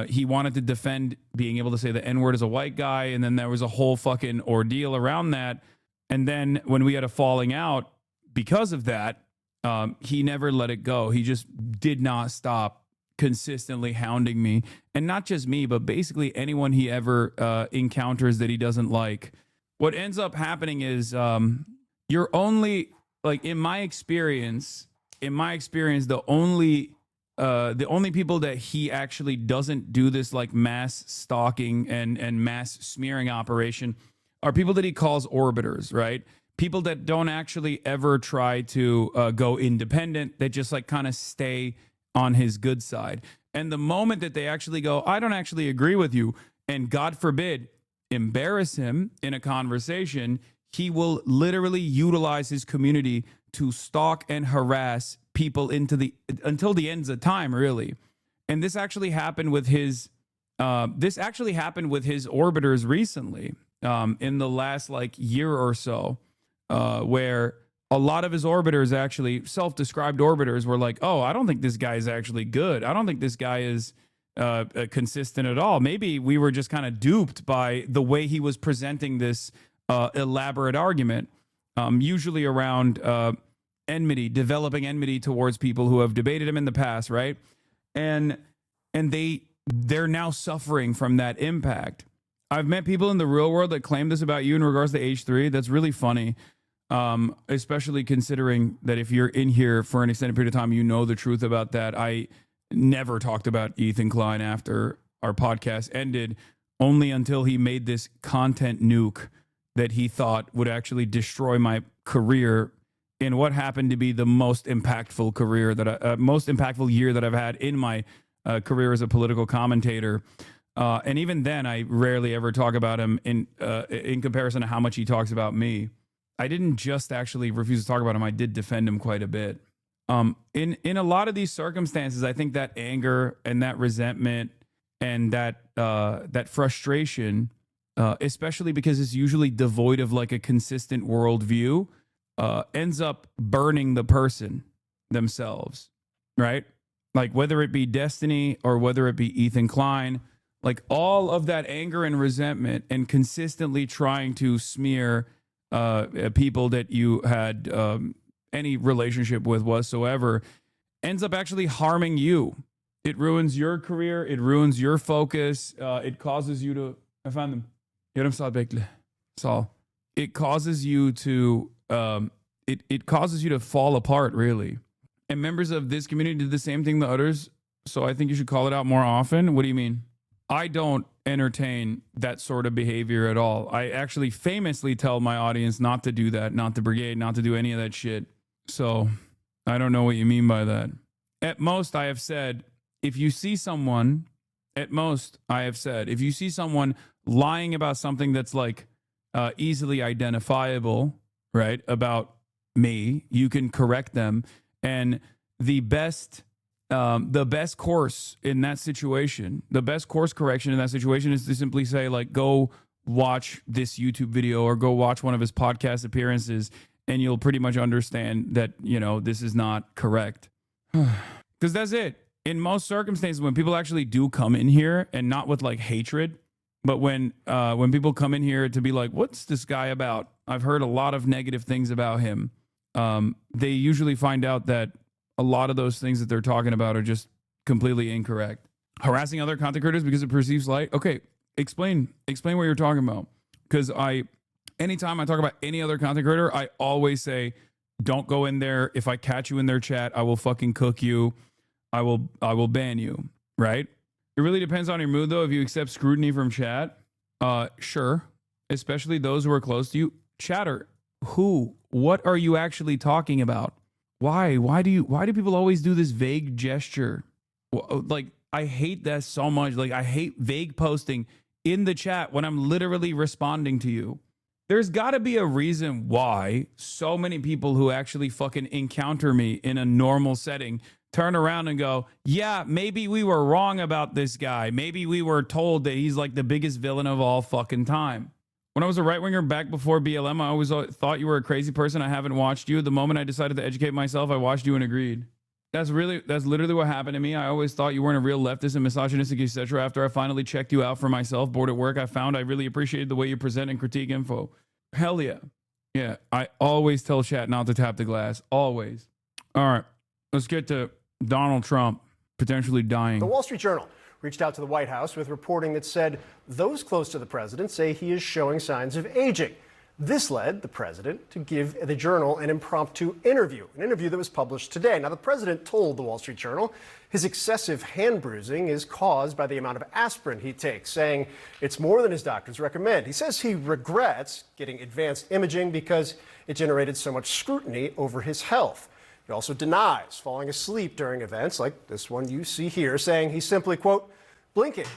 he wanted to defend being able to say the N-word as a white guy. And then there was a whole fucking ordeal around that. And then when we had a falling out because of that, he never let it go. He just did not stop consistently hounding me. And not just me, but basically anyone he ever encounters that he doesn't like. What ends up happening is you're only, like, in my experience, the only people that he actually doesn't do this like mass stalking and mass smearing operation are people that he calls orbiters, right? People that don't actually ever try to go independent, that just like kind of stay on his good side. And the moment that they actually go, I don't actually agree with you, and God forbid, embarrass him in a conversation, he will literally utilize his community to stalk and harass people until the ends of time, really. And this actually happened with his orbiters recently, in the last like year or so. Where a lot of his orbiters, actually self-described orbiters, were like, oh, I don't think this guy is actually good. I don't think this guy is consistent at all. Maybe we were just kind of duped by the way he was presenting this elaborate argument. usually around enmity, developing enmity towards people who have debated him in the past, right? And they're now suffering from that impact. I've met people in the real world that claim this about you in regards to H3. That's really funny, especially considering that if you're in here for an extended period of time, you know the truth about that. I never talked about Ethan Klein after our podcast ended, only until he made this content nuke that he thought would actually destroy my career in what happened to be the most impactful career most impactful year that I've had in my career as a political commentator. And even then, I rarely ever talk about him in comparison to how much he talks about me. I didn't just actually refuse to talk about him. I did defend him quite a bit. In a lot of these circumstances, I think that anger and that resentment and that frustration, especially because it's usually devoid of like a consistent worldview, ends up burning the person themselves, right? Like whether it be Destiny or whether it be Ethan Klein, like all of that anger and resentment and consistently trying to smear people that you had any relationship with whatsoever ends up actually harming you. It ruins your career. It ruins your focus. It causes you to... I found them. It causes you to... It causes you to fall apart, really. And members of this community did the same thing to others, so I think you should call it out more often. What do you mean? I don't entertain that sort of behavior at all. I actually famously tell my audience not to do that, not to brigade, not to do any of that shit. So I don't know what you mean by that. At most, I have said, if you see someone lying about something that's like easily identifiable, right, about me, you can correct them. And the best course in that situation, the best course correction in that situation is to simply say, like, go watch this YouTube video or go watch one of his podcast appearances, and you'll pretty much understand that, you know, this is not correct. Because that's it. In most circumstances, when people actually do come in here, and not with like hatred, but when people come in here to be like, what's this guy about? I've heard a lot of negative things about him. They usually find out that a lot of those things that they're talking about are just completely incorrect. Harassing other content creators because of perceived slight. Okay, explain what you're talking about. Because anytime I talk about any other content creator, I always say, don't go in there. If I catch you in their chat, I will fucking cook you. I will ban you. Right? It really depends on your mood, though. If you accept scrutiny from chat, sure. Especially those who are close to you. Chatter. Who? What are you actually talking about? Why do people always do this vague gesture? Like, I hate that so much. Like, I hate vague posting in the chat when I'm literally responding to you. There's got to be a reason why so many people who actually fucking encounter me in a normal setting turn around and go, yeah, maybe we were wrong about this guy. Maybe we were told that he's like the biggest villain of all fucking time. When I was a right-winger back before BLM, I always thought you were a crazy person. I haven't watched you. The moment I decided to educate myself, I watched you and agreed. That's literally what happened to me. I always thought you weren't a real leftist and misogynistic, etc. After I finally checked you out for myself, bored at work, I found I really appreciated the way you present and critique info. Hell yeah. Yeah, I always tell chat not to tap the glass. Always. All right, let's get to Donald Trump potentially dying. The Wall Street Journal reached out to the White House with reporting that said those close to the president say he is showing signs of aging. This led the president to give the Journal an impromptu interview, an interview that was published today. Now, the president told the Wall Street Journal his excessive hand bruising is caused by the amount of aspirin he takes, saying it's more than his doctors recommend. He says he regrets getting advanced imaging because it generated so much scrutiny over his health. He also denies falling asleep during events like this one you see here, saying he's simply, quote, blinking.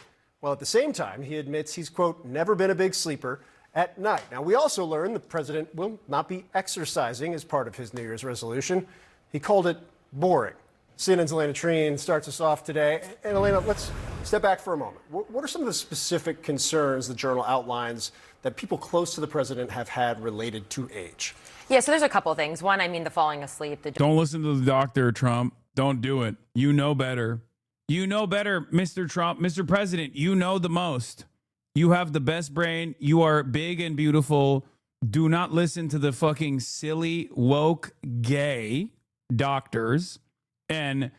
While at the same time, he admits he's, quote, never been a big sleeper at night. Now, we also learned the president will not be exercising as part of his New Year's resolution. He called it boring. CNN's Elena Treen starts us off today. And Elena, let's step back for a moment. What are some of the specific concerns the Journal outlines that people close to the president have had related to age? Yeah, so there's a couple of things. One, I mean, the falling asleep. Don't listen to the doctor, Trump. Don't do it. You know better. You know better, Mr. Trump. Mr. President, you know the most. You have the best brain. You are big and beautiful. do not listen to the fucking silly, woke, gay doctors. And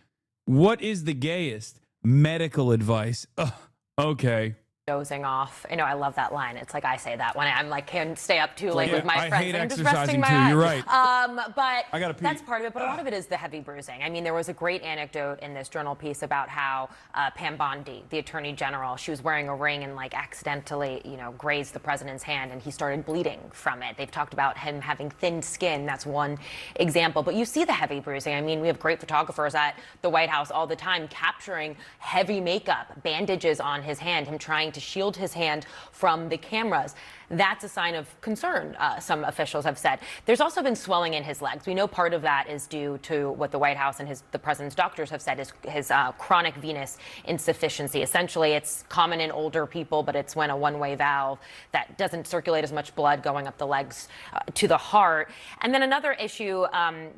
what is the gayest? Medical advice. Ugh, okay. Dozing off. I know, I love that line. It's like I say that when I'm like, can't stay up too late Yeah, with my I friends. hate I'm just exercising resting my too. eyes. You're right. But I gotta pee. that's part of it. But a lot of it is the heavy bruising. I mean, there was a great anecdote in this journal piece about how Pam Bondi, the attorney general, she was wearing a ring and like accidentally, grazed the president's hand and he started bleeding from it. They've talked about him having thin skin. That's one example. But you see the heavy bruising. I mean, we have great photographers at the White House all the time capturing heavy makeup, bandages on his hand, him trying to shield his hand from the cameras. That's a sign of concern, some officials have said. There's also been swelling in his legs. We know part of that is due to what the White House and the president's doctors have said is his chronic venous insufficiency. Essentially, it's common in older people, but it's when a one-way valve that doesn't circulate as much blood going up the legs to the heart. And then another issue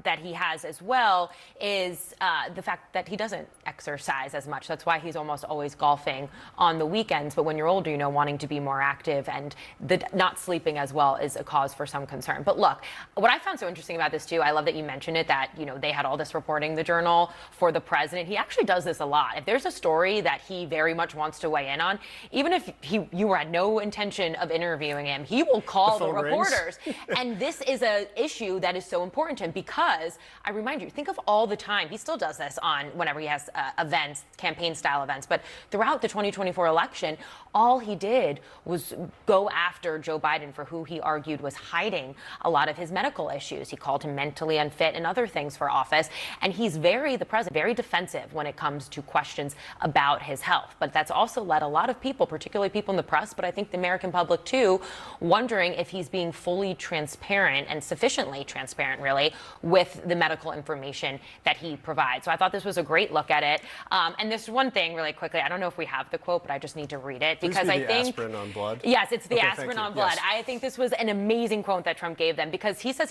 that he has as well is the fact that he doesn't exercise as much. That's why he's almost always golfing on the weekends. But when you're older, wanting to be more active, and the not sleeping as well is a cause for some concern. But look, what I found so interesting about this too, I love that you mentioned it, that they had all this reporting, the Journal, for the president. He actually does this a lot. If there's a story that he very much wants to weigh in on, even if you had no intention of interviewing him, he will call the reporters. And this is an issue that is so important to him because, I remind you, think of all the time, he still does this on whenever he has events, campaign style events, but throughout the 2024 election, all he did was go after Joe Biden for who he argued was hiding a lot of his medical issues. He called him mentally unfit and other things for office. And he's the president, very defensive when it comes to questions about his health. But that's also led a lot of people, particularly people in the press, but I think the American public too, wondering if he's being fully transparent and sufficiently transparent, really, with the medical information that he provides. So I thought this was a great look at it. And this one thing really quickly, I don't know if we have the quote, but I just need to read it. Because I think aspirin on blood. Yes, it's the Okay, aspirin thank you. on blood. Yes. I think this was an amazing quote that Trump gave them because he says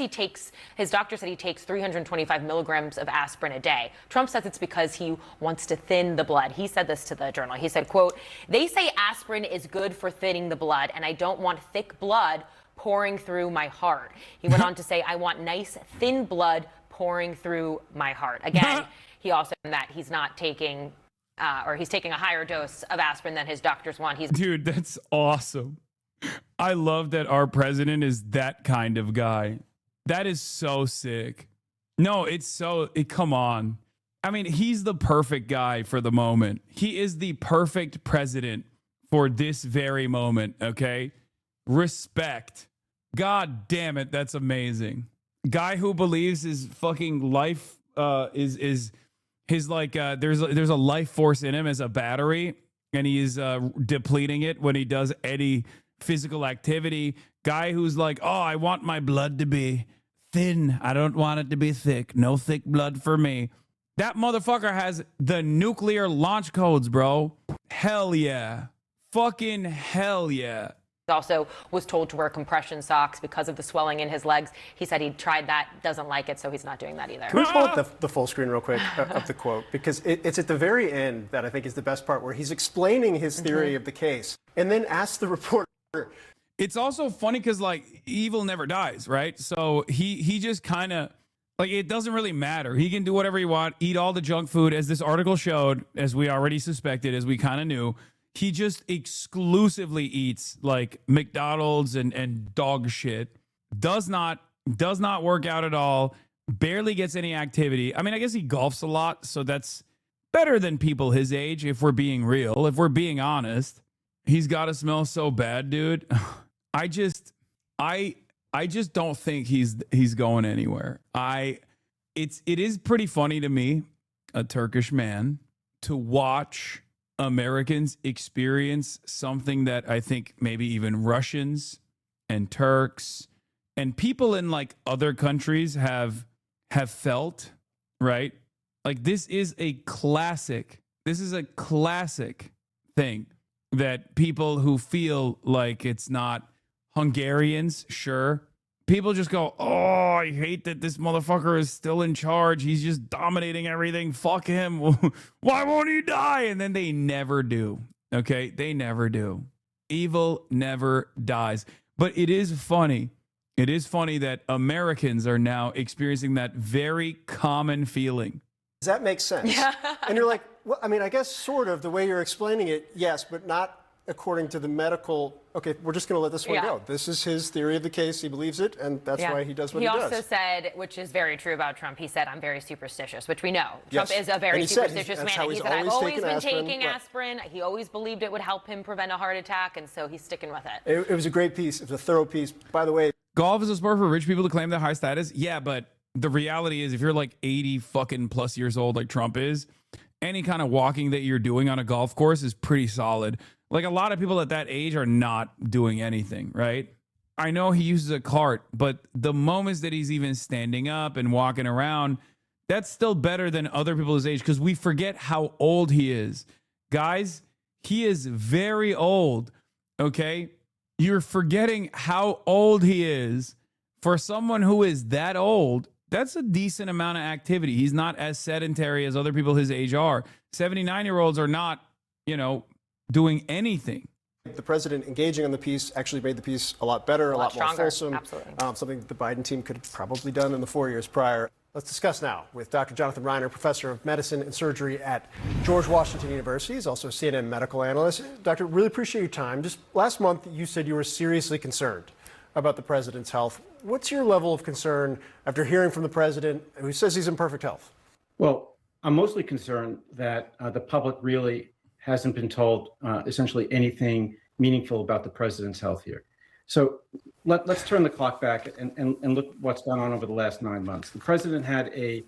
his doctor said he takes 325 milligrams of aspirin a day. Trump says it's because he wants to thin the blood. He said this to the Journal. He said, quote, "They say aspirin is good for thinning the blood, and I don't want thick blood pouring through my heart." He went on to say, "I want nice, thin blood pouring through my heart." Again, he also said that he's not taking or he's taking a higher dose of aspirin than his doctors want. Dude, that's awesome. I love that our president is that kind of guy. That is so sick. No, come on. I mean, he's the perfect guy for the moment. He is the perfect president for this very moment, okay? Respect. God damn it, that's amazing. Guy who believes his fucking life is his there's a life force in him as a battery, and he's depleting it when he does any physical activity. Guy who's like, oh, I want my blood to be thin. I don't want it to be thick. No thick blood for me. That motherfucker has the nuclear launch codes, bro. Hell yeah. Fucking hell yeah. Also was told to wear compression socks because of the swelling in his legs. He said he tried that, doesn't like it, so he's not doing that either. Can we pull up the full screen real quick of the quote? Because it's at the very end that I think is the best part, where he's explaining his theory of the case and then asks the reporter. It's also funny because, evil never dies, right? So he just kind of, it doesn't really matter. He can do whatever he wants, eat all the junk food, as this article showed, as we already suspected, as we kind of knew. He just exclusively eats McDonald's and dog shit. Does not work out at all. Barely gets any activity. I mean, I guess he golfs a lot, so that's better than people his age, if we're being real, if we're being honest. He's got to smell so bad, dude. I just don't think he's going anywhere. It is pretty funny to me, a Turkish man, to watch Americans experience something that I think maybe even Russians and Turks and people in other countries have felt, right? This is a classic thing that people who feel like it's not Hungarians, sure. People just go, oh, I hate that this motherfucker is still in charge. He's just dominating everything. Fuck him. Why won't he die? And then they never do. Okay? They never do. Evil never dies. But it is funny. It is funny that Americans are now experiencing that very common feeling. Does that make sense? Yeah. And you're like, well, I mean, I guess sort of the way you're explaining it, yes, but not according to the medical. Okay, we're just going to let this one go. This is his theory of the case. He believes it, and that's why he does what he does. He also said, which is very true about Trump, he said, I'm very superstitious, which we know. Trump Yes. is a very And he said superstitious that's man. how He he's said, I've always always taken been aspirin. taking Right. aspirin. He always believed it would help him prevent a heart attack, and so he's sticking with it. It was a great piece. It was a thorough piece. By the way, Golf is a sport for rich people to claim their high status. Yeah, but the reality is if you're like 80 fucking plus years old like Trump is, any kind of walking that you're doing on a golf course is pretty solid. Like a lot of people at that age are not doing anything, right? I know he uses a cart, but the moments that he's even standing up and walking around, that's still better than other people his age because we forget how old he is. Guys, he is very old, okay? You're forgetting how old he is. For someone who is that old, that's a decent amount of activity. He's not as sedentary as other people his age are. 79-year-olds are not, doing anything. the president engaging on the piece actually made the piece a lot better, a lot more stronger. fulsome. Absolutely. Something that the Biden team could have probably done in the 4 years prior. Let's discuss now with Dr. Jonathan Reiner, professor of medicine and surgery at George Washington University. He's also a CNN medical analyst. Doctor, really appreciate your time. Just last month, you said you were seriously concerned about the president's health. What's your level of concern after hearing from the president who says he's in perfect health? Well, I'm mostly concerned that the public really hasn't been told essentially anything meaningful about the president's health here. So let's turn the clock back and look what's gone on over the last 9 months. The president had a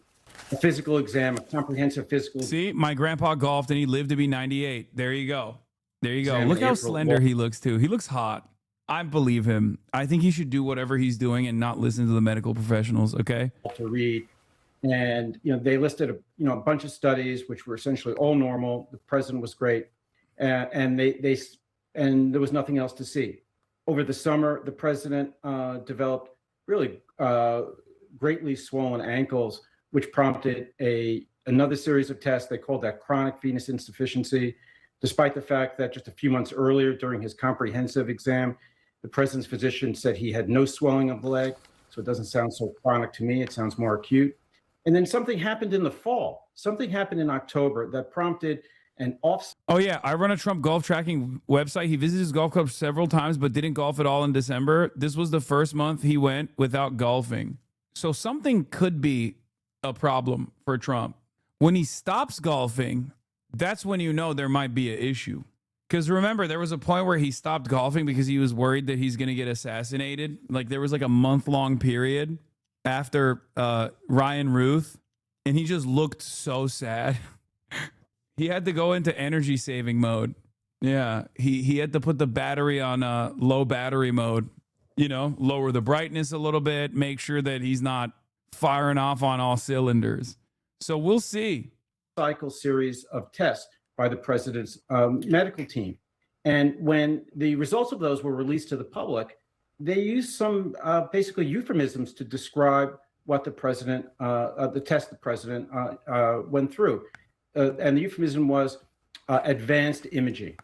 physical exam, a comprehensive physical. See, my grandpa golfed and he lived to be 98. There you go. There you go. Exam Look in how April. slender he looks too. He looks hot. I believe him. I think he should do whatever he's doing and not listen to the medical professionals. Okay. To read, and they listed a bunch of studies which were essentially all normal. The president was great, and there was nothing else to see. Over the summer, the president developed really greatly swollen ankles, which prompted another series of tests. They called that chronic venous insufficiency, despite the fact that just a few months earlier during his comprehensive exam, the president's physician said he had no swelling of the leg. So it doesn't sound so chronic to me. It sounds more acute. And then something happened in the fall. Something happened in October that prompted an off. Oh yeah, I run a Trump golf tracking website. He visited his golf club several times, but didn't golf at all in December. This was the first month he went without golfing. So something could be a problem for Trump. When he stops golfing, that's when you know there might be an issue. Because remember, there was a point where he stopped golfing because he was worried that he's going to get assassinated. Like there was like a month-long period after Ryan Ruth, and he just looked so sad. He had to go into energy saving mode. Yeah, he had to put the battery on low battery mode, lower the brightness a little bit, make sure that he's not firing off on all cylinders. So we'll see. Cycle series of tests by the president's medical team. And when the results of those were released to the public, they used some basically euphemisms to describe what the president, the test the president went through. And the euphemism was advanced imaging.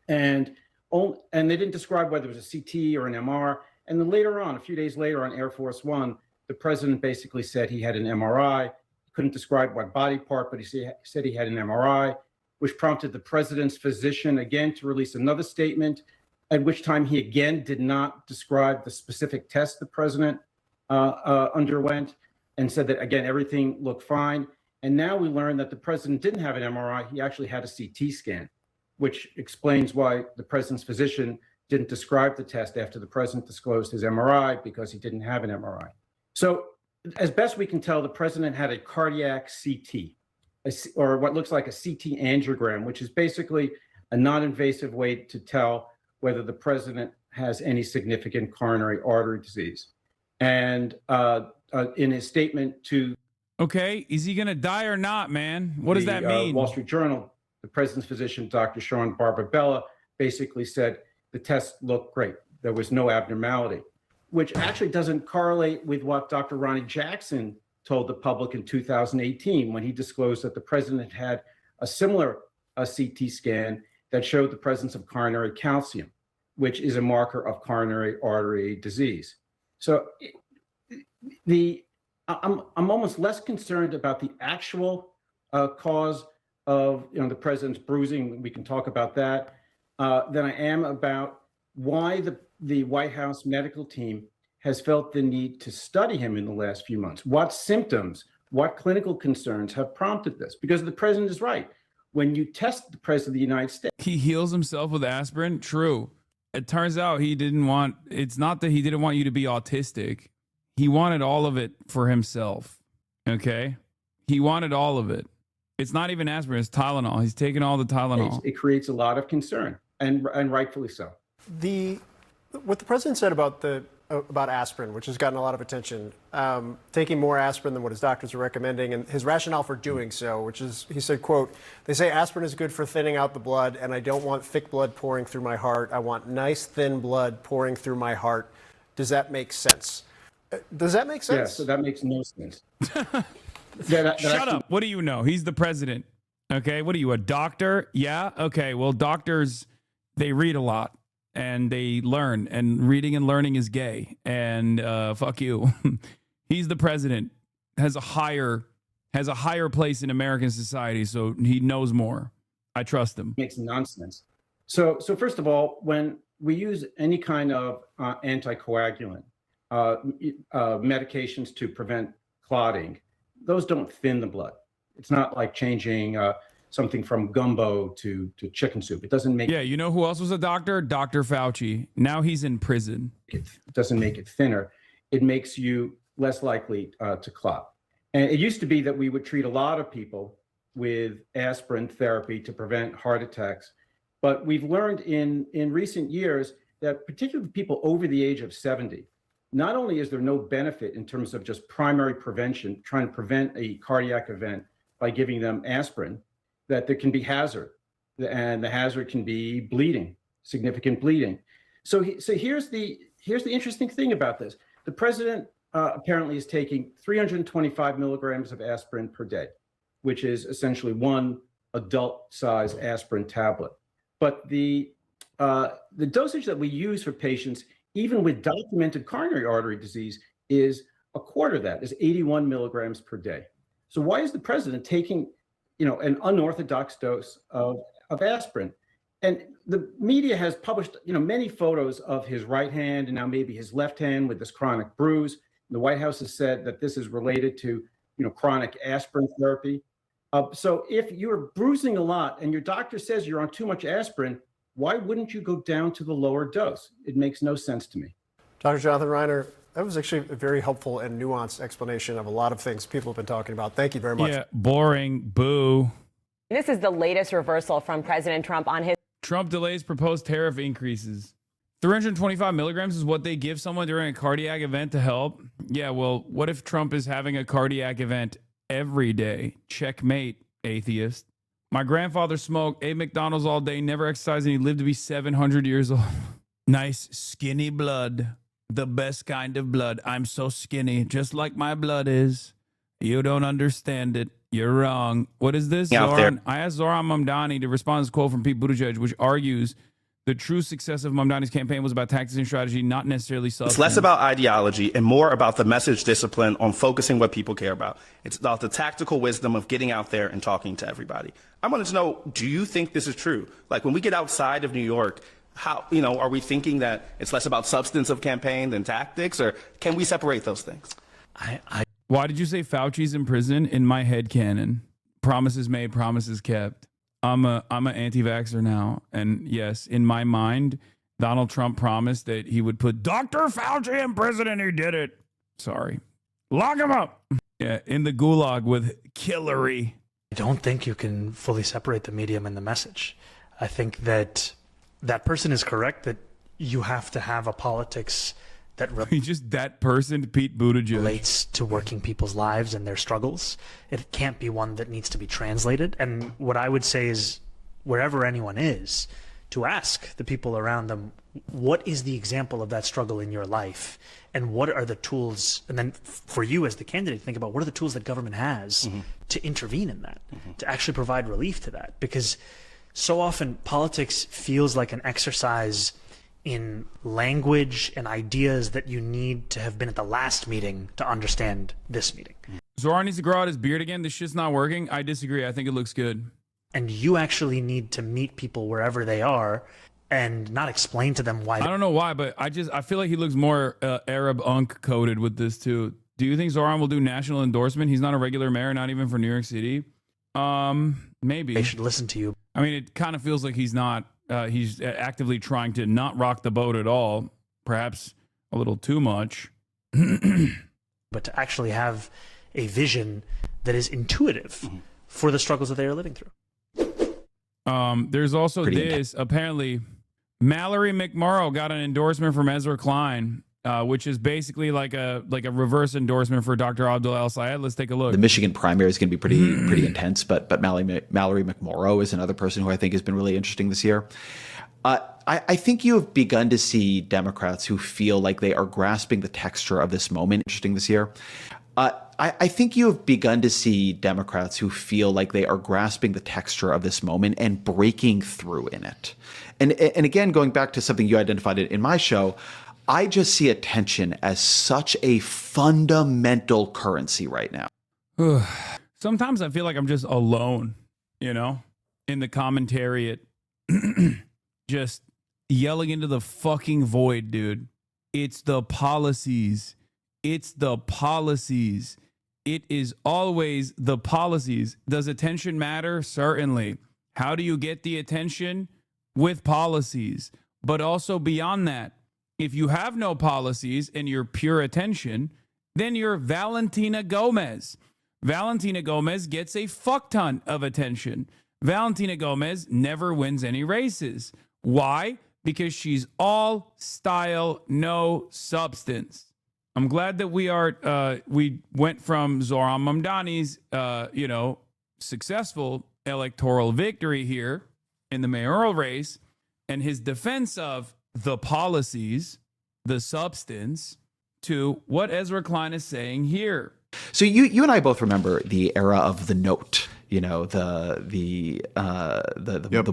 And they didn't describe whether it was a CT or an MR. And then later on, a few days later on Air Force One, the president basically said he had an MRI. He couldn't describe what body part, but he said he had an MRI, which prompted the president's physician again to release another statement, at which time he again did not describe the specific test the president underwent, and said that, again, everything looked fine. And now we learn that the president didn't have an MRI. He actually had a CT scan, which explains why the president's physician didn't describe the test after the president disclosed his MRI, because he didn't have an MRI. So as best we can tell, the president had a cardiac CT, or what looks like a CT angiogram, which is basically a non-invasive way to tell whether the president has any significant coronary artery disease. And in his statement to... Okay, is he going to die or not, man? What does that mean? Wall Street Journal, the president's physician, Dr. Sean Barbabella, basically said the test looked great. There was no abnormality, which actually doesn't correlate with what Dr. Ronnie Jackson told the public in 2018 when he disclosed that the president had a similar CT scan that showed the presence of coronary calcium, which is a marker of coronary artery disease. So I'm almost less concerned about the actual cause of the president's bruising. We can talk about that than I am about why the White House medical team has felt the need to study him in the last few months. What symptoms, what clinical concerns have prompted this? Because the president is right. When you test the president of the United States, he heals himself with aspirin. True. It turns out it's not that he didn't want you to be autistic. He wanted all of it for himself. Okay. He wanted all of it. It's not even aspirin, it's Tylenol. He's taking all the Tylenol. It creates a lot of concern, and rightfully so. What the president said about aspirin, which has gotten a lot of attention, taking more aspirin than what his doctors are recommending, and his rationale for doing so, which is, he said, quote, "They say aspirin is good for thinning out the blood, and I don't want thick blood pouring through my heart. I want nice, thin blood pouring through my heart. Does that make sense?" Does that make sense? Yeah, so that makes no sense. Shut up. What do you know? He's the president. Okay. What are you, a doctor? Yeah. Okay. Well, doctors, they read a lot and they learn, and reading and learning is gay. And fuck you. He's the president, has a higher place in American society, so he knows more. I trust him. Makes nonsense. So first of all, when we use any kind of anticoagulant, medications to prevent clotting, those don't thin the blood. It's not like changing something from gumbo to chicken soup. It doesn't make. Yeah, you know who else was a doctor? Dr. Fauci. Now he's in prison. It doesn't make it thinner. It makes you less likely to clot. And it used to be that we would treat a lot of people with aspirin therapy to prevent heart attacks. But we've learned in recent years that particularly people over the age of 70, not only is there no benefit in terms of just primary prevention, trying to prevent a cardiac event by giving them aspirin, that there can be hazard, and the hazard can be bleeding, significant bleeding. So here's the interesting thing about this. The president apparently is taking 325 milligrams of aspirin per day, which is essentially one adult-size aspirin tablet. But the dosage that we use for patients, even with documented coronary artery disease, is a quarter of that, is 81 milligrams per day. So why is the president taking, an unorthodox dose of aspirin? And the media has published, many photos of his right hand and now maybe his left hand with this chronic bruise. The White House has said that this is related to, chronic aspirin therapy. So if you're bruising a lot and your doctor says you're on too much aspirin, why wouldn't you go down to the lower dose? It makes no sense to me. Dr. Jonathan Reiner, that was actually a very helpful and nuanced explanation of a lot of things people have been talking about. Thank you very much. Yeah, boring. Boo. This is the latest reversal from President Trump on his. Trump delays proposed tariff increases. 325 milligrams is what they give someone during a cardiac event to help. Yeah, well, what if Trump is having a cardiac event every day? Checkmate, atheist. My grandfather smoked, ate McDonald's all day, never exercised, and he lived to be 700 years old. Nice, skinny blood. The best kind of blood. I'm so skinny, just like my blood is. You don't understand it. You're wrong. What is this, Zoran? I asked Zoran Mamdani to respond to this quote from Pete Buttigieg, which argues the true success of Mamdani's campaign was about tactics and strategy, not necessarily substance. It's less about ideology and more about the message discipline on focusing what people care about. It's about the tactical wisdom of getting out there and talking to everybody. I wanted to know, do you think this is true? Like when we get outside of New York, how, are we thinking that it's less about substance of campaign than tactics, or can we separate those things? Why did you say Fauci's in prison? In my head canon, promises made, promises kept. I'm a anti-vaxxer now, and yes, in my mind, Donald Trump promised that he would put Dr. Fauci in prison, and he did it. Sorry, lock him up. Yeah, in the gulag with Hillary. I don't think you can fully separate the medium and the message. I think that person is correct that you have to have a politics that just that person, Pete Buttigieg, relates to working people's lives and their struggles. It can't be one that needs to be translated. And what I would say is, wherever anyone is, to ask the people around them, what is the example of that struggle in your life, and what are the tools? And then for you as the candidate, think about what are the tools that government has to intervene in that, to actually provide relief to that, because so often politics feels like an exercise in language and ideas that you need to have been at the last meeting to understand this meeting. Zoran needs to grow out his beard again. This shit's not working. I disagree. I think it looks good. And you actually need to meet people wherever they are and not explain to them why. I don't know why, but I feel like he looks more Arab unk coded with this too. Do you think Zoran will do national endorsement? He's not a regular mayor, not even for New York City. Maybe they should listen to you. I mean, it kind of feels like he's not. He's actively trying to not rock the boat at all. Perhaps a little too much. But to actually have a vision that is intuitive for the struggles that they are living through. There's also this. Apparently, Mallory McMorrow got an endorsement from Ezra Klein, which is basically like a reverse endorsement for Dr. Abdul El-Sayed. Let's take a look. The Michigan primary is going to be pretty intense, but Mallory McMorrow is another person who I think has been really interesting this year. I think you have begun to see Democrats who feel like they are grasping the texture of this moment interesting this year. I think you have begun to see Democrats who feel like they are grasping the texture of this moment and breaking through in it. And again, going back to something you identified in my show, I just see attention as such a fundamental currency right now. Sometimes I feel like I'm just alone, in the commentariat, just yelling into the fucking void, dude. It's the policies. It's the policies. It is always the policies. Does attention matter? Certainly. How do you get the attention? With policies. But also beyond that, if you have no policies and you're pure attention, then you're Valentina Gomez. Valentina Gomez gets a fuck ton of attention. Valentina Gomez never wins any races. Why? Because she's all style, no substance. I'm glad that we went from Zoran Mamdani's, successful electoral victory here in the mayoral race and his defense of the policies, the substance, to what Ezra Klein is saying here. So you and I both remember the era of the note, the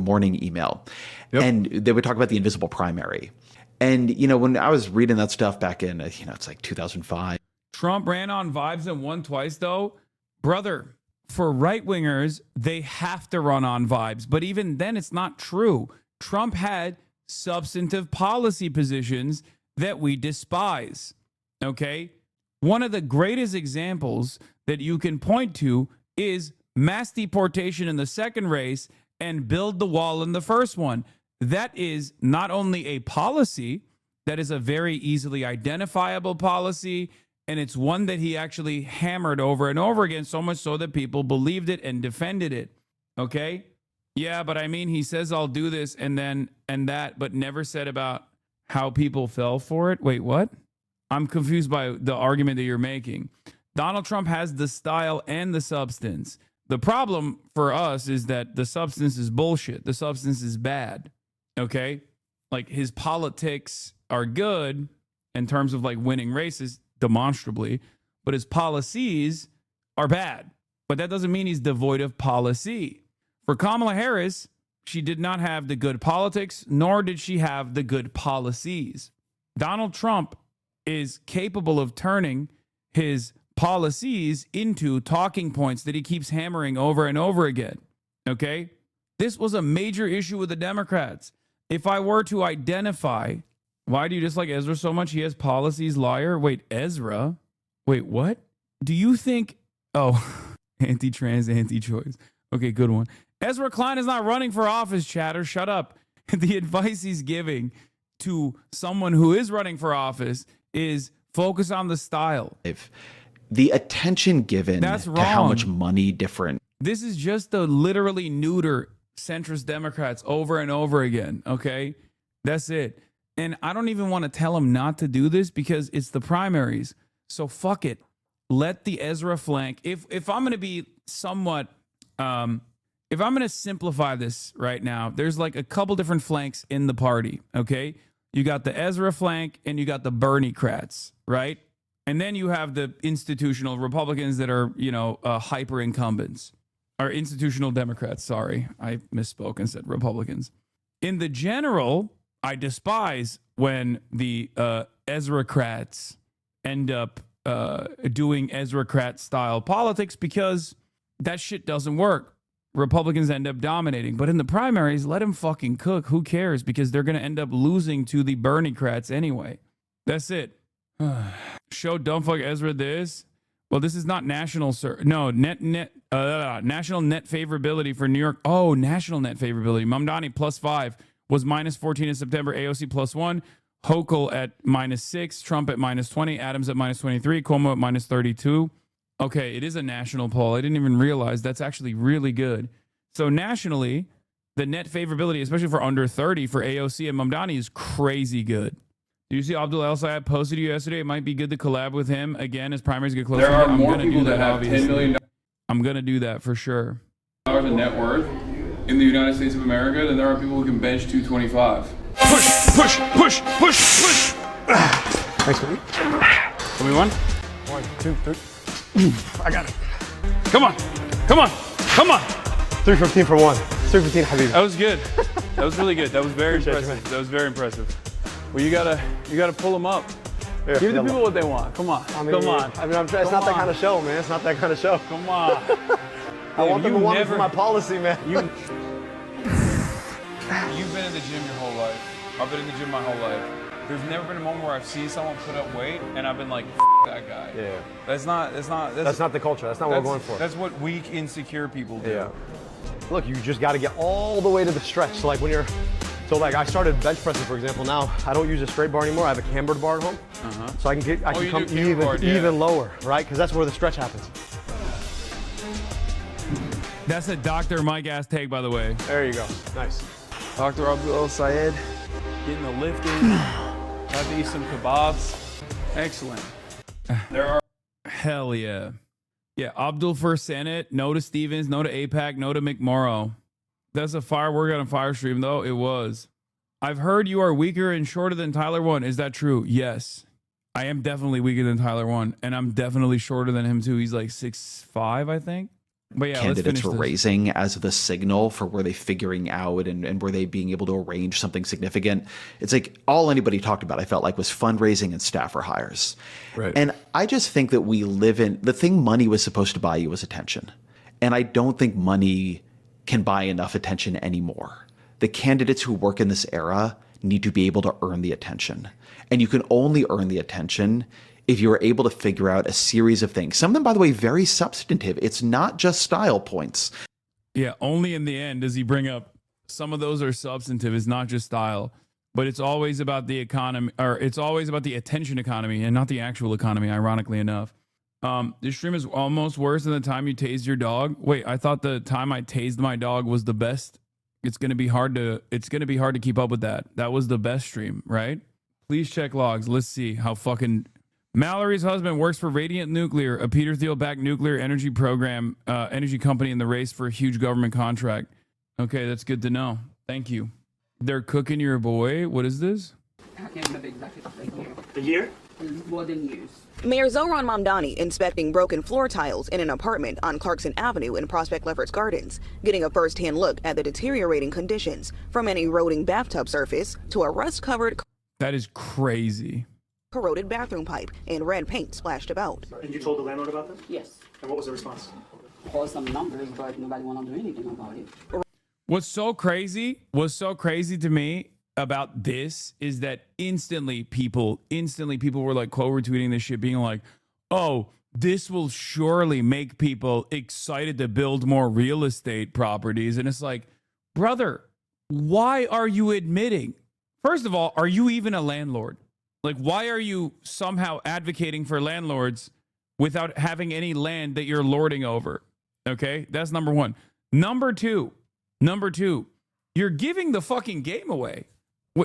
morning email, and they would talk about the invisible primary. And, when I was reading that stuff back in, it's like 2005. Trump ran on vibes and won twice, though. Brother, for right-wingers, they have to run on vibes. But even then, it's not true. Trump had substantive policy positions that we despise. Okay? One of the greatest examples that you can point to is mass deportation in the second race and build the wall in the first one. That is not only a policy, that is a very easily identifiable policy, and it's one that he actually hammered over and over again, so much so that people believed it and defended it. Okay? Yeah, but I mean, he says I'll do this and that, but never said about how people fell for it. Wait, what? I'm confused by the argument that you're making. Donald Trump has the style and the substance. The problem for us is that the substance is bullshit. The substance is bad. Okay? Like, his politics are good in terms of like winning races demonstrably, but his policies are bad. But that doesn't mean he's devoid of policy. For Kamala Harris, she did not have the good politics, nor did she have the good policies. Donald Trump is capable of turning his policies into talking points that he keeps hammering over and over again. Okay? This was a major issue with the Democrats. If I were to identify, why do you dislike Ezra so much? He has policies, liar. Wait, Ezra? Wait, what? Do you think, anti-trans, anti-choice. Okay, good one. Ezra Klein is not running for office, chatter. Shut up. The advice he's giving to someone who is running for office is focus on the style. If the attention given to how much money different. This is just the literally neuter centrist Democrats over and over again, okay? That's it. And I don't even want to tell them not to do this because it's the primaries. So fuck it. Let the Ezra flank. If I'm going to be somewhat, if I'm going to simplify this right now, there's like a couple different flanks in the party, okay? You got the Ezra flank and you got the Bernie-crats, right? And then you have the institutional Republicans that are, hyper incumbents. Or institutional Democrats, sorry. I misspoke and said Republicans. In the general, I despise when the Ezracrats end up doing Ezracrat style politics, because that shit doesn't work. Republicans end up dominating. But in the primaries, let them fucking cook. Who cares? Because they're going to end up losing to the Bernie-crats anyway. That's it. Show dumbfuck Ezra this. Well, this is not national, sir. No, national net favorability for New York. Oh, national net favorability. Mamdani +5 was -14 in September. AOC +1. Hochul at -6. Trump at -20. Adams at -23. Cuomo at -32. Okay, it is a national poll. I didn't even realize that's actually really good. So nationally, the net favorability, especially for under 30 for AOC and Mamdani, is crazy good. Do you see Abdul El Sayed posted you yesterday? It might be good to collab with him again as primaries get closer. There are I'm more gonna people do that have obviously. $10 million. I'm going to do that for sure. In net worth in the United States of America, then there are people who can bench 225. Push. Thanks, man. Give me one. 1, 2, 3. I got it. Come on. 315 for 1. 315, Habibi. That was good. That was really good. That was very Appreciate you, impressive. That was very impressive. Well, you gotta pull them up. Yeah, Give the people what they want. Come on. I'm trying. It's not that kind of show, man. It's not that kind of show. Come on. I want them to want me for my policy, man. You've been in the gym your whole life. I've been in the gym my whole life. There's never been a moment where I've seen someone put up weight and I've been like, that guy. Yeah. That's not the culture. That's not what we're going for. That's what weak, insecure people do. Yeah. Look, you just got to get all the way to the stretch. So like when you're, I started bench pressing, for example. Now I don't use a straight bar anymore. I have a cambered bar at home. So I can come even lower, right? Because that's where the stretch happens. That's a Dr. Mike ass take, by the way. There you go. Nice. Dr. Abdul El Sayed, getting the lift in. Have to eat some kebabs. Excellent. There are. Hell yeah. Yeah, Abdul for Senate. No to Stevens. No to AIPAC. No to McMorrow. That's a firework on a fire stream, though. It was. I've heard you are weaker and shorter than Tyler 1. Is that true? Yes. I am definitely weaker than Tyler 1. And I'm definitely shorter than him, too. He's like 6'5", I think. But yeah, candidates were raising as the signal for were they figuring out and were they being able to arrange something significant. It's like all anybody talked about, I felt like, was fundraising and staffer hires. Right. And I just think that we live in the thing money was supposed to buy you was attention. And I don't think money can buy enough attention anymore. The candidates who work in this era need to be able to earn the attention. And you can only earn the attention if you are able to figure out a series of things. Some of them, by the way, very substantive. It's not just style points. Yeah, only in the end does he bring up some of those are substantive. It's not just style, but it's always about the economy, or it's always about the attention economy and not the actual economy, ironically enough. This stream is almost worse than the time you tased your dog. Wait, I thought the time I tased my dog was the best. It's going to be hard to keep up with that. That was the best stream, right? Please check logs. Let's see how fucking Mallory's husband works for Radiant Nuclear, a Peter Thiel-backed nuclear energy program, energy company in the race for a huge government contract. Okay, that's good to know. Thank you. They're cooking your boy. What is this? I can't remember exactly the year. The year? It's more than years. Mayor Zohran Mamdani inspecting broken floor tiles in an apartment on Clarkson Avenue in Prospect Lefferts Gardens, getting a first-hand look at the deteriorating conditions, from an eroding bathtub surface to a rust-covered, That is crazy. corroded bathroom pipe and red paint splashed about. And you told the landlord about this? Yes. And what was the response? Call some numbers, but nobody want to do anything about it. What's so crazy to me about this is that instantly people were like quote retweeting this shit, being like, oh, this will surely make people excited to build more real estate properties. And it's like, brother, why are you admitting? First of all, are you even a landlord? Like, why are you somehow advocating for landlords without having any land that you're lording over? Okay, that's number one. Number two, you're giving the fucking game away.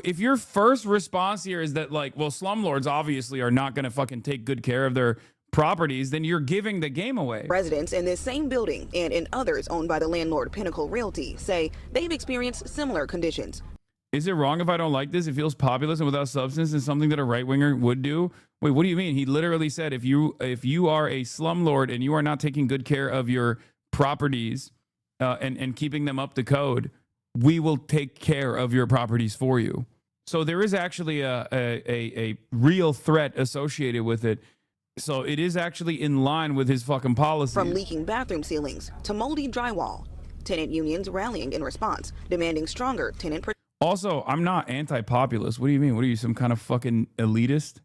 If your first response here is that, like, well, slumlords obviously are not going to fucking take good care of their properties, then you're giving the game away. Residents in this same building and in others owned by the landlord Pinnacle Realty say they've experienced similar conditions. Is it wrong if I don't like this? It feels populist and without substance and something that a right-winger would do. Wait, what do you mean? He literally said if you are a slumlord and you are not taking good care of your properties and keeping them up to code, we will take care of your properties for you. So there is actually a real threat associated with it. So it is actually in line with his fucking policies. From leaking bathroom ceilings to moldy drywall, tenant unions rallying in response, demanding stronger tenant protection. Also, I'm not anti-populist. What do you mean? What are you, some kind of fucking elitist?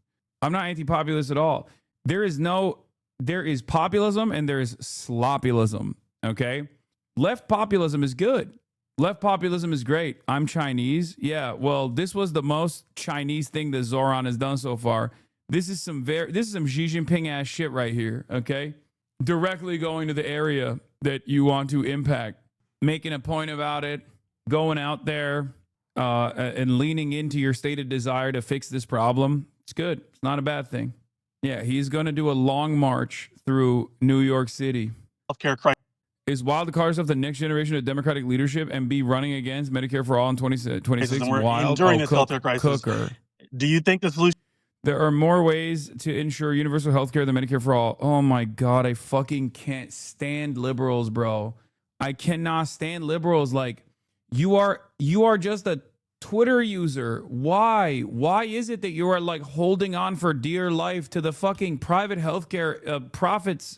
I'm not anti-populist at all. There is populism and there is sloppyism, okay? Left populism is good. Left populism is great. I'm Chinese. Yeah, well, this was the most Chinese thing that Zoran has done so far. This is some Xi Jinping ass shit right here, okay? Directly going to the area that you want to impact, making a point about it, going out there, and leaning into your stated desire to fix this problem. It's good. It's not a bad thing. Yeah, he's going to do a long march through New York City. Healthcare crisis. Is wild card stuff the next generation of Democratic leadership and be running against Medicare for all in 2026? Wild. During this healthcare crisis. Do you think the solution? There are more ways to ensure universal healthcare than Medicare for all. Oh my God, I fucking can't stand liberals, bro. I cannot stand liberals. Like, you are just a Twitter user. Why? Why is it that you are like holding on for dear life to the fucking private healthcare profits?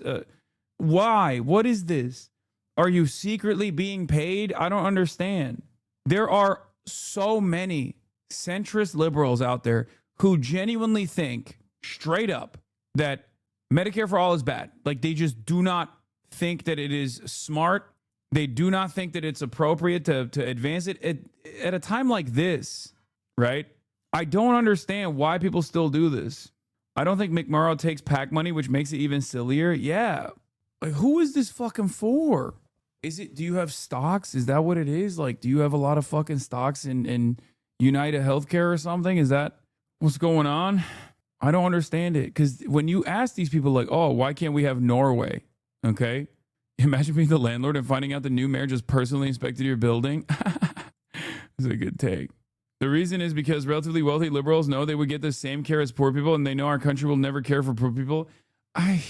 Why? What is this? Are you secretly being paid? I don't understand. There are so many centrist liberals out there who genuinely think straight up that Medicare for all is bad. Like, they just do not think that it is smart. They do not think that it's appropriate to advance it at a time like this, right? I don't understand why people still do this. I don't think McMurrow takes PAC money, which makes it even sillier. Yeah. Like, who is this fucking for? Do you have stocks? Is that what it is? Like, do you have a lot of fucking stocks in United Healthcare or something? Is that what's going on? I don't understand it. Because when you ask these people, like, oh, why can't we have Norway? Okay. Imagine being the landlord and finding out the new mayor just personally inspected your building. It's a good take. The reason is because relatively wealthy liberals know they would get the same care as poor people, and they know our country will never care for poor people. I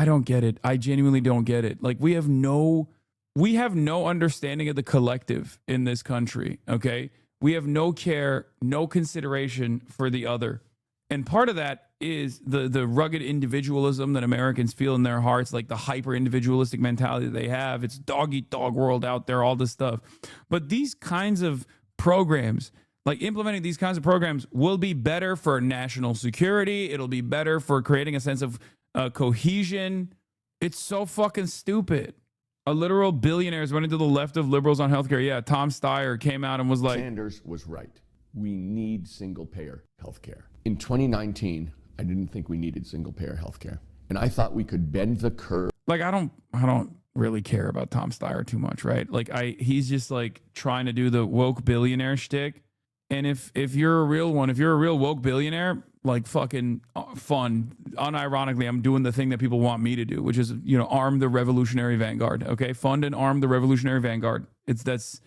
don't get it. I genuinely don't get it. Like, we have no understanding of the collective in this country, okay? We have no care, no consideration for the other. And part of that is the rugged individualism that Americans feel in their hearts, like the hyper individualistic mentality that they have. It's dog eat dog world out there, all this stuff. But these kinds of programs, like implementing these kinds of programs, will be better for national security. It'll be better for creating a sense of cohesion. It's so fucking stupid. A literal billionaire is running to the left of liberals on healthcare. Yeah, Tom Steyer came out and was like, Sanders was right. We need single payer healthcare. In 2019, I didn't think we needed single payer healthcare, and I thought we could bend the curve. Like, I don't really care about Tom Steyer too much, right? Like, he's just like trying to do the woke billionaire shtick. And if you're a real one, if you're a real woke billionaire, like, fucking fun, unironically, I'm doing the thing that people want me to do, which is, arm the revolutionary vanguard. Okay, fund and arm the revolutionary vanguard. That's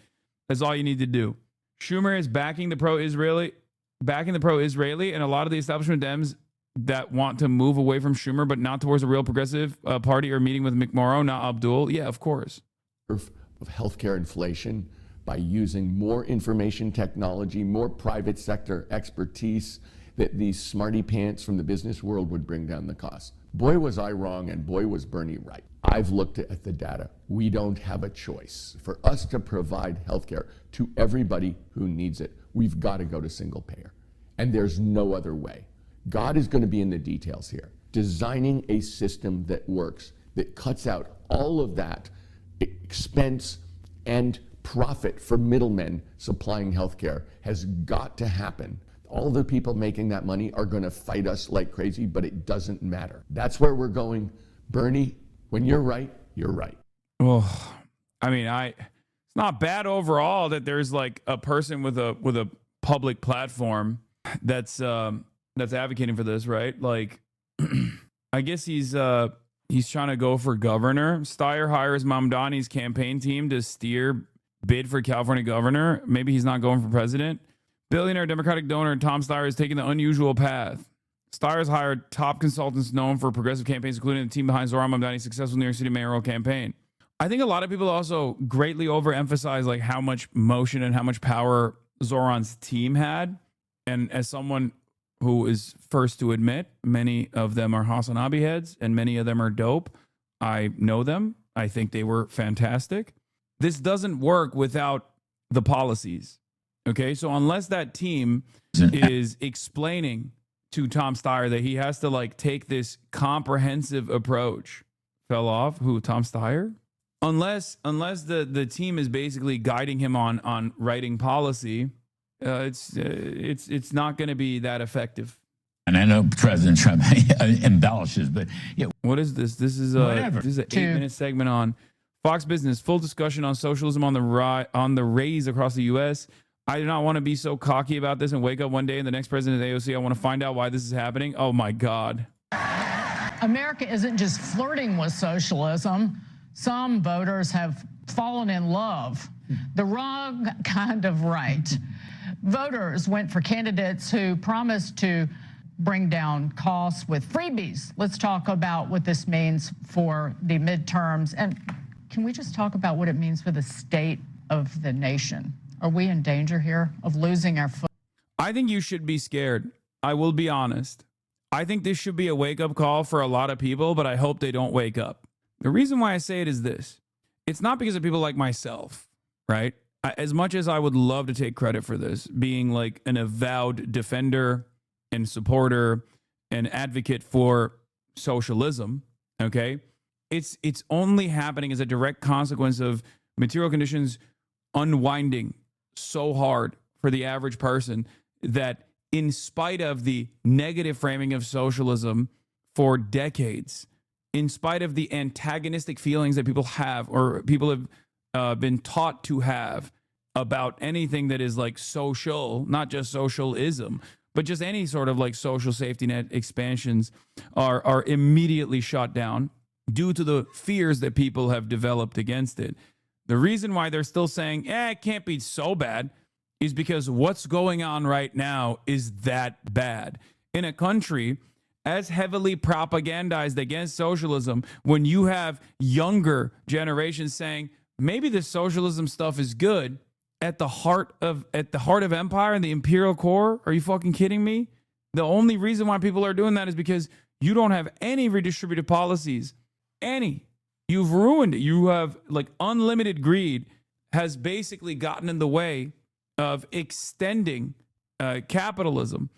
all you need to do. Schumer is backing the pro-Israeli, and a lot of the establishment Dems that want to move away from Schumer, but not towards a real progressive party, are meeting with McMorrow, not Abdul. Yeah, of course. Of healthcare inflation by using more information technology, more private sector expertise, that these smarty pants from the business world would bring down the cost. Boy, was I wrong, and boy, was Bernie right. I've looked at the data. We don't have a choice. For us to provide healthcare to everybody who needs it, we've got to go to single payer. And there's no other way. God is going to be in the details here. Designing a system that works, that cuts out all of that expense and profit for middlemen supplying healthcare has got to happen. All the people making that money are going to fight us like crazy, but it doesn't matter. That's where we're going. Bernie, when you're right, you're right. Well, I mean, it's not bad overall that there's like a person with a public platform that's advocating for this, right? Like, I guess he's trying to go for governor. Steyer hires Mamdani's campaign team to bid for California governor. Maybe he's not going for president. Billionaire Democratic donor Tom Steyer is taking the unusual path. Steyer's hired top consultants known for progressive campaigns, including the team behind Zohran Mamdani's successful New York City mayoral campaign. I think a lot of people also greatly overemphasize like how much motion and how much power Zoran's team had. And as someone who is first to admit, many of them are Hasanabi heads and many of them are dope. I know them. I think they were fantastic. This doesn't work without the policies. Okay, so unless that team is explaining to Tom Steyer that he has to like take this comprehensive approach, fell off who Tom Steyer? Unless the team is basically guiding him on writing policy, it's not going to be that effective. And I know President Trump embellishes, but yeah. What is this? This is an 8-minute segment on Fox Business. Full discussion on socialism on the raise across the U.S. I do not want to be so cocky about this and wake up one day and the next president of the AOC, I want to find out why this is happening. Oh my God. America isn't just flirting with socialism. Some voters have fallen in love. The wrong kind of right. Voters went for candidates who promised to bring down costs with freebies. Let's talk about what this means for the midterms. And can we just talk about what it means for the state of the nation? Are we in danger here of losing our foot? I think you should be scared. I will be honest. I think this should be a wake-up call for a lot of people, but I hope they don't wake up. The reason why I say it is this. It's not because of people like myself, right? As much as I would love to take credit for this, being like an avowed defender and supporter and advocate for socialism, okay? It's only happening as a direct consequence of material conditions unwinding so hard for the average person that in spite of the negative framing of socialism for decades, in spite of the antagonistic feelings that people have or people have been taught to have about anything that is like social, not just socialism, but just any sort of like social safety net expansions are immediately shut down due to the fears that people have developed against it. The reason why they're still saying, it can't be so bad is because what's going on right now is that bad. In a country as heavily propagandized against socialism, when you have younger generations saying, maybe this socialism stuff is good at the heart of empire and the imperial core. Are you fucking kidding me? The only reason why people are doing that is because you don't have any redistributive policies. Any. You've ruined it. You have like unlimited greed has basically gotten in the way of extending capitalism.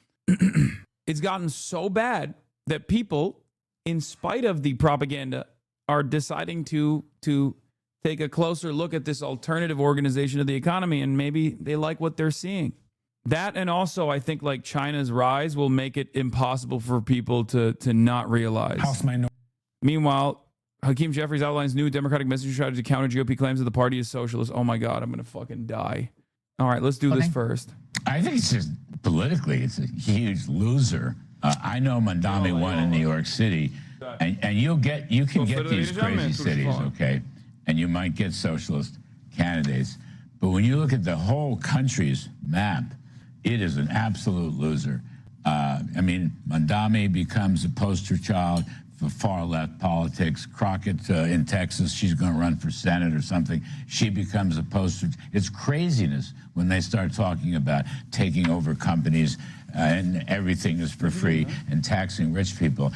It's gotten so bad that people, in spite of the propaganda, are deciding to take a closer look at this alternative organization of the economy, and maybe they like what they're seeing. That, and also I think like China's rise will make it impossible for people to not realize. Meanwhile, Hakeem Jeffries outlines new Democratic messaging strategy to counter GOP claims that the party is socialist. Oh my God, I'm going to fucking die. All right, let's do this first. I think it's just politically, it's a huge loser. I know Mandami won in New York City, and you can get these crazy cities, okay? And you might get socialist candidates. But when you look at the whole country's map, it is an absolute loser. I mean, Mandami becomes a poster child for far left politics. Crockett in Texas, she's going to run for Senate or something. She becomes a poster. It's craziness when they start talking about taking over companies and everything is for free and taxing rich people.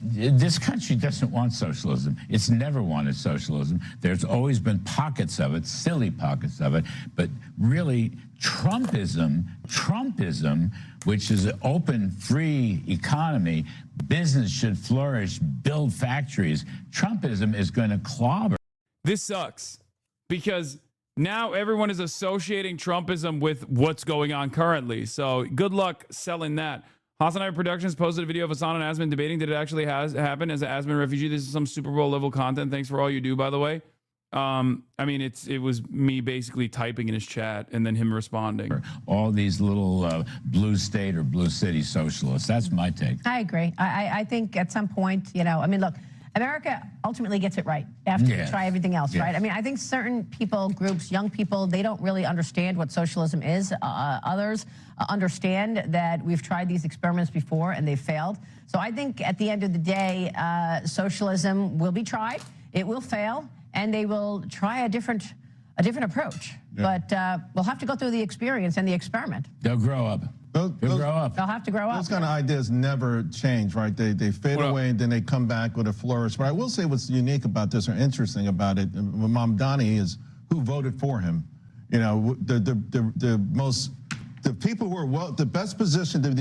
This country doesn't want socialism. It's never wanted socialism. There's always been pockets of it, silly pockets of it, but really Trumpism, which is an open, free economy, business should flourish, build factories. Trumpism is going to clobber. This sucks because now everyone is associating Trumpism with what's going on currently. So good luck selling that. Hasanabi Productions posted a video of Hassan and Asman debating did it actually happen as an Asman refugee. This is some Super Bowl level content. Thanks for all you do, by the way. I mean, it was me basically typing in his chat and then him responding. All these little blue state or blue city socialists. That's my take. I agree. I think at some point, I mean, look, America ultimately gets it right after you try everything else, right? I mean, I think certain people, groups, young people, they don't really understand what socialism is. Others understand that we've tried these experiments before and they've failed. So I think at the end of the day, socialism will be tried. It will fail. And they will try a different a different approach. But we'll have to go through the experience and the experiment. They'll grow up. They'll grow up. They'll have to grow up. Those kind of ideas never change, right? They fade away and then they come back with a flourish. But I will say what's unique about this or interesting about it with Mamdani is who voted for him. You know, the people who are the best positioned to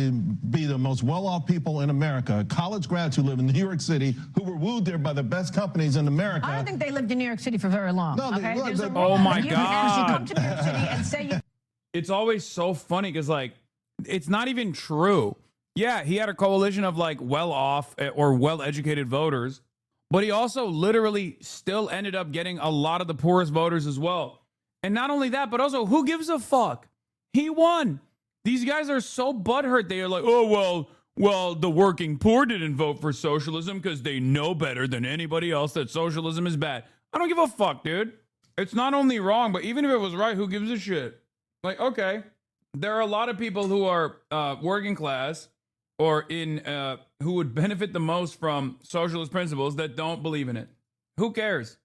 be the most well-off people in America, college grads who live in New York City, who were wooed there by the best companies in America. I don't think they lived in New York City for very long. No, okay? Oh my You can actually God. come to New York City and say you. It's always so funny because, like, it's not even true. Yeah, he had a coalition of, like, well-off or well-educated voters, but he also literally still ended up getting a lot of the poorest voters as well. And not only that, but also, who gives a fuck? He won. These guys are so butthurt. They are like, oh, well, the working poor didn't vote for socialism because they know better than anybody else that socialism is bad. I don't give a fuck, dude. It's not only wrong, but even if it was right, who gives a shit? Like, okay, there are a lot of people who are working class or in who would benefit the most from socialist principles that don't believe in it. Who cares?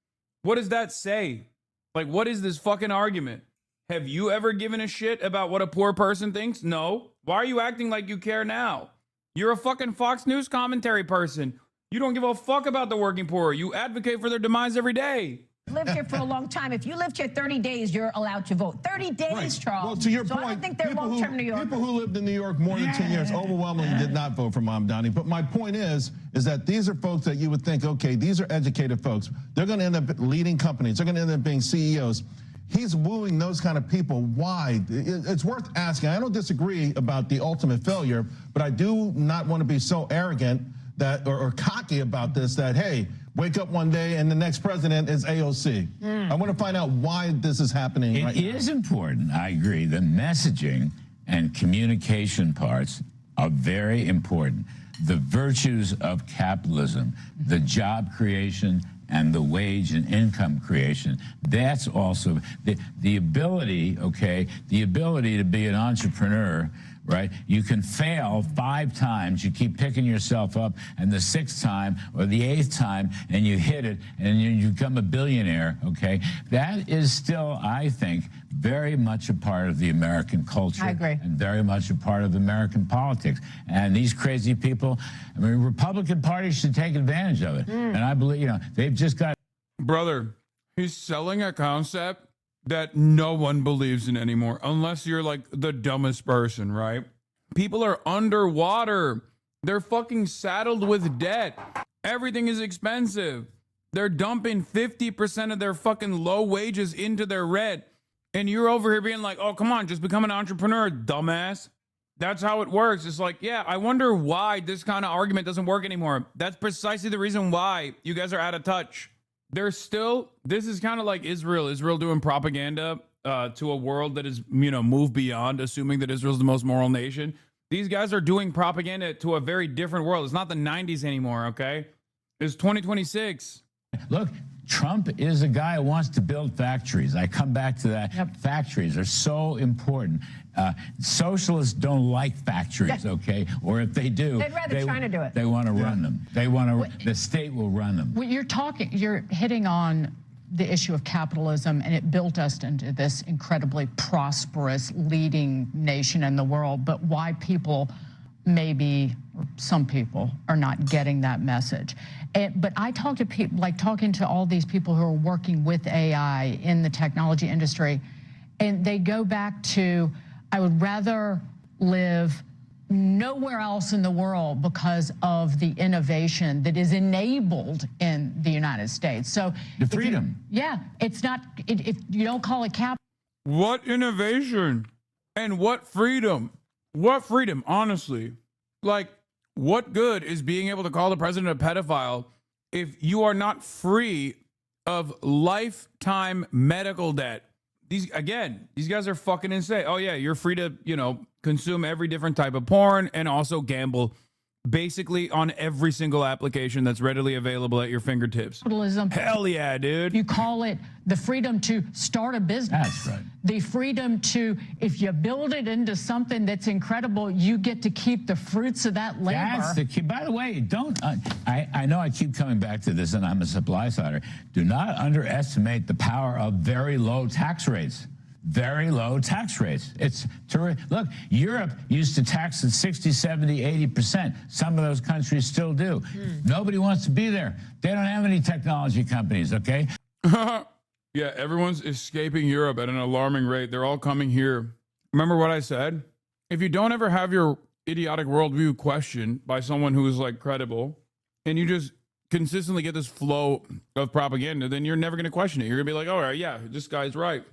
What does that say? Like, what is this fucking argument? Have you ever given a shit about what a poor person thinks? No. Why are you acting like you care now? You're a fucking Fox News commentary person. You don't give a fuck about the working poor. You advocate for their demise every day. Lived here for a long time. If you lived here 30 days, you're allowed to vote. 30 days, Charles. Well, to your so point, I don't think they're long-term New Yorkers. People who lived in New York more than 10 years overwhelmingly did not vote for Mamdani. But my point is that these are folks that you would think, okay, these are educated folks. They're going to end up leading companies. They're going to end up being CEOs. He's wooing those kind of people. Why? It's worth asking. I don't disagree about the ultimate failure, but I do not want to be so arrogant that or cocky about this that, hey, wake up one day and the next president is AOC. I want to find out why this is happening right now. It is important. I agree. The messaging and communication parts are very important. The virtues of capitalism, the job creation, and the wage and income creation. That's also the ability, okay, the ability to be an entrepreneur, right? You can fail 5 times, you keep picking yourself up, and the 6th time or the 8th time, and you hit it, and you become a billionaire, okay? That is still, I think, very much a part of the American culture. I agree. And very much a part of American politics. And these crazy people, I mean, Republican Party should take advantage of it. And I believe, you know, they've just got... Brother, he's selling a concept that no one believes in anymore, unless you're like the dumbest person, right? People are underwater. They're fucking saddled with debt. Everything is expensive. They're dumping 50% of their fucking low wages into their rent. And you're over here being like, oh, come on, just become an entrepreneur, dumbass. That's how it works. It's like, yeah, I wonder why this kind of argument doesn't work anymore. That's precisely the reason why you guys are out of touch. There's still, this is kind of like Israel doing propaganda to a world that is, you know, moved beyond assuming that Israel's the most moral nation. These guys are doing propaganda to a very different world. It's not the 90s anymore, okay? It's 2026. Look, Trump is a guy who wants to build factories. I come back to that. Yep. Factories are so important. Socialists don't like factories, okay? Or if they do, They'd rather China do it. They want to run them. They want to. The state will run them. Well, you're hitting on the issue of capitalism, and it built us into this incredibly prosperous leading nation in the world. But why people maybe, or some people, are not getting that message. But I talk to people, like talking to all these people who are working with AI in the technology industry, and they go back to, I would rather live nowhere else in the world because of the innovation that is enabled in the United States. So the freedom. It's not, if you don't call it cap. What innovation and what freedom? What freedom, honestly? Like, what good is being able to call the president a pedophile if you are not free of lifetime medical debt? These guys are fucking insane. Oh yeah, you're free to, you know, consume every different type of porn and also gamble. basically on every single application that's readily available at your fingertips. Capitalism. Hell yeah, dude. You call it the freedom to start a business. That's right. The freedom to, if you build it into something that's incredible, you get to keep the fruits of that labor. That's the key. By the way, don't. I know I keep coming back to this, and I'm a supply sider. Do not underestimate the power of very low tax rates. Very low tax rates. It's terrific. Look, Europe used to tax at 60, 70, 80%. Some of those countries still do. Nobody wants to be there. They don't have any technology companies, okay? Yeah, everyone's escaping Europe at an alarming rate. They're all coming here. Remember what I said? If you don't ever have your idiotic worldview questioned by someone who is like credible, and you just consistently get this flow of propaganda, then you're never going to question it. You're going to be like, oh, yeah, this guy's right.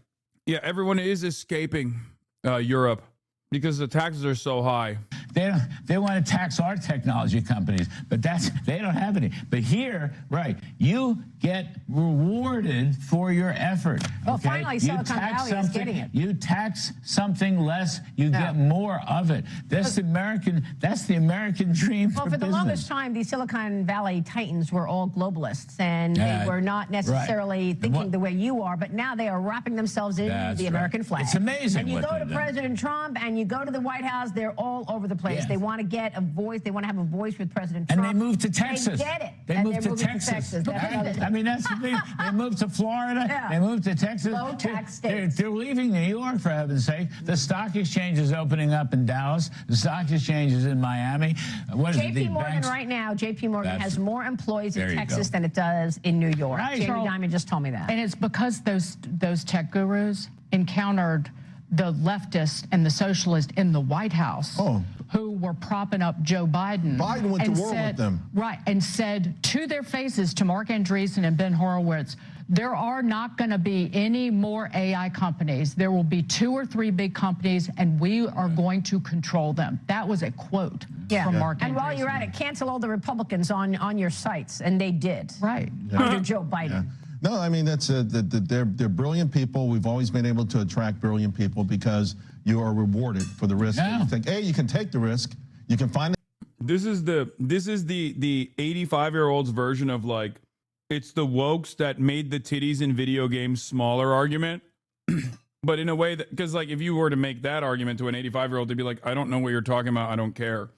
Yeah, everyone is escaping Europe because the taxes are so high. They want to tax our technology companies, but they don't have any. But here, right, you get rewarded for your effort. Well, okay? finally, Silicon Valley is getting it. You tax something less, you get more of it. That's the American dream. Well, for the longest time, the Silicon Valley titans were all globalists, and they were not necessarily thinking the way you are. But now they are wrapping themselves in the American flag. It's amazing. And you go to President Trump, and you go to the White House. They're all over the place. They want to get a voice. They want to have a voice with President Trump. And they moved to Texas. They get it. They moved to Texas. I mean, that's the thing. They moved to Florida. They moved to Texas. Low tax states. They're leaving New York, for heaven's sake. The stock exchange is opening up in Dallas. The stock exchange is in Miami. What is it? JP Morgan right now, JP Morgan has more employees in Texas than it does in New York. Right. Jamie Dimon just told me that. And it's because those tech gurus encountered the leftists and the socialists in the White House who were propping up Joe Biden. Biden went to war with them. Right, and said to their faces, to Mark Andreessen and Ben Horowitz, there are not going to be any more AI companies. There will be 2 or 3 big companies, and we are going to control them. That was a quote from Mark Andreessen. And while you're at it, cancel all the Republicans on your sites, and they did. Right. Under Joe Biden. No, I mean, that's they're brilliant people. We've always been able to attract brilliant people because you are rewarded for the risk. Yeah. You can take the risk. You can find. This is the 85-year-old's version of like, it's the wokes that made the titties in video games smaller argument. But in a way that, because like if you were to make that argument to an 85-year-old, they'd be like, I don't know what you're talking about. I don't care.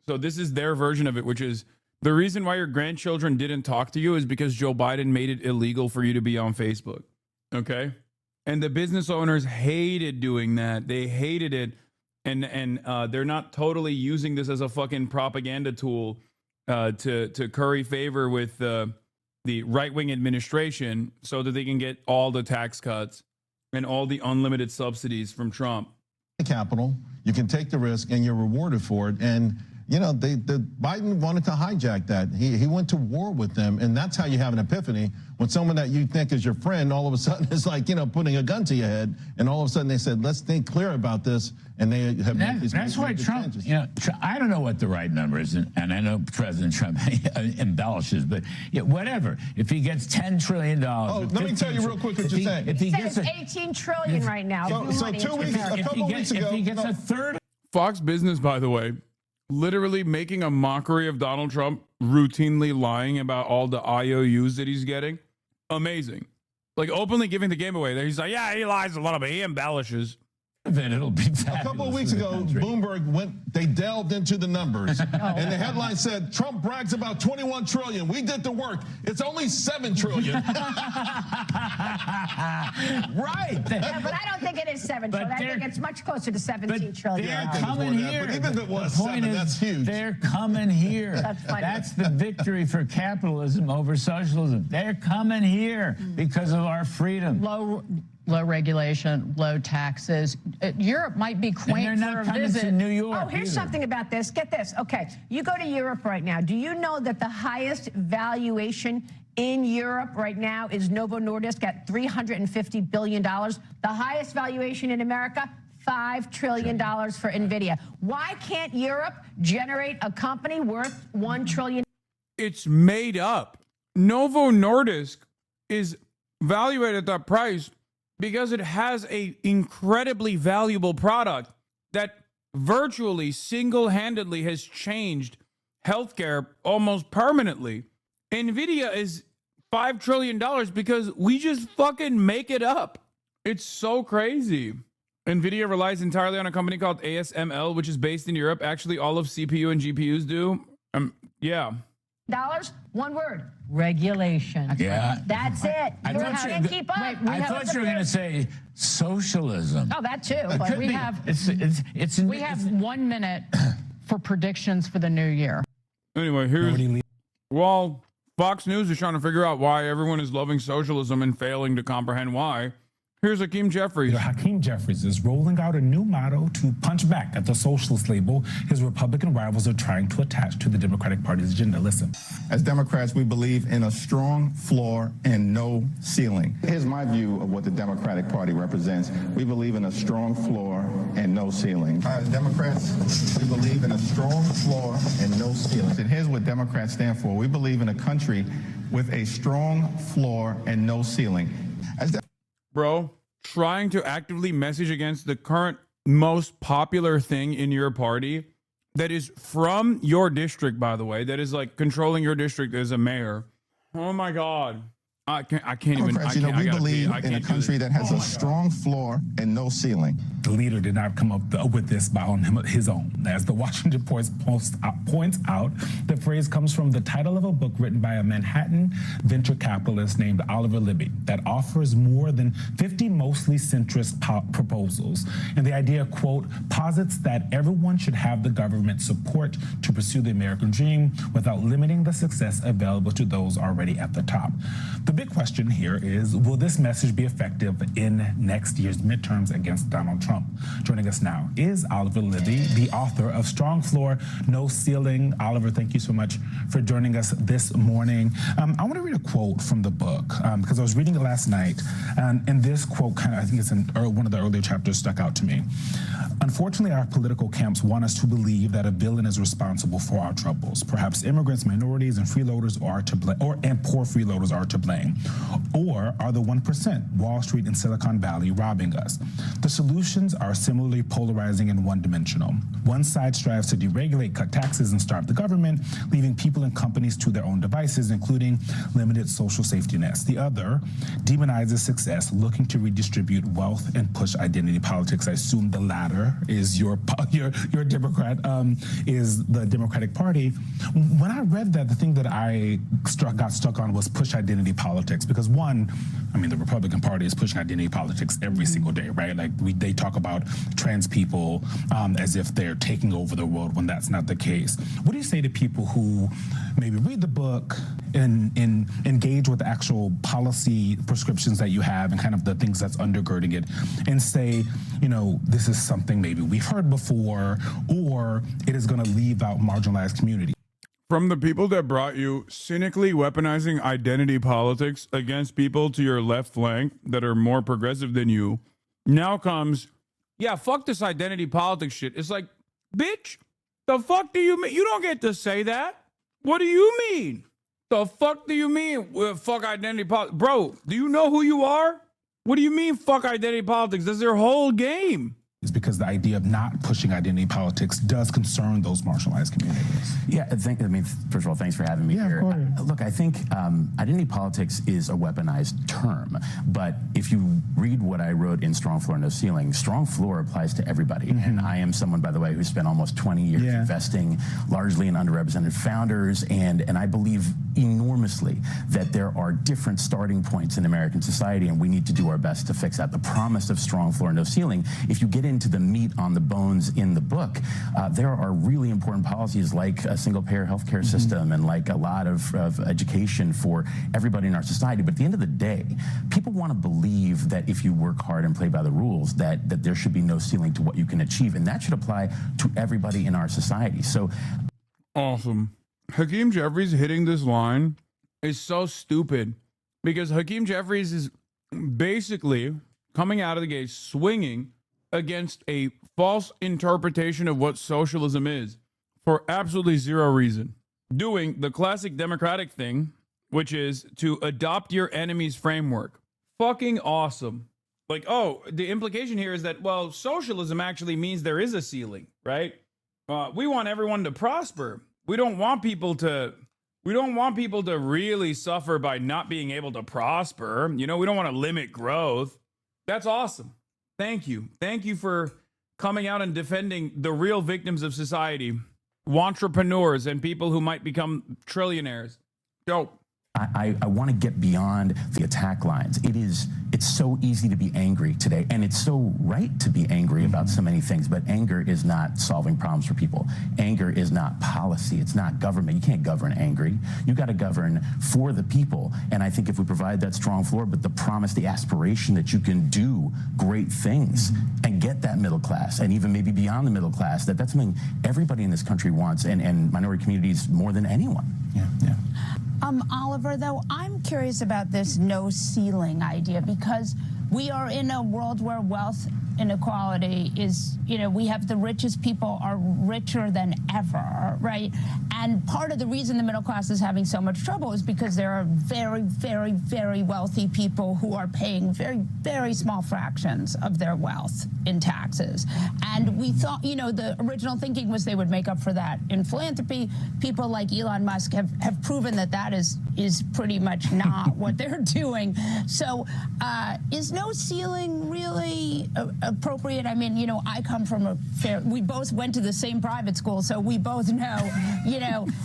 So this is their version of it, which is the reason why your grandchildren didn't talk to you is because Joe Biden made it illegal for you to be on Facebook. Okay. And the business owners hated doing that. They hated it. And they're not totally using this as a fucking propaganda tool to curry favor with the right-wing administration so that they can get all the tax cuts and all the unlimited subsidies from Trump. Capital, you can take the risk, and you're rewarded for it. And you know, Biden wanted to hijack that. He went to war with them, and that's how you have an epiphany when someone that you think is your friend all of a sudden is like, you know, putting a gun to your head, and all of a sudden they said, let's think clear about this, and they have made these That's why Trump, changes. you know, I don't know what the right number is, and I know President Trump embellishes, but yeah, whatever. If he gets $10 trillion. Let me tell you real quick what you're saying. He says it's $18 trillion right now. So a couple weeks ago, if he gets a third. Fox Business, by the way, literally making a mockery of Donald Trump, routinely lying about all the IOUs that he's getting. Amazing. Like openly giving the game away. He's like, yeah, he lies a little bit. He embellishes. Then it'll be a couple of weeks ago, Bloomberg they delved into the numbers, and the headline said, Trump brags about 21 trillion. We did the work. It's only 7 trillion. Right. Yeah, but I don't think it is 7 trillion. I think it's much closer to 17 trillion. They're coming here. But even if it was the point 7, is, that's huge. They're coming here. That's the victory for capitalism over socialism. They're coming here because of our freedom. Low regulation, low taxes. Europe might be quaint and they're not for a coming visit. to New York. Oh, here's something about this. Get this. Okay, you go to Europe right now. Do you know that the highest valuation in Europe right now is Novo Nordisk at $350 billion? The highest valuation in America, $5 trillion for NVIDIA. Why can't Europe generate a company worth $1 trillion? It's made up. Novo Nordisk is valued at that price because it has a incredibly valuable product that virtually single-handedly has changed healthcare almost permanently. Nvidia is $5 trillion because we just fucking make it up. It's so crazy. Nvidia relies entirely on a company called ASML, which is based in Europe. Actually, all of CPU and GPUs do. Yeah. Dollars, one word, regulation. Yeah. That's it. I You thought can't keep up. I thought you were going to say socialism. Oh, that too. It But could we be. have It's we have 1 minute for predictions for the new year. Anyway, here's while Fox News is trying to figure out why everyone is loving socialism and failing to comprehend why. Here's Hakeem Jeffries. Hakeem Jeffries is rolling out a new motto to punch back at the socialist label his Republican rivals are trying to attach to the Democratic Party's agenda. Listen. As Democrats, we believe in a strong floor and no ceiling. Here's my view of what the Democratic Party represents. We believe in a strong floor and no ceiling. As Democrats, we believe in a strong floor and no ceiling. And here's what Democrats stand for. We believe in a country with a strong floor and no ceiling. Bro, trying to actively message against the current most popular thing in your party that is from your district, by the way, that is like controlling your district as a mayor. Oh my God. I can't even. Democrats, we believe in a country that has a strong floor and no ceiling. The leader did not come up with this on his own. As the Washington Post points out, the phrase comes from the title of a book written by a Manhattan venture capitalist named Oliver Libby that offers more than 50 mostly centrist proposals. And the idea, quote, posits that everyone should have the government support to pursue the American dream without limiting the success available to those already at the top. The big question here is, will this message be effective in next year's midterms against Donald Trump? Joining us now is Oliver Libby, the author of Strong Floor, No Ceiling. Oliver, thank you so much for joining us this morning. I want to read a quote from the book because I was reading it last night, and this quote I think it's in one of the earlier chapters stuck out to me. Unfortunately, our political camps want us to believe that a villain is responsible for our troubles. Perhaps immigrants, minorities, and freeloaders are to blame, and poor freeloaders are to blame. Or are the 1%, Wall Street and Silicon Valley, robbing us? The solutions are similarly polarizing and one-dimensional. One side strives to deregulate, cut taxes, and starve the government, leaving people and companies to their own devices, including limited social safety nets. The other demonizes success, looking to redistribute wealth and push identity politics. I assume the latter is your Democrat, is the Democratic Party. When I read that, the thing that I got stuck on was push identity politics, because one, I mean, the Republican Party is pushing identity politics every single day, right? Like they talk about trans people as if they're taking over the world when that's not the case. What do you say to people who maybe read the book and engage with the actual policy prescriptions that you have and kind of the things that's undergirding it and say, this is something maybe we've heard before, or it is going to leave out marginalized communities? From the people that brought you cynically weaponizing identity politics against people to your left flank that are more progressive than you, now comes, yeah, fuck this identity politics shit. It's like, bitch, the fuck do you mean? You don't get to say that. What do you mean? The fuck do you mean? Fuck identity politics. Bro, do you know who you are? What do you mean fuck identity politics? That's their whole game. Is because the idea of not pushing identity politics does concern those marginalized communities. Yeah, first of all, thanks for having me here. Look, I think identity politics is a weaponized term, but if you read what I wrote in Strong Floor, No Ceiling, Strong Floor applies to everybody. And I am someone, by the way, who spent almost 20 years investing largely in underrepresented founders, and I believe enormously that there are different starting points in American society, and we need to do our best to fix that. The promise of Strong Floor, No Ceiling, if you get into the meat on the bones in the book, there are really important policies like a single-payer healthcare system and like a lot of education for everybody in our society. But at the end of the day, people want to believe that if you work hard and play by the rules, that there should be no ceiling to what you can achieve, and that should apply to everybody in our society. So, awesome. Hakeem Jeffries hitting this line is so stupid because Hakeem Jeffries is basically coming out of the gate swinging against a false interpretation of what socialism is for absolutely zero reason. Doing the classic Democratic thing, which is to adopt your enemy's framework. Fucking awesome. Like, oh, the implication here is that, well, socialism actually means there is a ceiling, right? We want everyone to prosper. We don't want people to really suffer by not being able to prosper. You know, we don't want to limit growth. That's awesome. Thank you. Thank you for coming out and defending the real victims of society, entrepreneurs and people who might become trillionaires. Dope. I want to get beyond the attack lines. It's so easy to be angry today, and it's so right to be angry about so many things, but anger is not solving problems for people. Anger is not policy. It's not government. You can't govern angry. You got to govern for the people. And I think if we provide that strong floor, but the promise, the aspiration that you can do great things and get that middle class, and even maybe beyond the middle class, that's something everybody in this country wants, and minority communities more than anyone. Yeah. Oliver, though, I'm curious about this no ceiling idea, because we are in a world where wealth inequality is, we have the richest people are richer than ever, right? And part of the reason the middle class is having so much trouble is because there are very, very, very wealthy people who are paying very, very small fractions of their wealth in taxes. And we thought, the original thinking was they would make up for that in philanthropy. People like Elon Musk have proven that is pretty much not what they're doing. So is no ceiling really appropriate? I mean, I come from we both went to the same private school, so we both know,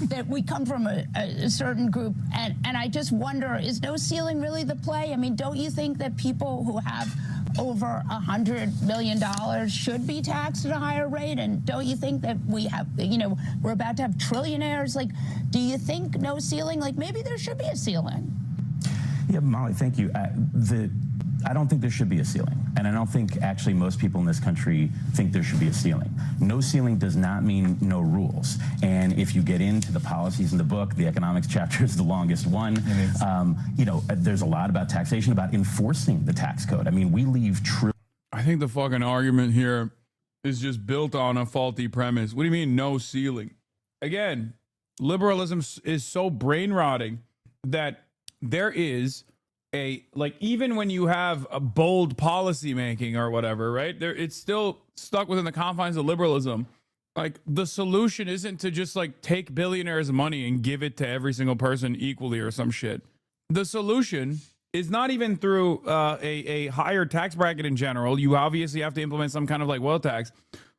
that we come from a certain group. And I just wonder, is no ceiling really the play? I mean, don't you think that people who have over $100 million should be taxed at a higher rate? And don't you think that we're about to have trillionaires? Like, do you think no ceiling? Like, maybe there should be a ceiling. Yeah, Molly, thank you. I don't think there should be a ceiling. And I don't think actually most people in this country think there should be a ceiling. No ceiling does not mean no rules. And if you get into the policies in the book, the economics chapter is the longest one. There's a lot about taxation, about enforcing the tax code. I mean, we leave I think the fucking argument here is just built on a faulty premise. What do you mean no ceiling? Again, liberalism is so brain rotting that there is even when you have a bold policy making or whatever, right? It's still stuck within the confines of liberalism. Like, the solution isn't to just take billionaires' money and give it to every single person equally or some shit. The solution is not even through a higher tax bracket in general. You obviously have to implement some kind of wealth tax,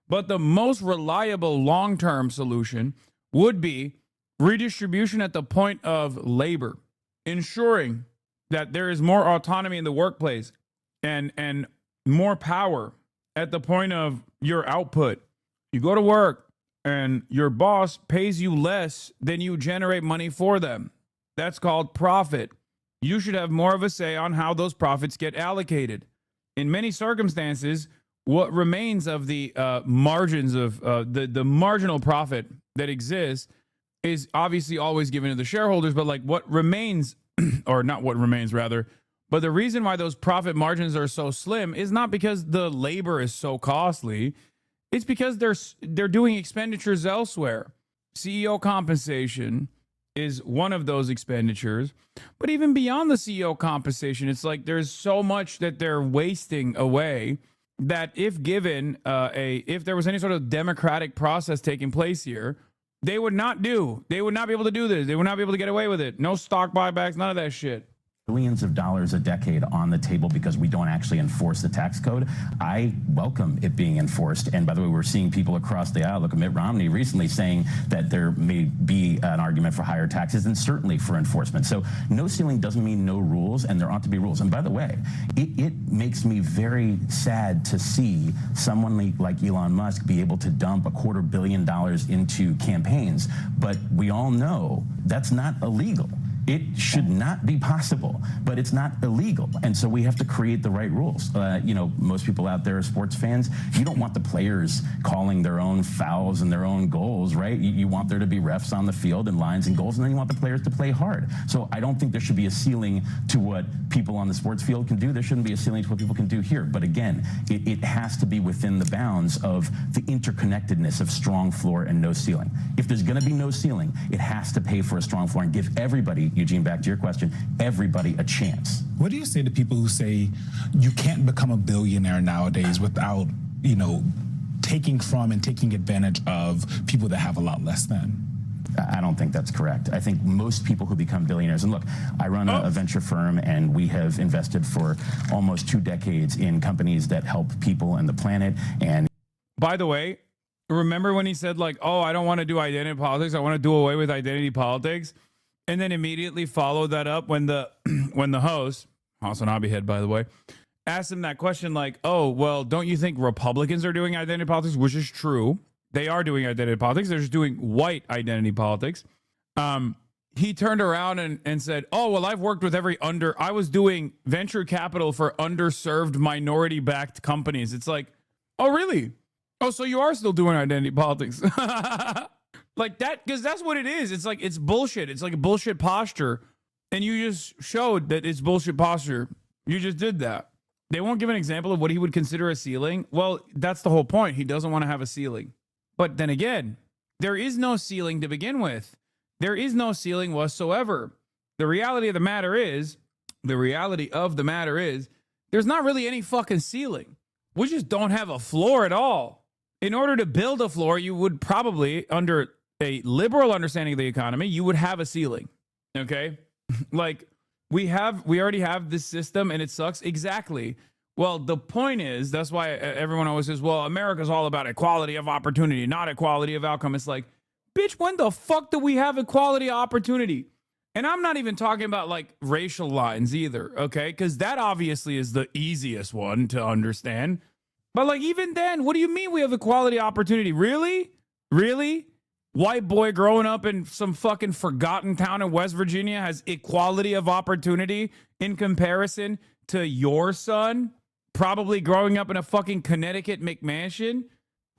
but the most reliable long-term solution would be redistribution at the point of labor, ensuring that there is more autonomy in the workplace and more power at the point of your output. You go to work and your boss pays you less than you generate money for them. That's called profit. You should have more of a say on how those profits get allocated. In many circumstances, what remains of the margins of the marginal profit that exists is obviously always given to the shareholders, but what remains, or not what remains rather, but the reason why those profit margins are so slim is not because the labor is so costly. It's because they're doing expenditures elsewhere. CEO compensation is one of those expenditures, but even beyond the CEO compensation, it's there's so much that they're wasting away that if given if there was any sort of democratic process taking place here, they would not be able to do this. They would not be able to get away with it. No stock buybacks, none of that shit. Billions of dollars a decade on the table because we don't actually enforce the tax code. I welcome it being enforced. And by the way, we're seeing people across the aisle. Look at Mitt Romney recently saying that there may be an argument for higher taxes and certainly for enforcement. So no ceiling doesn't mean no rules, and there ought to be rules. And by the way, it makes me very sad to see someone like Elon Musk be able to dump $250 million into campaigns. But we all know that's not illegal. It should not be possible, but it's not illegal. And so we have to create the right rules. Most people out there are sports fans. You don't want the players calling their own fouls and their own goals, right? You want there to be refs on the field and lines and goals, and then you want the players to play hard. So I don't think there should be a ceiling to what people on the sports field can do. There shouldn't be a ceiling to what people can do here. But again, it has to be within the bounds of the interconnectedness of strong floor and no ceiling. If there's gonna be no ceiling, it has to pay for a strong floor and give everybody, Eugene, back to your question, everybody a chance. What do you say to people who say you can't become a billionaire nowadays without, taking from and taking advantage of people that have a lot less than? I don't think that's correct. I think most people who become billionaires, and look, I run a venture firm, and we have invested for almost 2 decades in companies that help people and the planet. And by the way, remember when he said like, oh, I don't want to do identity politics, I want to do away with identity politics, and then immediately followed that up when the when the host, Hassan Abihead, by the way, asked him that question like, oh, well, don't you think Republicans are doing identity politics? Which is true. They are doing identity politics. They're just doing white identity politics. He turned around and said, oh, well, I've worked with I was doing venture capital for underserved minority-backed companies. It's like, oh, really? Oh, so you are still doing identity politics. Like that, because that's what it is. It's like, it's bullshit. It's like a bullshit posture. And you just showed that it's bullshit posture. You just did that. They won't give an example of what he would consider a ceiling. Well, that's the whole point. He doesn't want to have a ceiling. But then again, there is no ceiling to begin with. There is no ceiling whatsoever. The reality of the matter is, there's not really any fucking ceiling. We just don't have a floor at all. In order to build a floor, you would probably, under a liberal understanding of the economy, you would have a ceiling. Okay? Like, we already have this system and it sucks. Exactly. Well, the point is, that's why everyone always says, well, America's all about equality of opportunity, not equality of outcome. It's like, bitch, when the fuck do we have equality of opportunity? And I'm not even talking about like racial lines either, okay? Because that obviously is the easiest one to understand. But like, even then, what do you mean we have equality of opportunity? Really? Really? White boy growing up in some fucking forgotten town in West Virginia has equality of opportunity in comparison to your son probably growing up in a fucking Connecticut McMansion?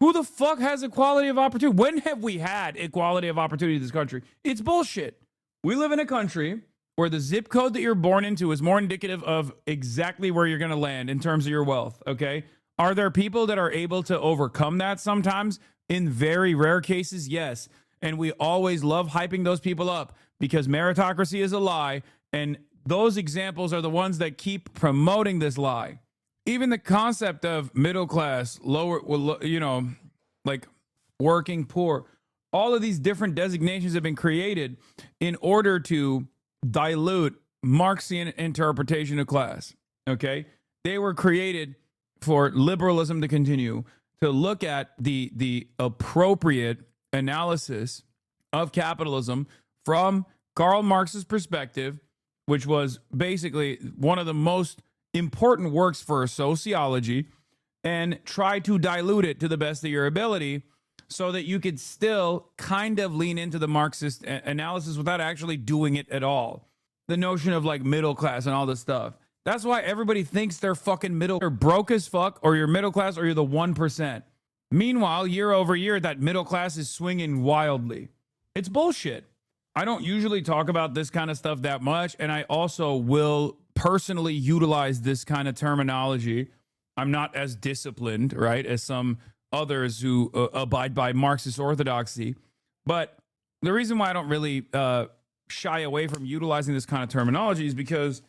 Who the fuck has equality of opportunity? When have we had equality of opportunity in this country? It's bullshit. We live in a country where the zip code that you're born into is more indicative of exactly where you're going to land in terms of your wealth, okay? Are there people that are able to overcome that sometimes? In very rare cases, yes. And we always love hyping those people up because meritocracy is a lie. And those examples are the ones that keep promoting this lie. Even the concept of middle class, lower, like working poor, all of these different designations have been created in order to dilute Marxian interpretation of class. Okay? They were created for liberalism to continue to look at the appropriate analysis of capitalism from Karl Marx's perspective, which was basically one of the most important works for sociology, and try to dilute it to the best of your ability so that you could still kind of lean into the Marxist analysis without actually doing it at all. The notion of like middle class and all this stuff. That's why everybody thinks they're fucking middle. You're broke as fuck, or you're middle class, or you're the 1%. Meanwhile, year over year, that middle class is swinging wildly. It's bullshit. I don't usually talk about this kind of stuff that much, and I also will personally utilize this kind of terminology. I'm not as disciplined, right, as some others who abide by Marxist orthodoxy. But the reason why I don't really shy away from utilizing this kind of terminology is because,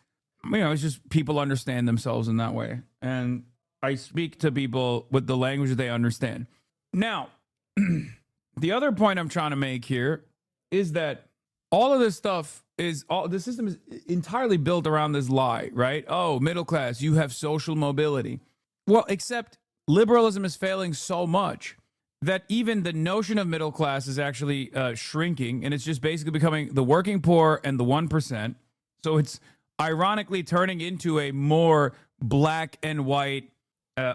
it's just people understand themselves in that way. And I speak to people with the language that they understand. Now, the other point I'm trying to make here is that all of this stuff the system is entirely built around this lie, right? Oh, middle class, you have social mobility. Well, except liberalism is failing so much that even the notion of middle class is actually shrinking, and it's just basically becoming the working poor and the 1%. So it's ironically turning into a more black and white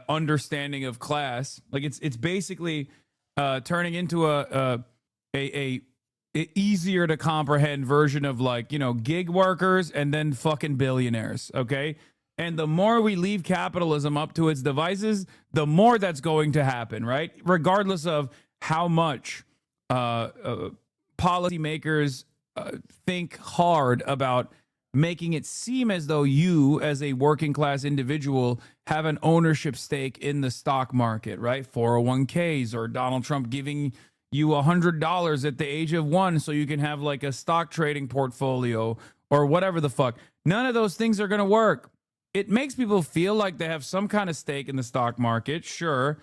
understanding of class. Like it's basically turning into a easier to comprehend version of like, gig workers and then fucking billionaires. Okay. And the more we leave capitalism up to its devices, the more that's going to happen, right? Regardless of how much policymakers think hard about making it seem as though you, as a working class individual, have an ownership stake in the stock market, right? 401ks, or Donald Trump giving you $100 at the age of 1 so you can have like a stock trading portfolio or whatever the fuck. None of those things are going to work. It makes people feel like they have some kind of stake in the stock market, sure,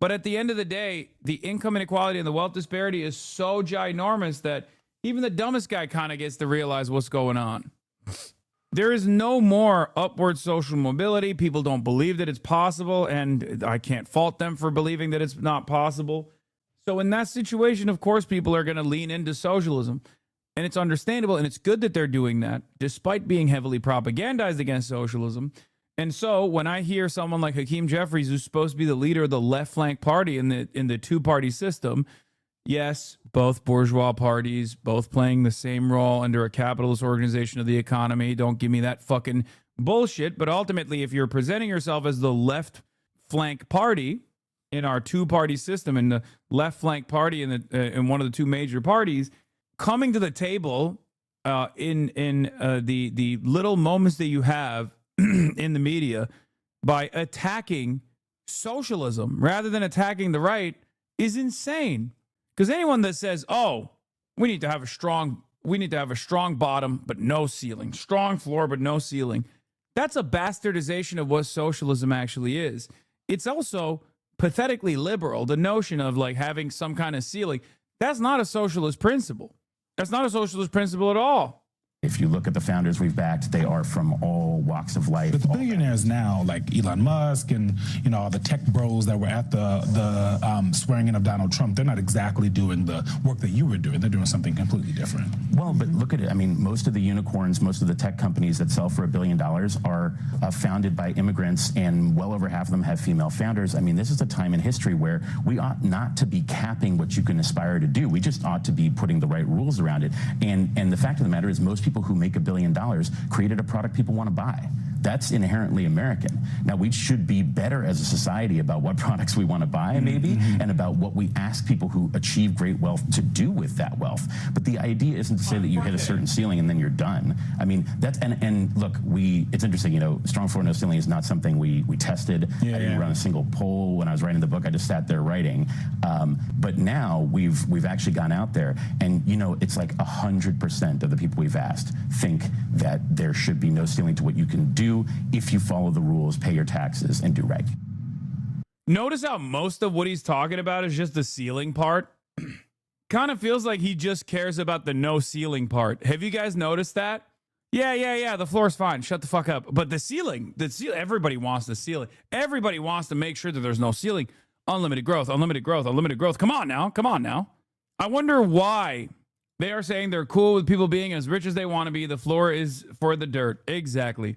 But at the end of the day, the income inequality and the wealth disparity is so ginormous that even the dumbest guy kind of gets to realize what's going on. There is no more upward social mobility. People don't believe that it's possible, and I can't fault them for believing that it's not possible. So in that situation, of course, people are going to lean into socialism. And it's understandable, and it's good that they're doing that, despite being heavily propagandized against socialism. And so when I hear someone like Hakeem Jeffries, who's supposed to be the leader of the left flank party in the two-party system, yes, both bourgeois parties, both playing the same role under a capitalist organization of the economy. Don't give me that fucking bullshit. But ultimately, if you're presenting yourself as the left flank party in our two-party system, and the left flank party in one of the two major parties, coming to the table in the little moments that you have in the media by attacking socialism rather than attacking the right is insane. Because anyone that says, "Oh, we need to have a strong bottom but no ceiling, strong floor but no ceiling," that's a bastardization of what socialism actually is. It's also pathetically liberal. The notion of like having some kind of ceiling, that's not a socialist principle. That's not a socialist principle at all. If you look at the founders we've backed, they are from all walks of life. But the billionaires now, like Elon Musk and all the tech bros that were at the swearing in of Donald Trump, they're not exactly doing the work that you were doing. They're doing something completely different. Well, but look at it. I mean, most of the unicorns, most of the tech companies that sell for $1 billion are founded by immigrants, and well over half of them have female founders. I mean, this is a time in history where we ought not to be capping what you can aspire to do. We just ought to be putting the right rules around it. And the fact of the matter is, most people who make $1 billion created a product people want to buy. That's inherently American. Now, we should be better as a society about what products we want to buy, maybe, and about what we ask people who achieve great wealth to do with that wealth. But the idea isn't to say that you hit a certain ceiling and then you're done. I mean, that's, and look, it's interesting, strong floor, no ceiling is not something we tested. I didn't run a single poll when I was writing the book. I just sat there writing. But now we've actually gone out there, and it's like 100% of the people we've asked think that there should be no ceiling to what you can do if you follow the rules, pay your taxes, and do right. Notice how most of what he's talking about is just the ceiling part. Kind of feels like he just cares about the no ceiling part. Have you guys noticed that? Yeah, the floor's fine. Shut the fuck up. But the ceiling, everybody wants the ceiling. Everybody wants to make sure that there's no ceiling. Unlimited growth, unlimited growth, unlimited growth. Come on now. I wonder why they are saying they're cool with people being as rich as they want to be. The floor is for the dirt. Exactly.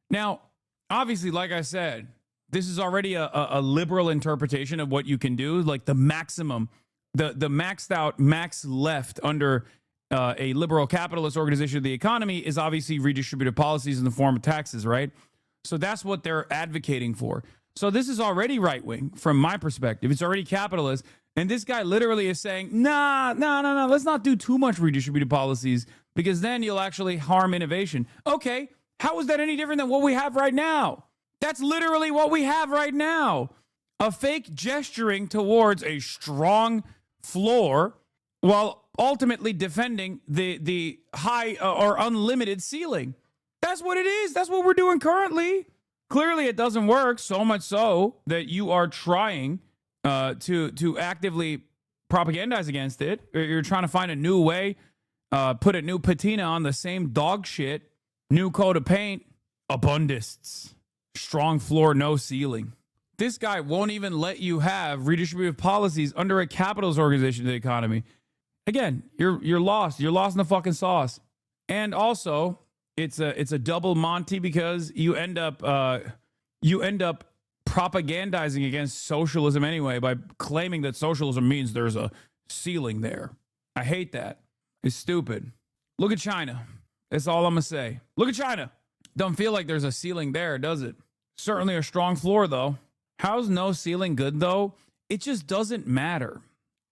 Now, obviously, like I said, this is already a liberal interpretation of what you can do. Like the maximum, the maxed out, max left under a liberal capitalist organization of the economy is obviously redistributive policies in the form of taxes, right? So that's what they're advocating for. So this is already right-wing from my perspective. It's already capitalist. And this guy literally is saying, no, let's not do too much redistributive policies because then you'll actually harm innovation. Okay, how is that any different than what we have right now? That's literally what we have right now. A fake gesturing towards a strong floor while ultimately defending the high or unlimited ceiling. That's what it is. That's what we're doing currently. Clearly, it doesn't work, so much so that you are trying to actively propagandize against it. You're trying to find a new way, put a new patina on the same dog shit, new coat of paint, abundists, strong floor, no ceiling. This guy won't even let you have redistributive policies under a capitalist organization of the economy. Again, you're lost. You're lost in the fucking sauce. And also, it's a double Monty because you end up propagandizing against socialism anyway by claiming that socialism means there's a ceiling there. I hate that. It's stupid. Look at China. That's all I'm gonna say. Look at China. Don't feel like there's a ceiling there, does it? Certainly a strong floor, though. How's no ceiling good, though? It just doesn't matter.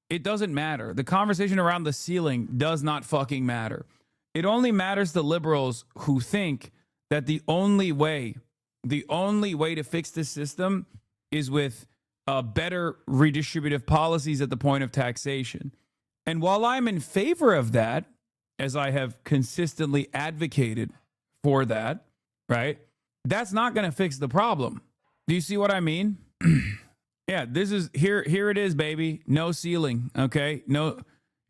It doesn't matter. The conversation around the ceiling does not fucking matter. It only matters to liberals who think that the only way to fix this system is with better redistributive policies at the point of taxation. And while I'm in favor of that, as I have consistently advocated for that, right? That's not going to fix the problem. Do you see what I mean? Yeah, this is here it is, baby. No ceiling, okay? No.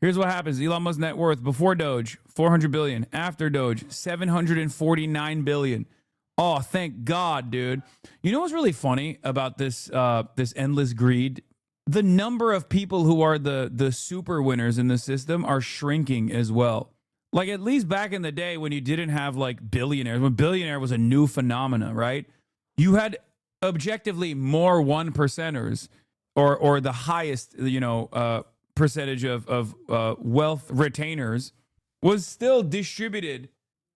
Here's what happens. Elon Musk's net worth before Doge, 400 billion. After Doge, 749 billion. Oh, thank God, dude. You know what's really funny about this this endless greed? The number of people who are the super winners in the system are shrinking as well. Like, at least back in the day when you didn't have like billionaires, when billionaire was a new phenomena, right? You had objectively more 1%ers or the highest, percentage of wealth retainers was still distributed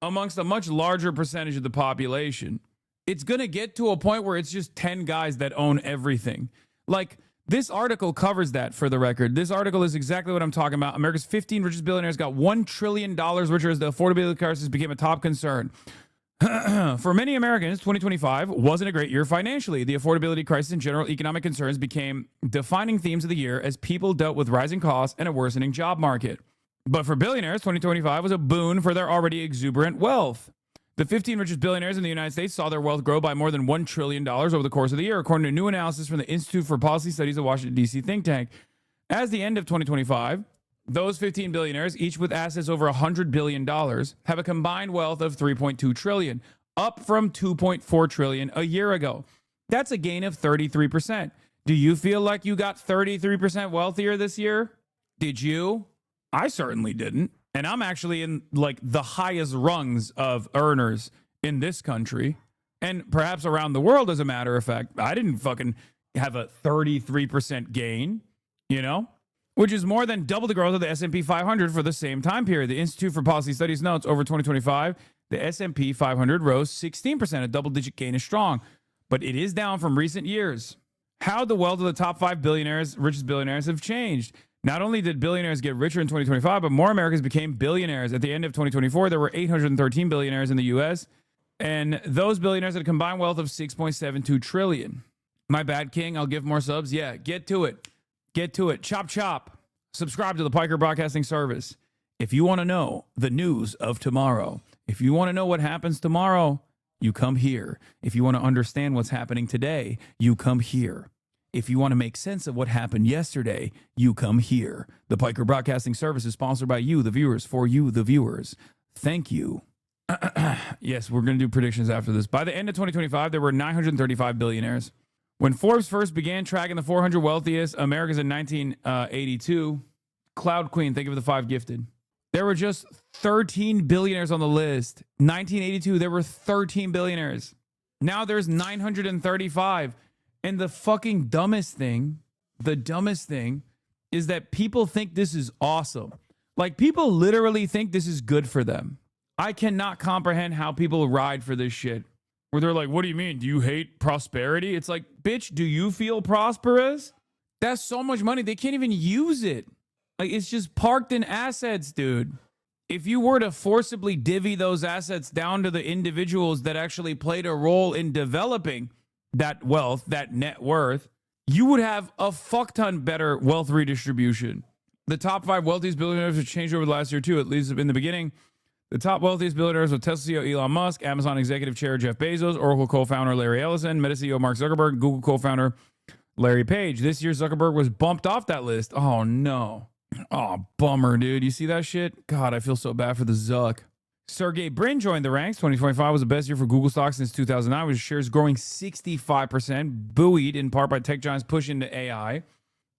amongst a much larger percentage of the population. It's going to get to a point where it's just 10 guys that own everything. Like, this article covers that, for the record. This article is exactly what I'm talking about. America's 15 richest billionaires got $1 trillion richer as the affordability crisis became a top concern. For many Americans, 2025 wasn't a great year financially. The affordability crisis and general economic concerns became defining themes of the year as people dealt with rising costs and a worsening job market. But for billionaires, 2025 was a boon for their already exuberant wealth. The 15 richest billionaires in the United States saw their wealth grow by more than $1 trillion over the course of the year, according to new analysis from the Institute for Policy Studies, a Washington, D.C. think tank. As the end of 2025, those 15 billionaires, each with assets over $100 billion, have a combined wealth of $3.2 trillion, up from $2.4 trillion a year ago. That's a gain of 33%. Do you feel like you got 33% wealthier this year? Did you? I certainly didn't. And I'm actually in like the highest rungs of earners in this country and perhaps around the world, as a matter of fact. I didn't fucking have a 33% gain, which is more than double the growth of the S&P 500 for the same time period. The Institute for Policy Studies notes over 2025, the S&P 500 rose 16%. A double-digit gain is strong, but it is down from recent years. How the wealth of the top 5 billionaires, richest billionaires, have changed. Not only did billionaires get richer in 2025, but more Americans became billionaires. At the end of 2024, there were 813 billionaires in the U.S., and those billionaires had a combined wealth of $6.72 trillion. My bad, King. I'll give more subs. Yeah, get to it. Get to it. Chop, chop. Subscribe to the Piker Broadcasting Service. If you want to know the news of tomorrow, if you want to know what happens tomorrow, you come here. If you want to understand what's happening today, you come here. If you want to make sense of what happened yesterday, you come here. The Piker Broadcasting Service is sponsored by you, the viewers, for you, the viewers. Thank you. Yes, we're going to do predictions after this. By the end of 2025, there were 935 billionaires. When Forbes first began tracking the 400 wealthiest Americans in 1982, Cloud Queen, think of the 5 gifted. There were just 13 billionaires on the list. 1982, there were 13 billionaires. Now there's 935. And the fucking dumbest thing is that people think this is awesome. Like, people literally think this is good for them. I cannot comprehend how people ride for this shit. Where they're like, what do you mean? Do you hate prosperity? It's like, bitch, do you feel prosperous? That's so much money. They can't even use it. Like, it's just parked in assets, dude. If you were to forcibly divvy those assets down to the individuals that actually played a role in developing that wealth, that net worth, you would have a fuck ton better wealth redistribution. The top 5 wealthiest billionaires have changed over the last year too, at least in the beginning. The top wealthiest billionaires were Tesla CEO Elon Musk, Amazon executive chair Jeff Bezos, Oracle co-founder Larry Ellison, Meta CEO Mark Zuckerberg, Google co-founder Larry Page. This year, Zuckerberg was bumped off that list. Oh, no. Oh, bummer, dude. You see that shit? God, I feel so bad for the Zuck. Sergey Brin joined the ranks. 2025 was the best year for Google stock since 2009, with shares growing 65%, buoyed in part by tech giants push into AI.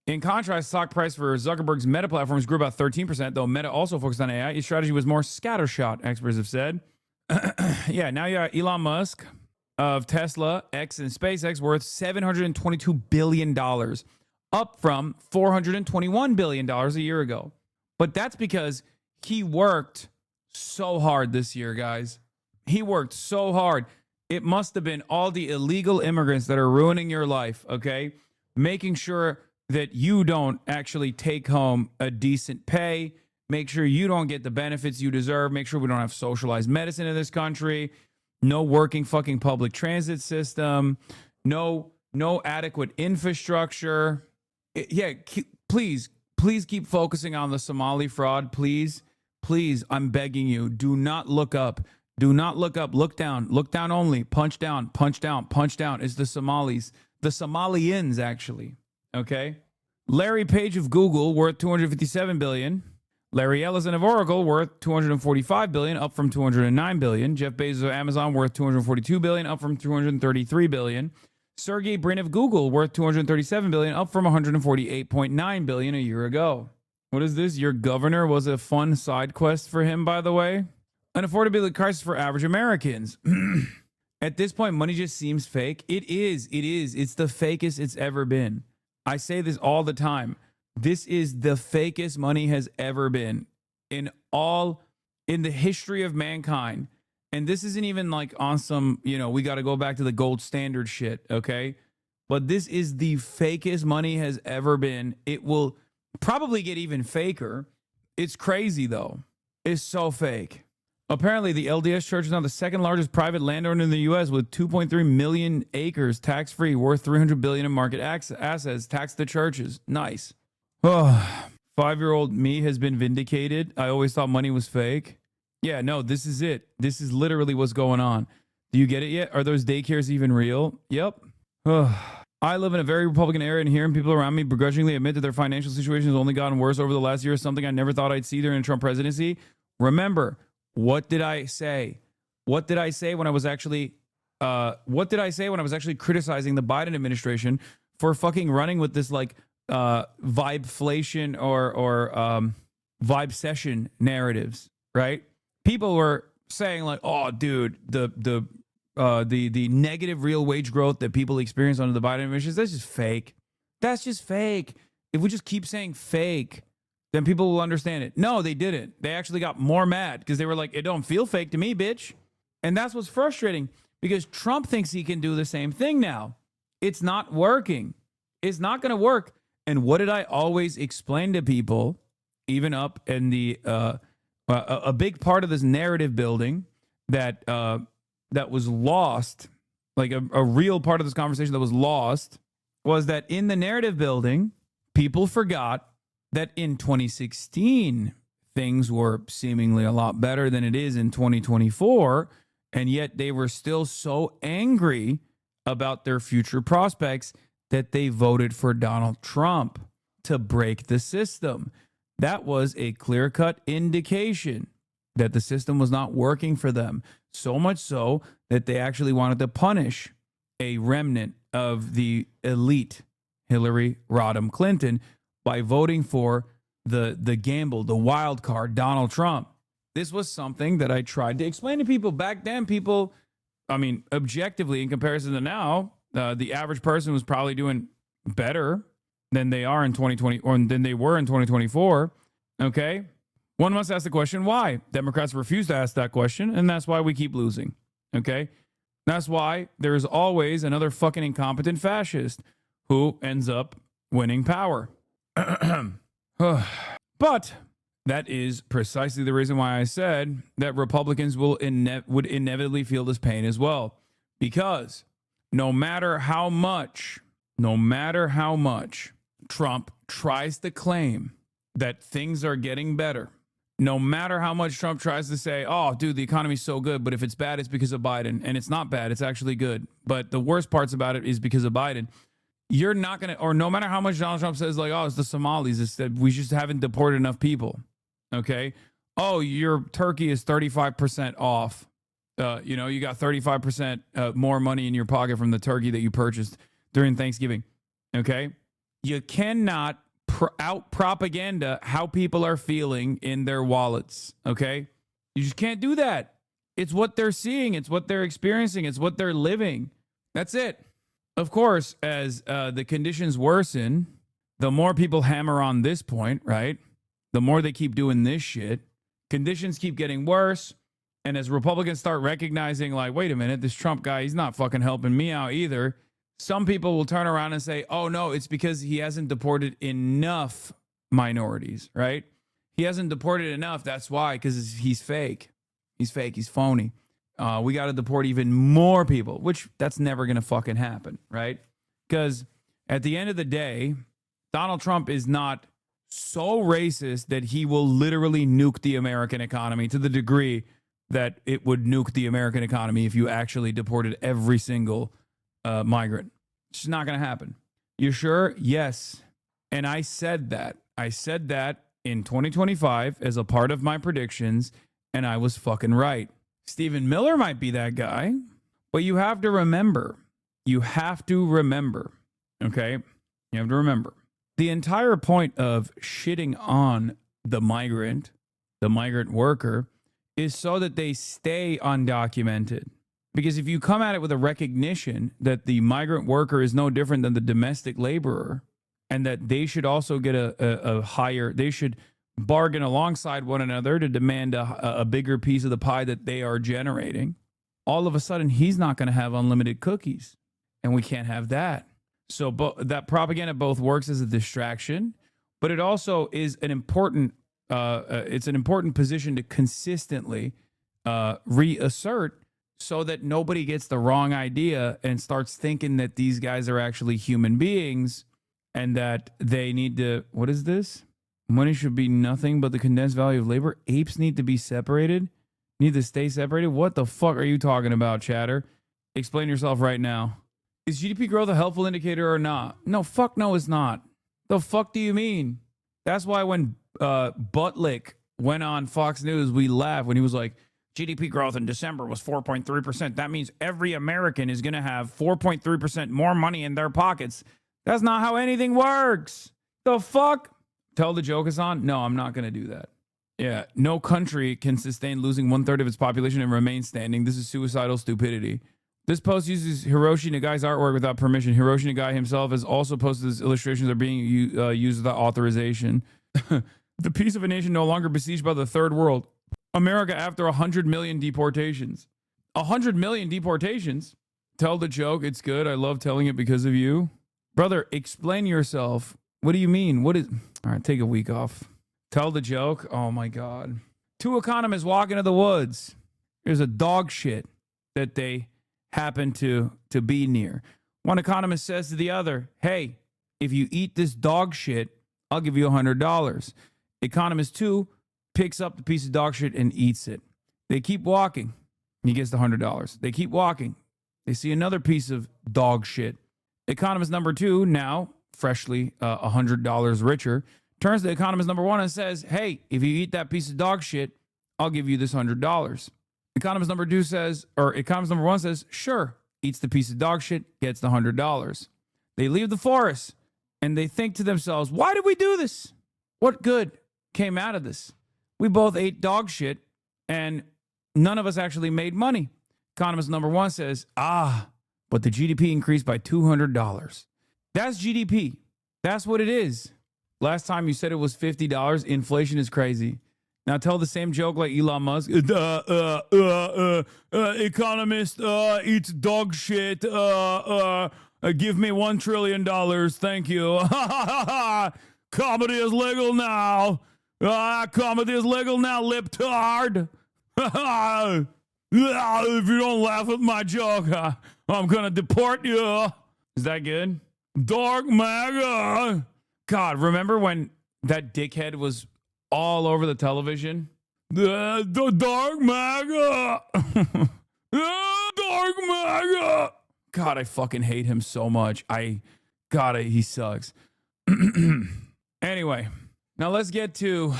In contrast, stock price for Zuckerberg's Meta platforms grew about 13%, though Meta also focused on AI. His strategy was more scattershot, experts have said. Yeah, now you got Elon Musk of Tesla, X, and SpaceX worth $722 billion, up from $421 billion a year ago. But that's because he worked so hard this year, guys. He worked so hard. It must have been all the illegal immigrants that are ruining your life, okay? Making sure that you don't actually take home a decent pay. Make sure you don't get the benefits you deserve. Make sure we don't have socialized medicine in this country. No working fucking public transit system. No adequate infrastructure. Please keep focusing on the Somali fraud, please. Please, I'm begging you, do not look up. Do not look up. Look down. Look down only. Punch down. Punch down. Punch down. It's the Somalis. The Somalians, actually. Okay. Larry Page of Google worth $257 billion. Larry Ellison of Oracle worth $245 billion, up from $209 billion. Jeff Bezos of Amazon worth $242 billion, up from $233 billion. Sergey Brin of Google worth $237 billion, up from $148.9 billion a year ago. What is this? Your governor was a fun side quest for him, by the way. An affordability crisis for average Americans. At this point, money just seems fake. It is. It's the fakest it's ever been. I say this all the time. This is the fakest money has ever been in the history of mankind. And this isn't even like on some, we got to go back to the gold standard shit, okay? But this is the fakest money has ever been. It will probably get even faker. It's crazy, though. It's so fake. Apparently, the LDS Church is now the second largest private landowner in the U.S. with 2.3 million acres tax-free, worth $300 billion in market assets. Tax the churches. Nice. Oh, 5-year-old me has been vindicated. I always thought money was fake. Yeah, no, this is it. This is literally what's going on. Do you get it yet? Are those daycares even real? Yep. I live in a very Republican area, and hearing people around me begrudgingly admit that their financial situation has only gotten worse over the last year is something I never thought I'd see during the Trump presidency. Remember, what did I say? What did I say when I was actually criticizing the Biden administration for fucking running with this like vibeflation or vibe-session narratives, right? People were saying like, "Oh, dude, the negative real wage growth that people experience under the Biden administration, that's just fake. That's just fake." If we just keep saying fake, then people will understand it. No, they didn't. They actually got more mad because they were like, "It don't feel fake to me, bitch." And that's what's frustrating because Trump thinks he can do the same thing now. It's not working. It's not going to work. And what did I always explain to people, even up in the a big part of this narrative building that was lost, like a real part of this conversation that was lost, was that in the narrative building, people forgot that in 2016, things were seemingly a lot better than it is in 2024, and yet they were still so angry about their future prospects that they voted for Donald Trump to break the system. That was a clear-cut indication that the system was not working for them, so much so that they actually wanted to punish a remnant of the elite Hillary Rodham Clinton by voting for the gamble, the wild card, Donald Trump. This was something that I tried to explain to people back then. People, I mean, objectively, in comparison to now, the average person was probably doing better than they are in 2020 or than they were in 2024. Okay. One must ask the question, why? Democrats refuse to ask that question, and that's why we keep losing. Okay. That's why there is always another fucking incompetent fascist who ends up winning power. But that is precisely the reason why I said that Republicans would inevitably feel this pain as well. Because no matter how much Trump tries to claim that things are getting better, no matter how much Trump tries to say, "Oh, dude, the economy's so good, but if it's bad, it's because of Biden," and it's not bad, it's actually good, but the worst parts about it is because of Biden, you're not going to, or no matter how much Donald Trump says, like, "Oh, it's the Somalis, it's that we just haven't deported enough people," okay? "Oh, your turkey is 35% off. You got 35% more money in your pocket from the turkey that you purchased during Thanksgiving," okay? You cannot out propaganda how people are feeling in their wallets, okay? You just can't do that. It's what they're seeing. It's what they're experiencing. It's what they're living. That's it. Of course, as the conditions worsen, the more people hammer on this point, right? The more they keep doing this shit. Conditions keep getting worse. And as Republicans start recognizing, like, wait a minute, this Trump guy, he's not fucking helping me out either. Some people will turn around and say, "Oh, no, it's because he hasn't deported enough minorities," right? He hasn't deported enough. That's why, because he's fake. He's fake. He's phony. We got to deport even more people, which that's never going to fucking happen, right? Because at the end of the day, Donald Trump is not so racist that he will literally nuke the American economy to the degree that it would nuke the American economy if you actually deported every single migrant. It's just not going to happen. You sure? Yes. And I said that. I said that in 2025 as a part of my predictions, and I was fucking right. Stephen Miller might be that guy, but you have to remember. You have to remember. Okay? You have to remember. The entire point of shitting on the migrant worker, is so that they stay undocumented. Because if you come at it with a recognition that the migrant worker is no different than the domestic laborer, and that they should also get a higher, they should bargain alongside one another to demand a bigger piece of the pie that they are generating, all of a sudden he's not going to have unlimited cookies. And we can't have that. So that propaganda both works as a distraction, but it also is an important it's an important position to consistently reassert, so that nobody gets the wrong idea and starts thinking that these guys are actually human beings and that they need to, what is this? Money should be nothing but the condensed value of labor. Apes need to be separated, need to stay separated. What the fuck are you talking about, chatter? Explain yourself right now. Is GDP growth a helpful indicator or not? No, fuck no, it's not. The fuck do you mean? That's why when Buttlick went on Fox News, we laughed when he was like, GDP growth in December was 4.3%. That means every American is going to have 4.3% more money in their pockets. That's not how anything works. The fuck? Tell the joke is on? No, I'm not going to do that. Yeah, no country can sustain losing 1/3 of its population and remain standing. This is suicidal stupidity. This post uses Hiroshi Nagai's artwork without permission. Hiroshi Nagai himself has also posted his illustrations are being used without authorization. The peace of a nation no longer besieged by the third world. America after 100 million deportations. 100 million deportations? Tell the joke. It's good. I love telling it because of you. Brother, explain yourself. What do you mean? What is... All right, take a week off. Tell the joke. Oh, my God. Two economists walk into the woods. There's a dog shit that they happen to be near. One economist says to the other, hey, if you eat this dog shit, I'll give you $100. Economist 2 picks up the piece of dog shit and eats it. They keep walking. He gets the $100. They keep walking. They see another piece of dog shit. Economist number 2, now freshly $100 richer, turns to economist number 1 and says, hey, if you eat that piece of dog shit, I'll give you this $100. Economist number 2 says, or economist number 1 says, sure, eats the piece of dog shit, gets the $100. They leave the forest and they think to themselves, why did we do this? What good came out of this? We both ate dog shit and none of us actually made money. Economist number 1 says, but the GDP increased by $200. That's GDP. That's what it is. Last time you said it was $50. Inflation is crazy. Now tell the same joke like Elon Musk. Economist eats dog shit. Give me $1 trillion. Thank you. Comedy is legal now. Comedy is legal now, libtard. If you don't laugh at my joke, I'm going to deport you. Is that good? Dark MAGA. God, remember when that dickhead was all over the television? The Dark MAGA. Dark MAGA. God, I fucking hate him so much. He sucks. Anyway, now let's get to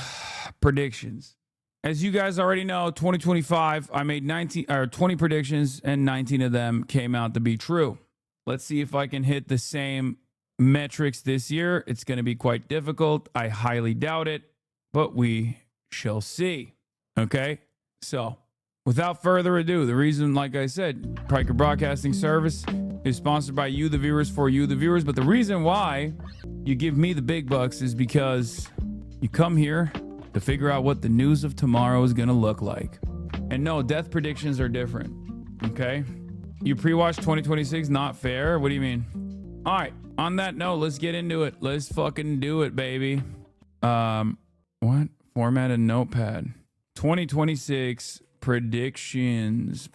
predictions. As you guys already know, 2025, I made 20 predictions and 19 of them came out to be true. Let's see if I can hit the same metrics this year. It's going to be quite difficult. I highly doubt it, but we shall see. Okay? So, without further ado, the reason, like I said, Piker Broadcasting Service is sponsored by you, the viewers, for you, the viewers. But the reason why you give me the big bucks is because you come here to figure out what the news of tomorrow is going to look like. And no, death predictions are different. Okay? You pre-watch 2026, not fair? What do you mean? All right. On that note, let's get into it. Let's fucking do it, baby. What? Format a notepad. 2026 predictions.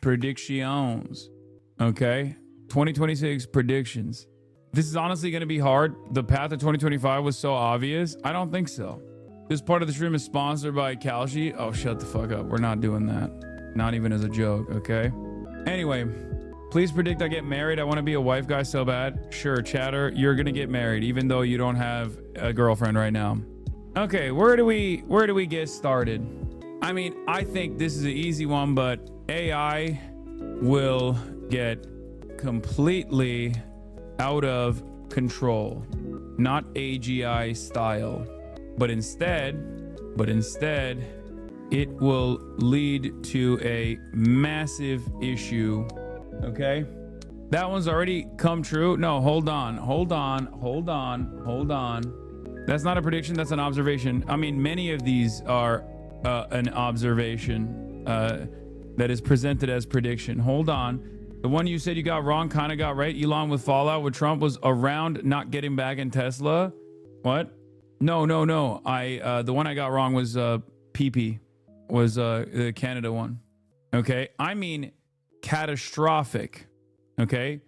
Okay? 2026 predictions. This is honestly going to be hard. The path of 2025 was so obvious. I don't think so. This part of the stream is sponsored by Kalshi. Oh, shut the fuck up. We're not doing that. Not even as a joke, okay? Anyway, Please predict I get married. I want to be a wife guy so bad. Sure, Chatter, you're gonna get married, even though you don't have a girlfriend right now. Okay, where do we get started? I mean, I think this is an easy one, but AI will get completely out of control. Not AGI style, but instead, it will lead to a massive issue. Okay, that one's already come true. No, hold on. That's not a prediction, that's an observation. I mean, many of these are an observation that is presented as prediction. Hold on. The one you said you got wrong kind of got right. Elon with Fallout with Trump was around not getting back in Tesla. What? No. The one I got wrong was PP, was the Canada one. Okay, I mean catastrophic. Okay,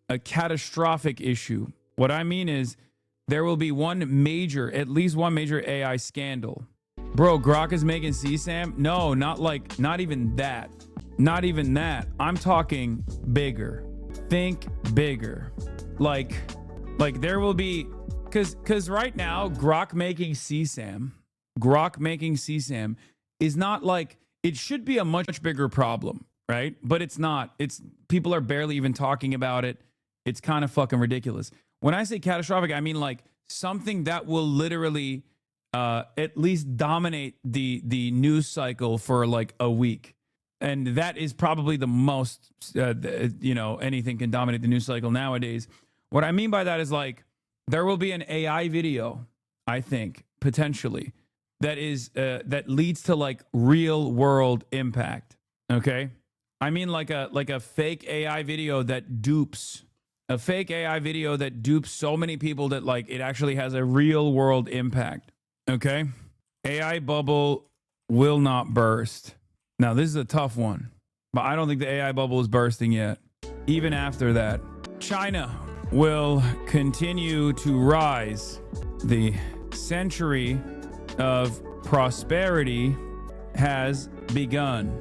a catastrophic issue. What I mean is there will be at least one major AI scandal. Bro, Grok is making CSAM? No, not even that. Not even that. I'm talking bigger. Think bigger. Like there will be, cause right now, Grok making CSAM is not like, it should be a much bigger problem, right? But it's not. People are barely even talking about it. It's kind of fucking ridiculous. When I say catastrophic, I mean like something that will literally at least dominate the news cycle for like a week. And that is probably the most, anything can dominate the news cycle nowadays. What I mean by that is like, there will be an AI video, I think, potentially, that leads to like real world impact. Okay. I mean like a fake AI video that dupes so many people that like it actually has a real world impact. Okay. AI bubble will not burst. Now, this is a tough one, but I don't think the AI bubble is bursting yet. Even after that, China will continue to rise. The century of prosperity has begun.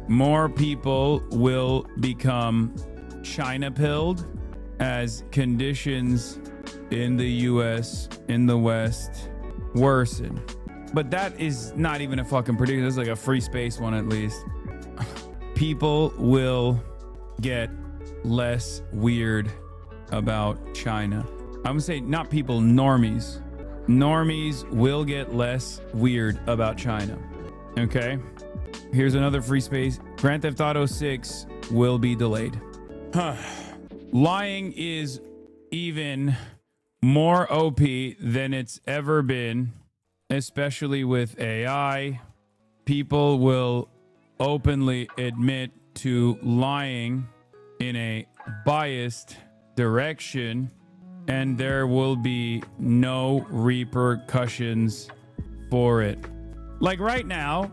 More people will become China-pilled as conditions in the US, in the West, worsen. But that is not even a fucking prediction. This is like a free space one at least. People will get less weird about China. I'm gonna say not people, normies. Normies will get less weird about China. Okay? Here's another free space. Grand Theft Auto 6 will be delayed. Lying is even more OP than it's ever been, especially with AI. People will openly admit to lying in a biased direction, and there will be no repercussions for it. Like right now,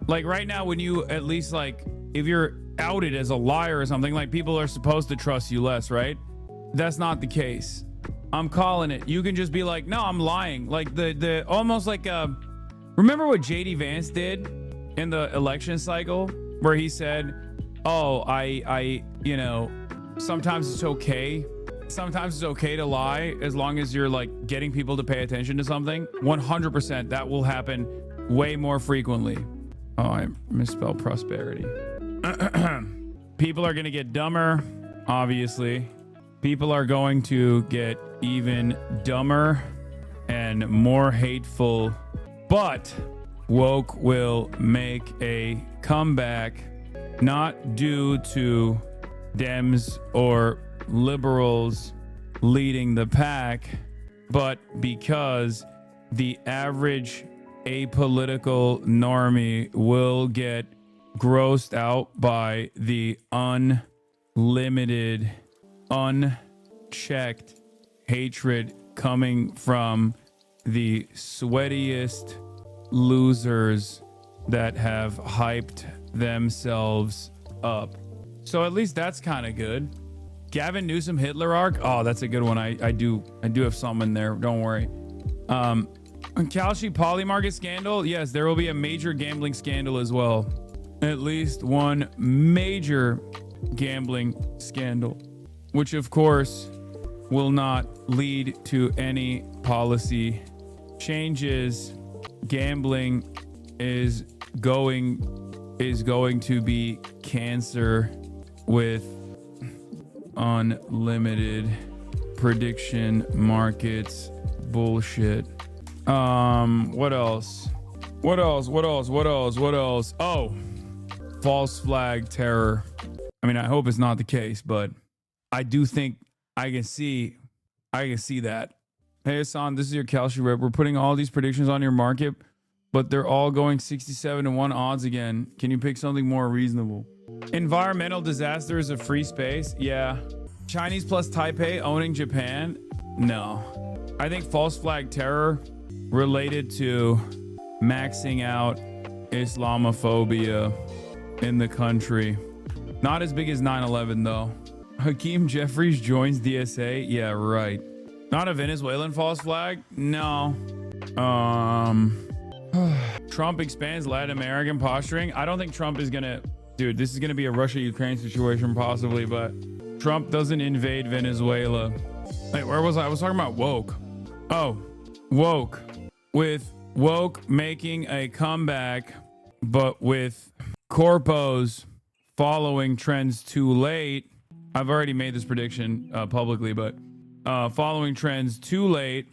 when you at least like, if you're outed as a liar or something, like people are supposed to trust you less, right? That's not the case. I'm calling it. You can just be like, no, I'm lying. Like the almost like remember what JD Vance did in the election cycle where he said, oh, I sometimes it's okay. Sometimes it's okay to lie as long as you're like getting people to pay attention to something. 100% that will happen way more frequently. Oh, I misspelled prosperity. People are going to get dumber, obviously. People are going to get even dumber and more hateful, but woke will make a comeback, not due to Dems or liberals leading the pack, but because the average apolitical normie will get grossed out by the unlimited, unchecked hatred coming from the sweatiest losers that have hyped themselves up. So at least that's kind of good. Gavin Newsom Hitler arc. Oh, that's a good one. I do have some in there. Don't worry. Kalshi Poly Market scandal. Yes, there will be a major gambling scandal as well. At least one major gambling scandal, which of course will not lead to any policy changes. Gambling is going to be cancer with unlimited prediction markets bullshit. What else? Oh, false flag terror. I mean, I hope it's not the case, but I do think I can see that. Hey, Hassan, this is your Kalshi rep. We're putting all these predictions on your market, but they're all going 67-1 odds again. Can you pick something more reasonable? Environmental disasters of free space? Yeah. Chinese plus Taipei owning Japan? No. I think false flag terror related to maxing out Islamophobia in the country. Not as big as 9/11 though. Hakeem Jeffries joins DSA? Yeah, right. Not a Venezuelan false flag? No. Trump expands Latin American posturing. I don't think Trump is gonna... Dude, this is gonna be a Russia-Ukraine situation possibly, but Trump doesn't invade Venezuela. Wait, where was I? I was talking about woke. Oh, woke. With woke making a comeback, but with corpos following trends too late. I've already made this prediction publicly, but following trends too late,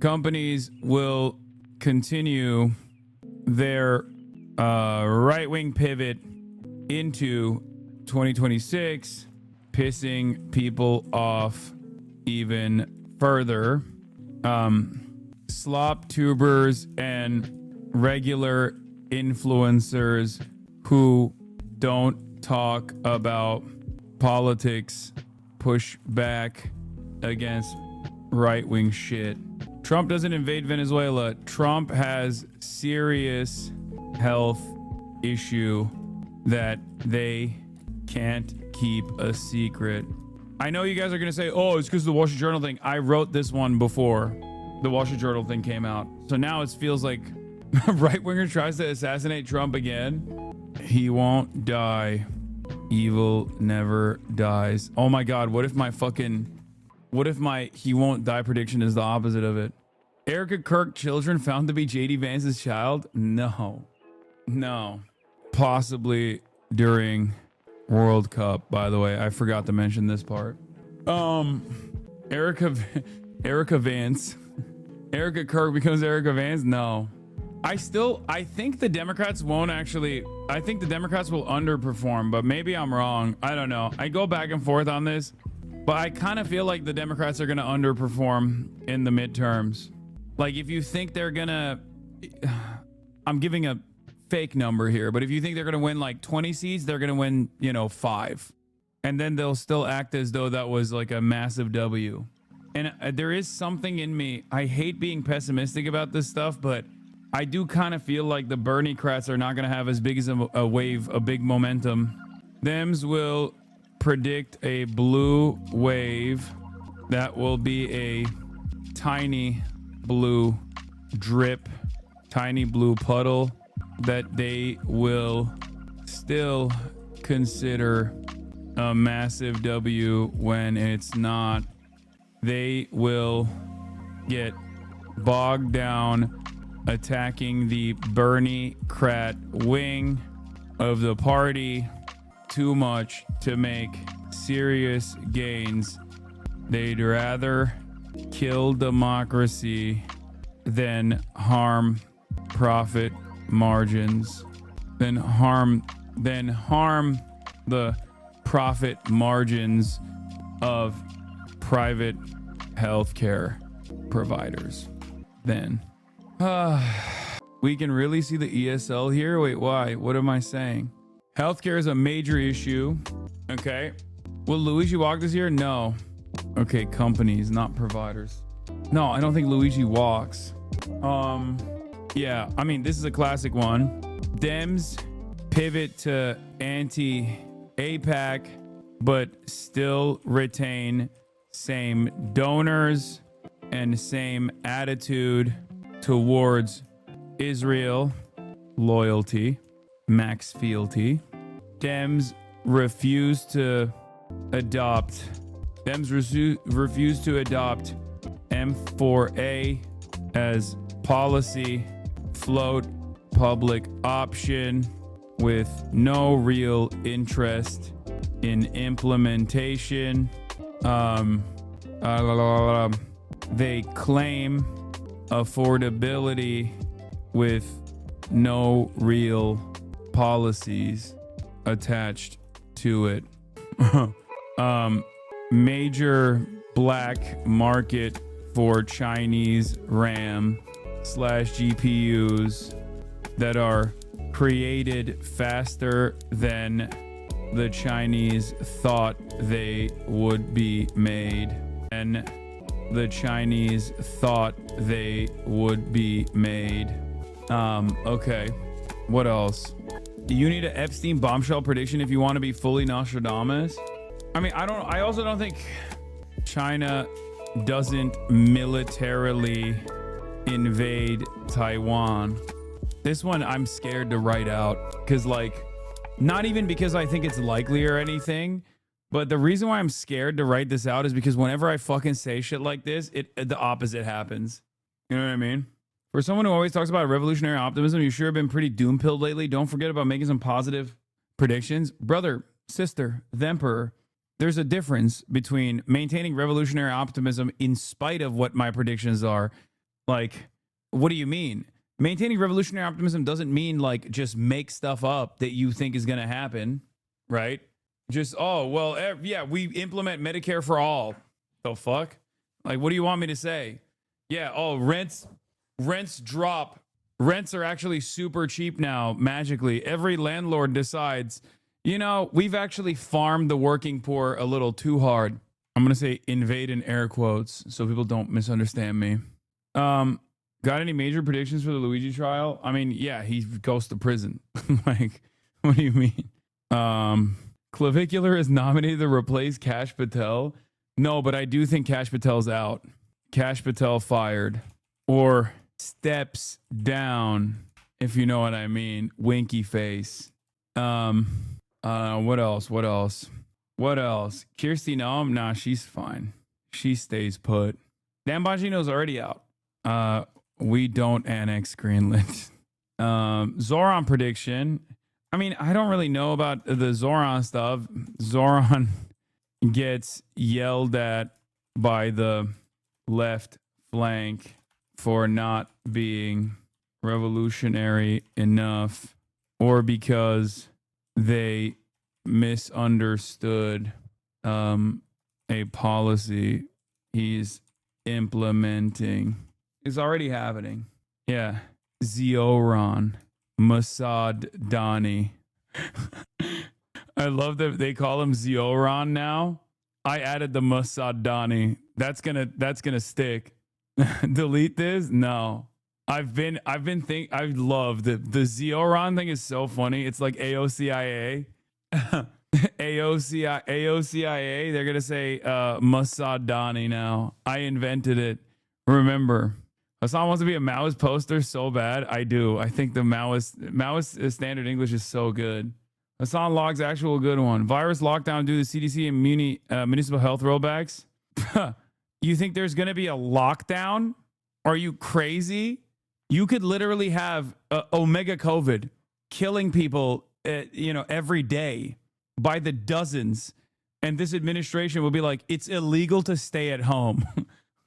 companies will continue their right-wing pivot into 2026, pissing people off even further. Slop tubers and regular influencers who don't talk about politics push back against right-wing shit. Trump doesn't invade Venezuela. Trump has serious health issue that they can't keep a secret. I know you guys are going to say, oh, it's because of the Wall Street Journal thing. I wrote this one before the Wall Street Journal thing came out. So now it feels like a right-winger tries to assassinate Trump again. He won't die. Evil never dies. Oh my God, what if my he won't die prediction is the opposite of it? Erica Kirk children found to be JD Vance's child? No. Possibly during World Cup, by the way. I forgot to mention this part. Erica Vance. Erica Kirk becomes Erica Vance? No. I think the Democrats won't actually. I think the Democrats will underperform, but maybe I'm wrong. I don't know. I go back and forth on this, but I kind of feel like the Democrats are going to underperform in the midterms. Like if you think they're going to, I'm giving a fake number here, but if you think they're going to win like 20 seats, they're going to win, 5. And then they'll still act as though that was like a massive W. And there is something in me. I hate being pessimistic about this stuff, but I do kind of feel like the Bernie-crats are not going to have as big as a wave, a big momentum. Thems will predict a blue wave that will be a tiny blue drip, tiny blue puddle that they will still consider a massive W when it's not. They will get bogged down attacking the Bernie-crat wing of the party too much to make serious gains. They'd rather kill democracy than harm profit margins, than harm the profit margins of private healthcare providers. Then we can really see the ESL here. Wait, why? What am I saying? Healthcare is a major issue. Okay. Will Luigi walk this year? No. Okay, companies, not providers. No, I don't think Luigi walks. Yeah, I mean, this is a classic one. Dems pivot to anti-APAC, but still retain same donors and same attitude towards Israel, loyalty, Max Fealty. Dems refuse to adopt M4A as policy, float public option with no real interest in implementation. They claim affordability with no real policies attached to it. Major black market for Chinese RAM/GPUs that are created faster than the Chinese thought they would be made. And the Chinese thought they would be made. Okay. What else? You need an Epstein bombshell prediction if you want to be fully Nostradamus. I mean, I also don't think China doesn't militarily invade Taiwan. This one I'm scared to write out because, like, not even because I think it's likely or anything, but the reason why I'm scared to write this out is because whenever I fucking say shit like this, the opposite happens. You know what I mean? For someone who always talks about revolutionary optimism, you sure have been pretty doom-pilled lately. Don't forget about making some positive predictions. Brother, sister, the emperor, there's a difference between maintaining revolutionary optimism in spite of what my predictions are. Like, what do you mean? Maintaining revolutionary optimism doesn't mean like just make stuff up that you think is going to happen, right? Just, oh, well, yeah, we implement Medicare for all. The fuck? Like, what do you want me to say? Yeah, oh, rents drop. Rents are actually super cheap now, magically. Every landlord decides, you know, we've actually farmed the working poor a little too hard. I'm going to say invade in air quotes so people don't misunderstand me. Got any major predictions for the Luigi trial? I mean, yeah, he goes to prison. Like, what do you mean? Clavicular is nominated to replace Kash Patel. No, but I do think Kash Patel's out. Kash Patel fired. Or steps down, if you know what I mean. Winky face. What else? Kirsty Noam? Nah, she's fine. She stays put. Dan Bongino's already out. We don't annex Greenland. Zoran prediction. I mean, I don't really know about the Zoran stuff. Zoran gets yelled at by the left flank for not being revolutionary enough, or because they misunderstood a policy he's implementing. It's already happening. Yeah. Zioron. Mossad Dani. I love that they call him Zioron now. I added the Mossad Dani. That's gonna stick. Delete this? No. I love the Zioron thing is so funny. It's like AOCIA. AOCIA. They're gonna say Mossad Dani now. I invented it. Remember, Hassan wants to be a Maoist poster so bad. I do. I think the Maoist standard English is so good. Hassan logs actual good one. Virus lockdown due to CDC and municipal health rollbacks. You think there's going to be a lockdown? Are you crazy? You could literally have Omega COVID killing people, every day by the dozens. And this administration will be like, it's illegal to stay at home.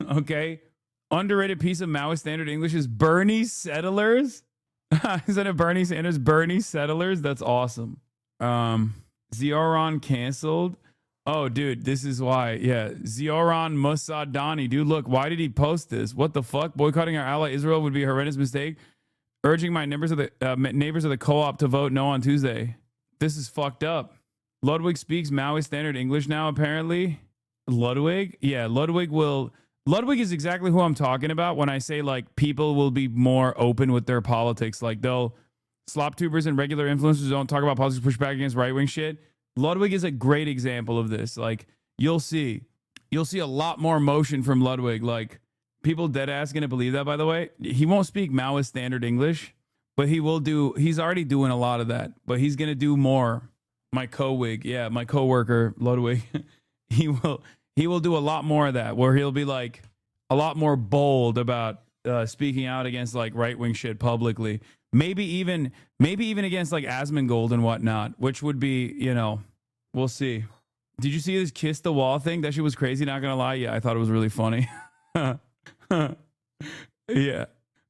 Okay. Underrated piece of Maoist standard English is Bernie Settlers. Instead of Bernie Sanders, Bernie Settlers. That's awesome. Zioron canceled. Oh, dude, this is why. Yeah, Zioron Mossad Dani. Dude, look, why did he post this? What the fuck? Boycotting our ally Israel would be a horrendous mistake. Urging my neighbors of the co-op to vote no on Tuesday. This is fucked up. Ludwig speaks Maoist standard English now, apparently. Ludwig? Yeah, Ludwig is exactly who I'm talking about when I say, like, people will be more open with their politics. Like, slop tubers and regular influencers don't talk about politics, push back against right-wing shit. Ludwig is a great example of this. Like, you'll see a lot more motion from Ludwig. Like, people dead ass gonna believe that, by the way. He won't speak Maoist standard English, but he's already doing a lot of that, but he's gonna do more. my co-wig, yeah, my coworker Ludwig, he will do a lot more of that, where he'll be like a lot more bold about speaking out against like right-wing shit publicly. Maybe even against like Asmongold and whatnot, which would be, you know, we'll see. Did you see this kiss the wall thing? That shit was crazy, not gonna lie. Yeah, I thought it was really funny. Yeah,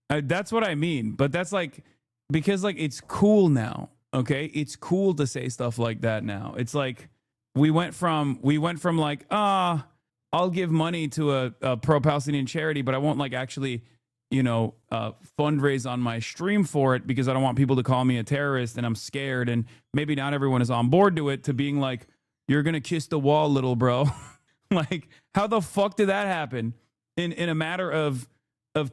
that's what I mean. But that's like, because like it's cool now. Okay, it's cool to say stuff like that now. It's like we went from like, I'll give money to a pro-Palestinian charity, but I won't like actually, you know, fundraise on my stream for it because I don't want people to call me a terrorist and I'm scared and maybe not everyone is on board to it, to being like, you're gonna kiss the wall, little bro. Like, how the fuck did that happen in a matter of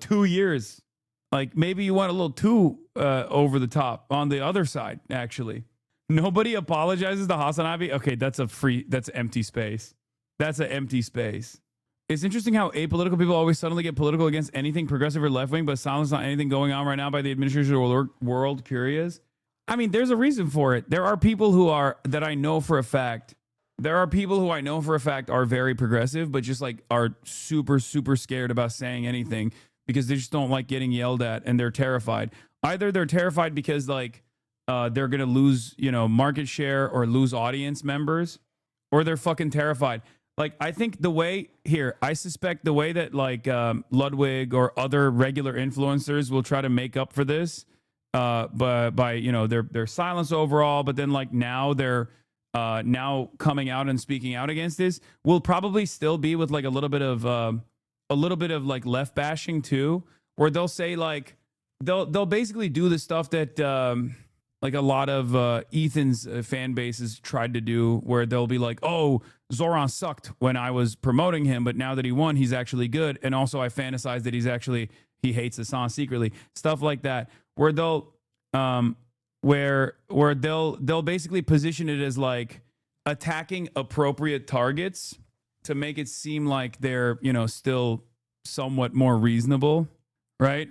2 years? Like, maybe you went a little too over the top on the other side, actually. Nobody apologizes to Hassan Abi. Okay, that's empty space. That's an empty space. It's interesting how apolitical people always suddenly get political against anything progressive or left-wing, but silence on anything going on right now by the administration or world. Curious. I mean, there's a reason for it. There are people that I know for a fact are very progressive, but just like are super, super scared about saying anything because they just don't like getting yelled at and they're terrified. Either they're terrified because like they're going to lose, you know, market share or lose audience members, or they're fucking terrified. Like, I think I suspect the way that like Ludwig or other regular influencers will try to make up for this by you know, their silence overall, but then like now they're now coming out and speaking out against this, will probably still be with like a little bit of like left bashing too, where they'll say like they'll basically do the stuff that like a lot of Ethan's fan bases tried to do, where they'll be like, oh, Zoran sucked when I was promoting him, but now that he won, he's actually good. And also I fantasize that he hates Hassan secretly. Stuff like that, where they'll where they'll basically position it as like attacking appropriate targets to make it seem like they're, you know, still somewhat more reasonable, right?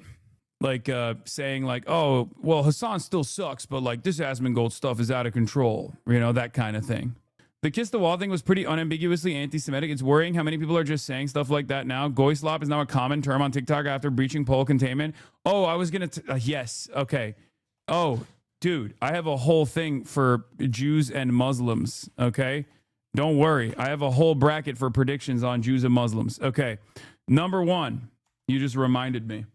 Like saying like, oh, well, Hassan still sucks, but like this Asmongold stuff is out of control, you know, that kind of thing. The kiss the wall thing was pretty unambiguously anti-Semitic. It's worrying how many people are just saying stuff like that now. Goyslop is now a common term on TikTok after breaching poll containment. Oh, I was going to, yes. Okay. Oh, dude, I have a whole thing for Jews and Muslims. Okay. Don't worry. I have a whole bracket for predictions on Jews and Muslims. Okay. Number one, you just reminded me.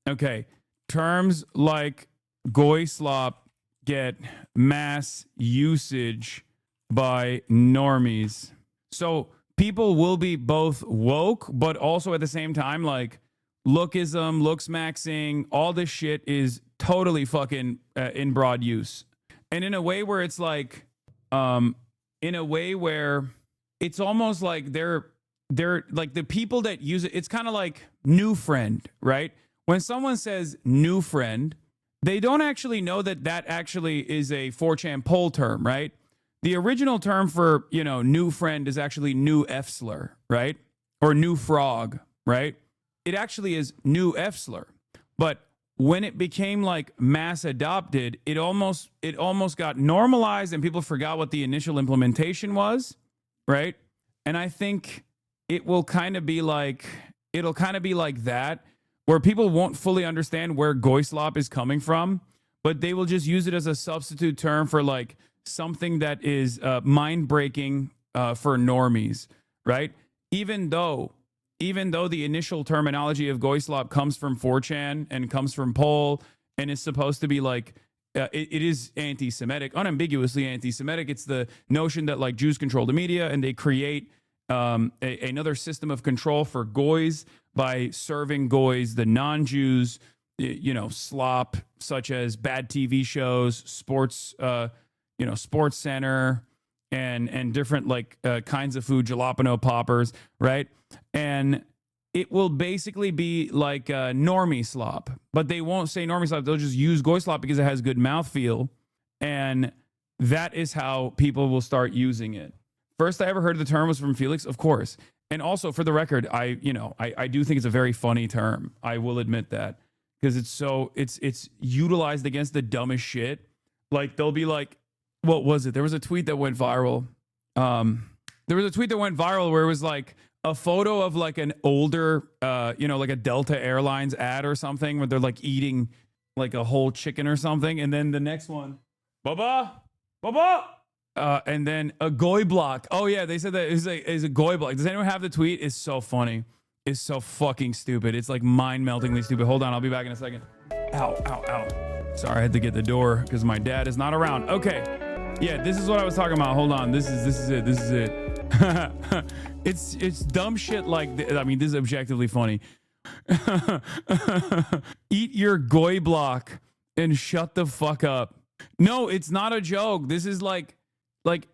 Okay. Terms like Goyslop get mass usage by normies. So people will be both woke, but also at the same time, like lookism, looks maxing, all this shit is totally fucking in broad use. And in a way where it's like, in a way where it's almost like they're like the people that use it. It's kind of like new friend, right? When someone says new friend, they don't actually know that actually is a 4chan poll term, right? The original term for, you know, new friend is actually new F-slur, right? Or new frog, right? It actually is new F-slur. But when it became like mass adopted, it almost got normalized and people forgot what the initial implementation was, right? And I think it will kind of be like, that, where people won't fully understand where Goyslop is coming from, but they will just use it as a substitute term for like something that is mind-breaking for normies, right? Even though the initial terminology of Goyslop comes from 4chan and comes from poll and is supposed to be like, it is anti-Semitic, unambiguously anti-Semitic. It's the notion that like Jews control the media and they create another system of control for Goys by serving Goys, the non-Jews, you know, slop such as bad TV shows, sports, Sports Center, and different like kinds of food, jalapeno poppers, right? And it will basically be like normie slop, but they won't say normie slop. They'll just use Goyslop because it has good mouthfeel, and that is how people will start using it. First I ever heard the term was from Felix, of course. And also, for the record, I do think it's a very funny term. I will admit that, because it's utilized against the dumbest shit. Like they'll be like, what was it? There was a tweet that went viral. There was a tweet that went viral where it was like a photo of like an older, like a Delta Airlines ad or something where they're like eating like a whole chicken or something. And then the next one, Baba. And then a goy block. Oh yeah, they said that is a goy block. Does anyone have the tweet? It's so funny. It's so fucking stupid. It's like mind-meltingly stupid. Hold on, I'll be back in a second. Ow. Sorry, I had to get the door because my dad is not around. Okay. Yeah, this is what I was talking about. Hold on. This is it. It's dumb shit like this. I mean, this is objectively funny. Eat your goy block and shut the fuck up. No, it's not a joke. This is like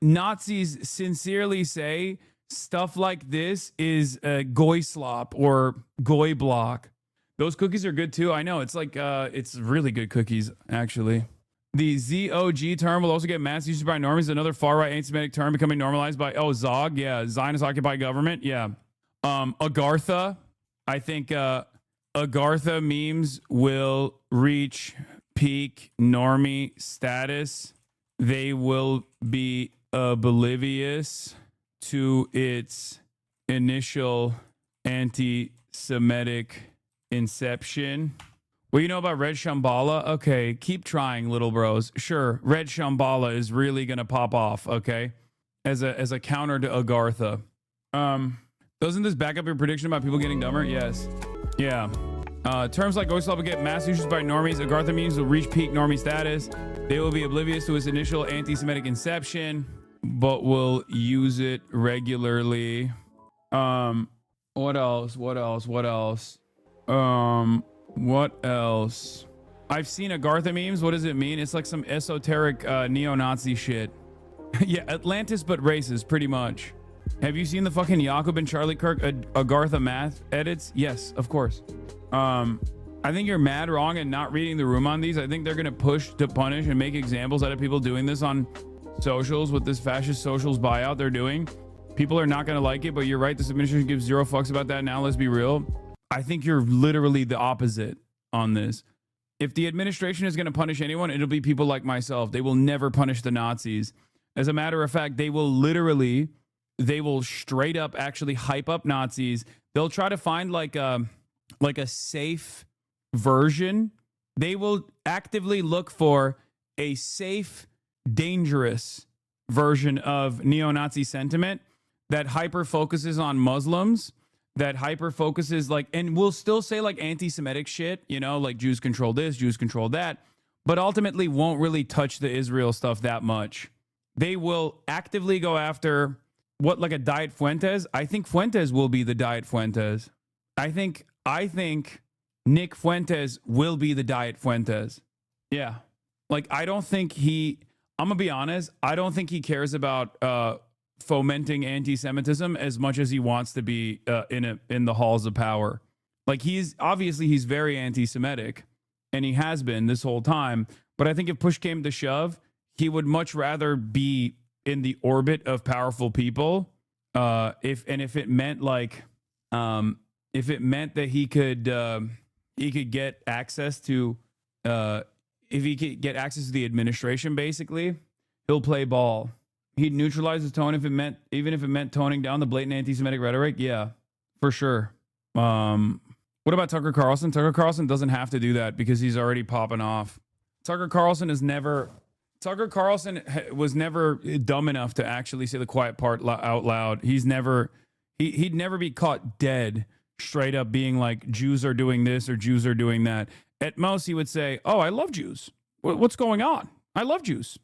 Nazis sincerely say stuff like this is a goy slop or goy block. Those cookies are good too. I know it's like it's really good cookies actually. The ZOG term will also get mass usage by normies. Another far-right anti-Semitic term becoming normalized by ZOG. Yeah, Zionist occupied government. Yeah. Agartha. I think Agartha memes will reach peak normie status. They will be oblivious to its initial anti-Semitic inception. What do you know about Red Shambhala? Okay, keep trying, little bros. Sure, Red Shambhala is really gonna pop off, okay? As a counter to Agartha. Doesn't this back up your prediction about people getting dumber? Yes. Yeah. Terms like Goyslop will get mass usage by normies. Agartha memes will reach peak normie status. They will be oblivious to its initial anti-Semitic inception, but will use it regularly. What else? What else? I've seen Agartha memes. What does it mean? It's like some esoteric neo-Nazi shit. Yeah, Atlantis but racist, pretty much. Have you seen the fucking Jakob and Charlie Kirk Agartha math edits? Yes, of course. I think you're mad wrong and not reading the room on these. I think they're gonna push to punish and make examples out of people doing this on socials with this fascist socials buyout they're doing. People are not gonna like it, but you're right. This administration gives zero fucks about that. Now let's be real. I think you're literally the opposite on this. If the administration is going to punish anyone, it'll be people like myself. They will never punish the Nazis. As a matter of fact, they will straight up actually hype up Nazis. They'll try to find like a safe version. They will actively look for a safe, dangerous version of neo-Nazi sentiment that hyper focuses on Muslims, that hyper focuses and we'll still say like anti-Semitic shit, like Jews control this, Jews control that, but ultimately won't really touch the Israel stuff that much. They will actively go after like a Diet Fuentes. I think Fuentes will be the Diet Fuentes. I think Nick Fuentes will be the Diet Fuentes. Yeah. Like, I don't think I'm gonna be honest, I don't think he cares about fomenting anti-Semitism as much as he wants to be in the halls of power. Like, he's very anti-Semitic, and he has been this whole time. But I think if push came to shove, he would much rather be in the orbit of powerful people. If it meant that he could get access to the administration, basically, he'll play ball. He'd neutralize his tone even if it meant toning down the blatant anti-Semitic rhetoric. Yeah, for sure. What about Tucker Carlson? Tucker Carlson doesn't have to do that because he's already popping off. Tucker Carlson was never dumb enough to actually say the quiet part out loud. He'd never be caught dead straight up being like, Jews are doing this or Jews are doing that. At most, he would say, oh, I love Jews. What's going on? I love Jews.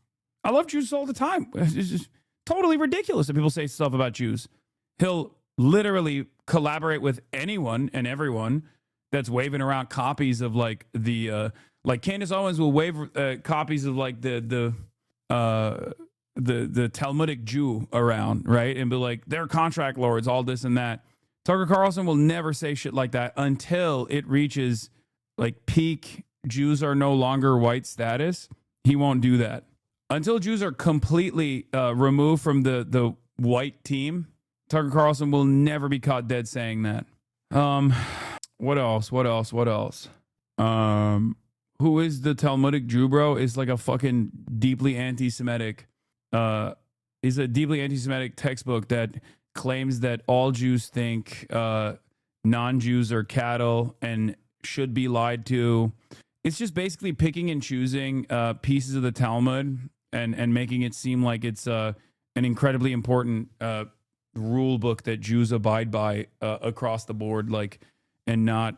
I love Jews all the time. It's just totally ridiculous that people say stuff about Jews. He'll literally collaborate with anyone and everyone that's waving around copies of like Candace Owens will wave copies of like the Talmudic Jew around, right? And be like, they're contract lords, all this and that. Tucker Carlson will never say shit like that until it reaches like peak Jews are no longer white status. He won't do that. Until Jews are completely removed from the white team, Tucker Carlson will never be caught dead saying that. What else? Who is the Talmudic Jew, bro? Is like a fucking deeply anti-Semitic is a deeply anti-Semitic textbook that claims that all Jews think non-Jews are cattle and should be lied to. It's just basically picking and choosing pieces of the Talmud and making it seem like it's an incredibly important rule book that Jews abide by across the board, like, and not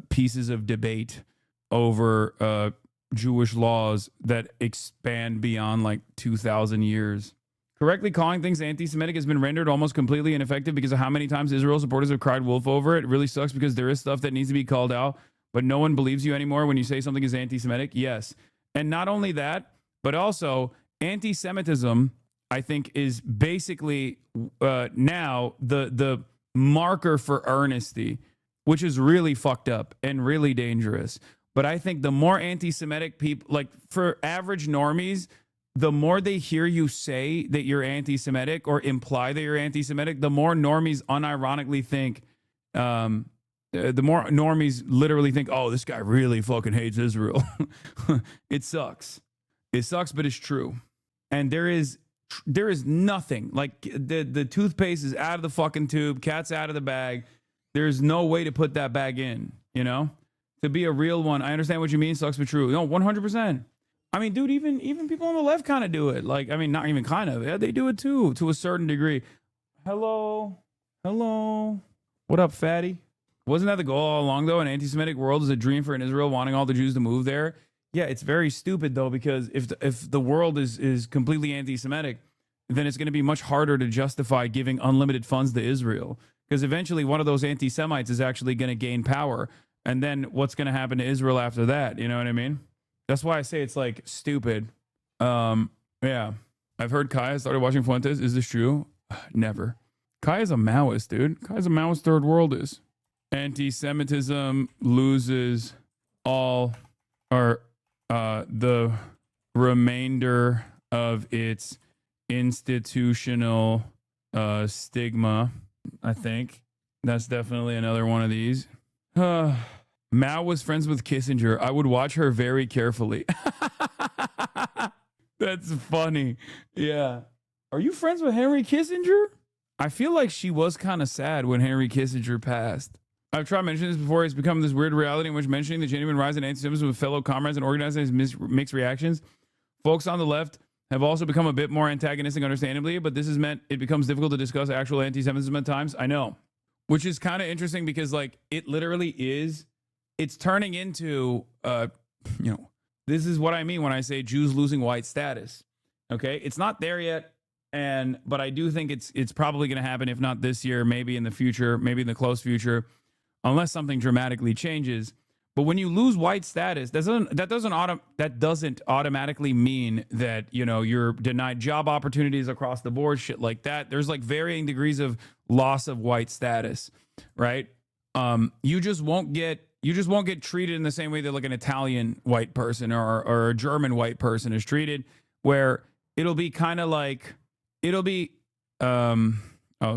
pieces of debate over Jewish laws that expand beyond like 2,000 years. Correctly calling things anti-Semitic has been rendered almost completely ineffective because of how many times Israel supporters have cried wolf over it. It really sucks because there is stuff that needs to be called out, but no one believes you anymore when you say something is anti-Semitic. Yes. And not only that, but also anti-Semitism, I think, is basically now the marker for earnesty, which is really fucked up and really dangerous. But I think the more anti-Semitic people, like for average normies, the more they hear you say that you're anti-Semitic or imply that you're anti-Semitic, the more normies unironically think, the more normies literally think, oh, this guy really fucking hates Israel. It sucks. It sucks, but it's true. And there is nothing, like the toothpaste is out of the fucking tube, cat's out of the bag. There's no way to put that bag in, you know? To be a real one, I understand what you mean, sucks but true. No, 100%. I mean, dude, even people on the left kind of do it. Like, I mean, not even kind of. Yeah, they do it too, to a certain degree. Hello. What up, fatty? Wasn't that the goal all along, though? An anti-Semitic world is a dream for an Israel wanting all the Jews to move there. Yeah, it's very stupid, though, because if the world is completely anti-Semitic, then it's going to be much harder to justify giving unlimited funds to Israel. Because eventually one of those anti-Semites is actually going to gain power. And then what's going to happen to Israel after that? You know what I mean? That's why I say it's like stupid. Yeah. I've heard Kaya started watching Fuentes. Is this true? Never. Kaya's a Maoist, dude. Kaya's a Maoist third worldist. Anti-Semitism loses all or the remainder of its institutional stigma. I think that's definitely another one of these. Mao was friends with Kissinger. I would watch her very carefully. That's funny. Yeah. Are you friends with Henry Kissinger? I feel like she was kind of sad when Henry Kissinger passed. I've tried mentioning this before. It's become this weird reality in which mentioning the genuine rise in anti-Semitism with fellow comrades and organizing has mixed reactions. Folks on the left have also become a bit more antagonistic, understandably, but this has meant it becomes difficult to discuss actual anti-Semitism at times. I know. Which is kind of interesting because, like, it literally is. It's turning into, this is what I mean when I say Jews losing white status. Okay, it's not there yet, but I do think it's probably going to happen. If not this year, maybe in the future, maybe in the close future, unless something dramatically changes. But when you lose white status, that doesn't automatically mean that you're denied job opportunities across the board, shit like that. There's like varying degrees of loss of white status, right? You just won't get treated in the same way that like an Italian white person or a German white person is treated, where it'll be kind of like it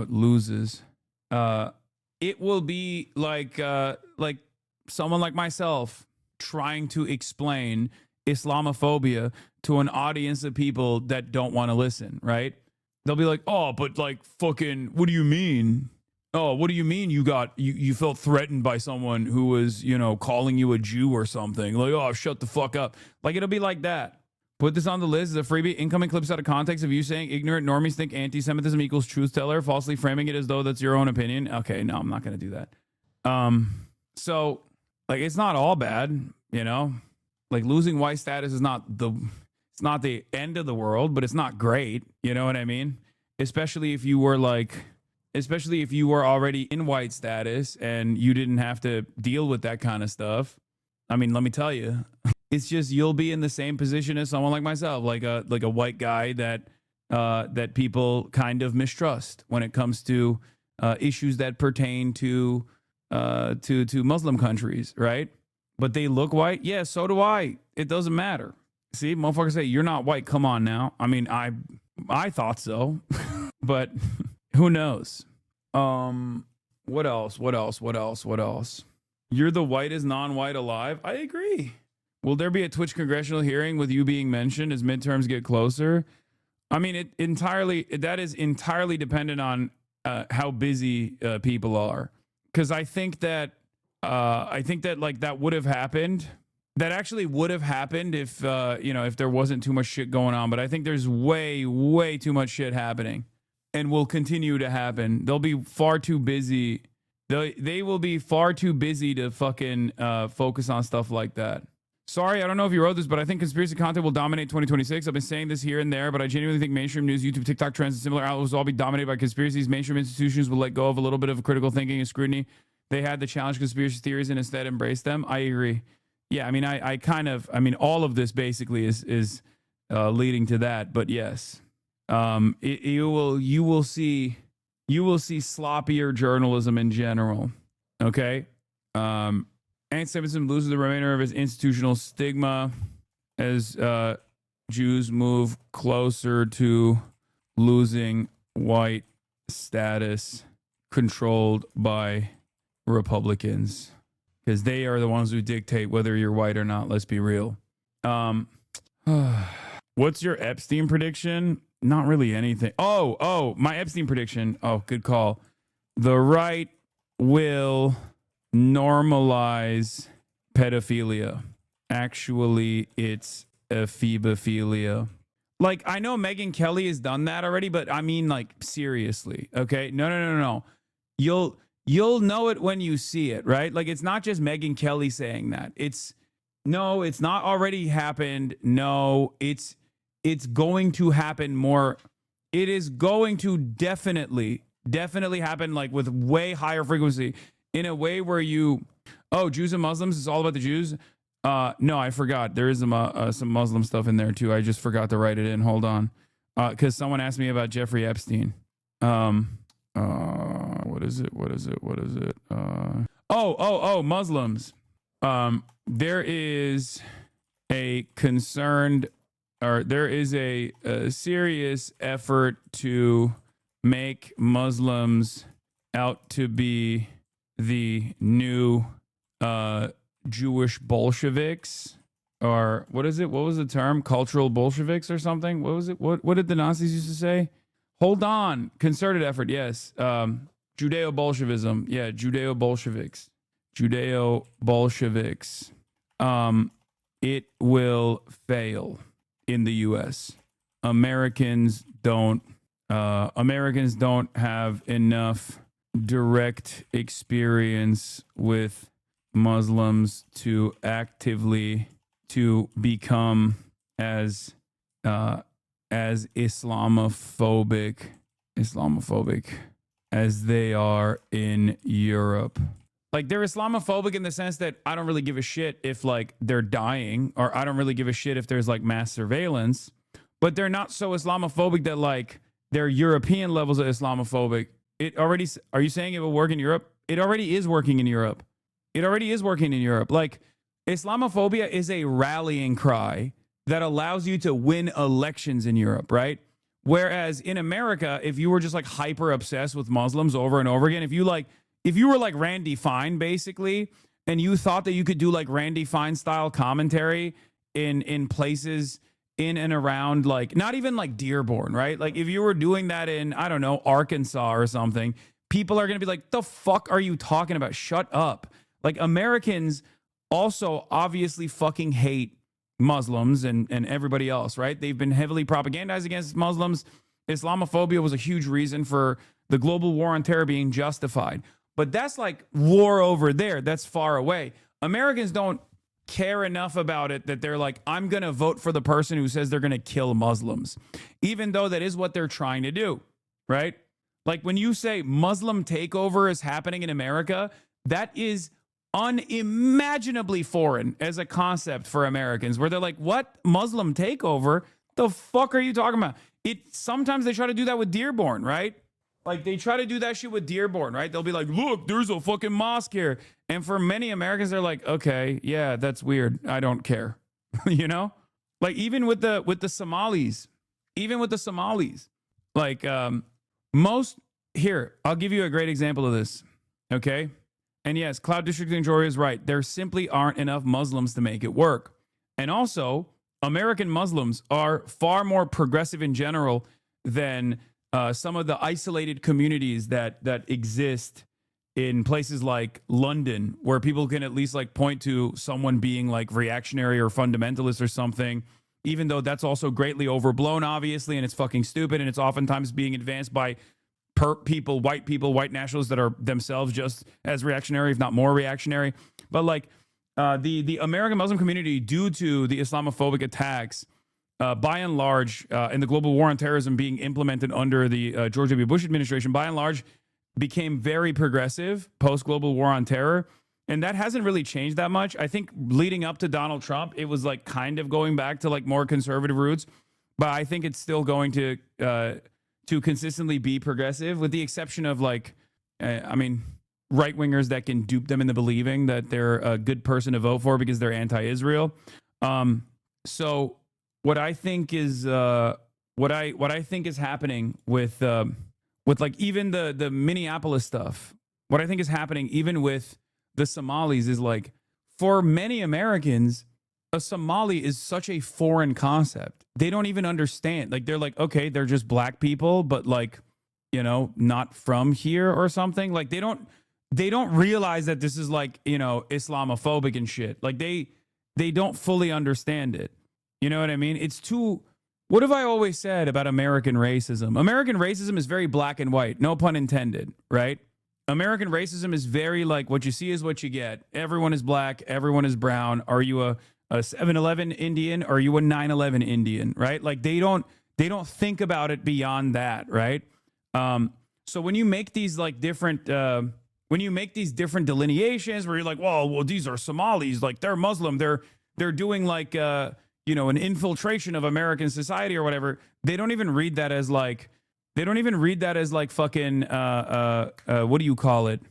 loses. It will be like someone like myself trying to explain Islamophobia to an audience of people that don't want to listen, right? They'll be like, oh, but like fucking, what do you mean? Oh, what do you mean you felt threatened by someone who was, calling you a Jew or something? Like, oh, shut the fuck up. Like, it'll be like that. Put this on the list as a freebie. Incoming clips out of context of you saying ignorant normies think anti-Semitism equals truth teller, falsely framing it as though that's your own opinion. Okay, no, I'm not going to do that. So, like, it's not all bad, Like, losing white status is not the end of the world, but it's not great. You know what I mean? Especially if you were already in white status and you didn't have to deal with that kind of stuff. I mean, let me tell you, it's just you'll be in the same position as someone like myself, like a white guy that people kind of mistrust when it comes to issues that pertain to Muslim countries, right? But they look white. Yeah, so do I. It doesn't matter. See, motherfuckers say you're not white. Come on now. I mean, I thought so, but who knows? What else? You're the whitest non-white alive. I agree. Will there be a Twitch congressional hearing with you being mentioned as midterms get closer? I mean, that is entirely dependent on how busy people are. Because I think that like that would have happened. That actually would have happened if if there wasn't too much shit going on. But I think there's way too much shit happening, and will continue to happen. They'll be far too busy. They will be far too busy to fucking focus on stuff like that. Sorry, I don't know if you wrote this, but I think conspiracy content will dominate 2026. I've been saying this here and there, but I genuinely think mainstream news, YouTube, TikTok trends, and similar outlets will all be dominated by conspiracies. Mainstream institutions will let go of a little bit of critical thinking and scrutiny. They had to challenge conspiracy theories and instead embrace them. I agree. Yeah, I mean, I mean, all of this basically is leading to that. But yes, you will see sloppier journalism in general. Okay. Anti-Semitism loses the remainder of its institutional stigma as Jews move closer to losing white status, controlled by Republicans, because they are the ones who dictate whether you're white or not. Let's be real. What's your Epstein prediction? Not really anything. Oh, my Epstein prediction. Oh, good call. The right will normalize pedophilia. Actually, it's ephebophilia. Like, I know Megyn Kelly has done that already, but I mean, like, seriously. Okay, no. You'll know it when you see it, right? Like, it's not just Megyn Kelly saying that. It's not already happened. No, it's going to happen more. It is going to definitely happen, like, with way higher frequency, in a way where Jews and Muslims, it's all about the Jews. No, I forgot. There is some Muslim stuff in there too. I just forgot to write it in. Hold on. Because someone asked me about Jeffrey Epstein. What is it? Muslims. There is a concerned, or there is a serious effort to make Muslims out to be the new Jewish Bolsheviks, or what is it? What was the term? Cultural Bolsheviks or something? What was it? What did the Nazis used to say? Hold on. Concerted effort. Yes. Judeo-Bolshevism. Yeah. Judeo-Bolsheviks. It will fail in the U.S. Americans don't have enough direct experience with Muslims to actively to become as Islamophobic as they are in Europe. Like, they're Islamophobic in the sense that I don't really give a shit if, like, they're dying, or I don't really give a shit if there's, like, mass surveillance, but they're not so Islamophobic that, like, they're European levels of Islamophobic. Are you saying it will work in Europe? It already is working in Europe. Like, Islamophobia is a rallying cry that allows you to win elections in Europe, right? Whereas in America, if you were just, like, hyper obsessed with Muslims over and over again, if you were like Randy Fine, basically, and you thought that you could do, like, Randy Fine style commentary in places in and around, like, not even like Dearborn, right? Like, if you were doing that in, I don't know, Arkansas or something, people are going to be like, the fuck are you talking about? Shut up. Like, Americans also obviously fucking hate Muslims and everybody else, right? They've been heavily propagandized against Muslims. Islamophobia was a huge reason for the global war on terror being justified. But that's like war over there. That's far away. Americans don't care enough about it that they're like, I'm going to vote for the person who says they're going to kill Muslims, even though that is what they're trying to do, right? Like, when you say Muslim takeover is happening in America, that is unimaginably foreign as a concept for Americans, where they're like, what? Muslim takeover? The fuck are you talking about? Sometimes they try to do that with Dearborn, right? Like, they try to do that shit with Dearborn, right? They'll be like, look, there's a fucking mosque here. And for many Americans, they're like, okay, yeah, that's weird. I don't care. You know? Like, even with the Somalis, like, here, I'll give you a great example of this. Okay. And yes, Cloud District in Georgia is right. There simply aren't enough Muslims to make it work. And also, American Muslims are far more progressive in general than some of the isolated communities that exist in places like London, where people can at least like point to someone being like reactionary or fundamentalist or something, even though that's also greatly overblown, obviously, and it's fucking stupid, and it's oftentimes being advanced by white nationalists that are themselves just as reactionary, if not more reactionary. But like the American Muslim community, due to the Islamophobic attacks, by and large, and the global war on terrorism being implemented under the George W. Bush administration, by and large, became very progressive post-global war on terror. And that hasn't really changed that much. I think leading up to Donald Trump, it was like kind of going back to like more conservative roots. But I think it's still going to consistently be progressive, with the exception of like, right-wingers that can dupe them into believing that they're a good person to vote for because they're anti-Israel. So what I think is what I think is happening with like even the Minneapolis stuff, what I think is happening even with the Somalis is like, for many Americans, a Somali is such a foreign concept. They don't even understand. Like, they're like, okay, they're just black people, but like, you know, not from here or something. Like, they don't realize that this is like, you know, Islamophobic and shit. Like they don't fully understand it. You know what I mean? It's too, what have I always said about American racism? American racism is very black and white, no pun intended, right? American racism is very like, what you see is what you get. Everyone is black, everyone is brown. Are you a 7-Eleven Indian? Or are you a 9/11 Indian, right? Like they don't think about it beyond that, right? So when you make these like different delineations where you're like, well, these are Somalis, like they're Muslim, they're doing like you know, an infiltration of American society or whatever. They don't even read that as like fucking what do you call it?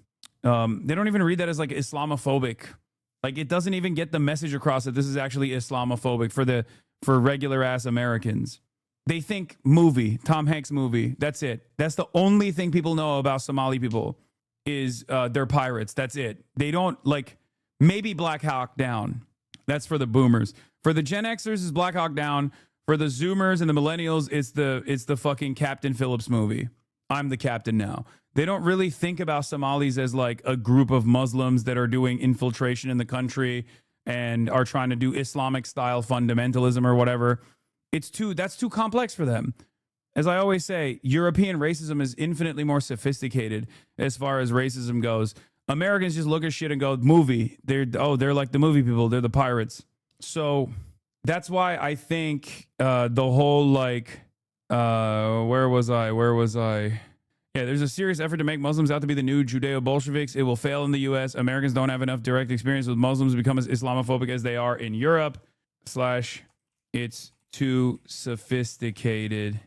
They don't even read that as like Islamophobic. Like it doesn't even get the message across that this is actually Islamophobic for regular ass Americans. They think movie, Tom Hanks movie. That's it. That's the only thing people know about Somali people is they're pirates. That's it. They don't like, maybe Black Hawk Down. That's for the boomers. For the Gen Xers is Black Hawk Down. For the Zoomers and the millennials, it's the fucking Captain Phillips movie. I'm the captain now. They don't really think about Somalis as like a group of Muslims that are doing infiltration in the country and are trying to do Islamic style fundamentalism or whatever. That's too complex for them. As I always say, European racism is infinitely more sophisticated as far as racism goes. Americans just look at shit and go, movie. They're like the movie people. They're the pirates. So that's why I think the whole like, where was I? Yeah, there's a serious effort to make Muslims out to be the new Judeo-Bolsheviks. It will fail in the U.S. Americans don't have enough direct experience with Muslims to become as Islamophobic as they are in Europe. / it's too sophisticated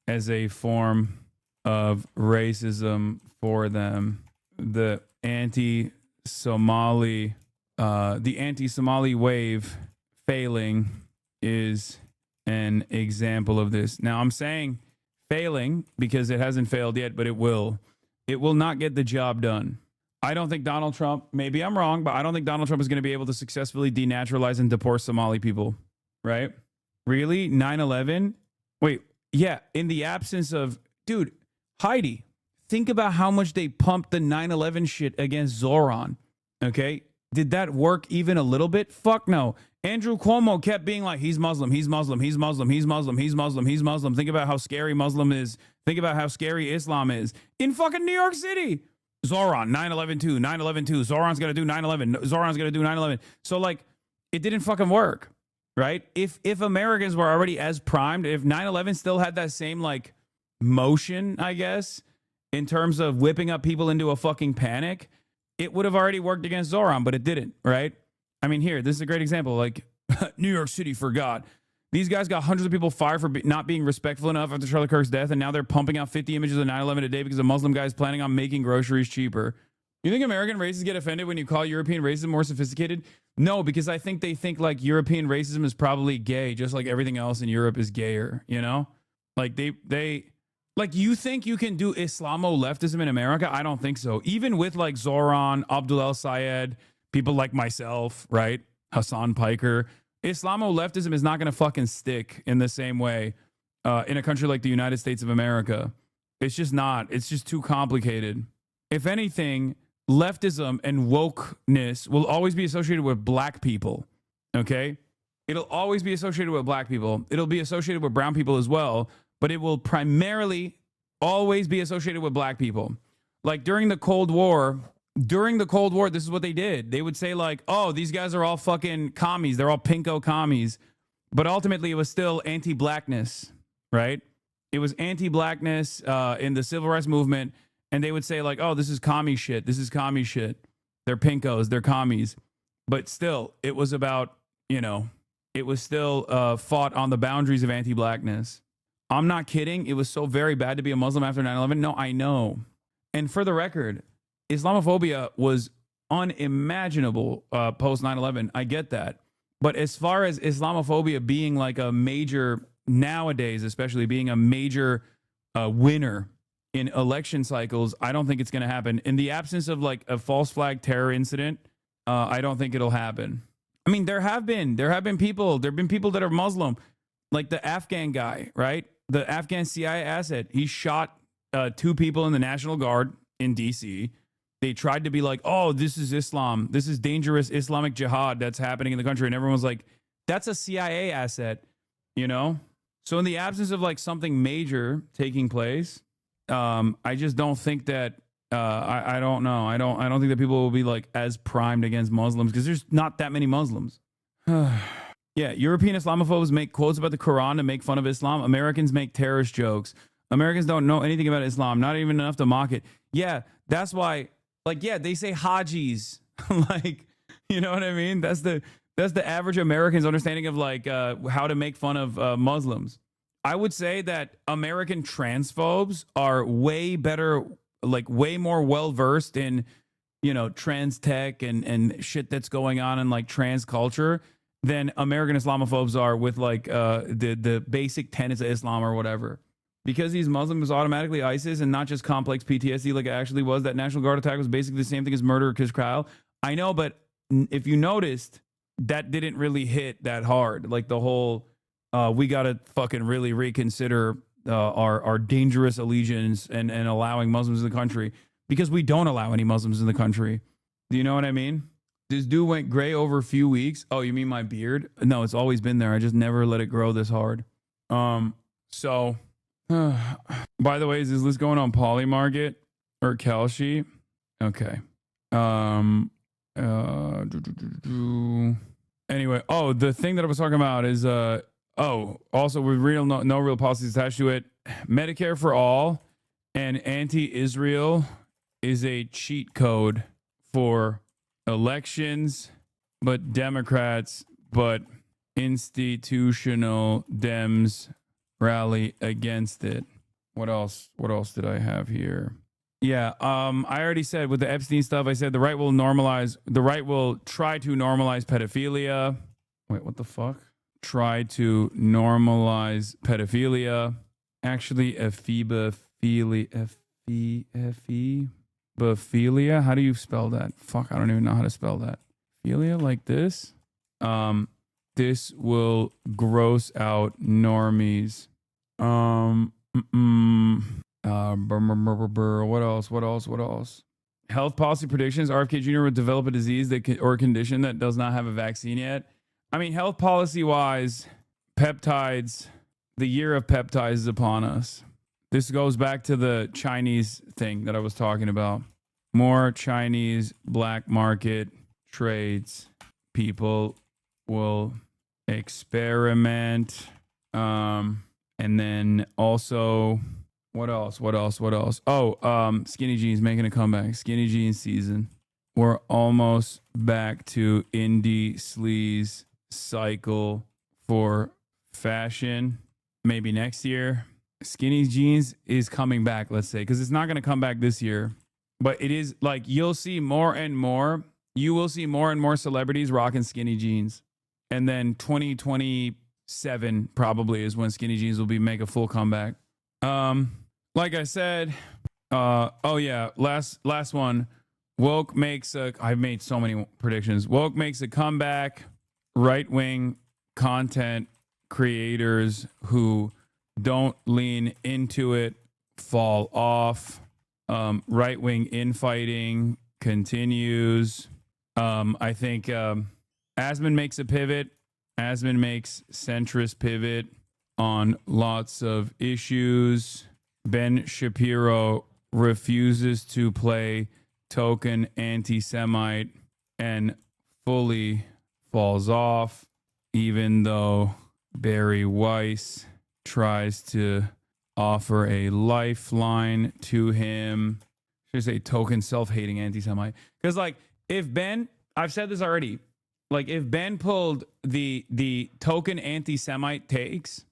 as a form of racism for them. The anti-Somali wave failing is an example of this. Now I'm saying failing because it hasn't failed yet, but it will. It will not get the job done. I don't think Donald Trump, maybe I'm wrong, but I don't think Donald Trump is going to be able to successfully denaturalize and deport Somali people, right? Really? 9/11? Wait, yeah, in the absence of, dude, Heidi, think about how much they pumped the 9/11 shit against Zoran, okay? Did that work even a little bit? Fuck no. Andrew Cuomo kept being like, he's Muslim, he's Muslim, he's Muslim, he's Muslim, he's Muslim, he's Muslim. Think about how scary Muslim is. Think about how scary Islam is. In fucking New York City. Zoran, 9/11-2, 9/11-2. Zoran's going to do 9/11. Zoran's going to do 9/11. So, like, it didn't fucking work, right? If Americans were already as primed, if 9/11 still had that same, like, motion, I guess, in terms of whipping up people into a fucking panic, it would have already worked against Zoran, but it didn't, right? I mean, here, this is a great example. Like, New York City forgot. These guys got hundreds of people fired for not being respectful enough after Charlie Kirk's death, and now they're pumping out 50 images of 9/11 a day because a Muslim guy is planning on making groceries cheaper. You think American racists get offended when you call European racism more sophisticated? No, because I think they think, like, European racism is probably gay, just like everything else in Europe is gayer, you know? Like, they like, you think you can do Islamo-leftism in America? I don't think so. Even with, like, Zoran, Abdul El Sayed, people like myself, right? Hassan Piker, Islamo-leftism is not going to fucking stick in the same way in a country like the United States of America. It's just not. It's just too complicated. If anything, leftism and wokeness will always be associated with black people, okay? It'll always be associated with black people. It'll be associated with brown people as well, but it will primarily always be associated with black people. Like during the Cold War, this is what they did. They would say like, oh, these guys are all fucking commies. They're all pinko commies. But ultimately, it was still anti-blackness, right? It was anti-blackness in the civil rights movement. And they would say like, oh, this is commie shit. This is commie shit. They're pinkos. They're commies. But still, it was about, it was still fought on the boundaries of anti-blackness. I'm not kidding. It was so very bad to be a Muslim after 9/11. No, I know. And for the record, Islamophobia was unimaginable post 9/11. I get that. But as far as Islamophobia being like a major, nowadays especially, being a major winner in election cycles, I don't think it's going to happen. In the absence of like a false flag terror incident, I don't think it'll happen. I mean, there have been people that are Muslim, like the Afghan guy, right? The Afghan CIA asset. He shot 2 people in the National Guard in DC. They tried to be like, oh, this is Islam. This is dangerous Islamic jihad that's happening in the country. And everyone was like, that's a CIA asset, So in the absence of like something major taking place, I just don't think that, I don't know. I don't think that people will be like as primed against Muslims because there's not that many Muslims. Yeah, European Islamophobes make quotes about the Quran to make fun of Islam. Americans make terrorist jokes. Americans don't know anything about Islam, not even enough to mock it. Yeah, that's why, like, yeah, they say Hajis. Like, you know what I mean? That's the average American's understanding of like how to make fun of Muslims. I would say that American transphobes are way better, like way more well-versed in, trans tech and shit that's going on in like trans culture than American Islamophobes are with like the basic tenets of Islam or whatever. Because these Muslims automatically ISIS and not just complex PTSD like it actually was. That National Guard attack was basically the same thing as murder or Kish Kyle. I know, but if you noticed, that didn't really hit that hard. Like the whole, we got to fucking really reconsider our dangerous allegiance and allowing Muslims in the country, because we don't allow any Muslims in the country. Do you know what I mean? This dude went gray over a few weeks. Oh, you mean my beard? No, it's always been there. I just never let it grow this hard. So, by the way, is this list going on Polymarket or Kalshi? Okay. Anyway, the thing that I was talking about is also with no real policies attached to it, Medicare for all and anti-Israel is a cheat code for elections, but Democrats, but institutional Dems rally against it. What else did I have here? Yeah, I already said with the Epstein stuff, I said the right will try to normalize pedophilia. Wait, what the fuck? Try to normalize pedophilia. Actually, ephebophilia. How do you spell that? Fuck, I don't even know how to spell that. Philia like this. This will gross out normies. What else? Health policy predictions. RFK Jr. would develop a disease or a condition that does not have a vaccine yet. I mean, health policy wise, peptides, the year of peptides is upon us. This goes back to the Chinese thing that I was talking about. More Chinese black market trades. People will experiment. And then also, what else? Skinny jeans making a comeback. Skinny jeans season. We're almost back to indie sleaze cycle for fashion. Maybe next year. Skinny jeans is coming back, let's say, because it's not going to come back this year. But it is like you'll see more and more. You will see more and more celebrities rocking skinny jeans. And then 2027 probably is when skinny jeans will make a full comeback. Like I said, last one. Woke makes I've made so many predictions. Woke makes a comeback. Right wing content creators who don't lean into it fall off. Right-wing infighting continues. I think Asman makes a pivot. Asman makes centrist pivot on lots of issues. Ben Shapiro refuses to play token anti-Semite and fully falls off, even though Barry Weiss tries to offer a lifeline to him. Should I say token self-hating anti-Semite? Because like if Ben, I've said this already, like if Ben pulled the token anti-Semite takes,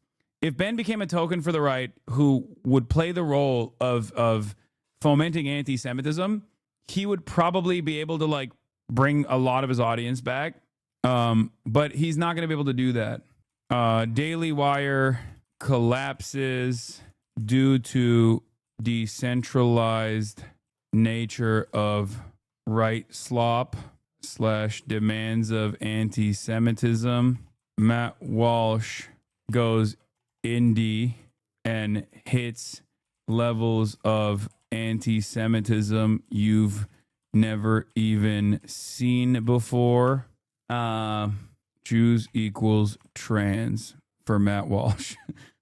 if Ben became a token for the right who would play the role of fomenting anti-Semitism, he would probably be able to like bring a lot of his audience back. But he's not going to be able to do that. Daily Wire collapses due to decentralized nature of right slop / demands of anti-Semitism. Matt Walsh goes indie and hits levels of anti-Semitism you've never even seen before. Jews equals trans for Matt Walsh.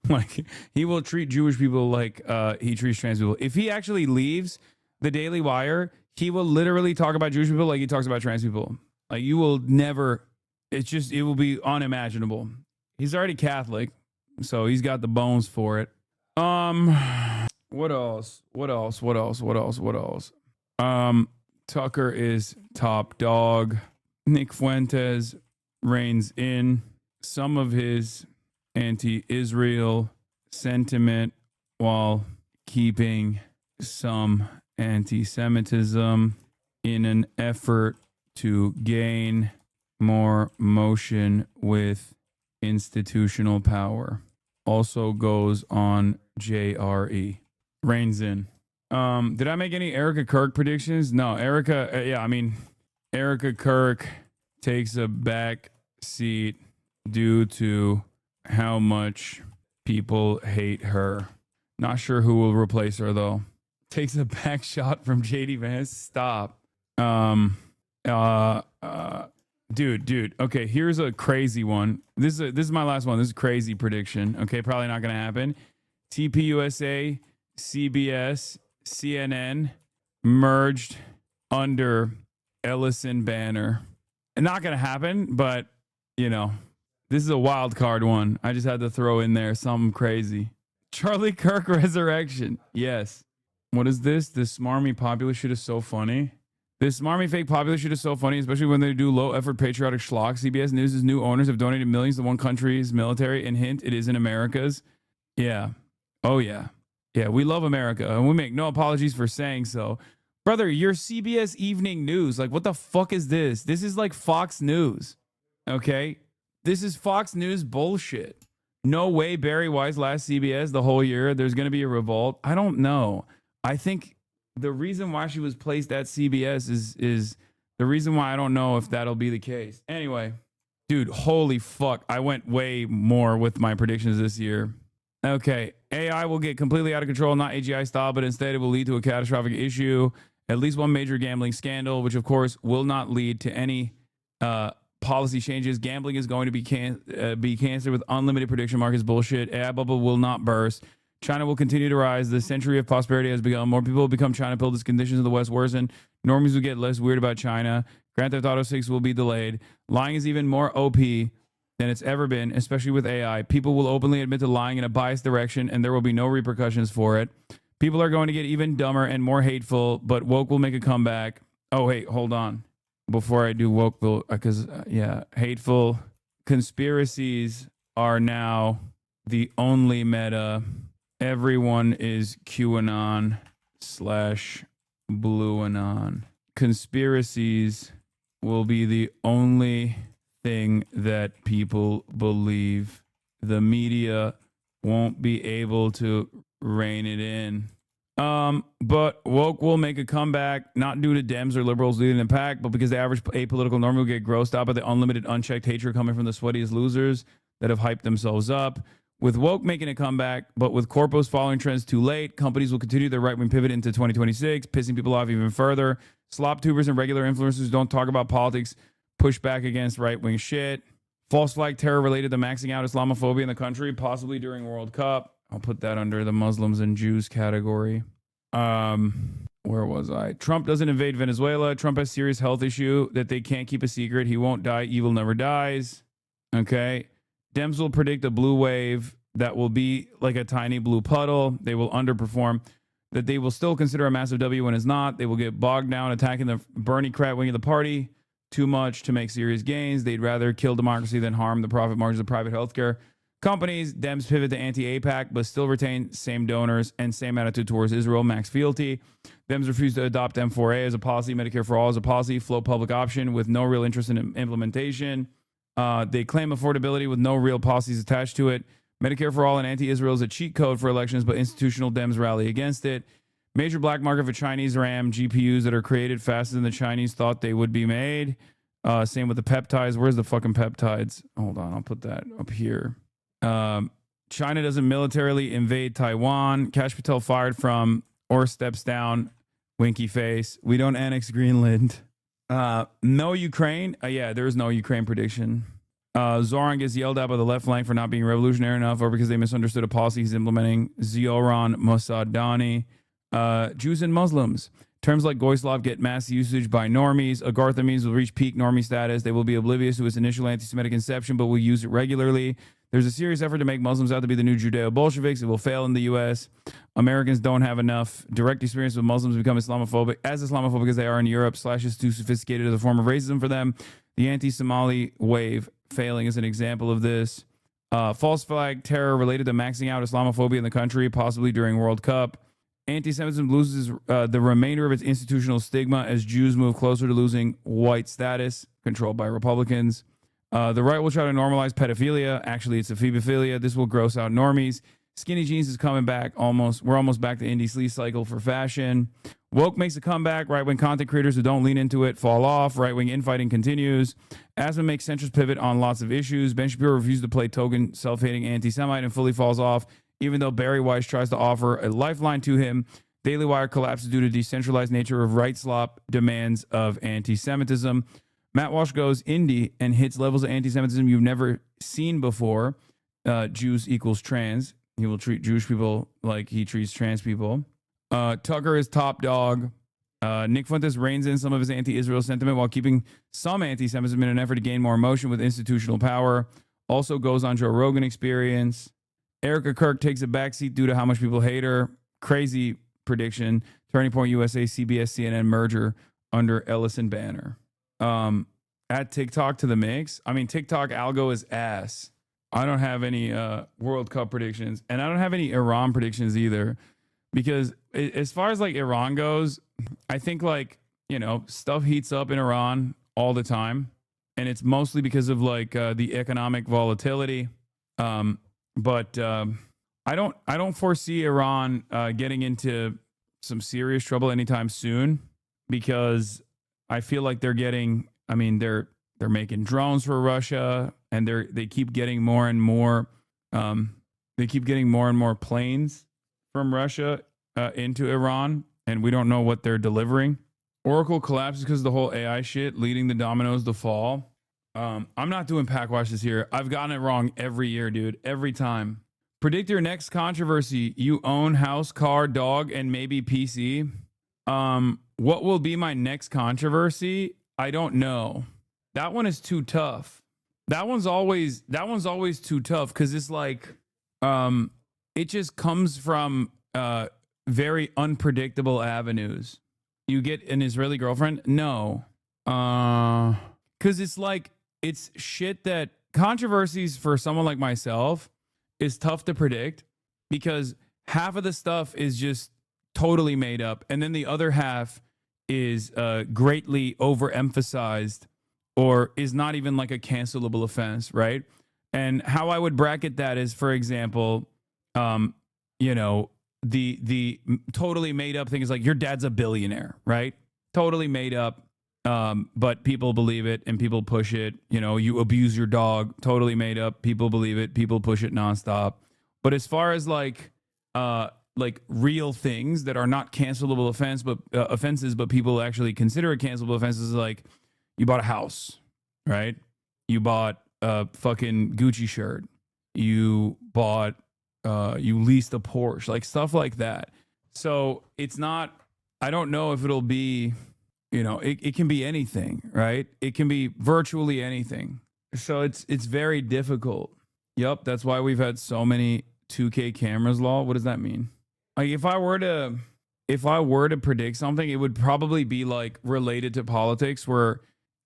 Like he will treat Jewish people like he treats trans people. If he actually leaves the Daily Wire, he will literally talk about Jewish people like he talks about trans people. Like you will never, it will be unimaginable. He's already Catholic, so he's got the bones for it. What else? Tucker is top dog. Nick Fuentes reins in some of his anti-Israel sentiment while keeping some anti-Semitism in an effort to gain more motion with institutional power. Also goes on JRE. Reins in. Did I make any Erica Kirk predictions? No, Erica, Erica Kirk takes a back seat due to how much people hate her. Not sure who will replace her though. Takes a back shot from JD Vance. Stop. Dude. Okay, here's a crazy one. This is my last one. This is a crazy prediction. Okay, probably not gonna happen. TPUSA, CBS, CNN merged under Ellison banner. Not gonna happen, but you know, this is a wild card one. I just had to throw in there something crazy. Charlie Kirk resurrection. Yes. What is this? This smarmy popular shit is so funny. This smarmy fake popular shit is so funny, especially when they do low effort patriotic schlock. CBS News' new owners have donated millions to one country's military, and hint, it isn't America's. Yeah. Oh yeah. Yeah, we love America, and we make no apologies for saying so. Brother, you're CBS Evening News. Like, what the fuck is this? This is like Fox News. Okay? This is Fox News bullshit. No way Barry Weiss last CBS the whole year. There's going to be a revolt. I don't know. I think the reason why she was placed at CBS is the reason why I don't know if that'll be the case. Anyway, dude, holy fuck. I went way more with my predictions this year. Okay, AI will get completely out of control, not AGI style, but instead it will lead to a catastrophic issue, at least one major gambling scandal, which of course will not lead to any policy changes. Gambling is going to be cancer with unlimited prediction markets bullshit. AI bubble will not burst. China will continue to rise. The century of prosperity has begun. More people will become China pilled as conditions in the West worsen. Normies will get less weird about China. Grand Theft Auto 6 will be delayed. Lying is even more OP than it's ever been, especially with AI. People will openly admit to lying in a biased direction, and there will be no repercussions for it. People are going to get even dumber and more hateful, but woke will make a comeback. Oh, wait, hold on. Before I do woke, because, hateful conspiracies are now the only meta. Everyone is QAnon / BlueAnon. Conspiracies will be the only thing that people believe. The media won't be able to rein it in. But woke will make a comeback, not due to Dems or liberals leading the pack, but because the average apolitical normie will get grossed out by the unlimited, unchecked hatred coming from the sweatiest losers that have hyped themselves up. With woke making a comeback, but with corpos following trends too late, companies will continue their right-wing pivot into 2026, pissing people off even further. Slop tubers and regular influencers who don't talk about politics, push back against right-wing shit. False flag terror related to maxing out Islamophobia in the country, possibly during World Cup. I'll put that under the Muslims and Jews category. Where was I? Trump doesn't invade Venezuela. Trump has serious health issue that they can't keep a secret. He won't die. Evil never dies. Okay. Dems will predict a blue wave that will be like a tiny blue puddle. They will underperform. That they will still consider a massive W when it's not. They will get bogged down attacking the Bernie crap wing of the party too much to make serious gains. They'd rather kill democracy than harm the profit margins of private healthcare companies. Dems pivot to anti-APAC, but still retain same donors and same attitude towards Israel. Max Fealty. Dems refuse to adopt M4A as a policy, Medicare for all as a policy, flow public option with no real interest in implementation. They claim affordability with no real policies attached to it. Medicare for all and anti-Israel is a cheat code for elections, but institutional Dems rally against it. Major black market for Chinese RAM GPUs that are created faster than the Chinese thought they would be made. Same with the peptides. Where's the fucking peptides? Hold on, I'll put that up here. China doesn't militarily invade Taiwan. Kash Patel fired from or steps down. Winky face. We don't annex Greenland. No Ukraine. Yeah, there is no Ukraine prediction. Zoran gets yelled at by the left flank for not being revolutionary enough or because they misunderstood a policy he's implementing. Zoran Mossadani. Jews and Muslims. Terms like Goyslav get mass usage by normies. Agartha memes will reach peak normie status. They will be oblivious to its initial anti-Semitic inception, but will use it regularly. There's a serious effort to make Muslims out to be the new Judeo-Bolsheviks. It will fail in the U.S. Americans don't have enough direct experience with Muslims become Islamophobic as they are in Europe. Slash is too sophisticated as a form of racism for them. The anti-Somali wave failing is an example of this. False flag terror related to maxing out Islamophobia in the country, possibly during World Cup. Anti-Semitism loses the remainder of its institutional stigma as Jews move closer to losing white status, controlled by Republicans. The right will try to normalize pedophilia. Actually, it's ephebophilia. This will gross out normies. Skinny jeans is coming back. We're almost back to indie sleaze cycle for fashion. Woke makes a comeback. Right-wing content creators who don't lean into it fall off. Right-wing infighting continues. Asma makes centrist pivot on lots of issues. Ben Shapiro refuses to play token self-hating anti-Semite and fully falls off, even though Barry Weiss tries to offer a lifeline to him. Daily Wire collapses due to decentralized nature of right slop demands of anti-Semitism. Matt Walsh goes indie and hits levels of anti-Semitism you've never seen before. Jews equals trans. He will treat Jewish people like he treats trans people. Tucker is top dog. Nick Fuentes reins in some of his anti-Israel sentiment while keeping some anti-Semitism in an effort to gain more motion with institutional power. Also goes on Joe Rogan Experience. Erica Kirk takes a backseat due to how much people hate her. Crazy prediction. Turning Point USA, CBS, CNN merger under Ellison banner. Add TikTok to the mix. I mean, TikTok algo is ass. I don't have any World Cup predictions, and I don't have any Iran predictions either, because as far as like Iran goes, I think like, you know, stuff heats up in Iran all the time, and it's mostly because of like the economic volatility. But I don't foresee Iran getting into some serious trouble anytime soon, because I feel like they're making drones for Russia, and they keep getting more and more planes from Russia into Iran, and we don't know what they're delivering. Oracle collapses because of the whole AI shit, leading the dominoes to fall. I'm not doing pack watches here. I've gotten it wrong every year, dude. Every time. Predict your next controversy. You own house, car, dog, and maybe PC. What will be my next controversy? I don't know. That one is too tough. That one's always too tough, because it's like it just comes from very unpredictable avenues. You get an Israeli girlfriend? No. Because it's like, it's shit that controversies for someone like myself is tough to predict, because half of the stuff is just totally made up, and then the other half is greatly overemphasized or is not even like a cancelable offense, right? And how I would bracket that is, for example, you know, the totally made up thing is like your dad's a billionaire, right? Totally made up. But people believe it and people push it. You know, you abuse your dog, totally made up. People believe it. People push it nonstop. But as far as like real things that are not cancelable offenses, but people actually consider it cancelable offenses, like you bought a house, right? You bought a fucking Gucci shirt. You bought, you leased a Porsche, like stuff like that. So it's not, I don't know if it'll be, you know, it can be anything, right? It can be virtually anything. So it's very difficult. Yep, that's why we've had so many 2K cameras law. What does that mean? Like if I were to predict something, it would probably be like related to politics where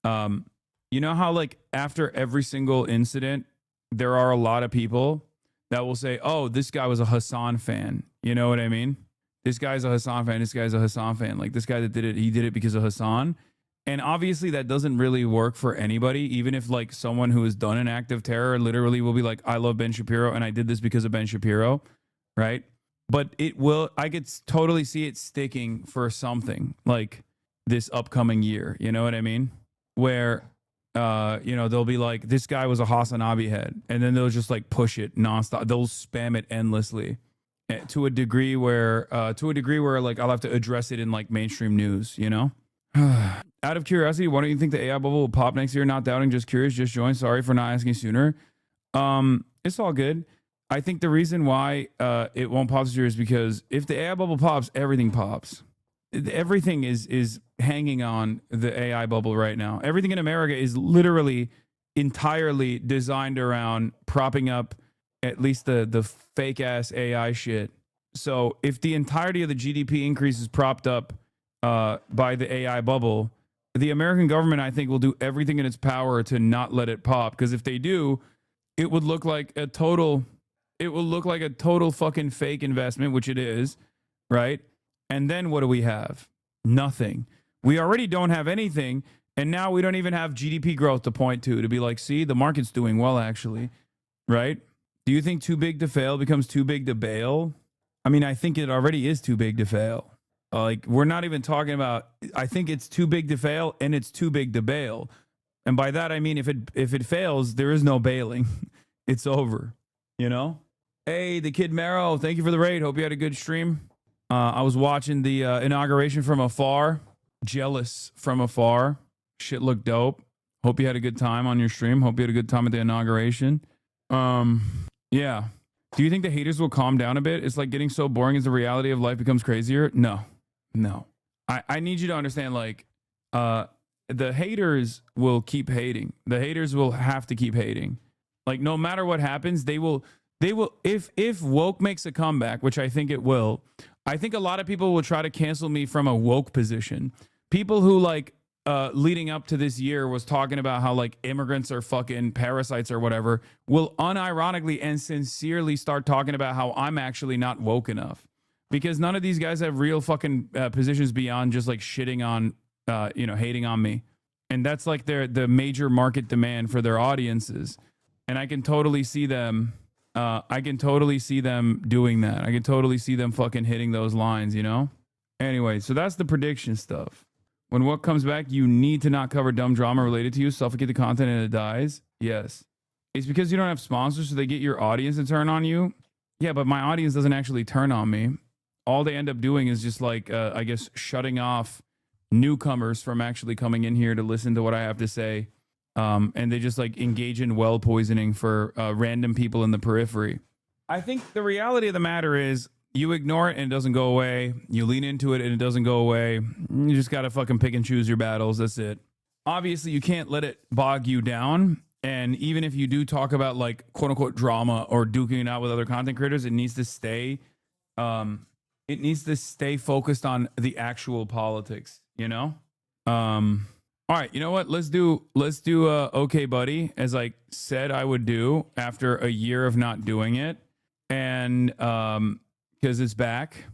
you know how like after every single incident there are a lot of people that will say, "Oh, this guy was a Hassan fan." You know what I mean? This guy's a Hassan fan. This guy's a Hassan fan. Like this guy that did it, he did it because of Hassan. And obviously that doesn't really work for anybody. Even if like someone who has done an act of terror literally will be like, "I love Ben Shapiro and I did this because of Ben Shapiro," right? But it will, I could totally see it sticking for something like this upcoming year. You know what I mean? Where, you know, they'll be like, "This guy was a Hassanabi head." And then they'll just like push it nonstop. They'll spam it endlessly. To a degree where like I'll have to address it in like mainstream news, you know? Out of curiosity, why don't you think the AI bubble will pop next year? Not doubting, just curious, just joined. Sorry for not asking sooner. It's all good. I think the reason why it won't pop this year is because if the AI bubble pops, everything pops. Everything is hanging on the AI bubble right now. Everything in America is literally entirely designed around propping up at least the fake ass AI shit. So if the entirety of the GDP increase is propped up by the AI bubble, the American government, I think, will do everything in its power to not let it pop. Because if they do, it would look like a total fucking fake investment, which it is, right? And then what do we have? Nothing. We already don't have anything, and now we don't even have GDP growth to point to be like, see, the market's doing well, actually, right? Do you think too big to fail becomes too big to bail? I mean, I think it already is too big to fail. Like, we're not even talking about, I think it's too big to fail and it's too big to bail. And by that, I mean, if it fails, there is no bailing. It's over, you know? Hey, the Kid Marrow, thank you for the raid. Hope you had a good stream. I was watching the inauguration from afar. Jealous from afar. Shit looked dope. Hope you had a good time on your stream. Hope you had a good time at the inauguration. Yeah. Do you think the haters will calm down a bit? It's like getting so boring as the reality of life becomes crazier. No. I need you to understand, like, the haters will keep hating. The haters will have to keep hating. Like, no matter what happens, they will, if woke makes a comeback, which I think it will, I think a lot of people will try to cancel me from a woke position. People who like, leading up to this year was talking about how like immigrants are fucking parasites or whatever, will unironically and sincerely start talking about how I'm actually not woke enough, because none of these guys have real fucking positions beyond just like shitting on, you know, hating on me. And that's like the major market demand for their audiences. And I can totally see them. I can totally see them doing that. I can totally see them fucking hitting those lines, you know? Anyway, so that's the prediction stuff. When what comes back, you need to not cover dumb drama related to you, suffocate the content and it dies. Yes. It's because you don't have sponsors, so they get your audience to turn on you. Yeah, but my audience doesn't actually turn on me. All they end up doing is just like, I guess, shutting off newcomers from actually coming in here to listen to what I have to say. And they just like engage in well poisoning for random people in the periphery. I think the reality of the matter is, you ignore it and it doesn't go away. You lean into it and it doesn't go away. You just got to fucking pick and choose your battles. That's it. Obviously, you can't let it bog you down. And even if you do talk about like quote unquote drama or duking it out with other content creators, it needs to stay focused on the actual politics, you know? All right, you know what? Let's do Okay Buddy, as I said I would do after a year of not doing it. And because it's back.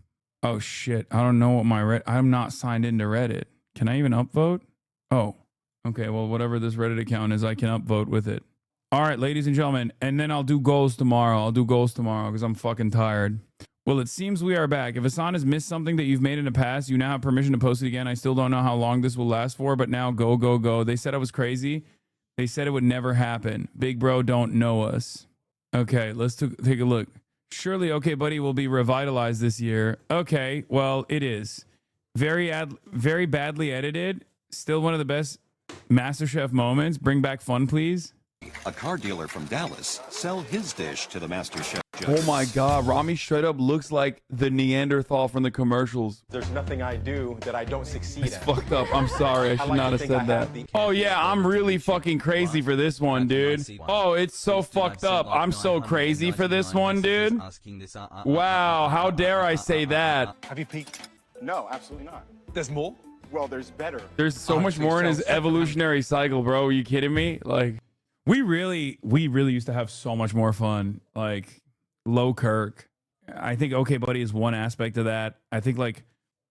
Oh shit, I don't know what I'm not signed into Reddit. Can I even upvote? Oh, okay, well, whatever this Reddit account is, I can upvote with it. All right, ladies and gentlemen, and then I'll do goals tomorrow. Because I'm fucking tired. Well, it seems we are back. If Hassan has missed something that you've made in the past, you now have permission to post it again. I still don't know how long this will last for, but now go, go, go. They said I was crazy. They said it would never happen. Big bro don't know us. Okay, let's take a look. Surely, okay, buddy, will be revitalized this year. Okay, well, it is. Very badly edited. Still one of the best MasterChef moments. Bring back fun, please. A car dealer from Dallas sell his dish to the MasterChef judges. Oh my God, Rami straight up looks like the Neanderthal from the commercials. There's nothing I do that I don't succeed It's at. fucked up. I'm sorry. I should not have said that. Oh yeah, I'm really fucking crazy for this one, dude. Oh, it's so fucked up. I'm so crazy for this one, dude. Wow, how dare I say that? Have you peaked? No, absolutely not. There's more? Well, there's better. There's so much more in his evolutionary cycle, bro. Are you kidding me? Like, we really used to have so much more fun. Like, Low Kirk. I think Okay Buddy is one aspect of that. I think like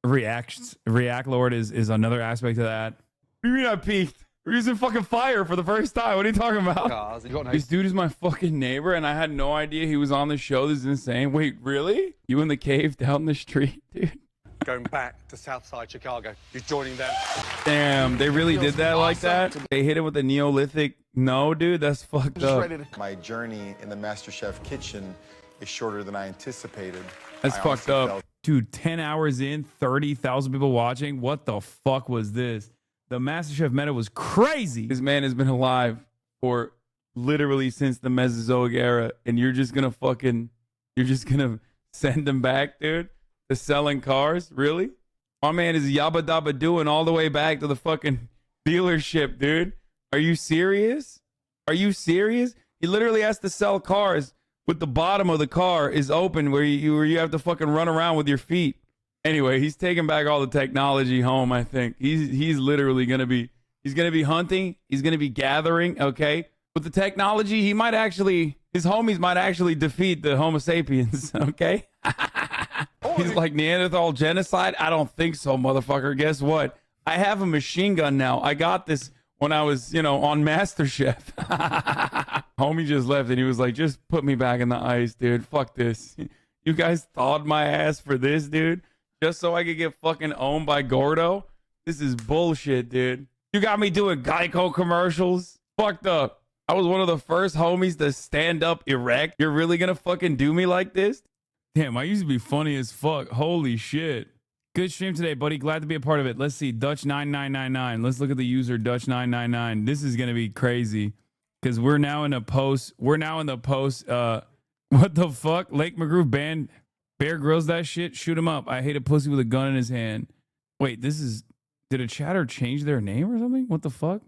React Lord is another aspect of that. What do you mean I peaked? We're using fucking fire for the first time. What are you talking about? This dude is my fucking neighbor, and I had no idea he was on the show. This is insane. Wait, really? You in the cave down the street, dude? Going back to Southside Chicago. You're joining them. Damn, they really did that like that? They hit him with a Neolithic. No, dude, that's fucked up. My journey in the MasterChef kitchen is shorter than I anticipated. That's fucked up. Dude, 10 hours in, 30,000 people watching. What the fuck was this? The MasterChef meta was crazy. This man has been alive for literally since the Mesozoic era, and you're just gonna send him back, dude, to selling cars? Really? My man is yabba dabba doing all the way back to the fucking dealership, dude. Are you serious? Are you serious? He literally has to sell cars with the bottom of the car is open where you have to fucking run around with your feet. Anyway, he's taking back all the technology home, I think. He's literally going to be hunting. He's going to be gathering, okay? With the technology, his homies might actually defeat the Homo sapiens, okay? He's like Neanderthal genocide? I don't think so, motherfucker. Guess what? I have a machine gun now. I got this when I was, on MasterChef. Homie just left and he was like, just put me back in the ice, dude. Fuck this. You guys thawed my ass for this, dude? Just so I could get fucking owned by Gordo? This is bullshit, dude. You got me doing Geico commercials? Fucked up. I was one of the first homies to stand up erect. You're really gonna fucking do me like this? Damn, I used to be funny as fuck. Holy shit. Good stream today, buddy. Glad to be a part of it. Let's see. Dutch9999. Let's look at the user Dutch999. This is gonna be crazy. Because we're now in the post. What the fuck? Lake McGrew banned Bear Grylls that shit? Shoot him up. I hate a pussy with a gun in his hand. Wait, did a chatter change their name or something? What the fuck?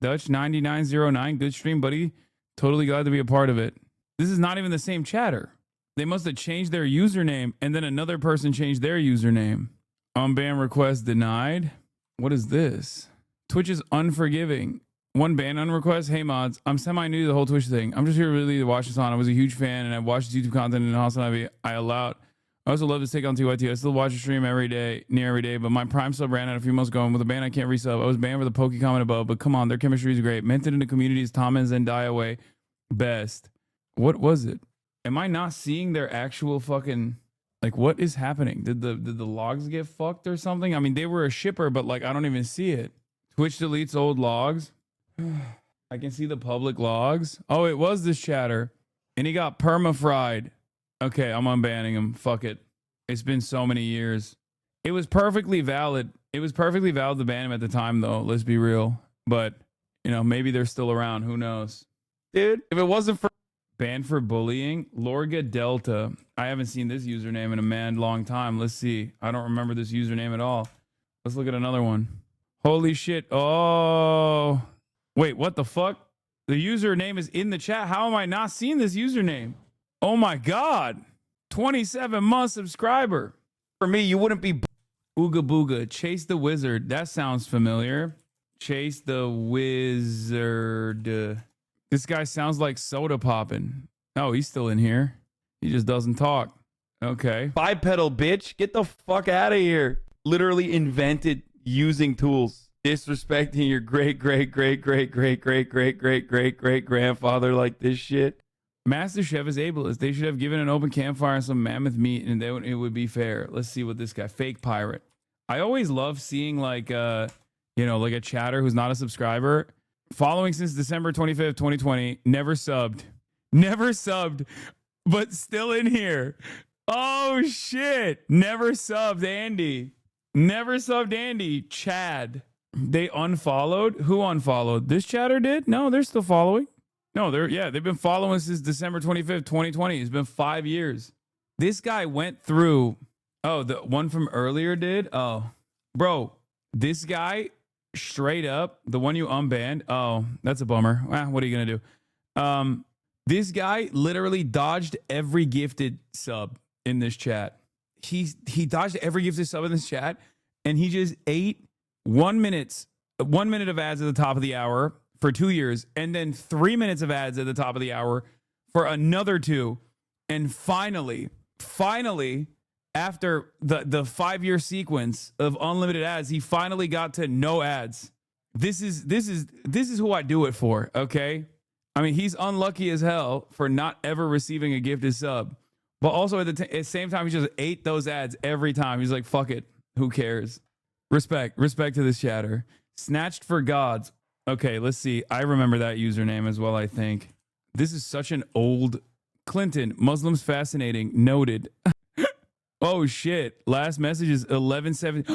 Dutch9909. Good stream, buddy. Totally glad to be a part of it. This is not even the same chatter. They must have changed their username and then another person changed their username. Unban request denied. What is this? Twitch is unforgiving. One ban unrequest. Hey mods, I'm semi-new to the whole Twitch thing. I'm just here really to watch this on. I was a huge fan and I've watched YouTube content and also I also love to take on TYT. I still watch the stream every day, but my Prime sub ran out a few months ago and with a ban I can't resub. I was banned for the pokey comment above, but come on, their chemistry is great. Mented in the community is Tom and Zendaya way best. What was it? Am I not seeing their actual fucking, like, what is happening? Did the logs get fucked or something? I mean, they were a shipper, but like I don't even see it. Twitch deletes old logs. I can see the public logs. Oh, it was this chatter. And he got perma-fried. Okay, I'm unbanning him. Fuck it. It's been so many years. It was perfectly valid. It was perfectly valid to ban him at the time, though. Let's be real. But, maybe they're still around. Who knows? Dude, if it wasn't for banned for bullying, Lorga Delta. I haven't seen this username in a long time. Let's see. I don't remember this username at all. Let's look at another one. Holy shit. Oh... Wait, what the fuck? The username is in the chat. How am I not seeing this username? Oh my God. 27-month subscriber. For me, you wouldn't be Ooga Booga. Chase the Wizard. That sounds familiar. Chase the Wizard. This guy sounds like Soda Poppin'. Oh, he's still in here. He just doesn't talk. Okay. Bipedal bitch. Get the fuck out of here. Literally invented using tools. Disrespecting your great grandfather like this shit. MasterChef is ableist. They should have given an open campfire and some mammoth meat, and then it would be fair. Let's see what this guy, fake pirate. I always love seeing like like a chatter who's not a subscriber. Following since December 25th, 2020, never subbed, but still in here. Oh shit! Never subbed Andy. Chad. They unfollowed. Who unfollowed? This chatter did? No, they're still following. No, they've been following since December 25th, 2020. It's been 5 years. This guy went through. Oh, the one from earlier did? Oh, bro, this guy straight up, the one you unbanned. Oh, that's a bummer. What are you going to do? This guy literally dodged every gifted sub in this chat. He dodged every gifted sub in this chat, and he just ate 1 minute of ads at the top of the hour for 2 years, and then 3 minutes of ads at the top of the hour for another 2. And finally, after the 5-year sequence of unlimited ads, he finally got to no ads. This is who I do it for, okay? I mean, he's unlucky as hell for not ever receiving a gifted sub. But also at the same time, he just ate those ads every time. He's like, fuck it. Who cares? Respect to this chatter. Snatched for gods. Okay, let's see. I remember that username as well, I think. This is such an old Clinton. Muslims fascinating. Noted. Oh, shit. Last message is 11/7.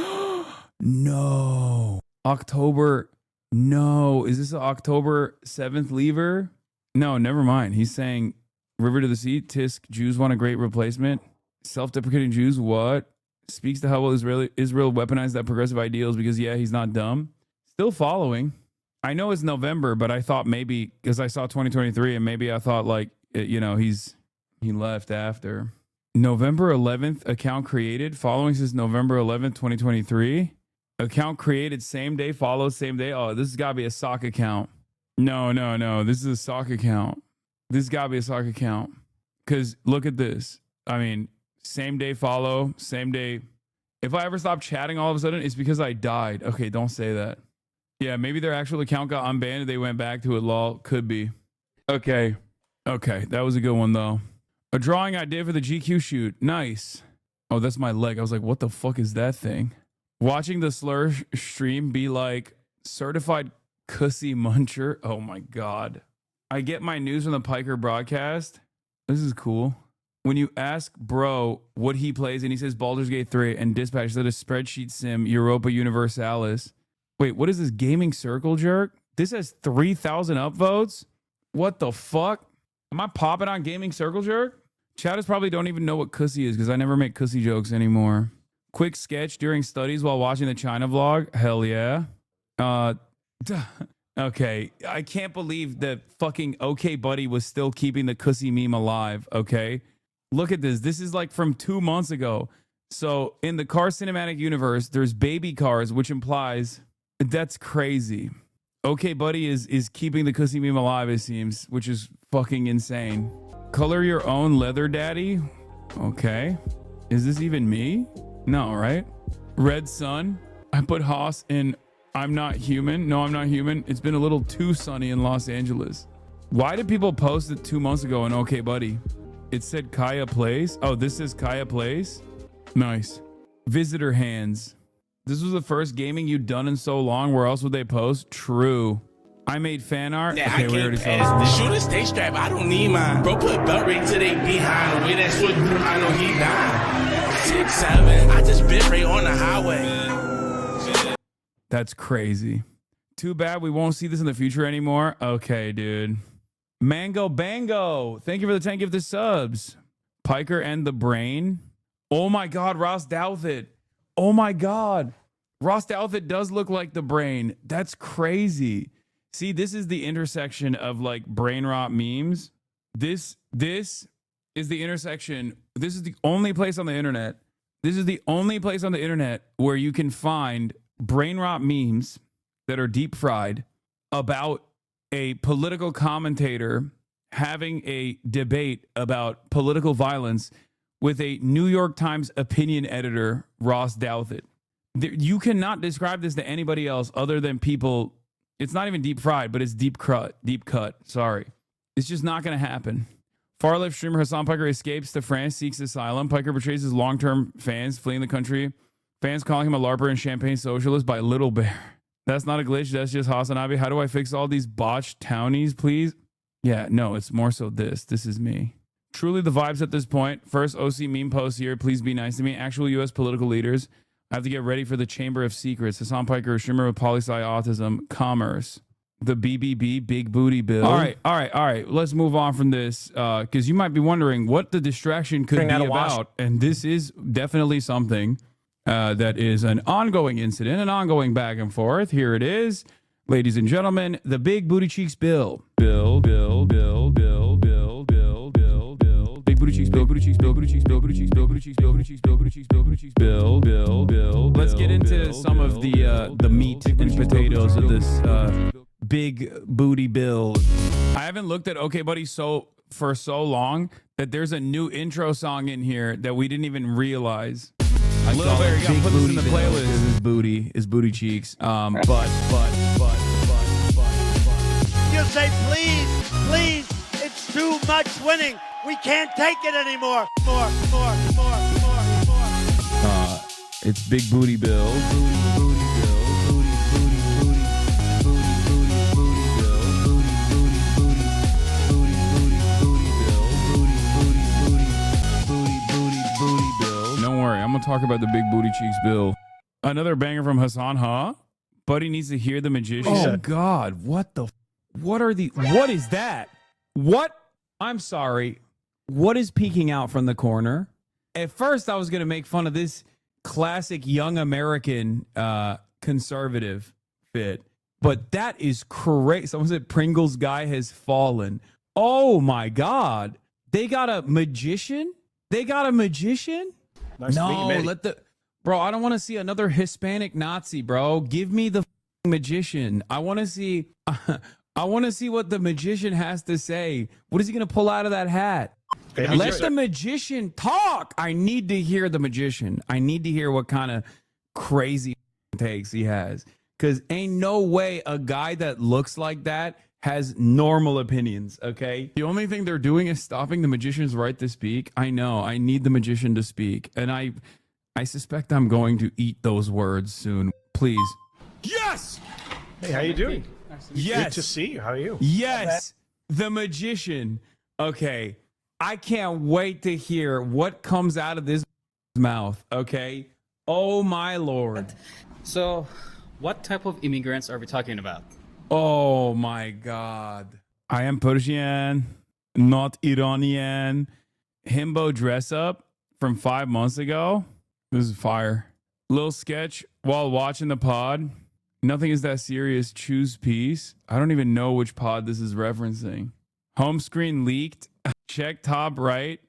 No. October. No. Is this an October 7th lever? No, never mind. He's saying River to the Sea. Tisk. Jews want a great replacement. Self-deprecating Jews. What? Speaks to how well Israel weaponized that progressive ideals because, yeah, he's not dumb. Still following. I know it's November, but I thought maybe because I saw 2023 and maybe I thought like, he left after. November 11th, account created. Following since November 11th, 2023. Account created, same day, followed, same day. Oh, this has got to be a sock account. No. This is a sock account. This has got to be a sock account. Because look at this. I mean, same day follow, same day. If I ever stop chatting all of a sudden, it's because I died. Okay, don't say that. Yeah, maybe their actual account got unbanned and they went back to it. Lol, could be. Okay, that was a good one though. A drawing I did for the GQ shoot. Nice. Oh, that's my leg. I was like, what the fuck is that thing? Watching the slur stream be like certified cussy muncher. Oh my God. I get my news from the Piker broadcast. This is cool. When you ask bro what he plays and he says Baldur's Gate 3 and Dispatch said a spreadsheet sim Europa Universalis. Wait, what is this gaming circle jerk? This has 3,000 upvotes? What the fuck? Am I popping on gaming circle jerk? Chatters probably don't even know what cussy is because I never make cussy jokes anymore. Quick sketch during studies while watching the China vlog. Hell yeah. Okay. I can't believe that fucking OK Buddy was still keeping the cussy meme alive. Okay. Look at this. This is like from 2 months ago. So in the car cinematic universe, there's baby cars, which implies that's crazy. OK Buddy is keeping the cussy meme alive, it seems, which is fucking insane. Color your own leather daddy. Okay. Is this even me? No, right? Red Sun. I put Haas in I'm not human. No, I'm not human. It's been a little too sunny in Los Angeles. Why did people post it 2 months ago in OK Buddy? It said Kaya Plays. Oh, this is Kaya Plays. Nice. Visitor hands. This was the first gaming you'd done in so long. Where else would they post? True. I made fan art. Yeah, okay, I can't pass the shooter stay strapped. I don't need mine. Bro, put belt right to they behind. The way that switch, I know he died. 6'7". I just bit right on the highway. That's crazy. Too bad we won't see this in the future anymore. Okay, dude. Mango Bango. Thank you for the 10 gifted subs. Piker and the Brain. Oh my God, Ross Douthat. Oh my God. Ross Douthat does look like the Brain. That's crazy. See, this is the intersection of like brain rot memes. This is the intersection. This is the only place on the internet. This is the only place on the internet where you can find brain rot memes that are deep fried about a political commentator having a debate about political violence with a New York Times opinion editor, Ross Douthat. You cannot describe this to anybody else other than people. It's not even deep fried, but it's deep cut. Sorry. It's just not going to happen. Far left streamer Hassan Piker escapes to France, seeks asylum. Piker betrays his long-term fans fleeing the country. Fans calling him a LARPer and champagne socialist by Little Bear. That's not a glitch. That's just Hassan Abi. How do I fix all these botched townies, please? Yeah, no, it's more so this. This is me. Truly the vibes at this point. First OC meme post here. Please be nice to me. Actual U.S. political leaders. I have to get ready for the Chamber of Secrets. Hassan Piker, a streamer with poli-sci autism. Commerce. The BBB, Big Booty Bill. All right. Let's move on from this because you might be wondering what the distraction could be about. And this is definitely something that is an ongoing incident, an ongoing back and forth. Here it is. Ladies and gentlemen, the Big Booty Cheeks Bill. Bill. Big Booty Cheeks Bill, Booty Cheeks Bill, Booty Cheeks Bill, Booty Cheeks Bill, Booty Cheeks Bill, Booty Cheeks Bill, Booty Cheeks Bill, Booty Cheeks Bill, Bill. Let's get into some of the meat and potatoes of this Big Booty Bill. I haven't looked at OK Buddy for so long that there's a new intro song in here that we didn't even realize. Little Bear, you gotta put this in the playlist. His booty cheeks. But. You say, please, it's too much winning. We can't take it anymore. More. It's Big Booty Bill. Don't worry, I'm gonna talk about the Big Booty Cheeks Bill. Another banger from Hassan, huh? Buddy needs to hear the magician. Oh God, what is that? What? I'm sorry. What is peeking out from the corner? At first, I was gonna make fun of this classic young American conservative fit, but that is crazy. Someone said Pringles guy has fallen. Oh my God. They got a magician? Nice No, bro, I don't want to see another Hispanic Nazi, bro. Give me the magician. I want to see what the magician has to say. What is he going to pull out of that hat? Let the magician talk. I need to hear the magician. I need to hear what kind of crazy takes he has. Because ain't no way a guy that looks like that has normal opinions, okay? The only thing they're doing is stopping the magician's right to speak. I know. I need the magician to speak. And I suspect I'm going to eat those words soon. Please. Yes! Hey, how you doing? Yes. Good to see you. How are you? Yes. The magician. Okay. I can't wait to hear what comes out of this mouth, okay? Oh, my Lord. So, what type of immigrants are we talking about? Oh, my God. I am Persian, not Iranian. Himbo dress up from 5 months ago. This is fire. Little sketch while watching the pod. Nothing is that serious. Choose peace. I don't even know which pod this is referencing. Home screen leaked. Check top right.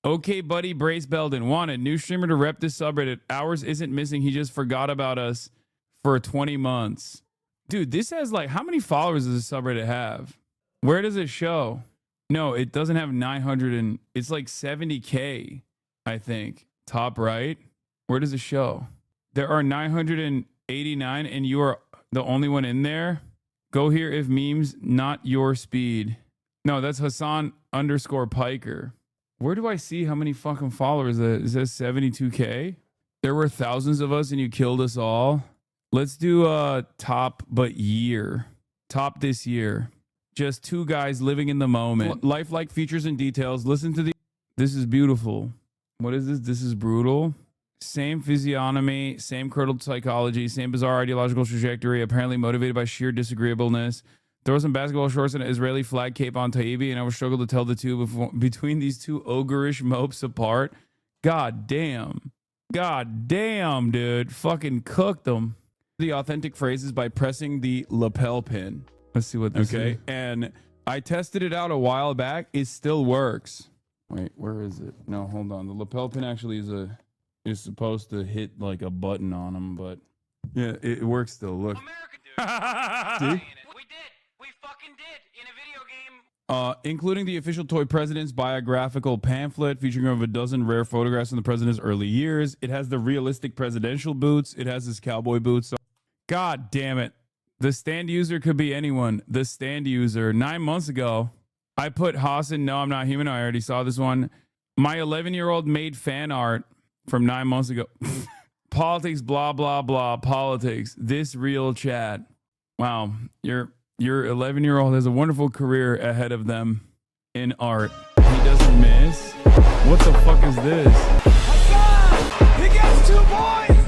Okay, buddy, Brace Belden. Wanted. New streamer to rep this subreddit. Ours isn't missing. He just forgot about us for 20 months. Dude, this has like, how many followers does this subreddit have? Where does it show? No, it doesn't have 900 and it's like 70K, I think. Top right. Where does it show? There are 989 and you are the only one in there. Go here if memes not your speed. No, that's Hassan _ Piker. Where do I see how many fucking followers? It says 72K. There were thousands of us and you killed us all. Let's do top but year. Top this year. Just two guys living in the moment. Lifelike features and details. Listen to the... This is beautiful. What is this? This is brutal. Same physiognomy, same curdled psychology, same bizarre ideological trajectory, apparently motivated by sheer disagreeableness. Throw some basketball shorts and an Israeli flag cape on Taibbi, and I would struggle to tell the two between these two ogreish mopes apart. God damn. God damn, dude. Fucking cooked them. The authentic phrases by pressing the lapel pin. Let's see what this is. Okay. And I tested it out a while back. It still works. Wait, where is it? No, hold on. The lapel pin actually is supposed to hit like a button on them, but yeah, it works still. Look. See? Including the official toy president's biographical pamphlet featuring over a dozen rare photographs from the president's early years. It has the realistic presidential boots. It has his cowboy boots. God damn it. The stand user could be anyone. The stand user 9 months ago. I put Hassan, no, I'm not human. I already saw this one. My 11-year-old made fan art from 9 months ago. Politics, blah, blah, blah, politics. This real chat. Wow. Your 11-year-old has a wonderful career ahead of them in art. He doesn't miss. What the fuck is this? He gets 2 points!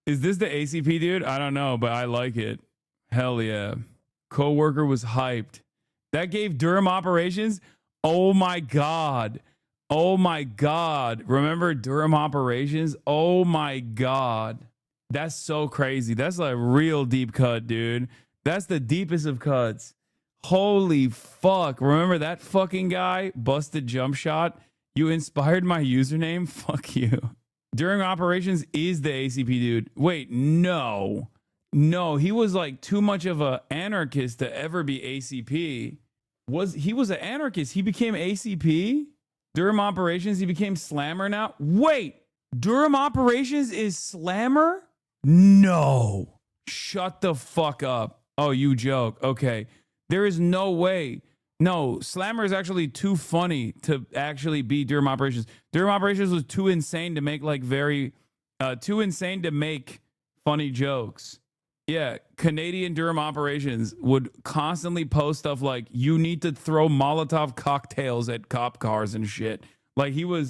Is this the ACP dude? I don't know, but I like it. Hell yeah. Coworker was hyped. That gave Durham Operations? Oh my God. Oh my God. Remember Durham Operations? Oh my God. That's so crazy. That's a real deep cut, dude. That's the deepest of cuts. Holy fuck. Remember that fucking guy? Busted jump shot. You inspired my username? Fuck you. Durham Operations is the ACP dude. Wait, no. No, he was like too much of an anarchist to ever be ACP. He was an anarchist. He became ACP? Durham Operations, he became Slammer now? Wait, Durham Operations is Slammer? No. Shut the fuck up. Oh, you joke. Okay. There is no way. No, Slammer is actually too funny to actually be Durham Operations. Durham Operations was too insane to make too insane to make funny jokes. Yeah, Canadian Durham Operations would constantly post stuff like, you need to throw Molotov cocktails at cop cars and shit. Like what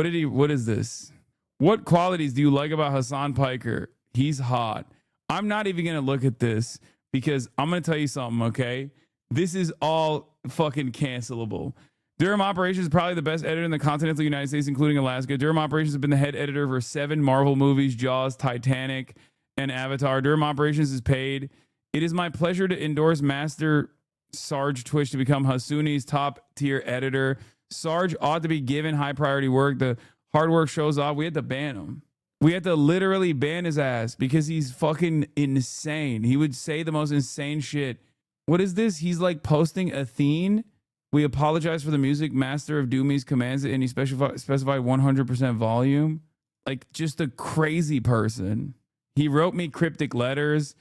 is this? What qualities do you like about Hassan Piker? He's hot. I'm not even going to look at this because I'm going to tell you something, okay? This is all fucking cancelable. Durham Operations is probably the best editor in the continental United States, including Alaska. Durham Operations has been the head editor for 7 Marvel movies, Jaws, Titanic, and Avatar. Durham Operations is paid. It is my pleasure to endorse Master Sarge Twitch to become Hasuni's top tier editor. Sarge ought to be given high priority work. The hard work shows off. We had to ban him. We had to literally ban his ass because he's fucking insane. He would say the most insane shit. What is this? He's like posting a theme. We apologize for the music. Master of Doomies commands it, and he specified 100% volume. Like, just a crazy person. He wrote me cryptic letters.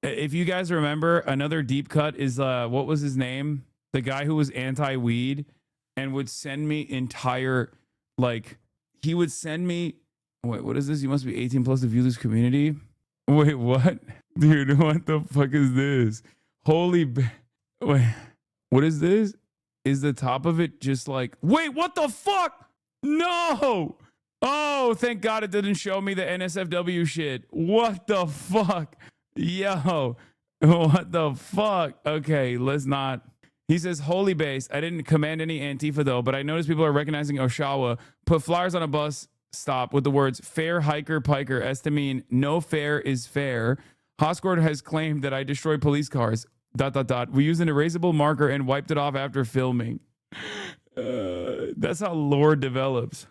If you guys remember, another deep cut is what was his name? The guy who was anti-weed and would send me entire, like, he would send me, wait, what is this? You must be 18 plus to view this community. Wait, what? Dude, what the fuck is this? Wait, what is this? Is the top of it just like, wait, what the fuck? No. Oh, thank God it didn't show me the NSFW shit. What the fuck? Yo, what the fuck? Okay, let's not. He says, holy base. I didn't command any Antifa though, but I noticed people are recognizing Oshawa. Put flyers on a bus stop with the words fair hiker piker as to mean no fair is fair. Hoscord has claimed that I destroy police cars. ... We used an erasable marker and wiped it off after filming. That's how lore develops.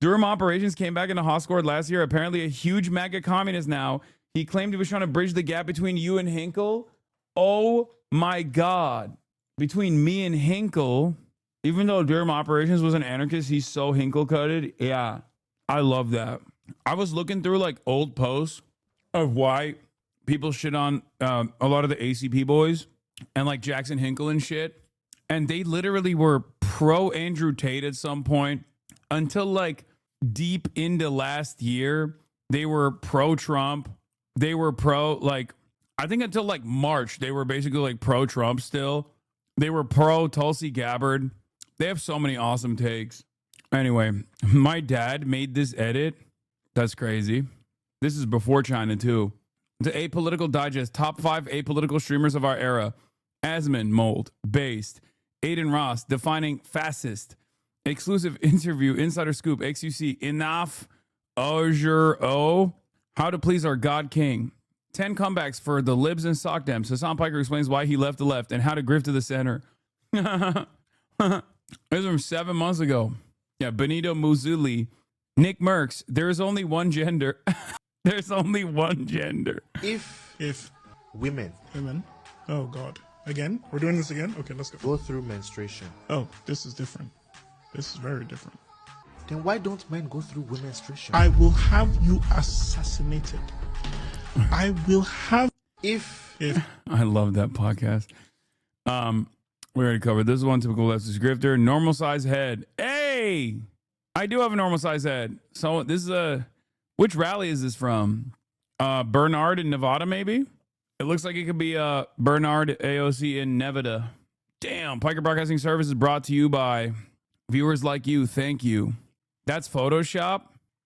Durham Operations came back into Hoscord last year. Apparently a huge MAGA communist now. He claimed he was trying to bridge the gap between you and Hinkle. Oh my God. Between me and Hinkle, even though Durham Operations was an anarchist, he's so Hinkle-cutted. Yeah, I love that. I was looking through like old posts of why people shit on a lot of the ACP boys and like Jackson Hinkle and shit. And they literally were pro Andrew Tate at some point until like deep into last year. They were pro Trump. They were pro, like, I think until like March, they were basically like pro Trump still. They were pro Tulsi Gabbard. They have so many awesome takes. Anyway, my dad made this edit. That's crazy. This is before China too. The Apolitical Digest, top 5 apolitical streamers of our era. Asman Mold, Based. Aiden Ross, defining fascist. Exclusive interview, Insider Scoop, XUC, Enough, Azure O, How to Please Our God King. 10 comebacks for the libs and sock dems. Hassan Piker explains why he left the left and how to grift to the center. This is from 7 months ago. Yeah, Benito Musuli. Nick Merckx, there is only one gender. There's only one gender. If women, oh God, again, we're doing this again? Okay, let's go through menstruation. Oh, this is different. This is very different. Then why don't men go through menstruation? I will have you assassinated. I will have If I love that podcast. We already covered this one. Typical leftist grifter. Normal size head. Hey, I do have a normal size head. So this is which rally is this from? Bernard in Nevada, maybe? It looks like it could be Bernard AOC in Nevada. Damn. Piker Broadcasting Service is brought to you by viewers like you. Thank you. That's Photoshop.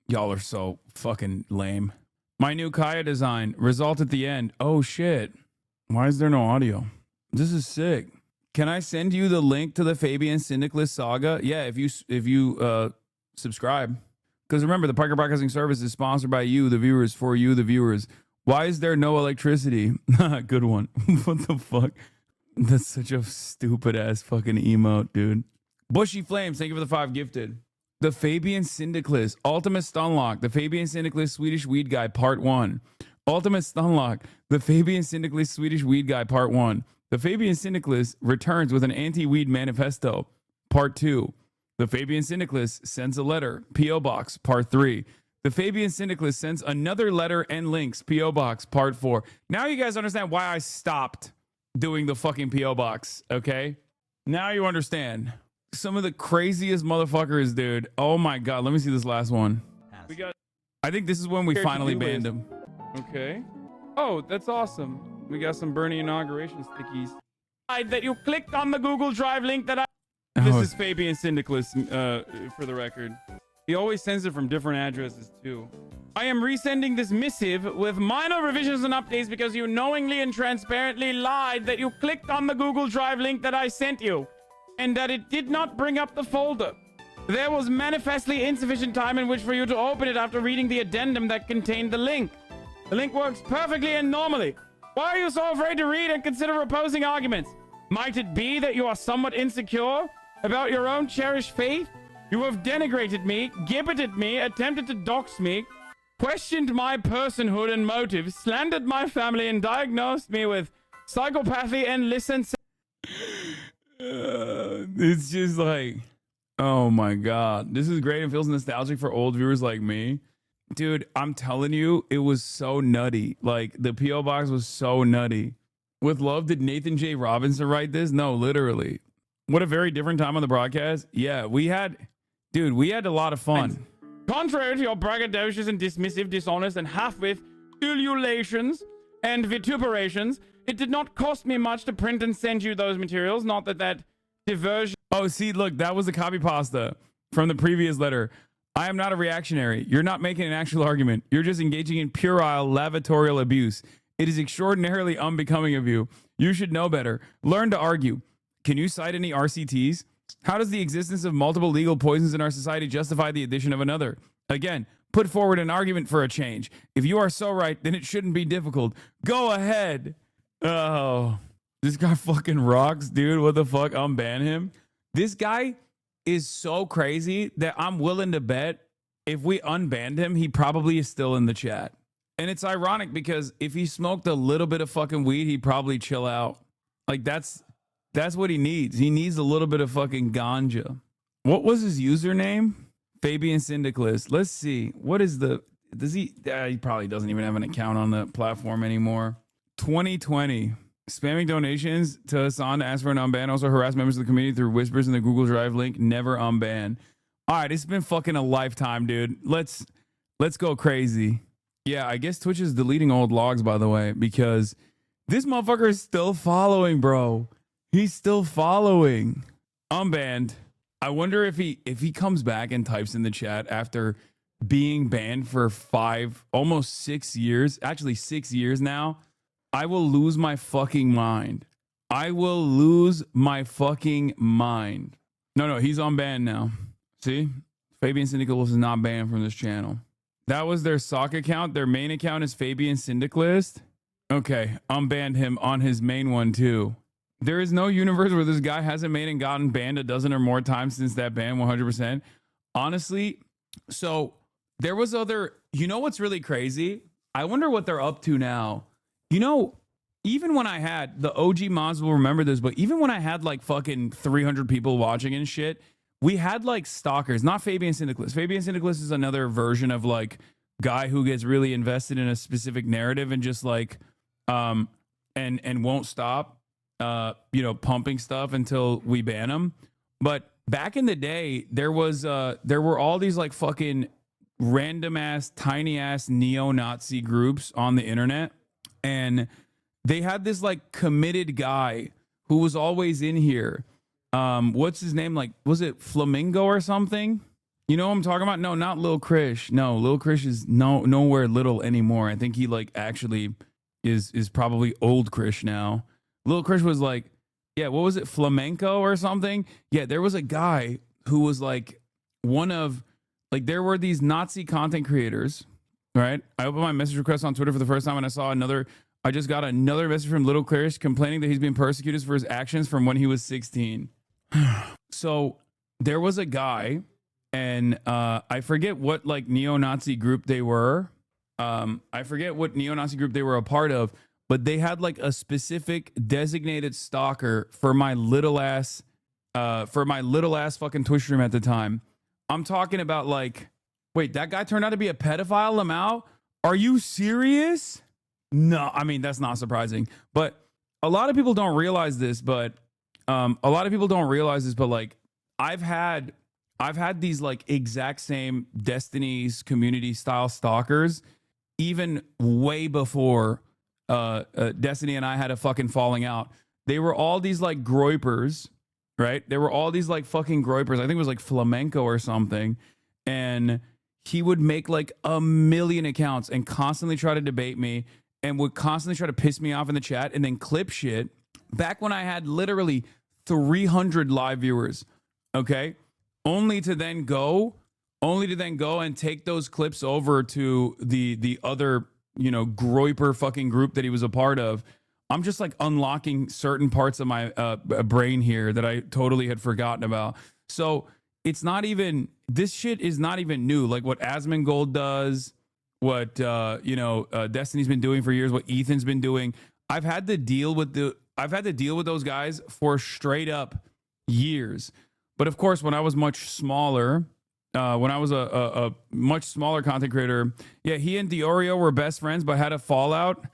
Y'all are so fucking lame. My new Kaya design. Result at the end. Oh, shit. Why is there no audio? This is sick. Can I send you the link to the Fabian Syndicalist saga? Yeah, if you subscribe. Because remember, the Piker Broadcasting Service is sponsored by you, the viewers, for you, the viewers. Why is there no electricity? Good one. What the fuck? That's such a stupid ass fucking emote, dude. Bushy Flames, thank you for the 5 gifted. The Fabian Syndicalist, Ultimate Stunlock, the Fabian Syndicalist Swedish Weed Guy, Part 1. Ultimate Stunlock, the Fabian Syndicalist Swedish Weed Guy, Part 1. The Fabian Syndicalist returns with an anti-weed manifesto, Part 2. The Fabian Syndicalist sends a letter, P.O. Box, Part 3. The Fabian Syndicalist sends another letter and links, P.O. Box, Part 4. Now you guys understand why I stopped doing the fucking P.O. Box, okay? Now you understand. Some of the craziest motherfuckers, dude. Oh my God. Let me see this last one. I think this is when we finally banned him. Okay. Oh, that's awesome. We got some Bernie inauguration stickies. That you clicked on the Google Drive link that This is Fabian Syndicalist, for the record. He always sends it from different addresses, too. I am resending this missive with minor revisions and updates because you knowingly and transparently lied that you clicked on the Google Drive link that I sent you, and that it did not bring up the folder. There was manifestly insufficient time in which for you to open it after reading the addendum that contained the link. The link works perfectly and normally. Why are you so afraid to read and consider opposing arguments? Might it be that you are somewhat insecure about your own cherished faith? You have denigrated me, gibbeted me, attempted to dox me, questioned my personhood and motives, slandered my family, and diagnosed me with psychopathy and licensing. It's just like, oh my God. This is great and feels nostalgic for old viewers like me. Dude, I'm telling you, it was so nutty. Like, the P.O. Box was so nutty. With love, did Nathan J. Robinson write this? No, literally. What a very different time on the broadcast. Yeah, we had a lot of fun. Contrary to your braggadocious and dismissive, dishonest, and half-wit ululations and vituperations, it did not cost me much to print and send you those materials. Not that diversion. Oh, see, look, that was the copy pasta from the previous letter. I am not a reactionary. You're not making an actual argument. You're just engaging in puerile lavatorial abuse. It is extraordinarily unbecoming of you. You should know better. Learn to argue. Can you cite any RCTs? How does the existence of multiple legal poisons in our society justify the addition of another? Again, put forward an argument for a change. If you are so right, then it shouldn't be difficult. Go ahead. Oh, this guy fucking rocks, dude. What the fuck? Unban him. This guy is so crazy that I'm willing to bet if we unbanned him, he probably is still in the chat. And it's ironic because if he smoked a little bit of fucking weed, he'd probably chill out. Like, that's what he needs. He needs a little bit of fucking ganja. What was his username? Fabian Syndicalist. Let's see. What is he probably doesn't even have an account on the platform anymore. 2020. Spamming donations to Hassan to ask for an unban. Also harass members of the community through whispers in the Google Drive link. Never unban. All right, it's been fucking a lifetime, dude. Let's go crazy. Yeah, I guess Twitch is deleting old logs, by the way, because this motherfucker is still following, bro. He's still following. Unbanned. I wonder if he comes back and types in the chat after being banned for almost 6 years. Actually, 6 years now. I will lose my fucking mind. I will lose my fucking mind. No, he's unbanned now. See? Fabian Syndicalist is not banned from this channel. That was their sock account. Their main account is Fabian Syndicalist. Okay, unbanned him on his main one too. There is no universe where this guy hasn't made and gotten banned a dozen or more times since that ban, 100%. Honestly, so there was other... You know what's really crazy? I wonder what they're up to now. You know, even when I had... The OG mods will remember this, but even when I had like fucking 300 people watching and shit, we had like stalkers, not Fabian Syndicalist. Fabian Syndicalist is another version of like guy who gets really invested in a specific narrative and just like and won't stop, pumping stuff until we ban them. But back in the day, there were all these like fucking random ass, tiny ass neo-Nazi groups on the internet, and they had this like committed guy who was always in here. What's his name? Like, was it Flamingo or something? You know what I'm talking about? No, not Lil Krish. No, Lil Krish is nowhere little anymore. I think he like actually is probably old Krish now. Lil Krish was like, yeah, what was it? Flamenco or something? Yeah, there was a guy who was like one of, like, there were these Nazi content creators, right? I opened my message request on Twitter for the first time and I just got another message from Little Krish complaining that he's being persecuted for his actions from when he was 16. So there was a guy, and I forget what like neo-Nazi group they were. I forget what neo-Nazi group they were a part of, but they had like a specific designated stalker for my little ass fucking Twitch stream at the time. I'm talking about like, wait, that guy turned out to be a pedophile, Lamau? Are you serious? No, I mean, that's not surprising, but a lot of people don't realize this, but like I've had these like exact same Destiny's community style stalkers even way before Destiny and I had a fucking falling out. They were all these like groypers, right? They were all these like fucking groypers. I think it was like Flamenco or something. And he would make like 1 million accounts and constantly try to debate me and would constantly try to piss me off in the chat and then clip shit. Back when I had literally 300 live viewers, okay? Only to then go and take those clips over to the other, groyper fucking group that he was a part of. I'm just like unlocking certain parts of my brain here that I totally had forgotten about. So it's not even, this shit is not even new. Like what Asmongold does, what Destiny's been doing for years, what Ethan's been doing. I've had to deal with those guys for straight up years. But of course, when I was much smaller, when I was a much smaller content creator, yeah, he and Diorio were best friends, but had a fallout.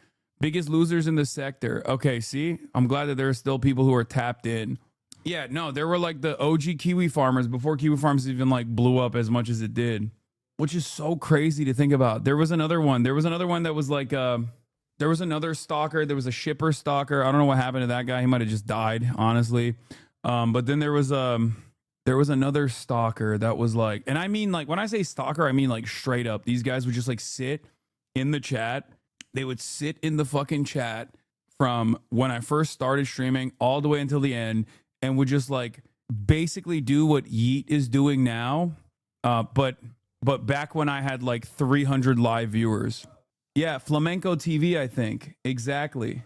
Biggest losers in the sector. Okay, see, I'm glad that there are still people who are tapped in. Yeah, no, there were like the OG Kiwi farmers before Kiwi Farms even like blew up as much as it did, which is so crazy to think about. There was another one that was like, there was another stalker. There was a shipper stalker. I don't know what happened to that guy. He might have just died, honestly. But then there was another stalker that was like, and I mean like when I say stalker, I mean like straight up. These guys would just like sit in the chat. They would sit in the fucking chat from when I first started streaming all the way until the end, and would just like basically do what Yeet is doing now, but back when I had like 300 live viewers. Yeah, Flamenco TV, I think. Exactly.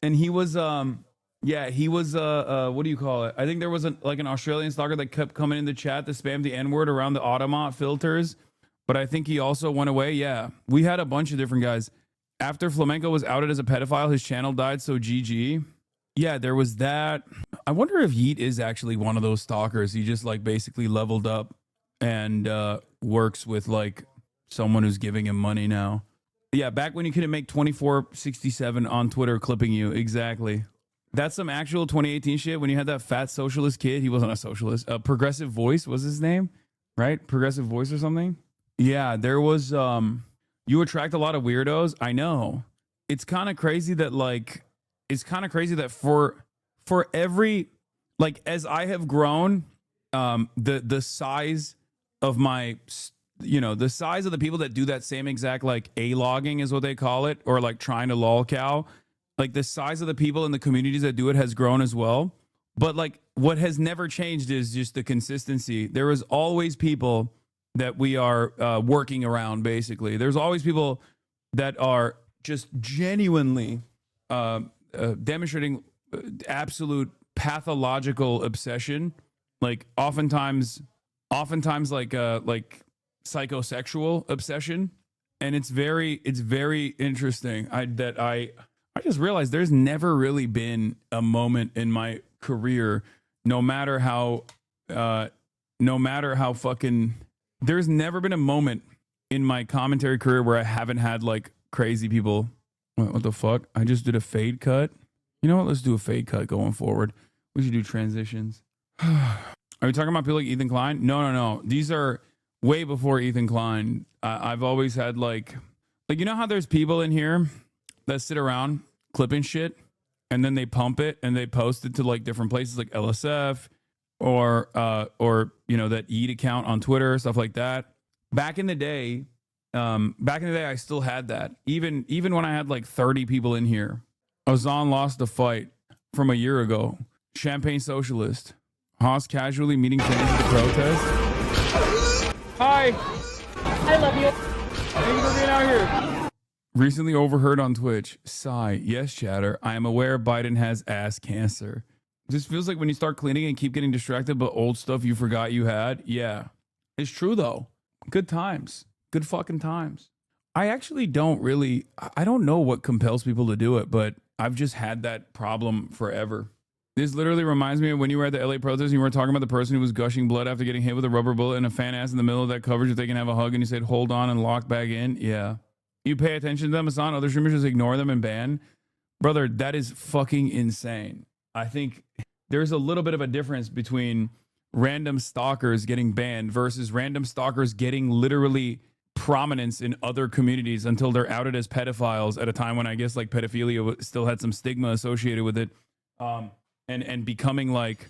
And he was what do you call it? I think there was an Australian stalker that kept coming in the chat to spam the N-word around the Automat filters, but I think he also went away. Yeah, we had a bunch of different guys. After Flamenco was outed as a pedophile, his channel died, so GG. Yeah, there was that. I wonder if Yeet is actually one of those stalkers. He just like basically leveled up and works with like someone who's giving him money now. Yeah, back when you couldn't make 2467 on Twitter clipping you. Exactly. That's some actual 2018 shit when you had that fat socialist kid. He wasn't a socialist. Progressive Voice was his name, right? Progressive Voice or something. Yeah, there was, you attract a lot of weirdos. I know. It's kind of crazy that for every, like, as I have grown, the size of my, the size of the people that do that same exact, like, A-logging is what they call it, or like trying to lolcow, like the size of the people in the communities that do it has grown as well. But like what has never changed is just the consistency. There is always people that we are working around, basically. There's always people that are just genuinely demonstrating absolute pathological obsession, like oftentimes like psychosexual obsession. And it's very interesting. I just realized there's never really been a moment in my career, no matter how fucking, there's never been a moment in my commentary career where I haven't had like crazy people What the fuck? I just did a fade cut. You know what? Let's do a fade cut going forward. We should do transitions. Are we talking about people like Ethan Klein? No. These are way before Ethan Klein. I've always had like you know how there's people in here that sit around clipping shit and then they pump it and they post it to like different places like LSF or you know, that Eat account on Twitter, stuff like that. Back in the day, I still had that. Even when I had like 30 people in here. Ozan lost the fight from a year ago. Champagne Socialist. Haas casually meeting fans at the protest. Hi. I love you. Thank you for being out here. Recently overheard on Twitch. Sigh. Yes, chatter. I am aware Biden has ass cancer. This feels like when you start cleaning and keep getting distracted, but old stuff you forgot you had. Yeah. It's true, though. Good times. Good fucking times. I actually I don't know what compels people to do it, but I've just had that problem forever. This literally reminds me of when you were at the LA protest and you were talking about the person who was gushing blood after getting hit with a rubber bullet and a fan ass in the middle of that coverage if they can have a hug and you said, hold on and lock back in. Yeah. You pay attention to them, Hassan. Other streamers just ignore them and ban. Brother, that is fucking insane. I think there's a little bit of a difference between random stalkers getting banned versus random stalkers getting literally prominence in other communities until they're outed as pedophiles at a time when I guess like pedophilia still had some stigma associated with it. And becoming like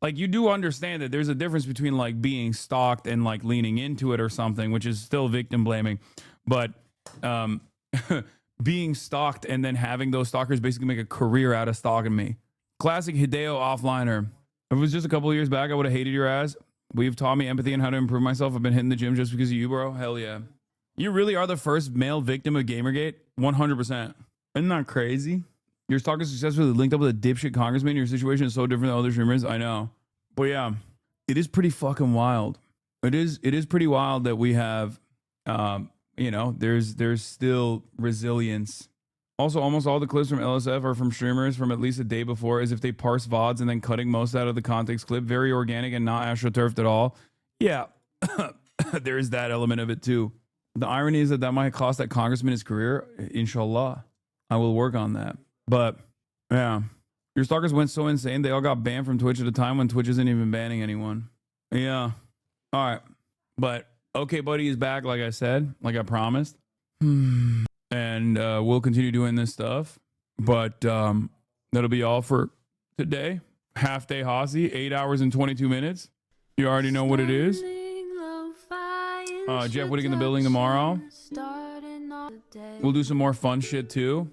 you do understand that there's a difference between like being stalked and like leaning into it or something, which is still victim blaming. But being stalked and then having those stalkers basically make a career out of stalking me. Classic Hideo offliner. If it was just a couple of years back, I would have hated your ass. But you've taught me empathy and how to improve myself. I've been hitting the gym just because of you, bro. Hell yeah. You really are the first male victim of Gamergate? 100%. Isn't that crazy? Your stalker successfully linked up with a dipshit congressman. Your situation is so different than other streamers. I know. But yeah, it is pretty fucking wild. It is pretty wild that we have, you know, there's still resilience. Also, almost all the clips from LSF are from streamers from at least a day before, as if they parse VODs and then cutting most out of the context clip. Very organic and not astroturfed at all. Yeah, there is that element of it too. The irony is that might cost that congressman his career. Inshallah, I will work on that. But yeah, your stalkers went so insane they all got banned from Twitch at a time when Twitch isn't even banning anyone. Yeah. All right. But Okay Buddy is back, like I said, like I promised. And we'll continue doing this stuff. But that'll be all for today. Half day Hossie, 8 hours and 22 minutes. You already know what it is. Jeff Whittick in the building tomorrow. We'll do some more fun shit too.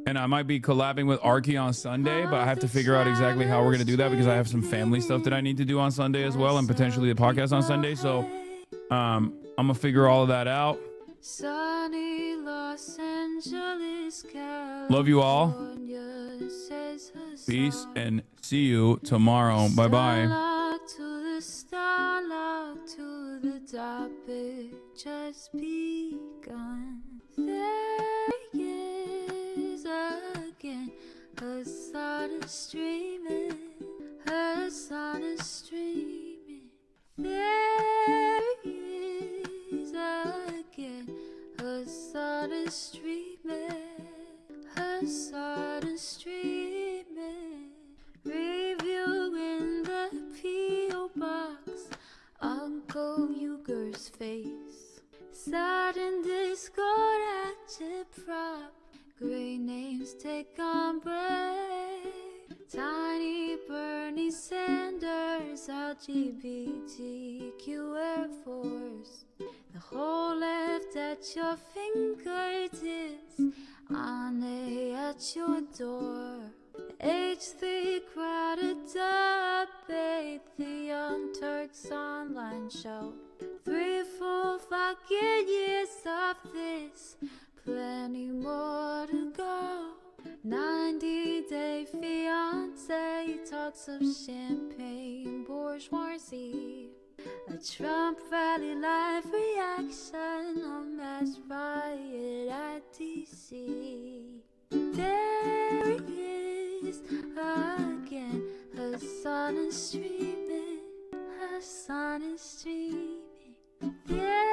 And I might be collabing with Arky on Sunday, but I have to figure out exactly how we're going to do that because I have some family stuff that I need to do on Sunday as well, and potentially the podcast on Sunday. So I'm going to figure all of that out. Love you all. Peace and see you tomorrow. Bye-bye. Just begun. There is again a sun is streaming, a sun is streaming. There is again a sun is streaming, a sun is streaming. Review in the P.O. box, Uncle Uger's face. Sat in Discord at your prop. Great names take on break. Tiny Bernie Sanders, LGBTQ Air Force. The whole left at your fingertips. Ane at your door. H3 crowded debate. The Young Turks online show. 3 full fucking years of this, plenty more to go. 90-day fiance talks of champagne bourgeoisie. A Trump rally live reaction, a mass riot at DC. There is again, a sun is streaming, a sun is streaming. Yeah.